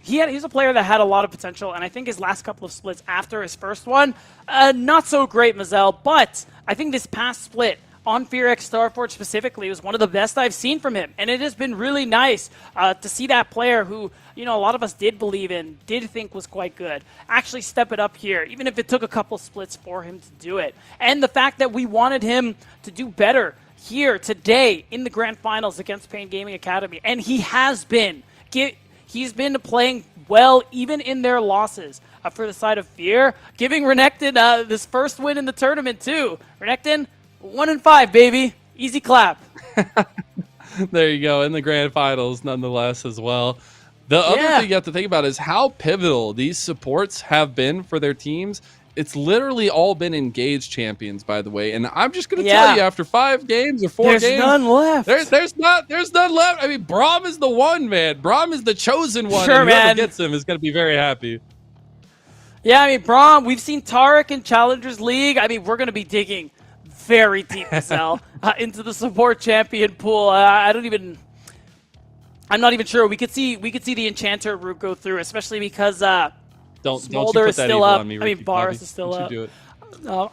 he's a player that had a lot of potential, and I think his last couple of splits after his first one, not so great, Mazel, but I think this past split on Fear X Starforge specifically was one of the best I've seen from him, and it has been really nice to see that player who, a lot of us did believe in, did think was quite good, actually step it up here, even if it took a couple splits for him to do it. And the fact that we wanted him to do better here today in the Grand Finals against Pain Gaming Academy, and he has been. He's been playing well, even in their losses for the side of Fear, giving Renekton this first win in the tournament, too. Renekton, 1-5, baby. Easy clap. There you go, in the Grand Finals, nonetheless, as well. The other thing you have to think about is how pivotal these supports have been for their teams. It's literally all been engaged champions, by the way. And I'm just going to tell you, after 5 games or 4 games, there's none left. There's none left. I mean, Braum is the one, man. Braum is the chosen one. Sure, and whoever man. gets him is going to be very happy. Yeah, I mean, Braum, we've seen Tarek in Challengers League. I mean, we're going to be digging very deep, Zell, into the support champion pool. I'm not even sure. We could see the Enchanter route go through, especially because Don't Smolder you put is that still evil up. on me, I Ricky mean, Boris Bobby. is still Don't up. you do it.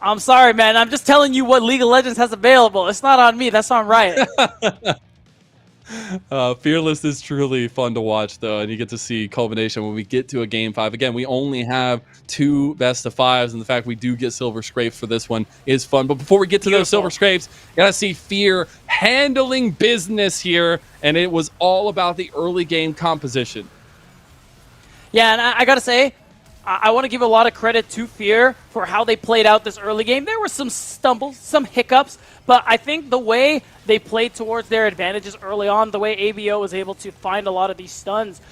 I'm sorry, man. I'm just telling you what League of Legends has available. It's not on me. That's on Riot. Fearless is truly fun to watch, though, and you get to see culmination when we get to a game 5. Again, we only have 2 best of 5s, and the fact we do get silver scrapes for this one is fun. But before we get to those silver scrapes, you gotta see Fear handling business here, and it was all about the early game composition. Yeah, and I gotta say, I want to give a lot of credit to Fear for how they played out this early game. There were some stumbles, some hiccups, but I think the way they played towards their advantages early on, the way ABO was able to find a lot of these stuns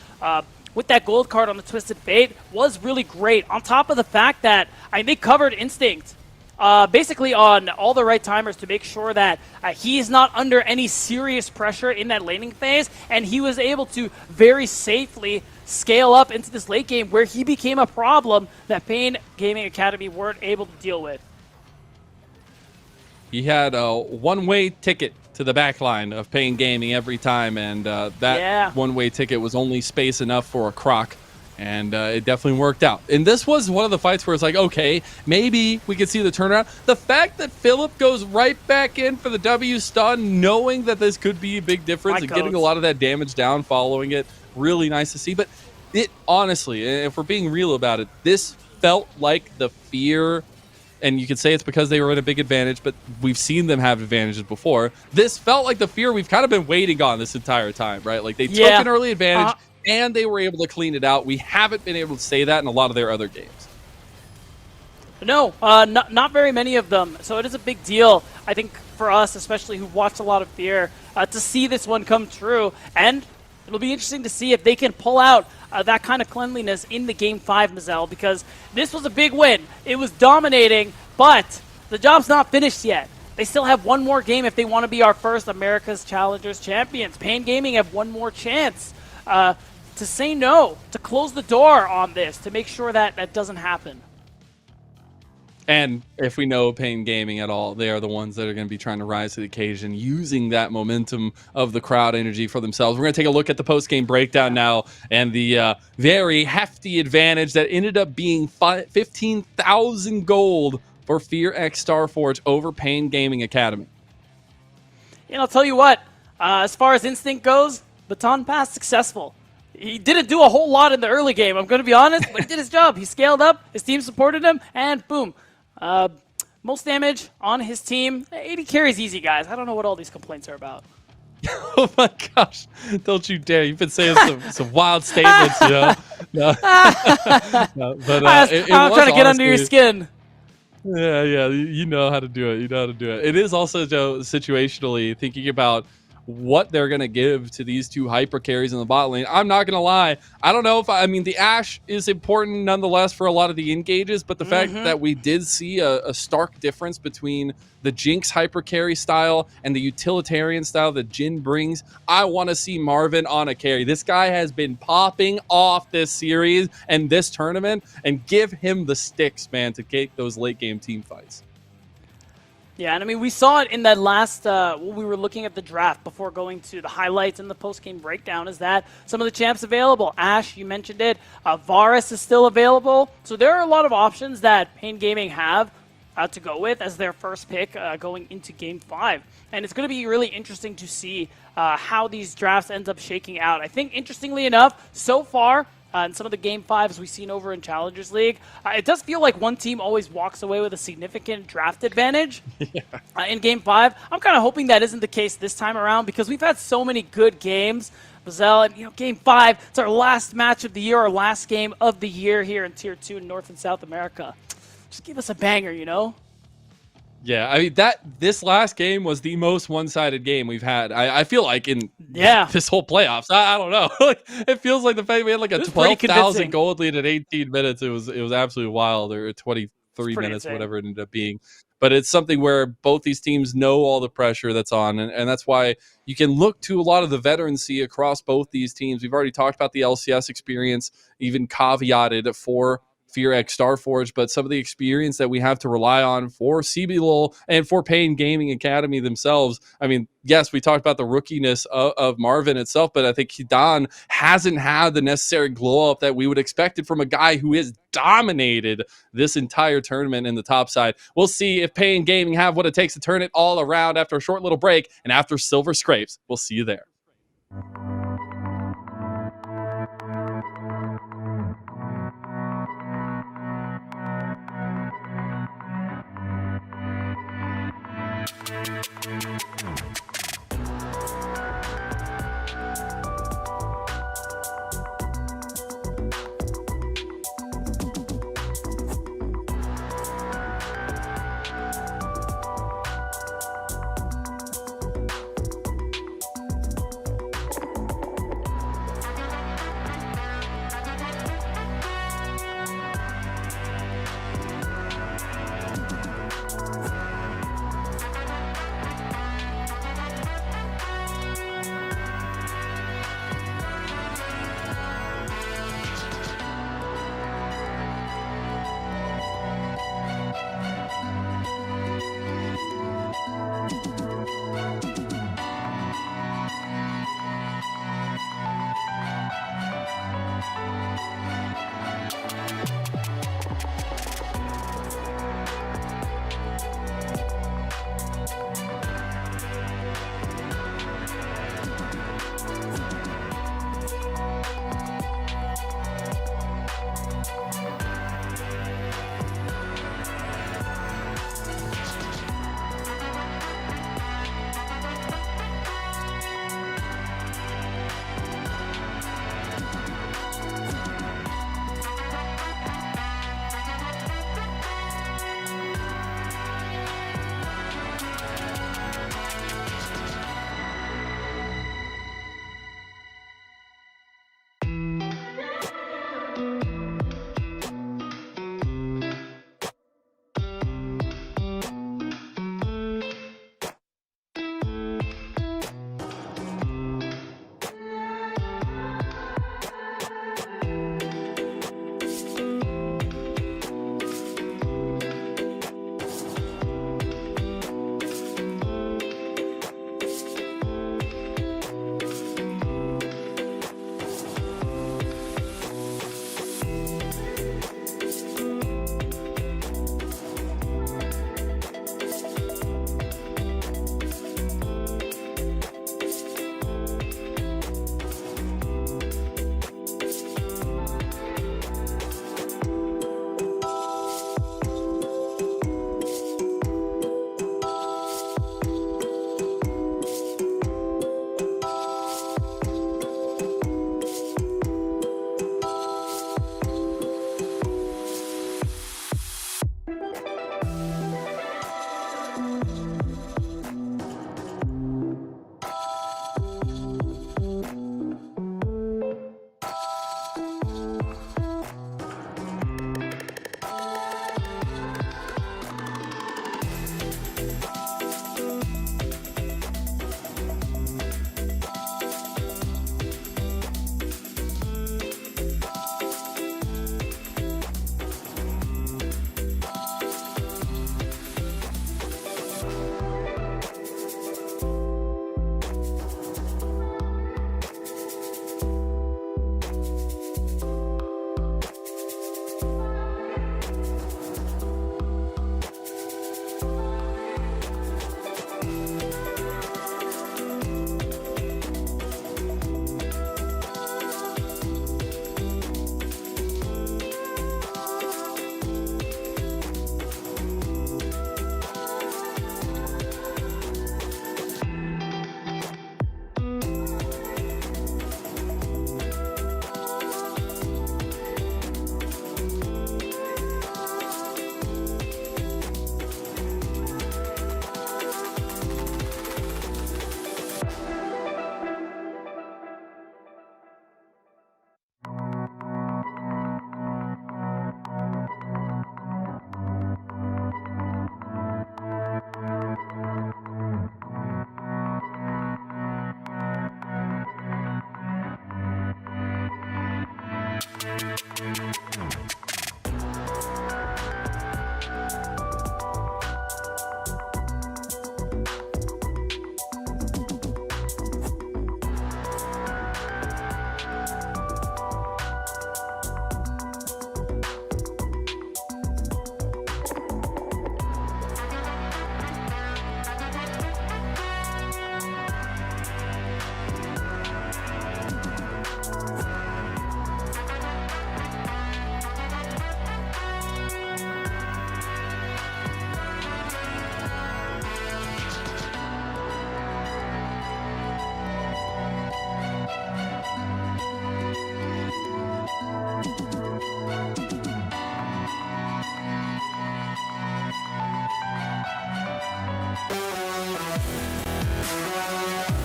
with that gold card on the Twisted Fate was really great. On top of the fact that they covered Instinct basically on all the right timers to make sure that he is not under any serious pressure in that laning phase, and he was able to very safely scale up into this late game where he became a problem that Pain Gaming Academy weren't able to deal with. He had a one-way ticket to the back line of Pain Gaming every time, and that one-way ticket was only space enough for a Croc, and it definitely worked out. And this was one of the fights where it's like, okay, maybe we could see the turnaround. The fact that Philip goes right back in for the W stun, knowing that this could be a big difference and getting a lot of that damage down following it, really nice to see. But it honestly, if we're being real about it, this felt like the Fear, and you could say it's because they were at a big advantage, but we've seen them have advantages before. This felt like the Fear we've kind of been waiting on this entire time, right? Like they took an early advantage and they were able to clean it out. We haven't been able to say that in a lot of their other games. No, not very many of them. So it is a big deal, I think, for us, especially who watched a lot of Fear, to see this one come true. And it'll be interesting to see if they can pull out that kind of cleanliness in the Game 5, Mazel, because this was a big win. It was dominating, but the job's not finished yet. They still have one more game if they want to be our first America's Challengers champions. Pain Gaming have one more chance to say no, to close the door on this, to make sure that that doesn't happen. And if we know Pain Gaming at all, they are the ones that are going to be trying to rise to the occasion, using that momentum of the crowd energy for themselves. We're going to take a look at the post-game breakdown now, and the very hefty advantage that ended up being 15,000 gold for Fear X Starforge over Pain Gaming Academy. And I'll tell you what, as far as Instinct goes, baton pass successful. He didn't do a whole lot in the early game, I'm going to be honest, but he did his job. He scaled up, his team supported him, and boom. Most damage on his team. 80 carries easy, guys. I don't know what all these complaints are about. Oh my gosh. Don't you dare. You've been saying some wild statements, you know? No. But I'm trying to get under your skin. Yeah, you know how to do it. You know how to do it. It is also, Joe, situationally thinking about what they're going to give to these 2 hyper carries in the bot lane. I'm not going to lie. I don't know if I mean, the Ashe is important nonetheless for a lot of the engages, but the fact that we did see a stark difference between the Jinx hyper carry style and the utilitarian style that Jhin brings, I want to see Marvin on a carry. This guy has been popping off this series and this tournament, and give him the sticks, man, to take those late game team fights. Yeah, and I mean, we saw it in that last, when we were looking at the draft before going to the highlights and the post-game breakdown, is that some of the champs available. Ashe, you mentioned it. Varus is still available. So there are a lot of options that Pain Gaming have to go with as their first pick going into Game 5. And it's going to be really interesting to see how these drafts end up shaking out. I think, interestingly enough, so far, in some of the Game 5s we've seen over in Challengers League, it does feel like one team always walks away with a significant draft advantage in Game 5. I'm kind of hoping that isn't the case this time around because we've had so many good games. Mazel, and Game 5, it's our last match of the year, our last game of the year here in Tier 2 in North and South America. Just give us a banger, you know? Yeah, I mean, this last game was the most one-sided game we've had. I feel like in this whole playoffs. I don't know. It feels like the fact we had like a 12,000 gold lead at 18 minutes. It was absolutely wild, or 23 minutes, insane. Whatever it ended up being. But it's something where both these teams know all the pressure that's on, and that's why you can look to a lot of the veterancy across both these teams. We've already talked about the LCS experience, even caveated for Fear X Starforge, but some of the experience that we have to rely on for CBLOL and for Pain Gaming Academy themselves. I mean, yes, we talked about the rookiness of Marvin itself, but I think Hidan hasn't had the necessary glow up that we would expect it from a guy who has dominated this entire tournament in the top side. We'll see if Pain Gaming have what it takes to turn it all around after a short little break and after Silver Scrapes. We'll see you there.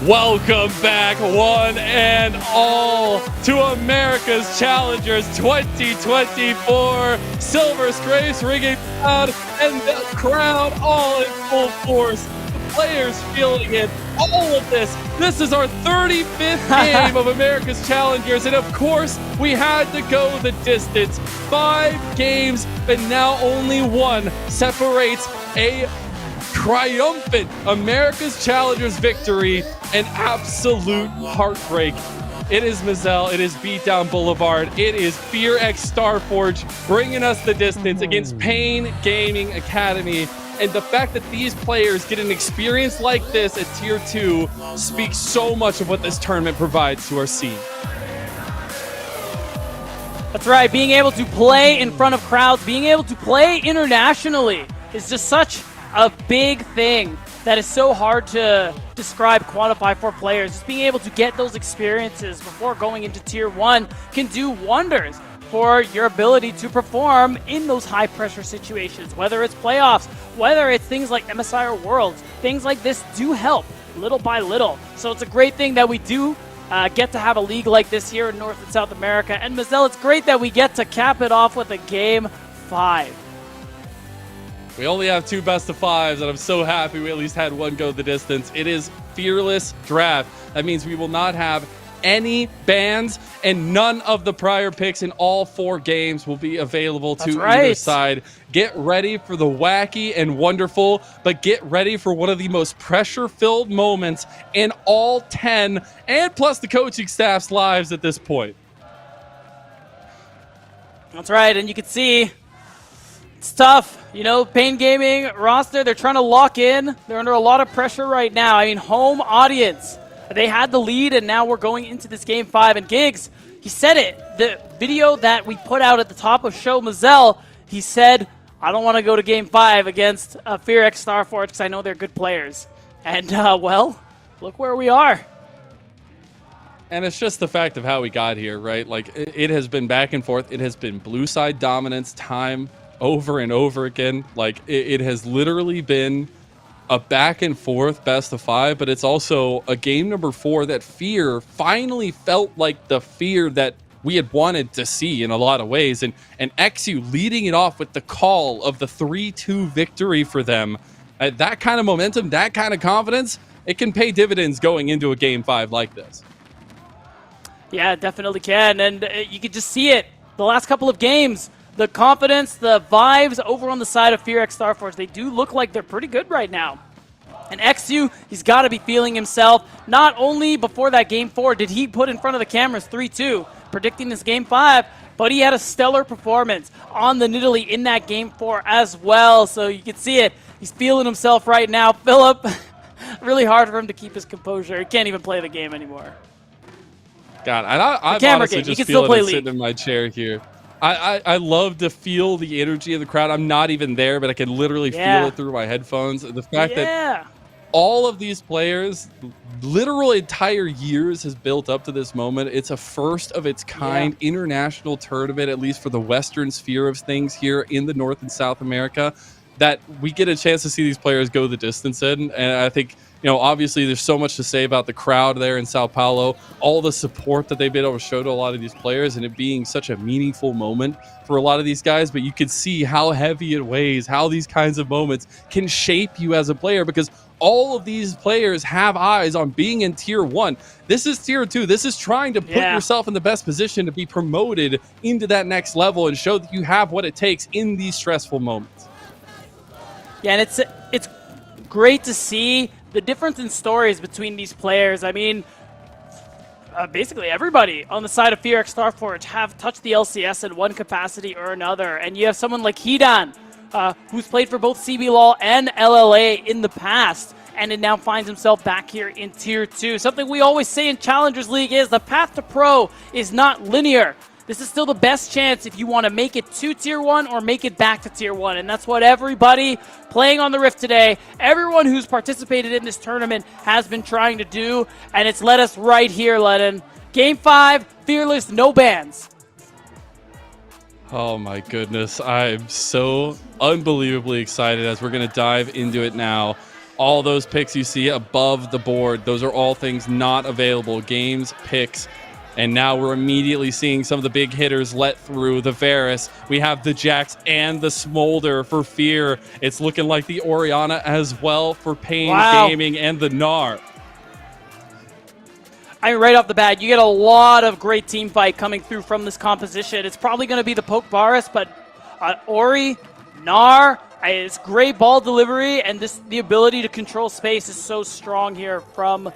Welcome back, one and all, to America's Challengers 2024. Silver Scrapes ringing loud, and the crowd all in full force. The players feeling it. All of this. This is our 35th game of America's Challengers, and of course, we had to go the distance. 5 games, but now only one separates a triumphant America's Challengers victory. An absolute heartbreak. It is Mazel, it is Beatdown Boulevard, it is Fear X Starforge bringing us the distance against Pain Gaming Academy. And the fact that these players get an experience like this at Tier 2 speaks so much of what this tournament provides to our scene. That's right, being able to play in front of crowds, being able to play internationally is just such a big thing that is so hard to describe, quantify for players. Just being able to get those experiences before going into Tier 1 can do wonders for your ability to perform in those high-pressure situations, whether it's playoffs, whether it's things like MSI or Worlds. Things like this do help little by little. So it's a great thing that we do get to have a league like this here in North and South America. And Mazel, it's great that we get to cap it off with a Game 5. We only have 2 best of 5s, and I'm so happy we at least had one go the distance. It is Fearless Draft. That means we will not have any bans, and none of the prior picks in all 4 games will be available to either side. Get ready for the wacky and wonderful, but get ready for one of the most pressure-filled moments in all 10, and plus the coaching staff's lives at this point. That's right, and you can see it's tough. You know, Pain Gaming roster, they're trying to lock in. They're under a lot of pressure right now. I mean, home audience. They had the lead, and now we're going into this Game 5. And Giggs, he said it. The video that we put out at the top of show, Mazel, he said, I don't want to go to Game 5 against Fear X Starforge because I know they're good players. And, well, look where we are. And it's just the fact of how we got here, right? Like, it has been back and forth. It has been blue side dominance time over and over again. Like, it has literally been a back and forth best of 5, but it's also a game number 4 that Fear finally felt like the Fear that we had wanted to see in a lot of ways. And XU leading it off with the call of the 3-2 victory for them. That kind of momentum, that kind of confidence, it can pay dividends going into a Game 5 like this. Yeah, it definitely can. And you can just see it the last couple of games. The confidence, the vibes over on the side of Fear X Starforge, they do look like they're pretty good right now. And XU, he's got to be feeling himself. Not only before that Game 4 did he put in front of the cameras 3-2, predicting this Game 5, but he had a stellar performance on the Nidalee in that Game 4 as well. So you can see it. He's feeling himself right now. Philip, really hard for him to keep his composure. He can't even play the game anymore. God, I'm honestly just feeling it sitting in my chair here. I love to feel the energy of the crowd. I'm not even there, but I can literally feel it through my headphones. The fact that all of these players, literal entire years has built up to this moment. It's a first of its kind international tournament, at least for the Western sphere of things here in the North and South America, that we get a chance to see these players go the distance in. And I think, you know, obviously there's so much to say about the crowd there in São Paulo, all the support that they've been able to show to a lot of these players, and it being such a meaningful moment for a lot of these guys. But you can see how heavy it weighs, how these kinds of moments can shape you as a player, because all of these players have eyes on being in Tier 1. This is Tier 2. This is trying to put yourself in the best position to be promoted into that next level and show that you have what it takes in these stressful moments. Yeah, and it's great to see the difference in stories between these players. I mean, basically everybody on the side of Fear X Starforge have touched the LCS in one capacity or another. And you have someone like Hidan, who's played for both CBLOL and LLA in the past, and it now finds himself back here in Tier 2. Something we always say in Challengers League is the path to pro is not linear. This is still the best chance if you want to make it to Tier 1 or make it back to Tier 1. And that's what everybody playing on the Rift today, everyone who's participated in this tournament has been trying to do. And it's led us right here, Lennon. Game 5, Fearless, no bans. Oh my goodness. I'm so unbelievably excited as we're going to dive into it now. All those picks you see above the board, those are all things not available. Games, picks, and now we're immediately seeing some of the big hitters let through. The Varus, we have the Jax and the Smolder for Fear. It's looking like the Orianna as well for Pain Gaming and the Gnar. I mean, right off the bat, you get a lot of great team fight coming through from this composition. It's probably going to be the Poke Varus, but Ori, Gnar, it's great ball delivery, and the ability to control space is so strong here from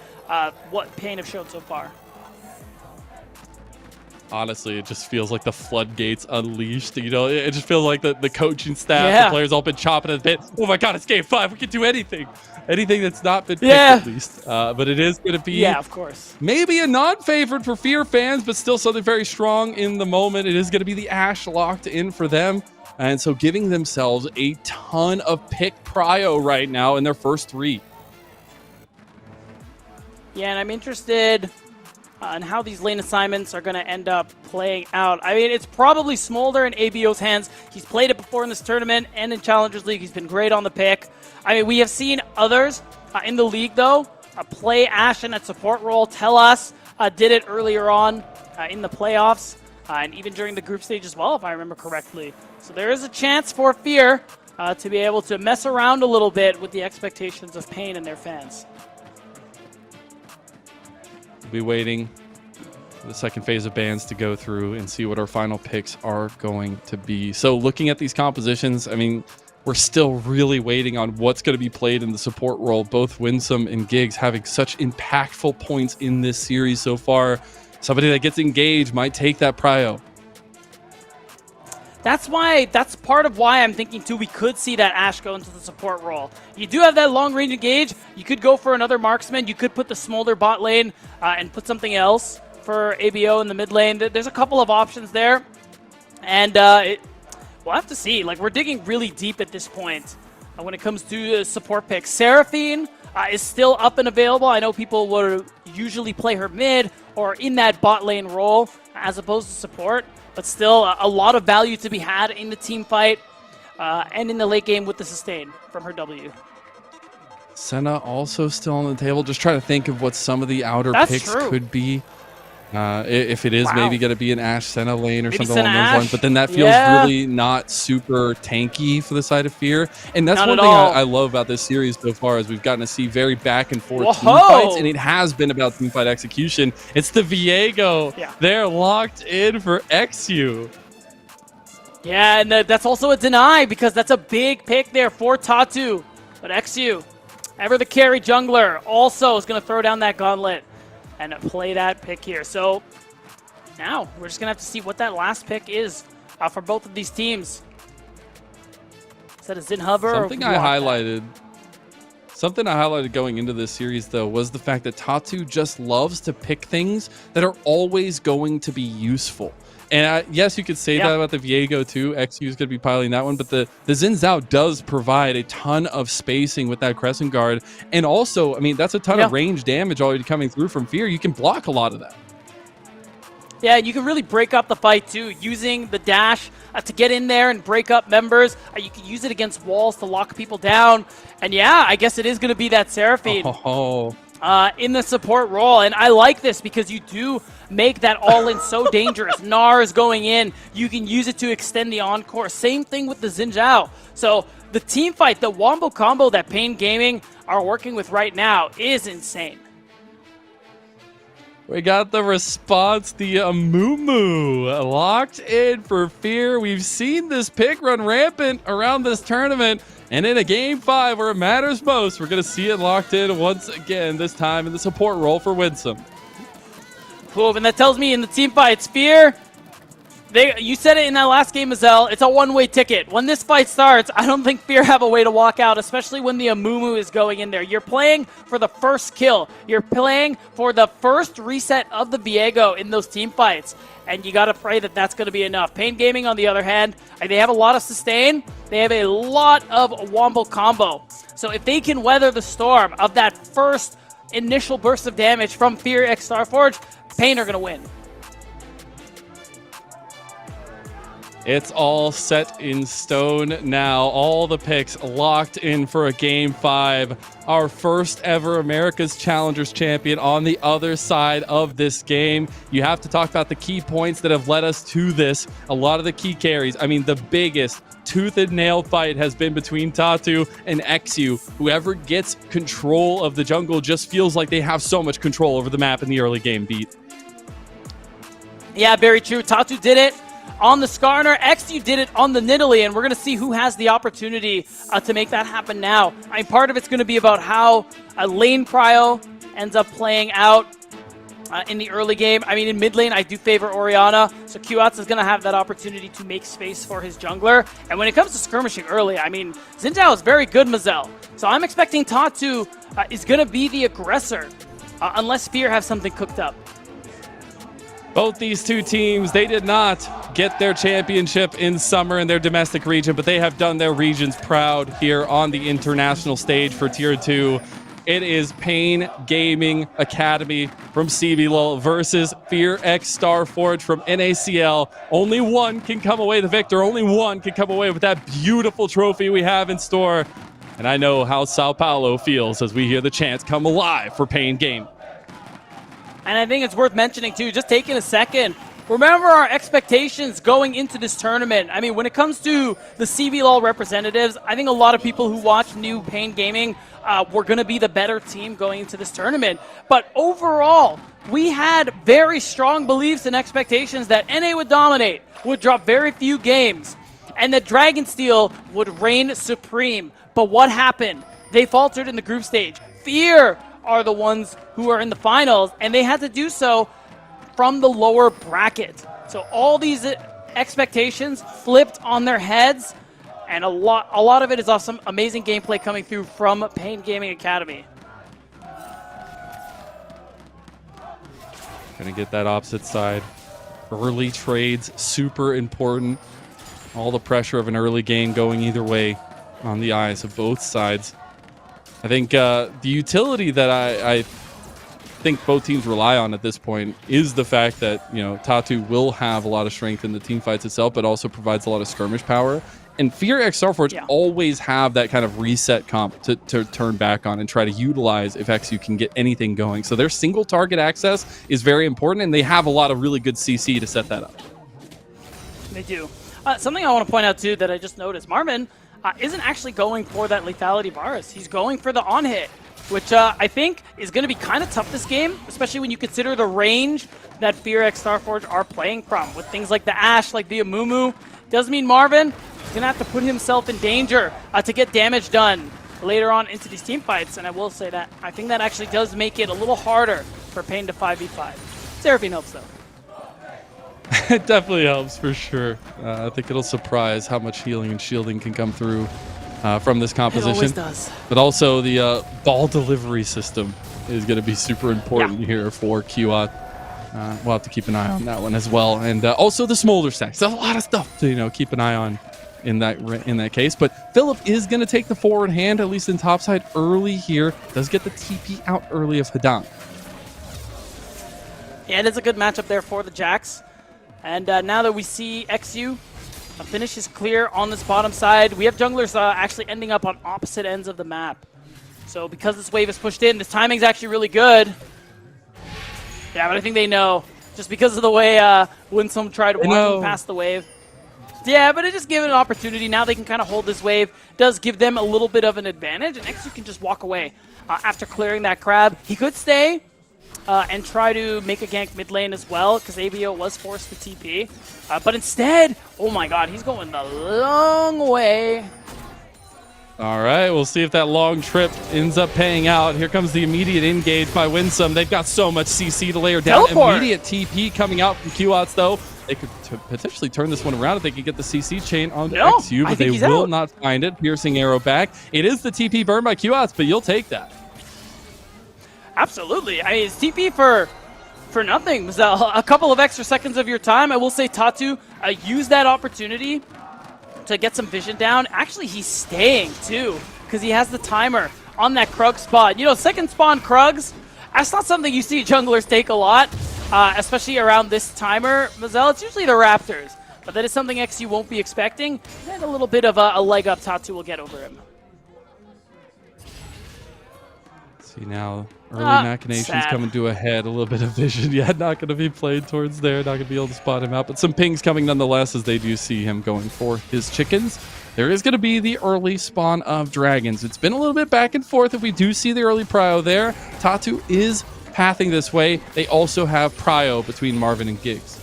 what Pain have shown so far. Honestly, it just feels like the floodgates unleashed. You know, it just feels like the coaching staff, the players all been chopping at the bit. Oh my God, it's game 5. We can do anything. Anything that's not been picked at least. But it is going to be of course. Maybe a non-favorite for Fear fans, but still something very strong in the moment. It is going to be the Ashe locked in for them. And so giving themselves a ton of pick prio right now in their first 3. Yeah, and I'm interested in how these lane assignments are going to end up playing out. I mean, it's probably Smolder in ABO's hands. He's played it before in this tournament and in Challengers League. He's been great on the pick. I mean, we have seen others in the league, though, play Ashe in that support role. Tell did it earlier on in the playoffs and even during the group stage as well, if I remember correctly. So there is a chance for Fear to be able to mess around a little bit with the expectations of Pain and their fans. We'll be waiting for the second phase of bans to go through and see what our final picks are going to be. So looking at these compositions, I mean, we're still really waiting on what's going to be played in the support role. Both Winsome and Giggs having such impactful points in this series so far. Somebody that gets engaged might take that prio. That's part of why I'm thinking, too, we could see that Ashe go into the support role. You do have that long-range engage. You could go for another marksman. You could put the Smolder bot lane and put something else for ABO in the mid lane. There's a couple of options there. And we'll have to see. Like, we're digging really deep at this point when it comes to support picks. Seraphine is still up and available. I know people would usually play her mid or in that bot lane role as opposed to support. But still, a lot of value to be had in the team fight and in the late game with the sustain from her W. Senna also still on the table. Just trying to think of what some of the outer picks could be. If it is maybe going to be an Ashe Senna lane or maybe something along those lines. But then that feels really not super tanky for the side of Fear. And that's one thing I love about this series so far is we've gotten to see very back and forth team fights. And it has been about team fight execution. It's the Viego. They're locked in for XU. Yeah, and that's also a deny because that's a big pick there for Tatu. But XU, ever the carry jungler, also is going to throw down that gauntlet and play that pick here. So now we're just going to have to see what that last pick is for both of these teams. Is that a Xin Hover? Something I highlighted going into this series, though, was the fact that Tatu just loves to pick things that are always going to be useful. And yes, you could say that about the Viego too. XU is going to be piloting that one, but the Xin Zhao does provide a ton of spacing with that Crescent Guard. And also, I mean, that's a ton of range damage already coming through from Fear. You can block a lot of that. Yeah, you can really break up the fight too, using the dash to get in there and break up members. You can use it against walls to lock people down. And yeah, I guess it is going to be that Seraphine. In the support role. And I like this because you do make that all-in so dangerous. Gnar is going in. You can use it to extend the encore. Same thing with the Xin Zhao. So the team fight, the wombo combo that Pain Gaming are working with right now is insane. We got the response, the Amumu locked in for Fear. We've seen this pick run rampant around this tournament. And in a game 5 where it matters most, we're going to see it locked in once again, this time in the support role for Winsome. Cool, and that tells me in the team fights, Fear, you said it in that last game, Azelle, it's a one-way ticket. When this fight starts, I don't think Fear have a way to walk out, especially when the Amumu is going in there. You're playing for the first kill. You're playing for the first reset of the Viego in those team fights. And you got to pray that that's going to be enough. Pain Gaming, on the other hand, they have a lot of sustain. They have a lot of wombo combo. So if they can weather the storm of that first initial burst of damage from Fear x Starforge, Pain are going to win. It's all set in stone now. All the picks locked in for a Game 5. Our first ever America's Challengers champion on the other side of this game. You have to talk about the key points that have led us to this. A lot of the key carries. I mean, the biggest tooth and nail fight has been between Tatu and XU. Whoever gets control of the jungle just feels like they have so much control over the map in the early game, Beat. Yeah, very true. Tatu did it on the Skarner. XU did it on the Nidalee, and we're going to see who has the opportunity to make that happen now. I mean, part of it's going to be about how lane prio ends up playing out in the early game. I mean, in mid lane, I do favor Orianna, so Kuats is going to have that opportunity to make space for his jungler. And when it comes to skirmishing early, I mean, Xin is very good, Mazel. So I'm expecting Tatu is going to be the aggressor, unless Fear has something cooked up. Both these two teams, they did not get their championship in summer in their domestic region, but they have done their regions proud here on the international stage for Tier 2. It is Pain Gaming Academy from CBLOL versus Fear X Starforge from NACL. Only one can come away the victor. Only one can come away with that beautiful trophy we have in store. And I know how São Paulo feels as we hear the chants come alive for Pain Gaming. And I think it's worth mentioning, too, just taking a second. Remember our expectations going into this tournament. I mean, when it comes to the CBLOL representatives, I think a lot of people who watch new Pain Gaming were going to be the better team going into this tournament. But overall, we had very strong beliefs and expectations that NA would dominate, would drop very few games, and that Dragonsteel would reign supreme. But what happened? They faltered in the group stage. Fear are the ones who are in the finals, and they had to do so from the lower bracket. So all these expectations flipped on their heads, and a lot of it is off some amazing gameplay coming through from Pain Gaming Academy. Gonna get that opposite side. Early trades, super important. All the pressure of an early game going either way on the eyes of both sides. I think the utility that I think both teams rely on at this point is the fact that, you know, Tatu will have a lot of strength in the team fights itself, but also provides a lot of skirmish power. And Fear X Starforge always have that kind of reset comp to turn back on and try to utilize if XU can get anything going. So their single target access is very important, and they have a lot of really good CC to set that up. They do. Something I want to point out, too, that I just noticed. Marvin isn't actually going for that lethality Varus. He's going for the on-hit, which I think is going to be kind of tough this game, especially when you consider the range that Fear X Starforge are playing from. With things like the Ashe, like the Amumu, does mean Marvin is going to have to put himself in danger to get damage done later on into these team fights. And I will say that I think that actually does make it a little harder for Pain to 5v5. Seraphine helps, though. It definitely helps for sure. I think it'll surprise how much healing and shielding can come through from this composition. It always does. But also the ball delivery system is going to be super important here for Kiwat. We'll have to keep an eye on that one as well. And also the smolder stacks. There's a lot of stuff to keep an eye on in that case. But Philip is going to take the forward hand, at least in topside early here. Does get the TP out early of Hadan. Yeah, it is a good matchup there for the Jacks. And now that we see XU finish his clear on this bottom side, we have junglers actually ending up on opposite ends of the map. So because this wave is pushed in, this timing's actually really good. Yeah, but I think they know, just because of the way Winsome tried walking past the wave. Yeah, but it just gave it an opportunity. Now they can kind of hold this wave. Does give them a little bit of an advantage, and XU can just walk away after clearing that crab. He could stay and try to make a gank mid lane as well, because ABO was forced to TP. But instead, oh my god, he's going the long way. All right, we'll see if that long trip ends up paying out. Here comes the immediate engage by Winsome. They've got so much CC to layer down. Teleport. Immediate TP coming out from Qots, though. They could potentially turn this one around if they could get the CC chain onto XU, but they will not find it. Piercing arrow back. It is the TP burn by Qots, but you'll take that. Absolutely. I mean, it's TP for nothing. A couple of extra seconds of your time. I will say Tatu used that opportunity to get some vision down. Actually, he's staying too, because he has the timer on that Krug spot. You know, second spawn Krugs, that's not something you see junglers take a lot, especially around this timer, Mazel. It's usually the Raptors. but that is something XU won't be expecting, and a little bit of a leg up Tatu will get over him. See now, early machinations sad. coming to a head. A little bit of vision. Yeah, not going to be played towards there. Not going to be able to spot him out. But some pings coming nonetheless as they do see him going for his chickens. There is going to be the early spawn of dragons. It's been a little bit back and forth if we do see the early prio there. Tatu is pathing this way. They also have prio between Marvin and Giggs.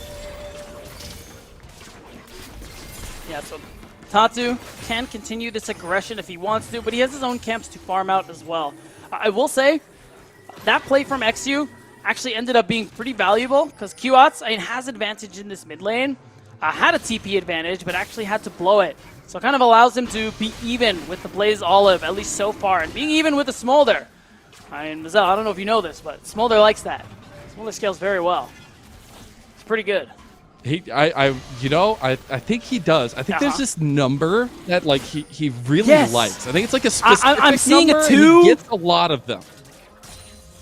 Yeah, so Tatu can continue this aggression if he wants to, but he has his own camps to farm out as well. I will say, that play from XU actually ended up being pretty valuable because Qats has advantage in this mid lane, had a TP advantage, but actually had to blow it. So it kind of allows him to be even with the Blaze Olive, at least so far, and being even with the Smolder. I mean, Mazel, I don't know if you know this, but Smolder likes that. Smolder scales very well. It's pretty good. I think he does. I think there's this number that like he really likes. I think it's like a specific I'm seeing number, a 2. and he gets a lot of them.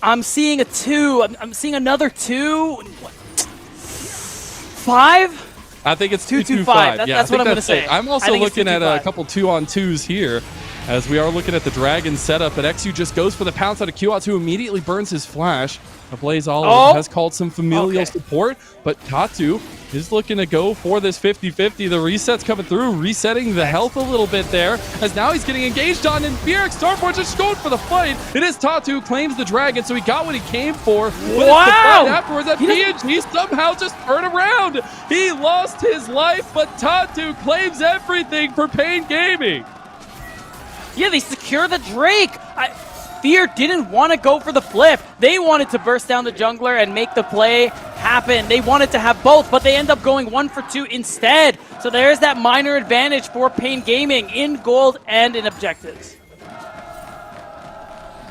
I'm seeing a 2. I'm seeing another 2. 5? I think it's 2-2-5. Yeah, that's what I'm going to say. I'm also looking at a couple 2-on-2s here as we are looking at the Dragon setup, but XU just goes for the pounce out of Qats, who immediately burns his flash. A Blaze Olive has called some familial support, but Tatu is looking to go for this 50-50. The reset's coming through, resetting the health a little bit there, as now he's getting engaged on, and Fierix Starforge just going for the fight. It is Tatu who claims the Dragon, so he got what he came for. But wow! Afterwards, that PNG somehow just turned around. He lost his life, but Tatu claims everything for Pain Gaming. Yeah, they secure the Drake. Fear didn't want to go for the flip. They wanted to burst down the jungler and make the play happen. They wanted to have both, but they end up going 1 for 2 instead. So there's that minor advantage for Pain Gaming in gold and in objectives.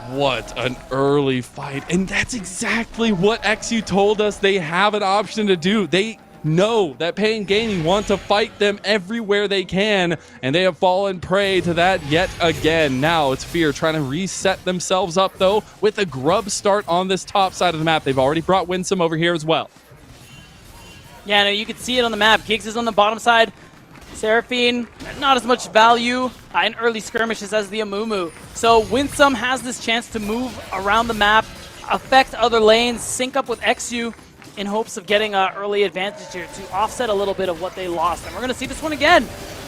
What an early fight. And that's exactly what XU told us they have an option to do. They know that Pain Gaming want to fight them everywhere they can, and they have fallen prey to that yet again. Now it's Fear trying to reset themselves up, though, with a grub start on this top side of the map. They've already brought Winsome over here as well. Yeah, no, you can see it on the map. Giggs is on the bottom side. Seraphine, not as much value in early skirmishes as the Amumu. So Winsome has this chance to move around the map, affect other lanes, sync up with XU, in hopes of getting an early advantage here to offset a little bit of what they lost. And we're going to see this one again.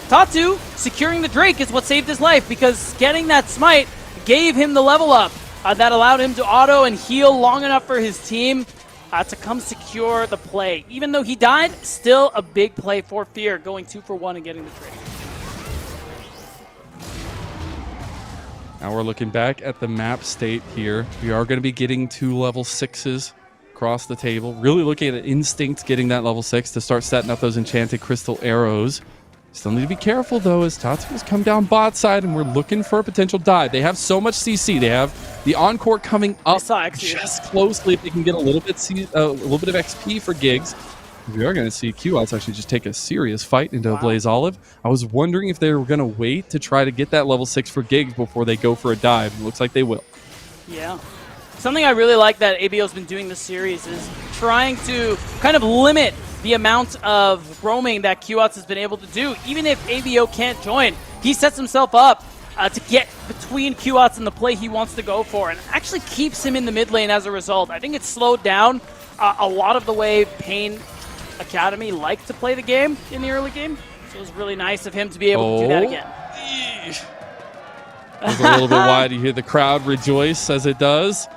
Tatu securing the Drake is what saved his life, because getting that smite gave him the level up that allowed him to auto and heal long enough for his team to come secure the play. Even though he died, still a big play for Fear, going 2 for 1 and getting the Drake. Now we're looking back at the map state here. We are going to be getting 2 level 6s across the table. Really looking at Instinct getting that level 6 to start setting up those enchanted crystal arrows. Still need to be careful though, as Tatu has come down bot side and we're looking for a potential dive. They have so much CC. They have the Encore coming up just closely if they can get a little bit of XP for Giggs. We are going to see Qats actually just take a serious fight into a Blaze Olive. I was wondering if they were going to wait to try to get that level 6 for Giggs before they go for a dive. It looks like they will. Yeah. Something I really like that ABO's been doing this series is trying to kind of limit the amount of roaming that Qats has been able to do. Even if ABO can't join, he sets himself up to get between Qats and the play he wants to go for, and actually keeps him in the mid lane as a result. I think it's slowed down a lot of the way Pain Academy liked to play the game in the early game. So it was really nice of him to be able to do that again. It was a little bit wide. You hear the crowd rejoice as it does.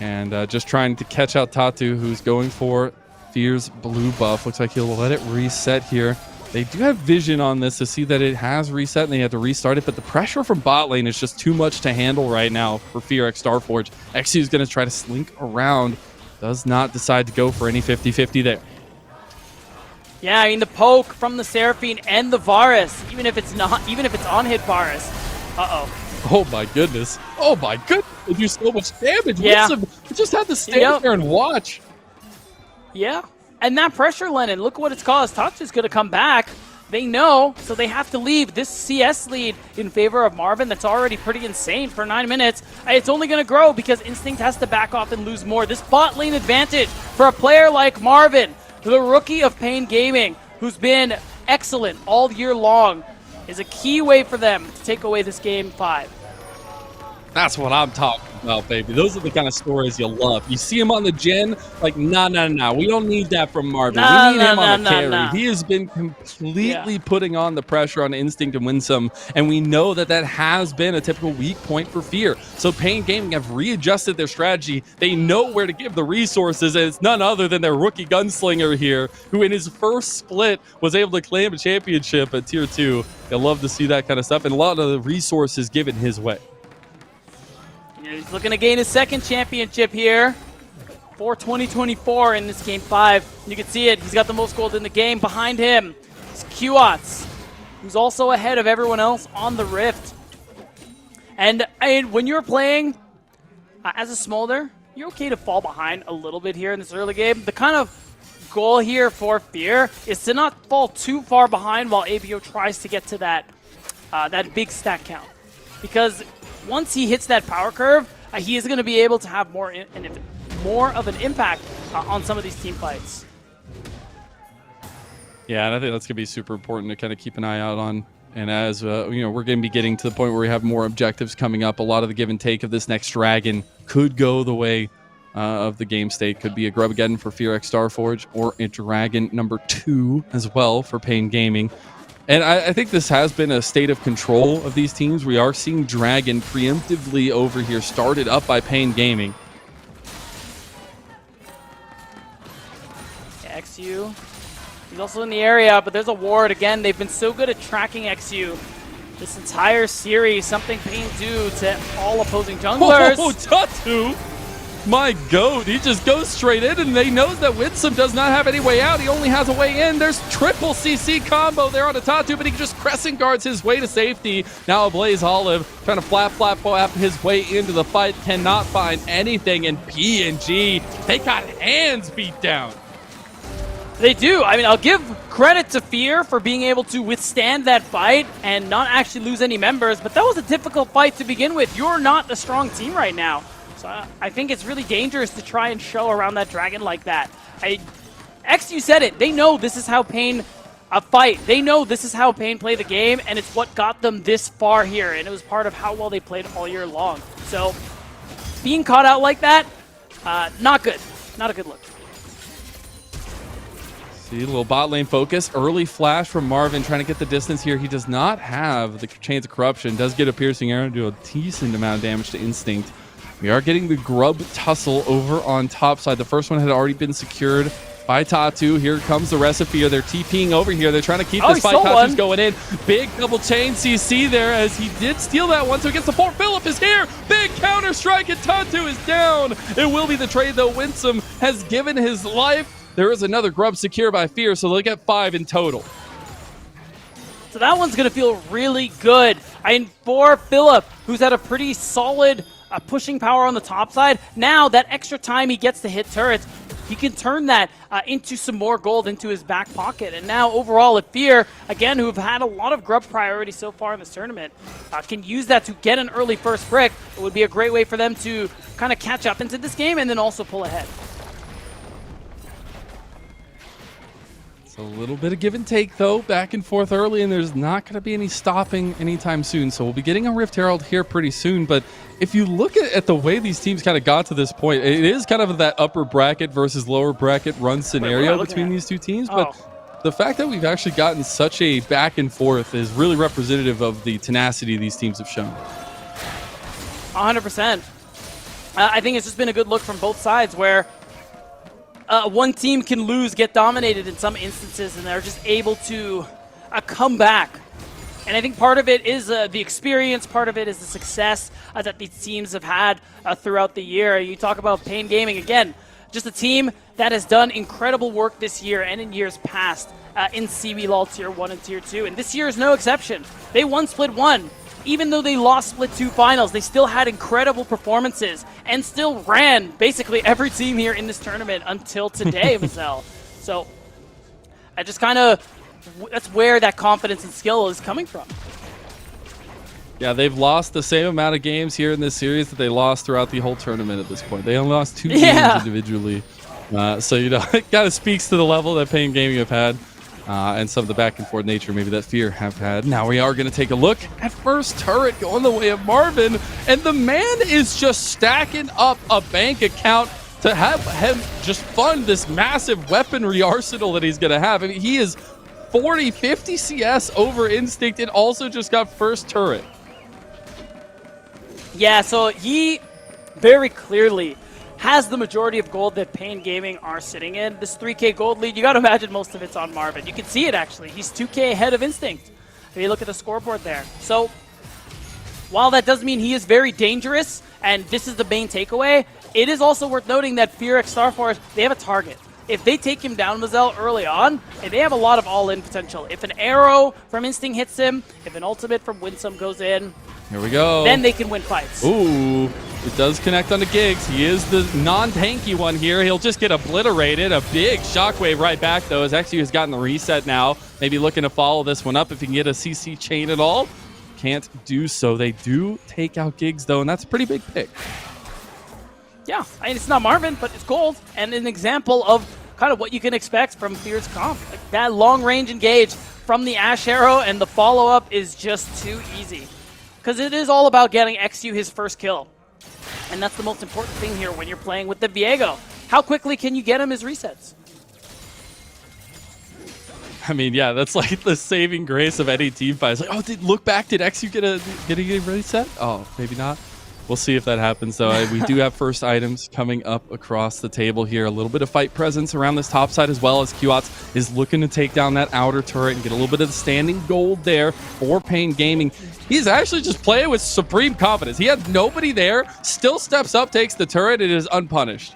And just trying to catch out Tatu, who's going for Fear's blue buff. Looks like he'll let it reset here. They do have vision on this to see that it has reset and they have to restart it, but the pressure from bot lane is just too much to handle right now for Fear X Starforge. XU is going to try to slink around. Does not decide to go for any 50-50 there. Yeah, I mean the poke from the Seraphine and the Varus, even if it's on hit Varus. Oh my goodness. Oh my goodness. They do so much damage. Yeah. You just have to stand there and watch. Yeah. And that pressure, Lennon, look what it's caused. Tatu's going to come back. They know, so they have to leave. This CS lead in favor of Marvin that's already pretty insane for 9 minutes. It's only going to grow because Instinct has to back off and lose more. This bot lane advantage for a player like Marvin, the rookie of Pain Gaming, who's been excellent all year long, is a key way for them to take away this game 5. That's what I'm talking about, baby. Those are the kind of stories you love. You see him on the gen, like, nah. We don't need that from Marvin. We need him on the carry. He has been completely putting on the pressure on Instinct and Winsome, and we know that that has been a typical weak point for Fear. So Pain Gaming have readjusted their strategy. They know where to give the resources, and it's none other than their rookie gunslinger here, who in his first split was able to claim a championship at Tier 2. You'll love to see that kind of stuff, and a lot of the resources given his way. He's looking to gain his second championship here for 2024 in this game 5. You can see it. He's got the most gold in the game. Behind him is Qots, who's also ahead of everyone else on the Rift. And when you're playing as a Smolder, you're okay to fall behind a little bit here in this early game. The kind of goal here for Fear is to not fall too far behind while ABO tries to get to that big stack count. Because once he hits that power curve, he is going to be able to have more of an impact on some of these team fights. Yeah, and I think that's going to be super important to kind of keep an eye out on. And as we're going to be getting to the point where we have more objectives coming up, a lot of the give and take of this next Dragon could go the way of the game state. Could be a Grubageddon for Fear X Starforge, or a Dragon number 2 as well for Pain Gaming. And I think this has been a state of control of these teams. We are seeing Dragon preemptively over here, started up by Pain Gaming. XU, he's also in the area, but there's a ward. Again, they've been so good at tracking XU this entire series. Something Pain do to all opposing junglers. Oh, Tatu! My goat, he just goes straight in, and they knows that Winsome does not have any way out. He only has a way in. There's triple CC combo there on a Tatu, but he just crescent guards his way to safety. Now a Blaze Olive trying to flap his way into the fight. Cannot find anything, and PNG, they got hands beat down. They do. I mean, I'll give credit to Fear for being able to withstand that fight and not actually lose any members, but that was a difficult fight to begin with. You're not a strong team right now. I think it's really dangerous to try and show around that Dragon like that. XU said it. They know this is how Pain fight. They know this is how Pain play the game, and it's what got them this far here, and it was part of how well they played all year long. So being caught out like that, not good. Not a good look. See, a little bot lane focus. Early flash from Marvin trying to get the distance here. He does not have the Chains of Corruption. Does get a piercing arrow, do a decent amount of damage to Instinct. We are getting the Grub Tussle over on top side. The first one had already been secured by Tatu. Here comes the rest of Fear. They're TPing over here. They're trying to keep this fight. Tatu's going in. Big double chain CC there as he did steal that one. So he gets support. Philip is here. Big counter strike, and Tatu is down. It will be the trade, though. Winsome has given his life. There is another Grub secure by Fear, so they'll get 5 in total. So that one's going to feel really good. And for Philip, who's had a pretty solid pushing power on the top side, now that extra time he gets to hit turrets, he can turn that into some more gold into his back pocket. And now overall at Fear, again, who have had a lot of Grub priority so far in this tournament, can use that to get an early first brick. It would be a great way for them to kind of catch up into this game and then also pull ahead. A little bit of give and take, though, back and forth early, and there's not going to be any stopping anytime soon. So we'll be getting a Rift Herald here pretty soon. But if you look at the way these teams kind of got to this point, it is kind of that upper bracket versus lower bracket run scenario between these two teams. But the fact that we've actually gotten such a back and forth is really representative of the tenacity these teams have shown. 100%. I think it's just been a good look from both sides where one team can lose, get dominated in some instances, and they're just able to come back. And I think part of it is the experience, part of it is the success that these teams have had throughout the year. You talk about Pain Gaming, again, just a team that has done incredible work this year and in years past in CBLOL Tier 1 and Tier 2, and this year is no exception. They won Split 1. Even though they lost Split 2 finals, they still had incredible performances and still ran basically every team here in this tournament until today, Marcel. So I just kind of, that's where that confidence and skill is coming from. Yeah, they've lost the same amount of games here in this series that they lost throughout the whole tournament at this point. They only lost 2 games individually. So, it kind of speaks to the level that Pain Gaming have had. and some of the back and forth nature maybe that Fear have had. Now we are going to take a look at first turret going the way of Marvin, and the man is just stacking up a bank account to have him just fund this massive weaponry arsenal that he's going to have. I mean, he is 40, 50 CS over Instinct and also just got first turret. Yeah, so he very clearly has the majority of gold that Pain Gaming are sitting in. This 3K gold lead, you got to imagine most of it's on Marvin. You can see it, actually. He's 2K ahead of Instinct. If you look at the scoreboard there. So while that does mean he is very dangerous, and this is the main takeaway, it is also worth noting that Fear X Starforce, they have a target. If they take him down, Mazel, early on, and they have a lot of all-in potential. If an arrow from Instinct hits him, if an ultimate from Winsome goes in, here we go. Then they can win fights. Ooh, it does connect onto Giggs. He is the non-tanky one here. He'll just get obliterated. A big shockwave right back, though, as XU has gotten the reset now. Maybe looking to follow this one up if he can get a CC chain at all. Can't do so. They do take out Giggs, though, and that's a pretty big pick. Yeah, I mean, it's not Marvin, but it's gold. And an example of kind of what you can expect from Fear's comp. Like that long-range engage from the Ash Arrow, and the follow-up is just too easy. Because it is all about getting XU his first kill. And that's the most important thing here when you're playing with the Viego. How quickly can you get him his resets? I mean, yeah, that's like the saving grace of any team fight. It's like, oh, look back, did XU get a reset? Oh, maybe not. We'll see if that happens, though. We do have first items coming up across the table here. A little bit of fight presence around this top side, as well as QOTS is looking to take down that outer turret and get a little bit of the standing gold there for Pain Gaming. He's actually just playing with supreme confidence. He has nobody there, still steps up, takes the turret, and is unpunished.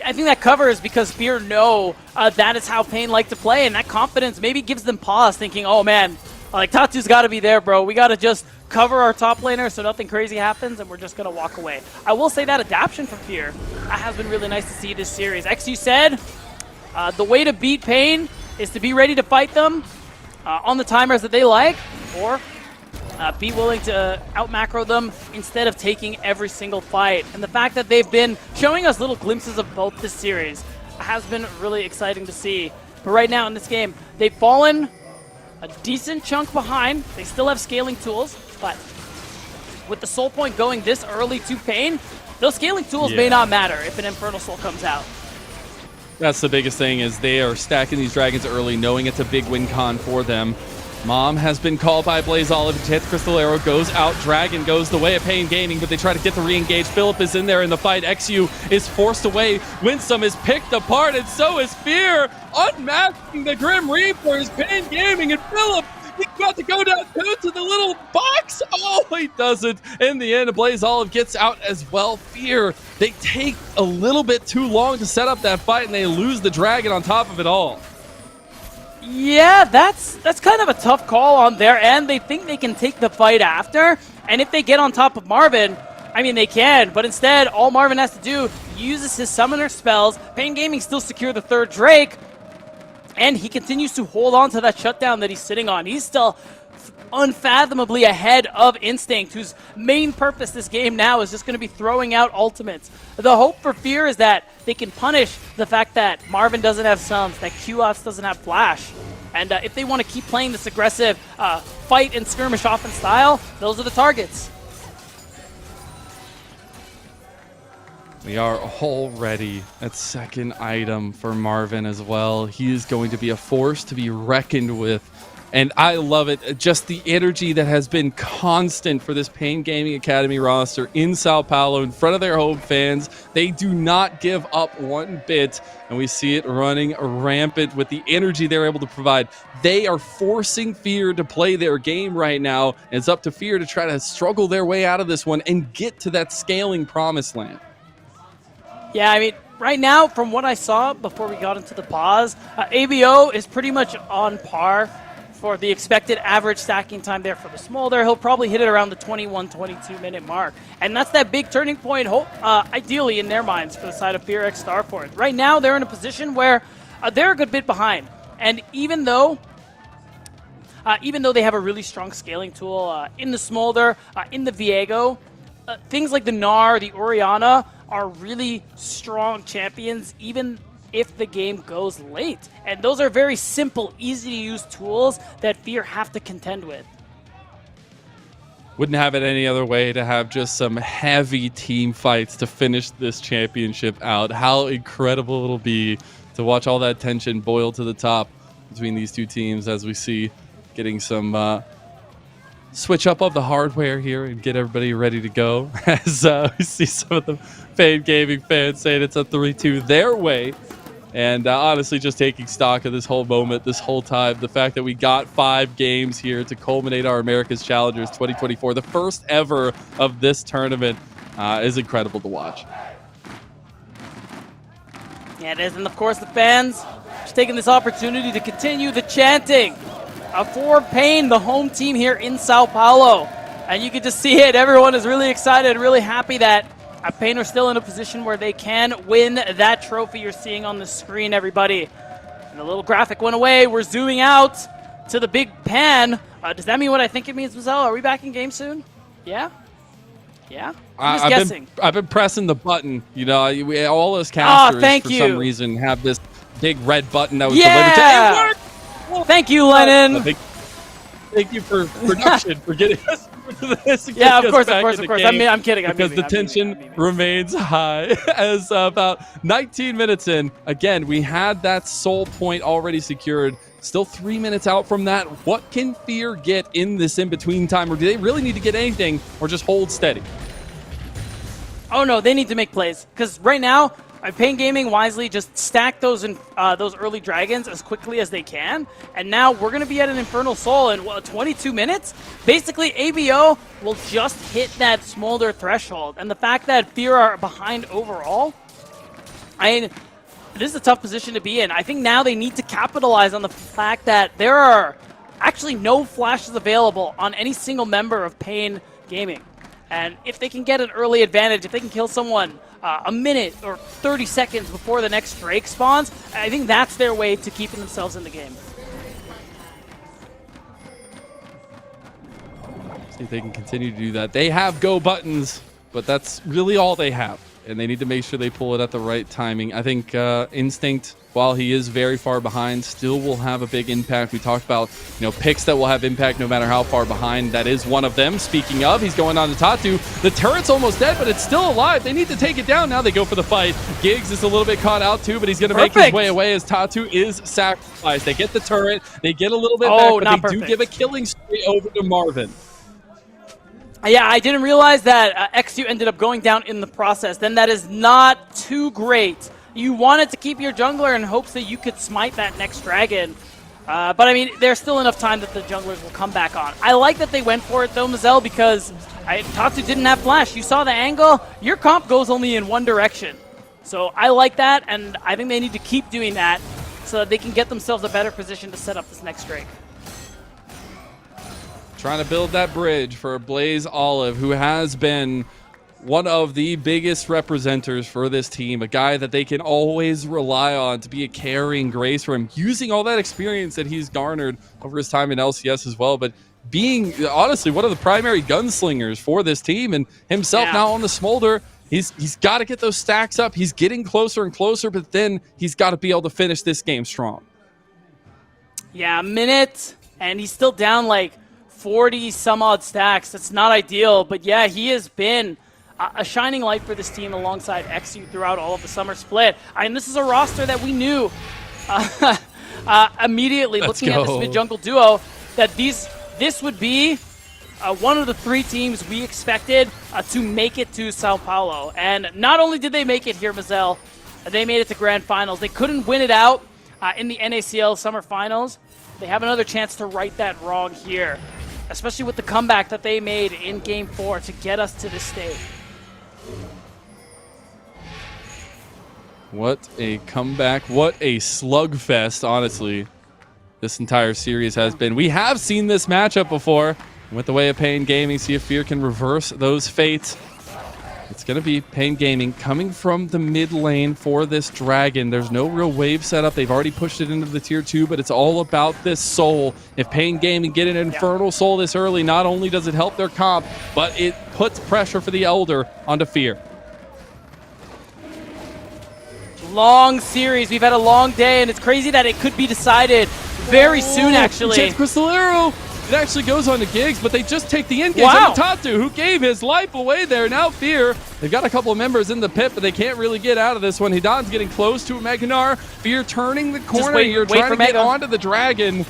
I think that covers because Fear know that is how Pain like to play, and that confidence maybe gives them pause, thinking, oh man, like Tatu's got to be there, bro. We got to just cover our top laner so nothing crazy happens, and we're just going to walk away. I will say that adaptation from Fear has been really nice to see this series. XU said the way to beat Pain is to be ready to fight them on the timers that they like, or be willing to out-macro them instead of taking every single fight. And the fact that they've been showing us little glimpses of both this series has been really exciting to see. But right now in this game, they've fallen a decent chunk behind. They still have scaling tools, but with the soul point going this early to Pain, those scaling tools may not matter if an Infernal Soul comes out. That's the biggest thing, is they are stacking these dragons early, knowing it's a big win con for them. Mom has been called by Blaze Olive to hit the Crystal Arrow, goes out, Dragon goes the way of Pain Gaming, but they try to get the re-engage. Philip is in there in the fight, XU is forced away, Winsome is picked apart, and so is Fear, unmasking the Grim Reapers. Pain Gaming and Philip, he's about to go down to the little box. Oh, he doesn't. In the end, Blaze Olive gets out as well. Fear, they take a little bit too long to set up that fight, and they lose the Dragon on top of it all. Yeah, that's kind of a tough call on their end. They think they can take the fight after, and if they get on top of Marvin, I mean, they can, but instead, all Marvin has to do, uses his summoner spells. Pain Gaming still secure the third Drake, and he continues to hold on to that shutdown that he's sitting on. He's still unfathomably ahead of Instinct, whose main purpose this game now is just going to be throwing out ultimates. The hope for Fear is that they can punish the fact that Marvin doesn't have summons, that QOTS doesn't have flash. And if they want to keep playing this aggressive fight and skirmish offense style, those are the targets. We are already at second item for Marvin as well. He is going to be a force to be reckoned with. And I love it. Just the energy that has been constant for this Pain Gaming Academy roster in São Paulo in front of their home fans. They do not give up one bit. And we see it running rampant with the energy they're able to provide. They are forcing Fear to play their game right now. And it's up to Fear to try to struggle their way out of this one and get to that scaling promised land. Yeah, I mean, right now, from what I saw before we got into the pause, ABO is pretty much on par for the expected average stacking time there for the Smolder. He'll probably hit it around the 21, 22-minute mark. And that's that big turning point, ideally, in their minds for the side of Fear X Starforce. Right now, they're in a position where they're a good bit behind. And even though they have a really strong scaling tool in the Smolder, in the Viego, things like the Gnar, the Orianna, are really strong champions, even if the game goes late. And those are very simple, easy to use tools that Fear have to contend with. Wouldn't have it any other way to have just some heavy team fights to finish this championship out. How incredible it'll be to watch all that tension boil to the top between these two teams as we see getting some switch up of the hardware here and get everybody ready to go. As we see some of the Pain Gaming fans saying it's a 3-2 their way. And honestly, just taking stock of this whole moment, this whole time, the fact that we got 5 games here to culminate our America's Challengers 2024, the first ever of this tournament, is incredible to watch. Yeah, it is. And of course, the fans just taking this opportunity to continue the chanting for Pain, the home team here in São Paulo. And you can just see it. Everyone is really excited, really happy that Pain are still in a position where they can win that trophy you're seeing on the screen, everybody. And the little graphic went away. We're zooming out to the big pan. Does that mean what I think it means, Mazel? Are we back in game soon? Yeah? Yeah? I'm just guessing. I've been pressing the button. You know, all us casters, for some reason, have this big red button that was delivered to. It worked! Thank you, Lennon. Thank you for production for getting us to this. Yeah, of course. I'm kidding. Because the tension remains high. As about 19 minutes in, again, we had that soul point already secured. Still 3 minutes out from that. What can Fear get in this in-between time? Or do they really need to get anything or just hold steady? Oh, no, they need to make plays. Because right now, Pain Gaming wisely just stack those early dragons as quickly as they can. And now we're going to be at an Infernal Soul in 22 minutes. Basically, ABO will just hit that smolder threshold. And the fact that Fear are behind overall, this is a tough position to be in. I think now they need to capitalize on the fact that there are actually no flashes available on any single member of Pain Gaming. And if they can get an early advantage, if they can kill someone a minute or 30 seconds before the next Drake spawns, I think that's their way to keeping themselves in the game. See if they can continue to do that. They have go buttons, but that's really all they have. And they need to make sure they pull it at the right timing. I think Instinct, while he is very far behind, still will have a big impact. We talked about, picks that will have impact no matter how far behind. That is one of them. Speaking of, he's going on to Tatu. The turret's almost dead, but it's still alive. They need to take it down. Now they go for the fight. Giggs is a little bit caught out too, but he's going to make his way away as Tatu is sacrificed. They get the turret. They get a little bit back, but they do give a killing spree over to Marvin. Yeah, I didn't realize that XU ended up going down in the process. Then that is not too great. You wanted to keep your jungler in hopes that you could smite that next dragon. But I mean, there's still enough time that the junglers will come back on. I like that they went for it though, Mazel, because Tatu didn't have flash. You saw the angle. Your comp goes only in one direction. So I like that, and I think they need to keep doing that so that they can get themselves a better position to set up this next Drake. Trying to build that bridge for Blaze Olive, who has been one of the biggest representers for this team, a guy that they can always rely on to be a carrying grace for him, using all that experience that he's garnered over his time in LCS as well, but being, honestly, one of the primary gunslingers for this team, and himself now on the Smolder. He's got to get those stacks up. He's getting closer and closer, but then he's got to be able to finish this game strong. Yeah, a minute, and he's still down like 40 some odd stacks. That's not ideal, but yeah, he has been a shining light for this team alongside XU throughout all of the summer split. And this is a roster that we knew immediately looking at this mid-jungle duo that this would be one of the 3 teams we expected to make it to São Paulo. And not only did they make it here, Mazel, they made it to Grand Finals. They couldn't win it out in the NACL Summer Finals. They have another chance to right that wrong here, especially with the comeback that they made in Game 4 to get us to this stage. What a comeback. What a slugfest, honestly, this entire series has been. We have seen this matchup before. With the way of Pain Gaming, see if Fear can reverse those fates. It's going to be Pain Gaming coming from the mid lane for this dragon. There's no real wave setup. They've already pushed it into the tier 2, but it's all about this soul. If Pain Gaming get an Infernal Soul this early, not only does it help their comp, but it puts pressure for the Elder onto Fear. long series. We've had a long day, and it's crazy that it could be decided very soon, actually. Chance Crystal Arrow. It actually goes on to Giggs, but they just take the engage Wow. on Tatu, who gave his life away there. Now Fear, they've got a couple of members in the pit, but they can't really get out of this one. Hidan's getting close to Meganar. Fear turning the corner here, trying to get onto the dragon.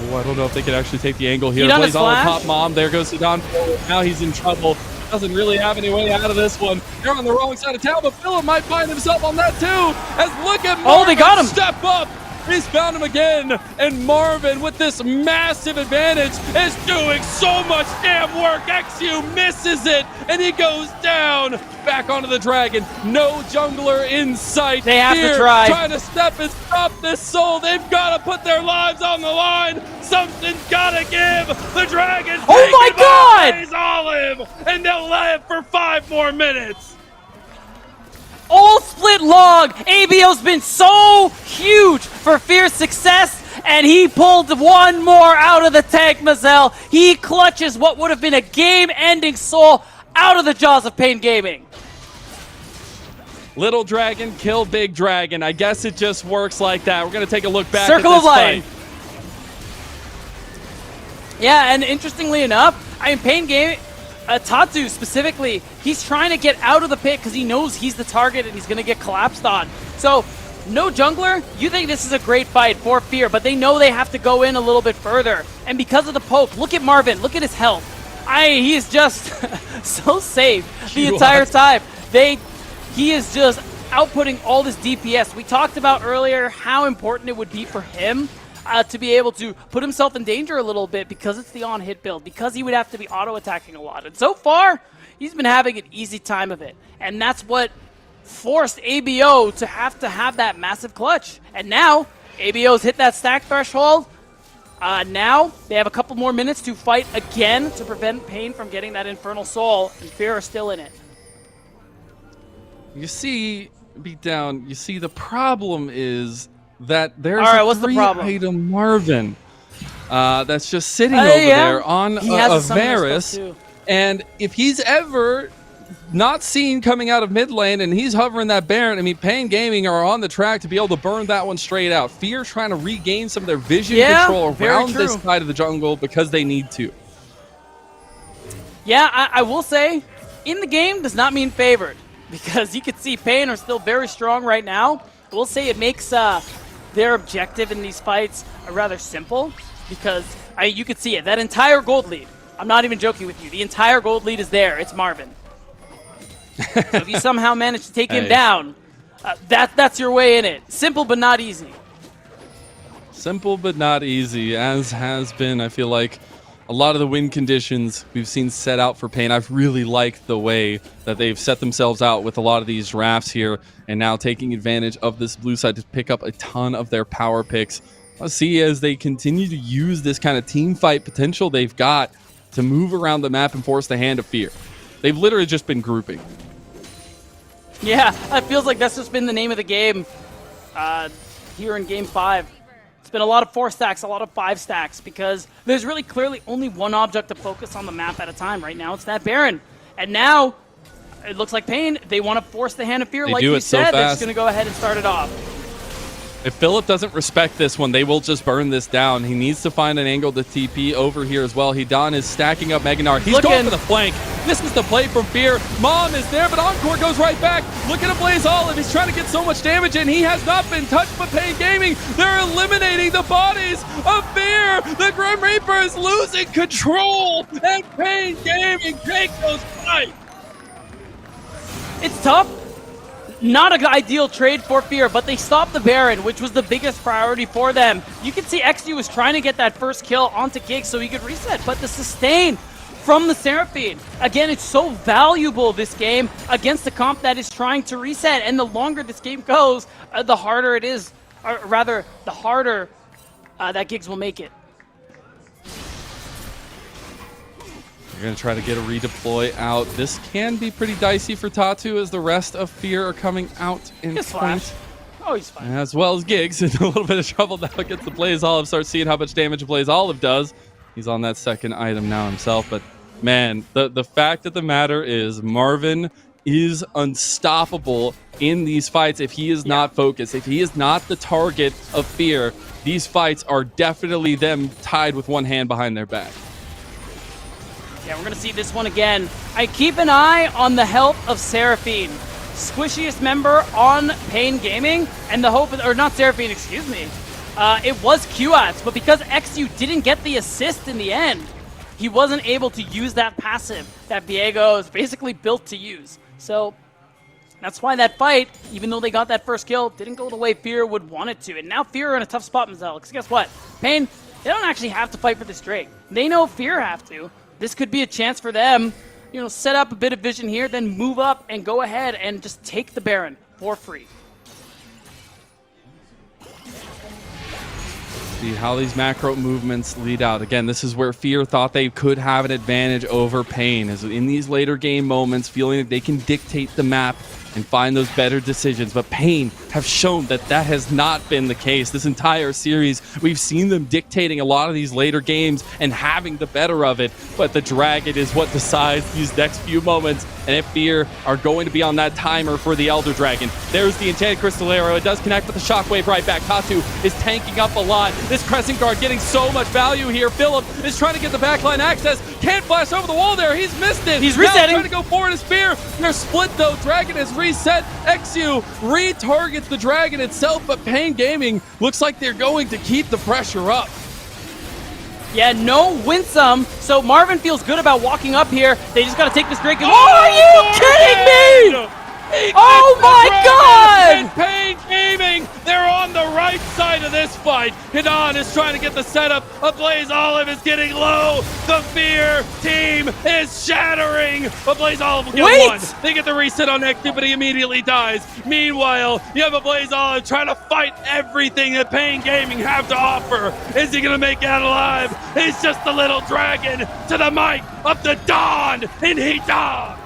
Oh, I don't know if they can actually take the angle here. Plays all pop mom. There goes Hidan. Now he's in trouble. Doesn't really have any way out of this one. They're on the wrong side of town, but Philip might find himself on that too. As look at Marvin they got him. Step up. He's found him again, and Marvin, with this massive advantage, is doing so much damn work. XU misses it, and he goes down. Back onto the dragon. No jungler in sight. They have Here, to try. Trying to step and stop this soul. They've got to put their lives on the line. Something's got to give. The dragon's oh my God! Plays Olive, and they'll live for 5 more minutes. All split log. ABO's been so huge for Fear's success, and he pulled one more out of the tank, Mazel. He clutches what would have been a game-ending soul out of the jaws of Pain Gaming. Little dragon, kill big dragon. I guess it just works like that. We're going to take a look back Circle at of this life. fight. Yeah, and interestingly enough, I mean, Pain Gaming, Tatu specifically, he's trying to get out of the pit because he knows he's the target and he's going to get collapsed on. So, no jungler, you think this is a great fight for Fear, but they know they have to go in a little bit further. And because of the poke, look at Marvin, look at his health. He is just so safe the entire time. He is just outputting all this DPS. We talked about earlier how important it would be for him to be able to put himself in danger a little bit because it's the on-hit build, because he would have to be auto-attacking a lot. And so far, he's been having an easy time of it. And that's what forced ABO to have that massive clutch. And now, ABO's hit that stack threshold. Now, they have a couple more minutes to fight again to prevent Pain from getting that Infernal Soul, and Fear are still in it. You see, Beatdown, you see the problem is that there's a a 3-item Marvin that's just sitting over there on a Varus. And if he's ever not seen coming out of mid lane and he's hovering that Baron, I mean, Pain Gaming are on the track to be able to burn that one straight out. Fear trying to regain some of their vision control around this side of the jungle because they need to. Yeah, I will say, in the game does not mean favored, because you can see Pain are still very strong right now. I will say it makes their objective in these fights rather simple, because you could see it. That entire gold lead, I'm not even joking with you, the entire gold lead is there. It's Marvin. So if you somehow manage to take him down, that's your way in it. Simple but not easy. Simple but not easy, as has been, I feel like, a lot of the win conditions we've seen set out for Pain. I've really liked the way that they've set themselves out with a lot of these drafts here, and now taking advantage of this blue side to pick up a ton of their power picks. Let's see as they continue to use this kind of team fight potential they've got to move around the map and force the hand of Fear. They've literally just been grouping. Yeah, it feels like that's just been the name of the game here in Game 5. It's been a lot of 4 stacks, a lot of 5 stacks, because there's really clearly only one object to focus on the map at a time. Right now, it's that Baron. And now, it looks like Pain, they want to force the hand of Fear. Like you said, they're just going to go ahead and start it off. If Philip doesn't respect this one, they will just burn this down. He needs to find an angle to TP over here as well. Hidan is stacking up Meganar. He's going for the flank. This is the play from Fear. Mom is there, but Encore goes right back. Look at Blaze Olive. He's trying to get so much damage in. He has not been touched by Pain Gaming. They're eliminating the bodies of Fear. The Grim Reaper is losing control, and Pain Gaming take those fights. It's tough. Not an ideal trade for Fear, but they stopped the Baron, which was the biggest priority for them. You can see XU was trying to get that first kill onto Giggs so he could reset, but the sustain from the Seraphine. Again, it's so valuable, this game, against a comp that is trying to reset, and the longer this game goes, the harder it is, or rather, the harder that Giggs will make it. They're going to try to get a redeploy out. This can be pretty dicey for Tatu as the rest of Fear are coming out in front. Oh, he's fine. As well as Giggs in a little bit of trouble now against the Blaze Olive. Starts seeing how much damage Blaze Olive does. He's on that second item now himself. But man, the fact of the matter is Marvin is unstoppable in these fights if he is not focused, if he is not the target of Fear. These fights are definitely them tied with one hand behind their back. Yeah, we're going to see this one again. I keep an eye on the health of Seraphine, squishiest member on Pain Gaming, and the hope, or not Seraphine, excuse me. It was QAts, but because XU didn't get the assist in the end, he wasn't able to use that passive that Viego is basically built to use. So that's why that fight, even though they got that first kill, didn't go the way Fear would want it to. And now Fear are in a tough spot, Mazel, because guess what? Pain, they don't actually have to fight for this Drake. They know Fear have to. This could be a chance for them, you know, set up a bit of vision here, then move up and go ahead and just take the Baron for free. See how these macro movements lead out. Again, this is where Fear thought they could have an advantage over Pain, is in these later game moments, feeling that they can dictate the map and find those better decisions. But Pain have shown that that has not been the case. This entire series, we've seen them dictating a lot of these later games and having the better of it. But the Dragon is what decides these next few moments. And if Fear are going to be on that timer for the Elder Dragon, there's the Enchanted Crystal Arrow. It does connect with the Shockwave right back. Tatu is tanking up a lot. This Crescent Guard getting so much value here. Philip is trying to get the backline access. Can't flash over the wall there. He's missed it. He's resetting. Now trying to go forward as Fear. They're split though. Dragon is reset. XU retargets the Dragon itself, but Pain Gaming looks like they're going to keep the pressure up. Yeah, no Winsome, so Marvin feels good about walking up here. They just got to take this Drake. And are you kidding me? Oh my God! And Pain Gaming, they're on the right side of this fight. Hidan is trying to get the setup. Blaze Olive is getting low. The Fear team is shattering. But Blaze Olive will get one. They get the reset on Nectar, but he immediately dies. Meanwhile, you have a Blaze Olive trying to fight everything that Pain Gaming have to offer. Is he going to make it out alive? He's just a little dragon to the might of the Dawn in Hidan.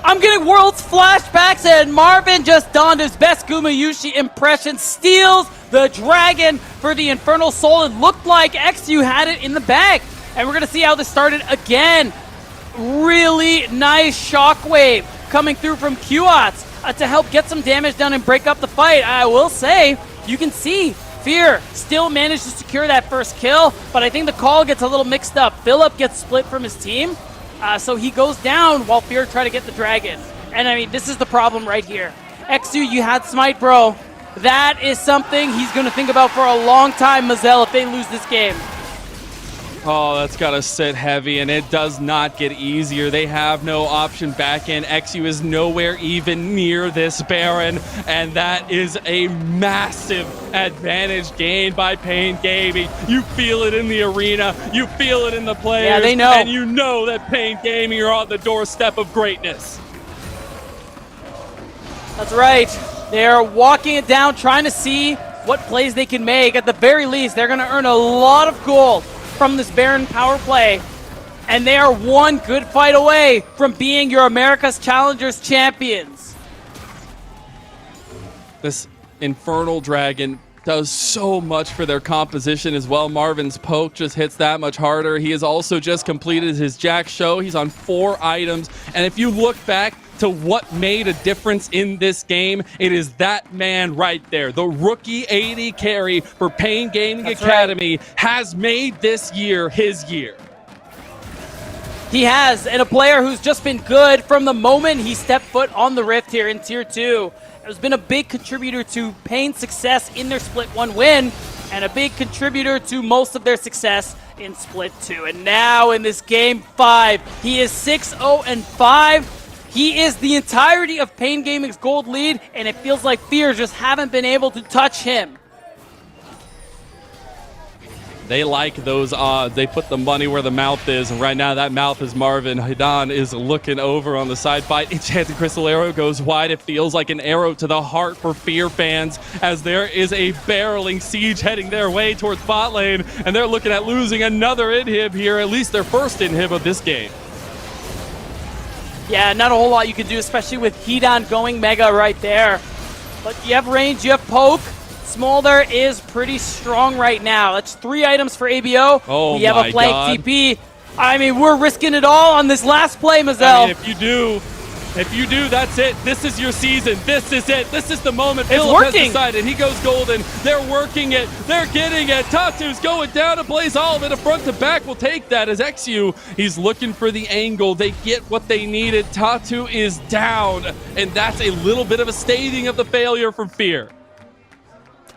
I'm getting Worlds flashbacks, and Marvin just donned his best Gumayushi impression, steals the Dragon for the Infernal Soul. It looked like XU had it in the bag, and we're going to see how this started again. Really nice Shockwave coming through from QAts to help get some damage done and break up the fight. I will say, you can see Fear still managed to secure that first kill, but I think the call gets a little mixed up. Philip gets split from his team. So he goes down while Fear try to get the Dragon. And I mean, this is the problem right here. XU, you had Smite, bro. That is something he's going to think about for a long time, Mazel, if they lose this game. Oh, that's got to sit heavy, and it does not get easier. They have no option back in. XU is nowhere even near this Baron, and that is a massive advantage gained by Pain Gaming. You feel it in the arena. You feel it in the players. Yeah, they know. And you know that Pain Gaming are on the doorstep of greatness. That's right. They're walking it down, trying to see what plays they can make. At the very least, they're going to earn a lot of gold from this Baron power play, and they are one good fight away from being your America's Challengers champions. This Infernal Dragon does so much for their composition as well. Marvin's poke just hits that much harder. He has also just completed his Jack Show. He's on 4 items, and if you look back to what made a difference in this game, it is that man right there. The rookie 80 carry for Pain Gaming Academy has made this year his year. He has, and a player who's just been good from the moment he stepped foot on the Rift here in Tier 2. Has been a big contributor to Pain's success in their Split 1 win, and a big contributor to most of their success in Split 2. And now in this Game 5, he is 6-0-5. He is the entirety of Pain Gaming's gold lead, and it feels like Fear just haven't been able to touch him. They like those odds. They put the money where the mouth is, and right now that mouth is Marvin. Hidan is looking over on the side fight. Enchanted Crystal Arrow goes wide. It feels like an arrow to the heart for Fear fans, as there is a barreling siege heading their way towards bot lane, and they're looking at losing another inhib here, at least their first inhib of this game. Yeah, not a whole lot you can do, especially with Hidan going mega right there. But you have range, you have poke. Smolder is pretty strong right now. That's 3 items for ABO. Oh, we have a flank TP. I mean, we're risking it all on this last play, Mazel. I mean, if you do, If you do, that's it. This is your season. This is it. This is the moment. It's Philip working. has decided. He goes golden. They're working it. They're getting it. Tatu's going down to Blaze Olive. A front to back will take that as XU. He's looking for the angle. They get what they needed. Tatu is down. And that's a little bit of a stating of the failure from Fear.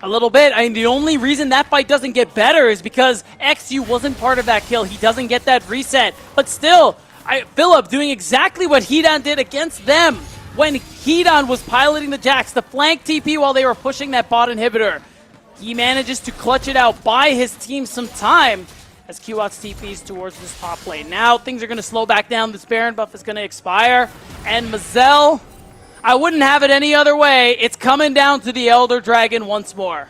A little bit. I mean, the only reason that fight doesn't get better is because XU wasn't part of that kill. He doesn't get that reset. But still, Philip doing exactly what Hedon did against them when Hedon was piloting the Jax, the flank TP while they were pushing that bot inhibitor. He manages to clutch it out, buy his team some time as QOTS TPs towards this top lane. Now things are going to slow back down. This Baron buff is going to expire. And Mazel, I wouldn't have it any other way. It's coming down to the Elder Dragon once more.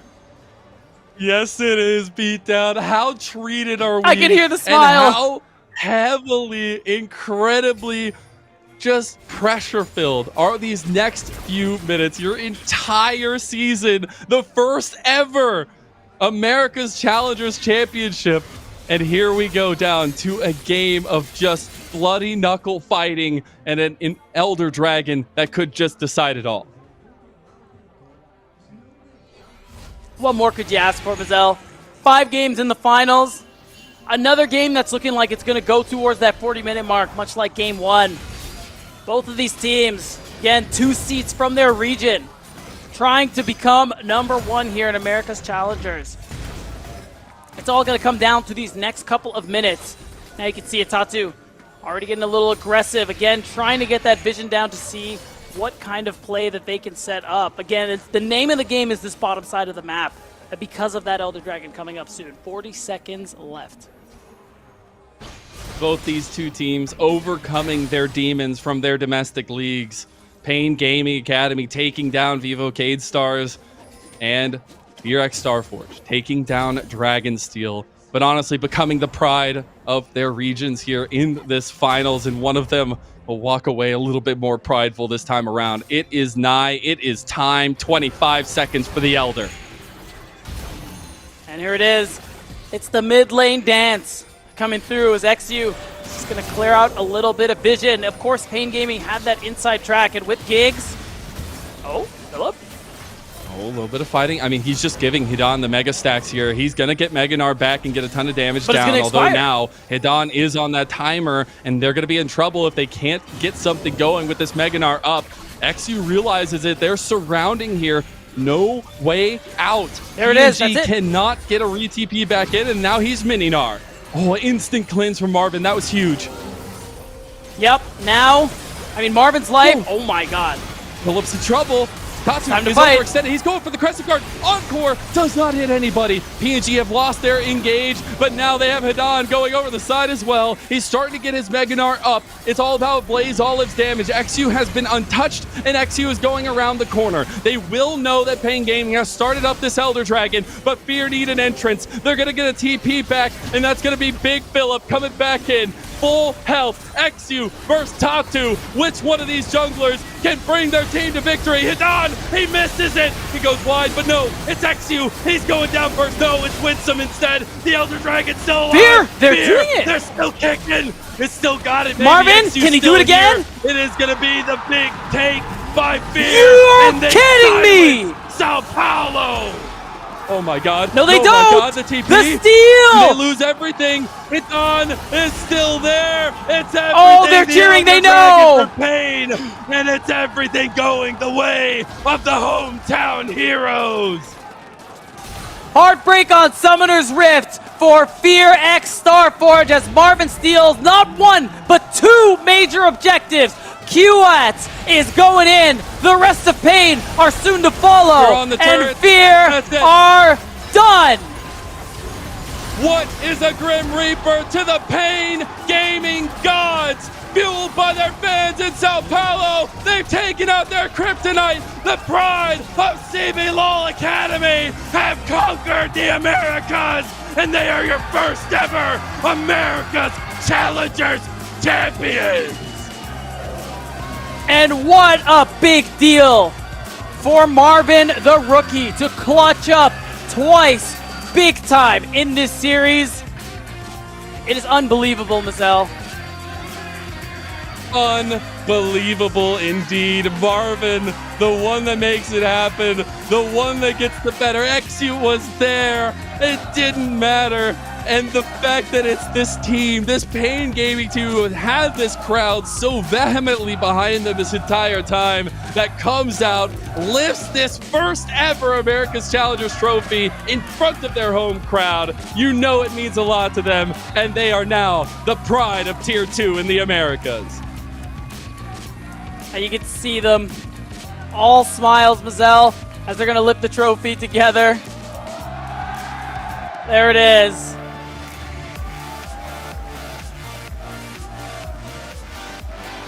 Yes, it is, Beatdown. How treated are we? I can hear the smile. And how heavily, incredibly, just pressure-filled are these next few minutes. Your entire season, the first ever America's Challengers Championship. And here we go down to a game of just bloody knuckle fighting and an Elder Dragon that could just decide it all. What more could you ask for, Mazel? 5 games in the finals. Another game that's looking like it's going to go towards that 40-minute mark, much like game 1. Both of these teams, again, 2 seats from their region, trying to become #1 here in America's Challengers. It's all going to come down to these next couple of minutes. Now you can see it, Tatu already getting a little aggressive. Again, trying to get that vision down to see what kind of play that they can set up. Again, the name of the game is this bottom side of the map. Because of that Elder Dragon coming up soon. 40 seconds left. Both these two teams overcoming their demons from their domestic leagues. Pain Gaming Academy taking down Vivo Cade Stars, and VRX Starforge taking down Dragonsteel. But honestly, becoming the pride of their regions here in this finals, and one of them will walk away a little bit more prideful this time around. It is nigh. It is time. 25 seconds for the Elder. And here it is. It's the mid lane dance coming through as XU is going to clear out a little bit of vision. Of course, Pain Gaming had that inside track, and with Giggs, Philip. Oh, a little bit of fighting. I mean, he's just giving Hedon the mega stacks here. He's going to get Meganar back and get a ton of damage down, although now Hedon is on that timer, and they're going to be in trouble if they can't get something going with this Meganar up. XU realizes it. They're surrounding here. No way out. There it is. That's it. Cannot get a re-TP back in, and now he's Mininar. Oh, instant cleanse from Marvin. That was huge. Yep. Now, I mean, Marvin's life. Oh my God. Phillips in trouble. Tatu is overextended. He's going for the Crescent Guard. Encore does not hit anybody. PNG have lost their engage, but now they have Hedon going over the side as well. He's starting to get his Meganar up. It's all about Blaze Olive's damage. XU has been untouched, and XU is going around the corner. They will know that Pain Gaming has started up this Elder Dragon, but Fear need an entrance. They're going to get a TP back, and that's going to be Big Phillip coming back in. Full health. XU versus Tatu. Which one of these junglers can bring their team to victory? Hedon, he misses it. He goes wide, but no, it's XU. He's going down first. No, it's Winsome instead. The Elder Dragon's still alive. Fear, they're doing it. They're still kicking. It's still got it. Marvin, can he do it again? Here. It is going to be the big take by Fear. You're kidding me. Sao Paulo. Oh my God. No, they don't. Oh my God, the TP. The steal. They lose everything. Hedon is still there. It's everything. Oh, they're cheering. They know. For Pain, and it's everything going the way of the hometown heroes. Heartbreak on Summoner's Rift for Fear X Starforge as Marvin steals not one, but 2 major objectives. QOTS is going in. The rest of Pain are soon to follow. And Fear are done. What is a Grim Reaper to the Pain Gaming gods? Fueled by their fans in Sao Paulo, they've taken out their kryptonite. The pride of CB LOL Academy have conquered the Americas, and they are your first ever America's Challengers champions. And what a big deal for Marvin, the rookie, to clutch up twice big time in this series. It is unbelievable, Mazel. Unbelievable indeed. Marvin, the one that makes it happen, the one that gets the better. XU was there. It didn't matter. And the fact that it's this team, this Pain Gaming team, who had this crowd so vehemently behind them this entire time, that comes out, lifts this first ever America's Challengers trophy in front of their home crowd. You know it means a lot to them, and they are now the pride of Tier 2 in the Americas. And you get to see them all smiles, Mazel, as they're going to lift the trophy together. There it is.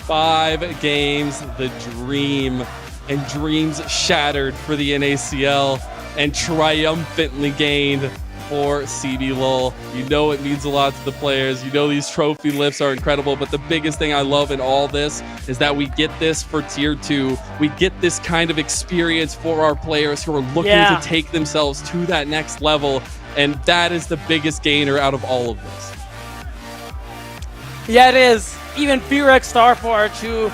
Five games, the dream, and dreams shattered for the NACL and triumphantly gained for CBLOL. You know it means a lot to the players. You know these trophy lifts are incredible, but the biggest thing I love in all this is that we get this for Tier 2. We get this kind of experience for our players who are looking to take themselves to that next level, and that is the biggest gainer out of all of this. Yeah, it is. Even Furex Starforge, who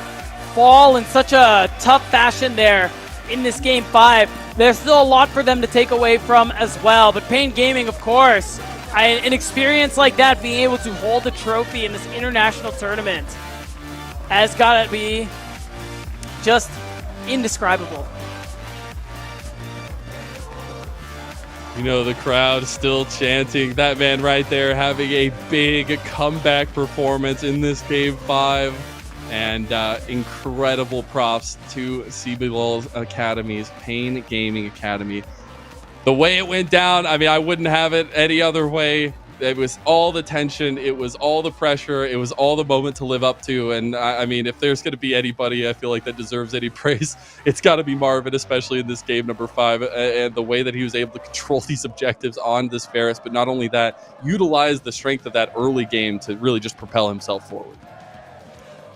fall in such a tough fashion there in this Game 5, there's still a lot for them to take away from as well. But Pain Gaming, of course, an experience like that, being able to hold a trophy in this international tournament, has got to be just indescribable. You know, the crowd still chanting. That man right there having a big comeback performance in this Game 5. And incredible props to CBLOL's Academies, Pain Gaming Academy. The way it went down, I mean, I wouldn't have it any other way. It was all the tension. It was all the pressure. It was all the moment to live up to. And I mean, if there's going to be anybody I feel like that deserves any praise, it's got to be Marvin, especially in this game number 5, and the way that he was able to control these objectives on this Ferris. But not only that, utilize the strength of that early game to really just propel himself forward.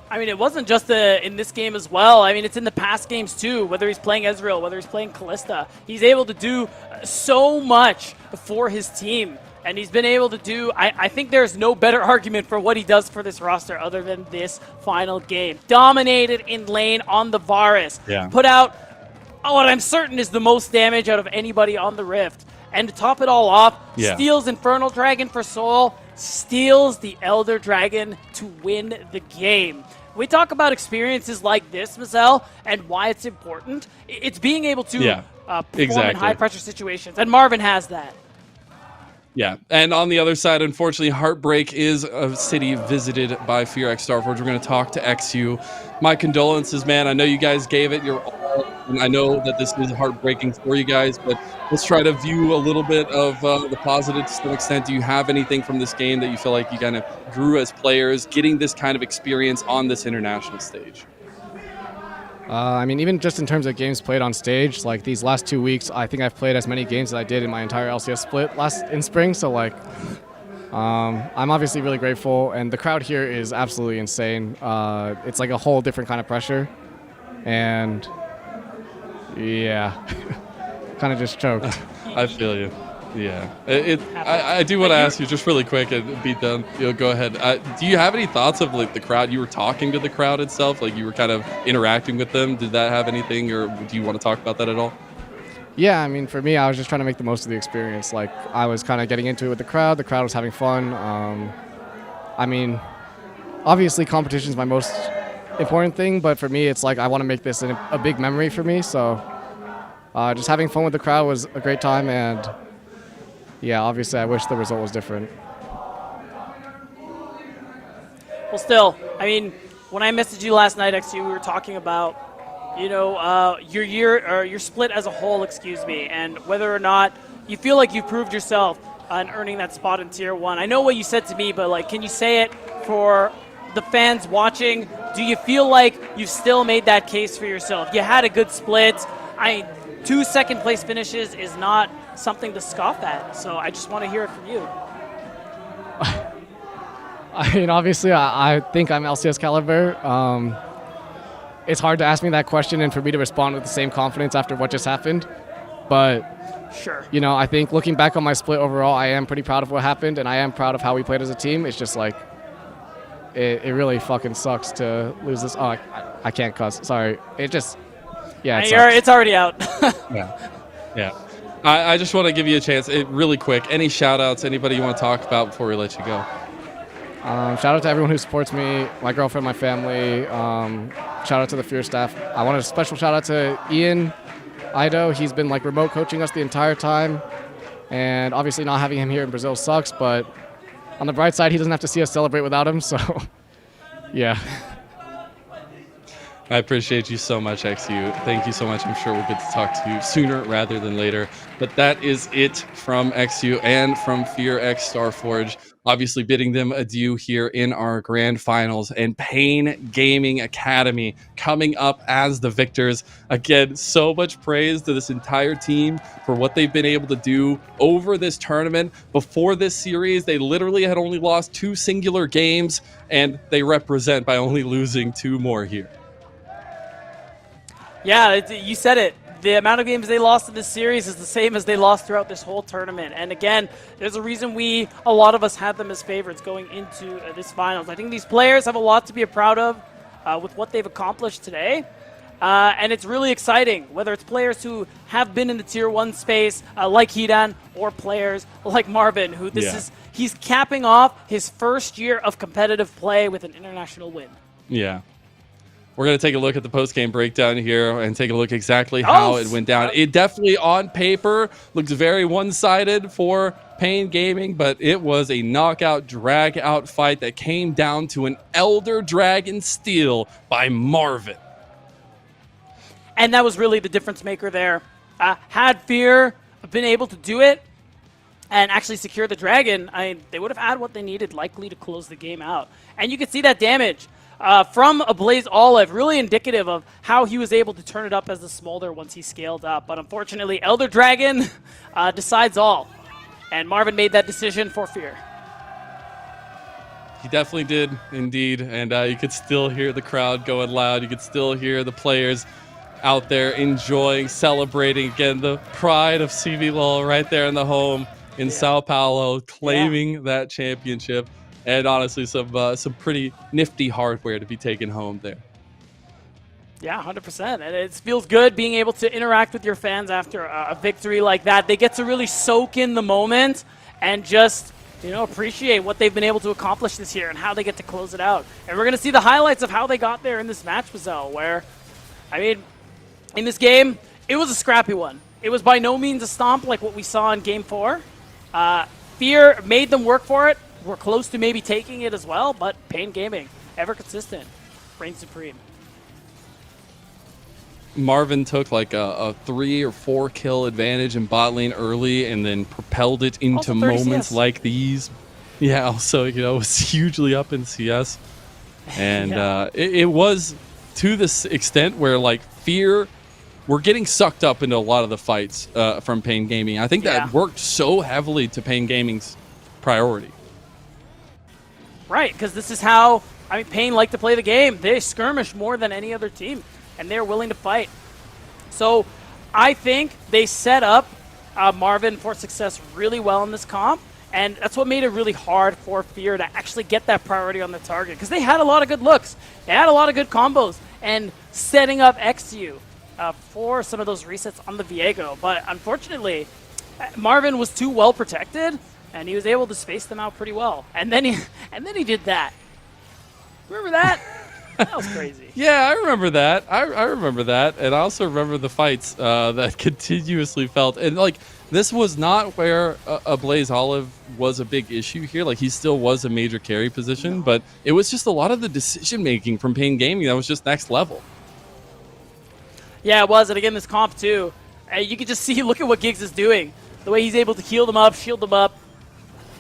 I mean, it wasn't just in this game as well. I mean, it's in the past games too, whether he's playing Ezreal, whether he's playing Callista. He's able to do so much for his team. And he's been able to do, I think there's no better argument for what he does for this roster other than this final game. Dominated in lane on the Varus. Yeah. Put out what I'm certain is the most damage out of anybody on the Rift. And to top it all off, steals Infernal Dragon for Soul, steals the Elder Dragon to win the game. We talk about experiences like this, Mazel, and why it's important. It's being able to perform in high-pressure situations, and Marvin has that. Yeah, and on the other side, unfortunately, Heartbreak is a city visited by Furex Starforge. We're going to talk to XU. My condolences, man. I know you guys gave it your all, and I know that this is heartbreaking for you guys, but let's try to view a little bit of the positive to some extent. Do you have anything from this game that you feel like you kind of grew as players, getting this kind of experience on this international stage? I mean, even just in terms of games played on stage, like these last 2 weeks, I think I've played as many games as I did in my entire LCS split in spring. So like, I'm obviously really grateful, and the crowd here is absolutely insane. It's like a whole different kind of pressure, and yeah, kind of just choked. I feel you. Yeah, I do want to ask you just really quick and be done. Go ahead. Do you have any thoughts of like the crowd? You were talking to the crowd itself, like you were kind of interacting with them. Did that have anything, or do you want to talk about that at all? Yeah, I mean, for me, I was just trying to make the most of the experience. Like I was kind of getting into it with the crowd. The crowd was having fun. I mean, obviously competition is my most important thing, but for me, it's like I want to make this a big memory for me. So just having fun with the crowd was a great time, and yeah, obviously I wish the result was different. Well, still, I mean, when I messaged you last night, XU, we were talking about, you know, your split as a whole, and whether or not you feel like you've proved yourself in earning that spot in Tier 1. I know what you said to me, but like, can you say it for the fans watching? Do you feel like you've still made that case for yourself? You had a good split. 2 second-place finishes is not something to scoff at, so I just want to hear it from you. I mean, obviously, I think I'm LCS caliber. It's hard to ask me that question and for me to respond with the same confidence after what just happened. But, sure, you know, I think looking back on my split overall, I am pretty proud of what happened, and I am proud of how we played as a team. It's just like, it really fucking sucks to lose this. Oh, I can't cuss. Sorry. It just, yeah, it sucks. It's already out. Yeah. I just want to give you a chance, really quick. Any shout outs, anybody you want to talk about before we let you go? Shout out to everyone who supports me, my girlfriend, my family. Shout out to the Fear staff. I want a special shout out to Ian Ido. He's been like remote coaching us the entire time. And obviously not having him here in Brazil sucks, but on the bright side, he doesn't have to see us celebrate without him. So, yeah. I appreciate you so much, XU. Thank you so much. I'm sure we'll get to talk to you sooner rather than later. But that is it from XU and from Fear X Starforge. Obviously bidding them adieu here in our grand finals, and Pain Gaming Academy coming up as the victors. Again, so much praise to this entire team for what they've been able to do over this tournament. Before this series, they literally had only lost 2 singular games, and they represent by only losing 2 more here. Yeah, you said it. The amount of games they lost in this series is the same as they lost throughout this whole tournament. And again, there's a reason a lot of us had them as favorites going into this finals. I think these players have a lot to be proud of with what they've accomplished today. And it's really exciting, whether it's players who have been in the Tier 1 space, like Hidan, or players like Marvin, who he's capping off his first year of competitive play with an international win. Yeah. We're going to take a look at the post-game breakdown here and take a look exactly how it went down. It definitely, on paper, looks very one-sided for Pain Gaming, but it was a knockout, drag-out fight that came down to an Elder Dragon steal by Marvin. And that was really the difference maker there. Had Fear been able to do it and actually secure the Dragon, they would have had what they needed, likely to close the game out. And you could see that damage from a Blaze Olive, really indicative of how he was able to turn it up as the Smolder once he scaled up. But unfortunately, Elder Dragon decides all. And Marvin made that decision for Fear. He definitely did, indeed. And you could still hear the crowd going loud. You could still hear the players out there enjoying, celebrating. Again, the pride of CVLOL right there in the home in São Paulo, claiming that championship. And honestly, some pretty nifty hardware to be taken home there. Yeah, 100%. And it feels good being able to interact with your fans after a victory like that. They get to really soak in the moment and just, appreciate what they've been able to accomplish this year and how they get to close it out. And we're going to see the highlights of how they got there in this match, Bazell, where, in this game, it was a scrappy one. It was by no means a stomp like what we saw in Game 4. Fear made them work for it. We're close to maybe taking it as well, but Pain Gaming, ever consistent, reigns supreme. Marvin took like a 3 or 4 kill advantage in bot lane early and then propelled it into moments like these. Yeah, also, was hugely up in CS. And it was to this extent where like Fear were getting sucked up into a lot of the fights from Pain Gaming. I think that worked so heavily to Pain Gaming's priority. Right, because this is how, Pain like to play the game. They skirmish more than any other team, and they're willing to fight. So I think they set up Marvin for success really well in this comp, and that's what made it really hard for Fear to actually get that priority on the target, because they had a lot of good looks. They had a lot of good combos, and setting up XU for some of those resets on the Viego. But unfortunately, Marvin was too well protected, and he was able to space them out pretty well. And then he did that. Remember that? That was crazy. Yeah, I remember that. I remember that. And I also remember the fights that continuously felt. And, this was not where a Blaze Olive was a big issue here. He still was a major carry position. But it was just a lot of the decision-making from Pain Gaming that was just next level. Yeah, it was. And again, this comp, too. You could just see, look at what Giggs is doing. The way he's able to heal them up, shield them up.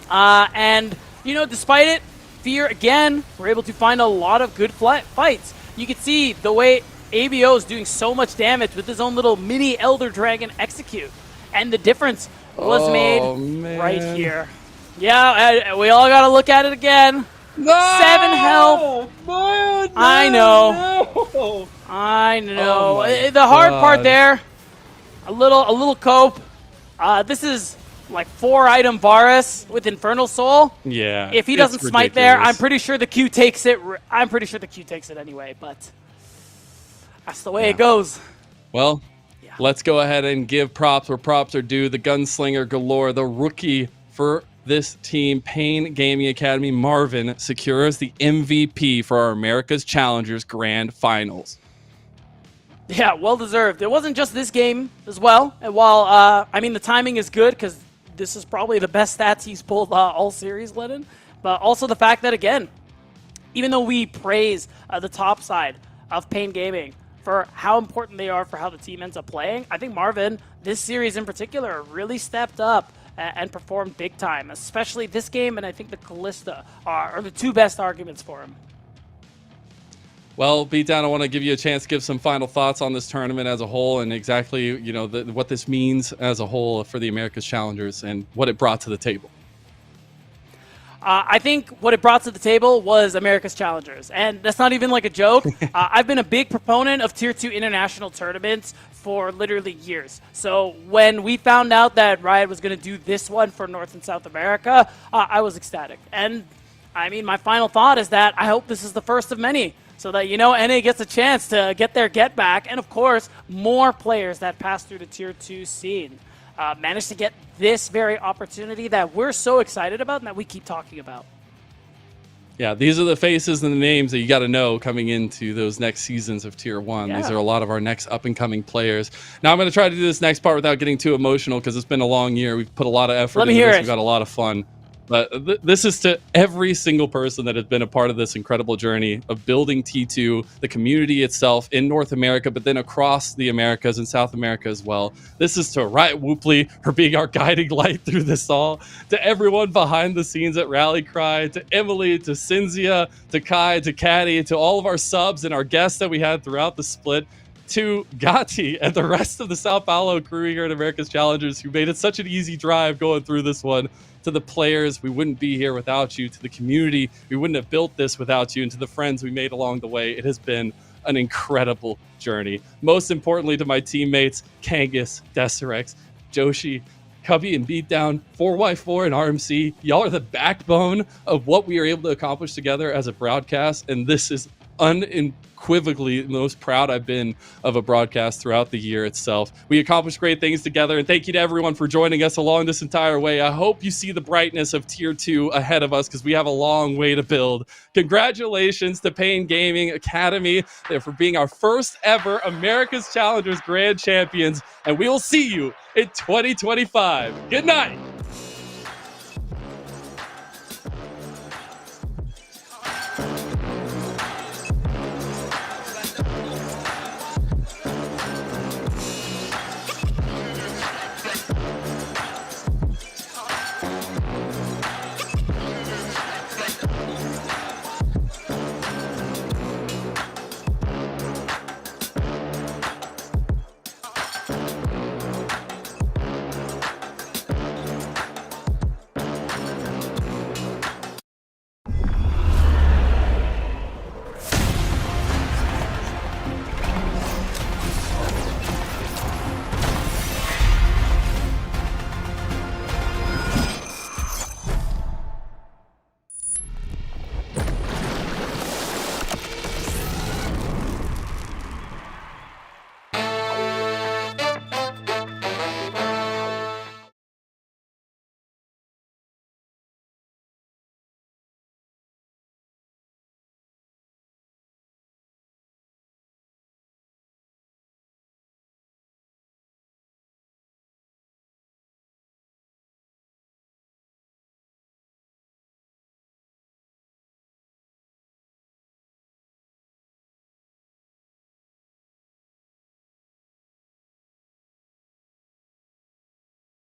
And, despite it, Fear, again, were able to find a lot of good fights. You can see the way ABO is doing so much damage with his own little mini Elder Dragon execute. And the difference was made right here. Yeah, we all got to look at it again. No! 7 health. No, I know. No. I know. Oh the hard part there, a little cope. This is like 4-item Varus with Infernal Soul. Yeah. If he doesn't smite there, I'm pretty sure the Q takes it. I'm pretty sure the Q takes it anyway, but that's the way it goes. Well, let's go ahead and give props where props are due. The gunslinger galore, the rookie for this team, Pain Gaming Academy, Marvin, secures the MVP for our America's Challengers Grand Finals. Yeah, well deserved. It wasn't just this game as well. And while, I mean, the timing is good because this is probably the best stats he's pulled all series, Lennon. But also the fact that, again, even though we praise the top side of Pain Gaming for how important they are for how the team ends up playing, I think Marvin, this series in particular, really stepped up and performed big time, especially this game, and I think the Callista are the two best arguments for him. Well, Beatdown, I want to give you a chance to give some final thoughts on this tournament as a whole and exactly, you know, what this means as a whole for the America's Challengers and what it brought to the table. I think what it brought to the table was America's Challengers, and that's not even like a joke. I've been a big proponent of Tier 2 international tournaments for literally years. So when we found out that Riot was going to do this one for North and South America, I was ecstatic. And, I mean, my final thought is that I hope this is the first of many, so that, you know, NA gets a chance to get their get back, and of course, more players that pass through the Tier 2 scene manage to get this very opportunity that we're so excited about and that we keep talking about. Yeah, these are the faces and the names that you got to know coming into those next seasons of Tier 1. Yeah. These are a lot of our next up-and-coming players. Now, I'm going to try to do this next part without getting too emotional because it's been a long year. We've put a lot of effort into this. We've got a lot of fun. But this is to every single person that has been a part of this incredible journey of building T2, the community itself in North America, but then across the Americas and South America as well. This is to Riot Whoopley for being our guiding light through this all, to everyone behind the scenes at Rally Cry, to Emily, to Cinzia, to Kai, to Caddy, to all of our subs and our guests that we had throughout the split, to Gatti and the rest of the Sao Paulo crew here at America's Challengers who made it such an easy drive going through this one. To the players, we wouldn't be here without you. To the community, we wouldn't have built this without you. And to the friends we made along the way, it has been an incredible journey. Most importantly, to my teammates, Kangas, Deserex, Joshi, Cubby, and Beatdown, 4x4 and RMC. Y'all are the backbone of what we are able to accomplish together as a broadcast. And this is unequivocally the most proud I've been of a broadcast throughout the year itself. We accomplished great things together, and thank you to everyone for joining us along this entire way. I hope you see the brightness of Tier 2 ahead of us because we have a long way to build. Congratulations to Pain Gaming Academy for being our first ever America's Challengers Grand Champions, and we will see you in 2025. Good night.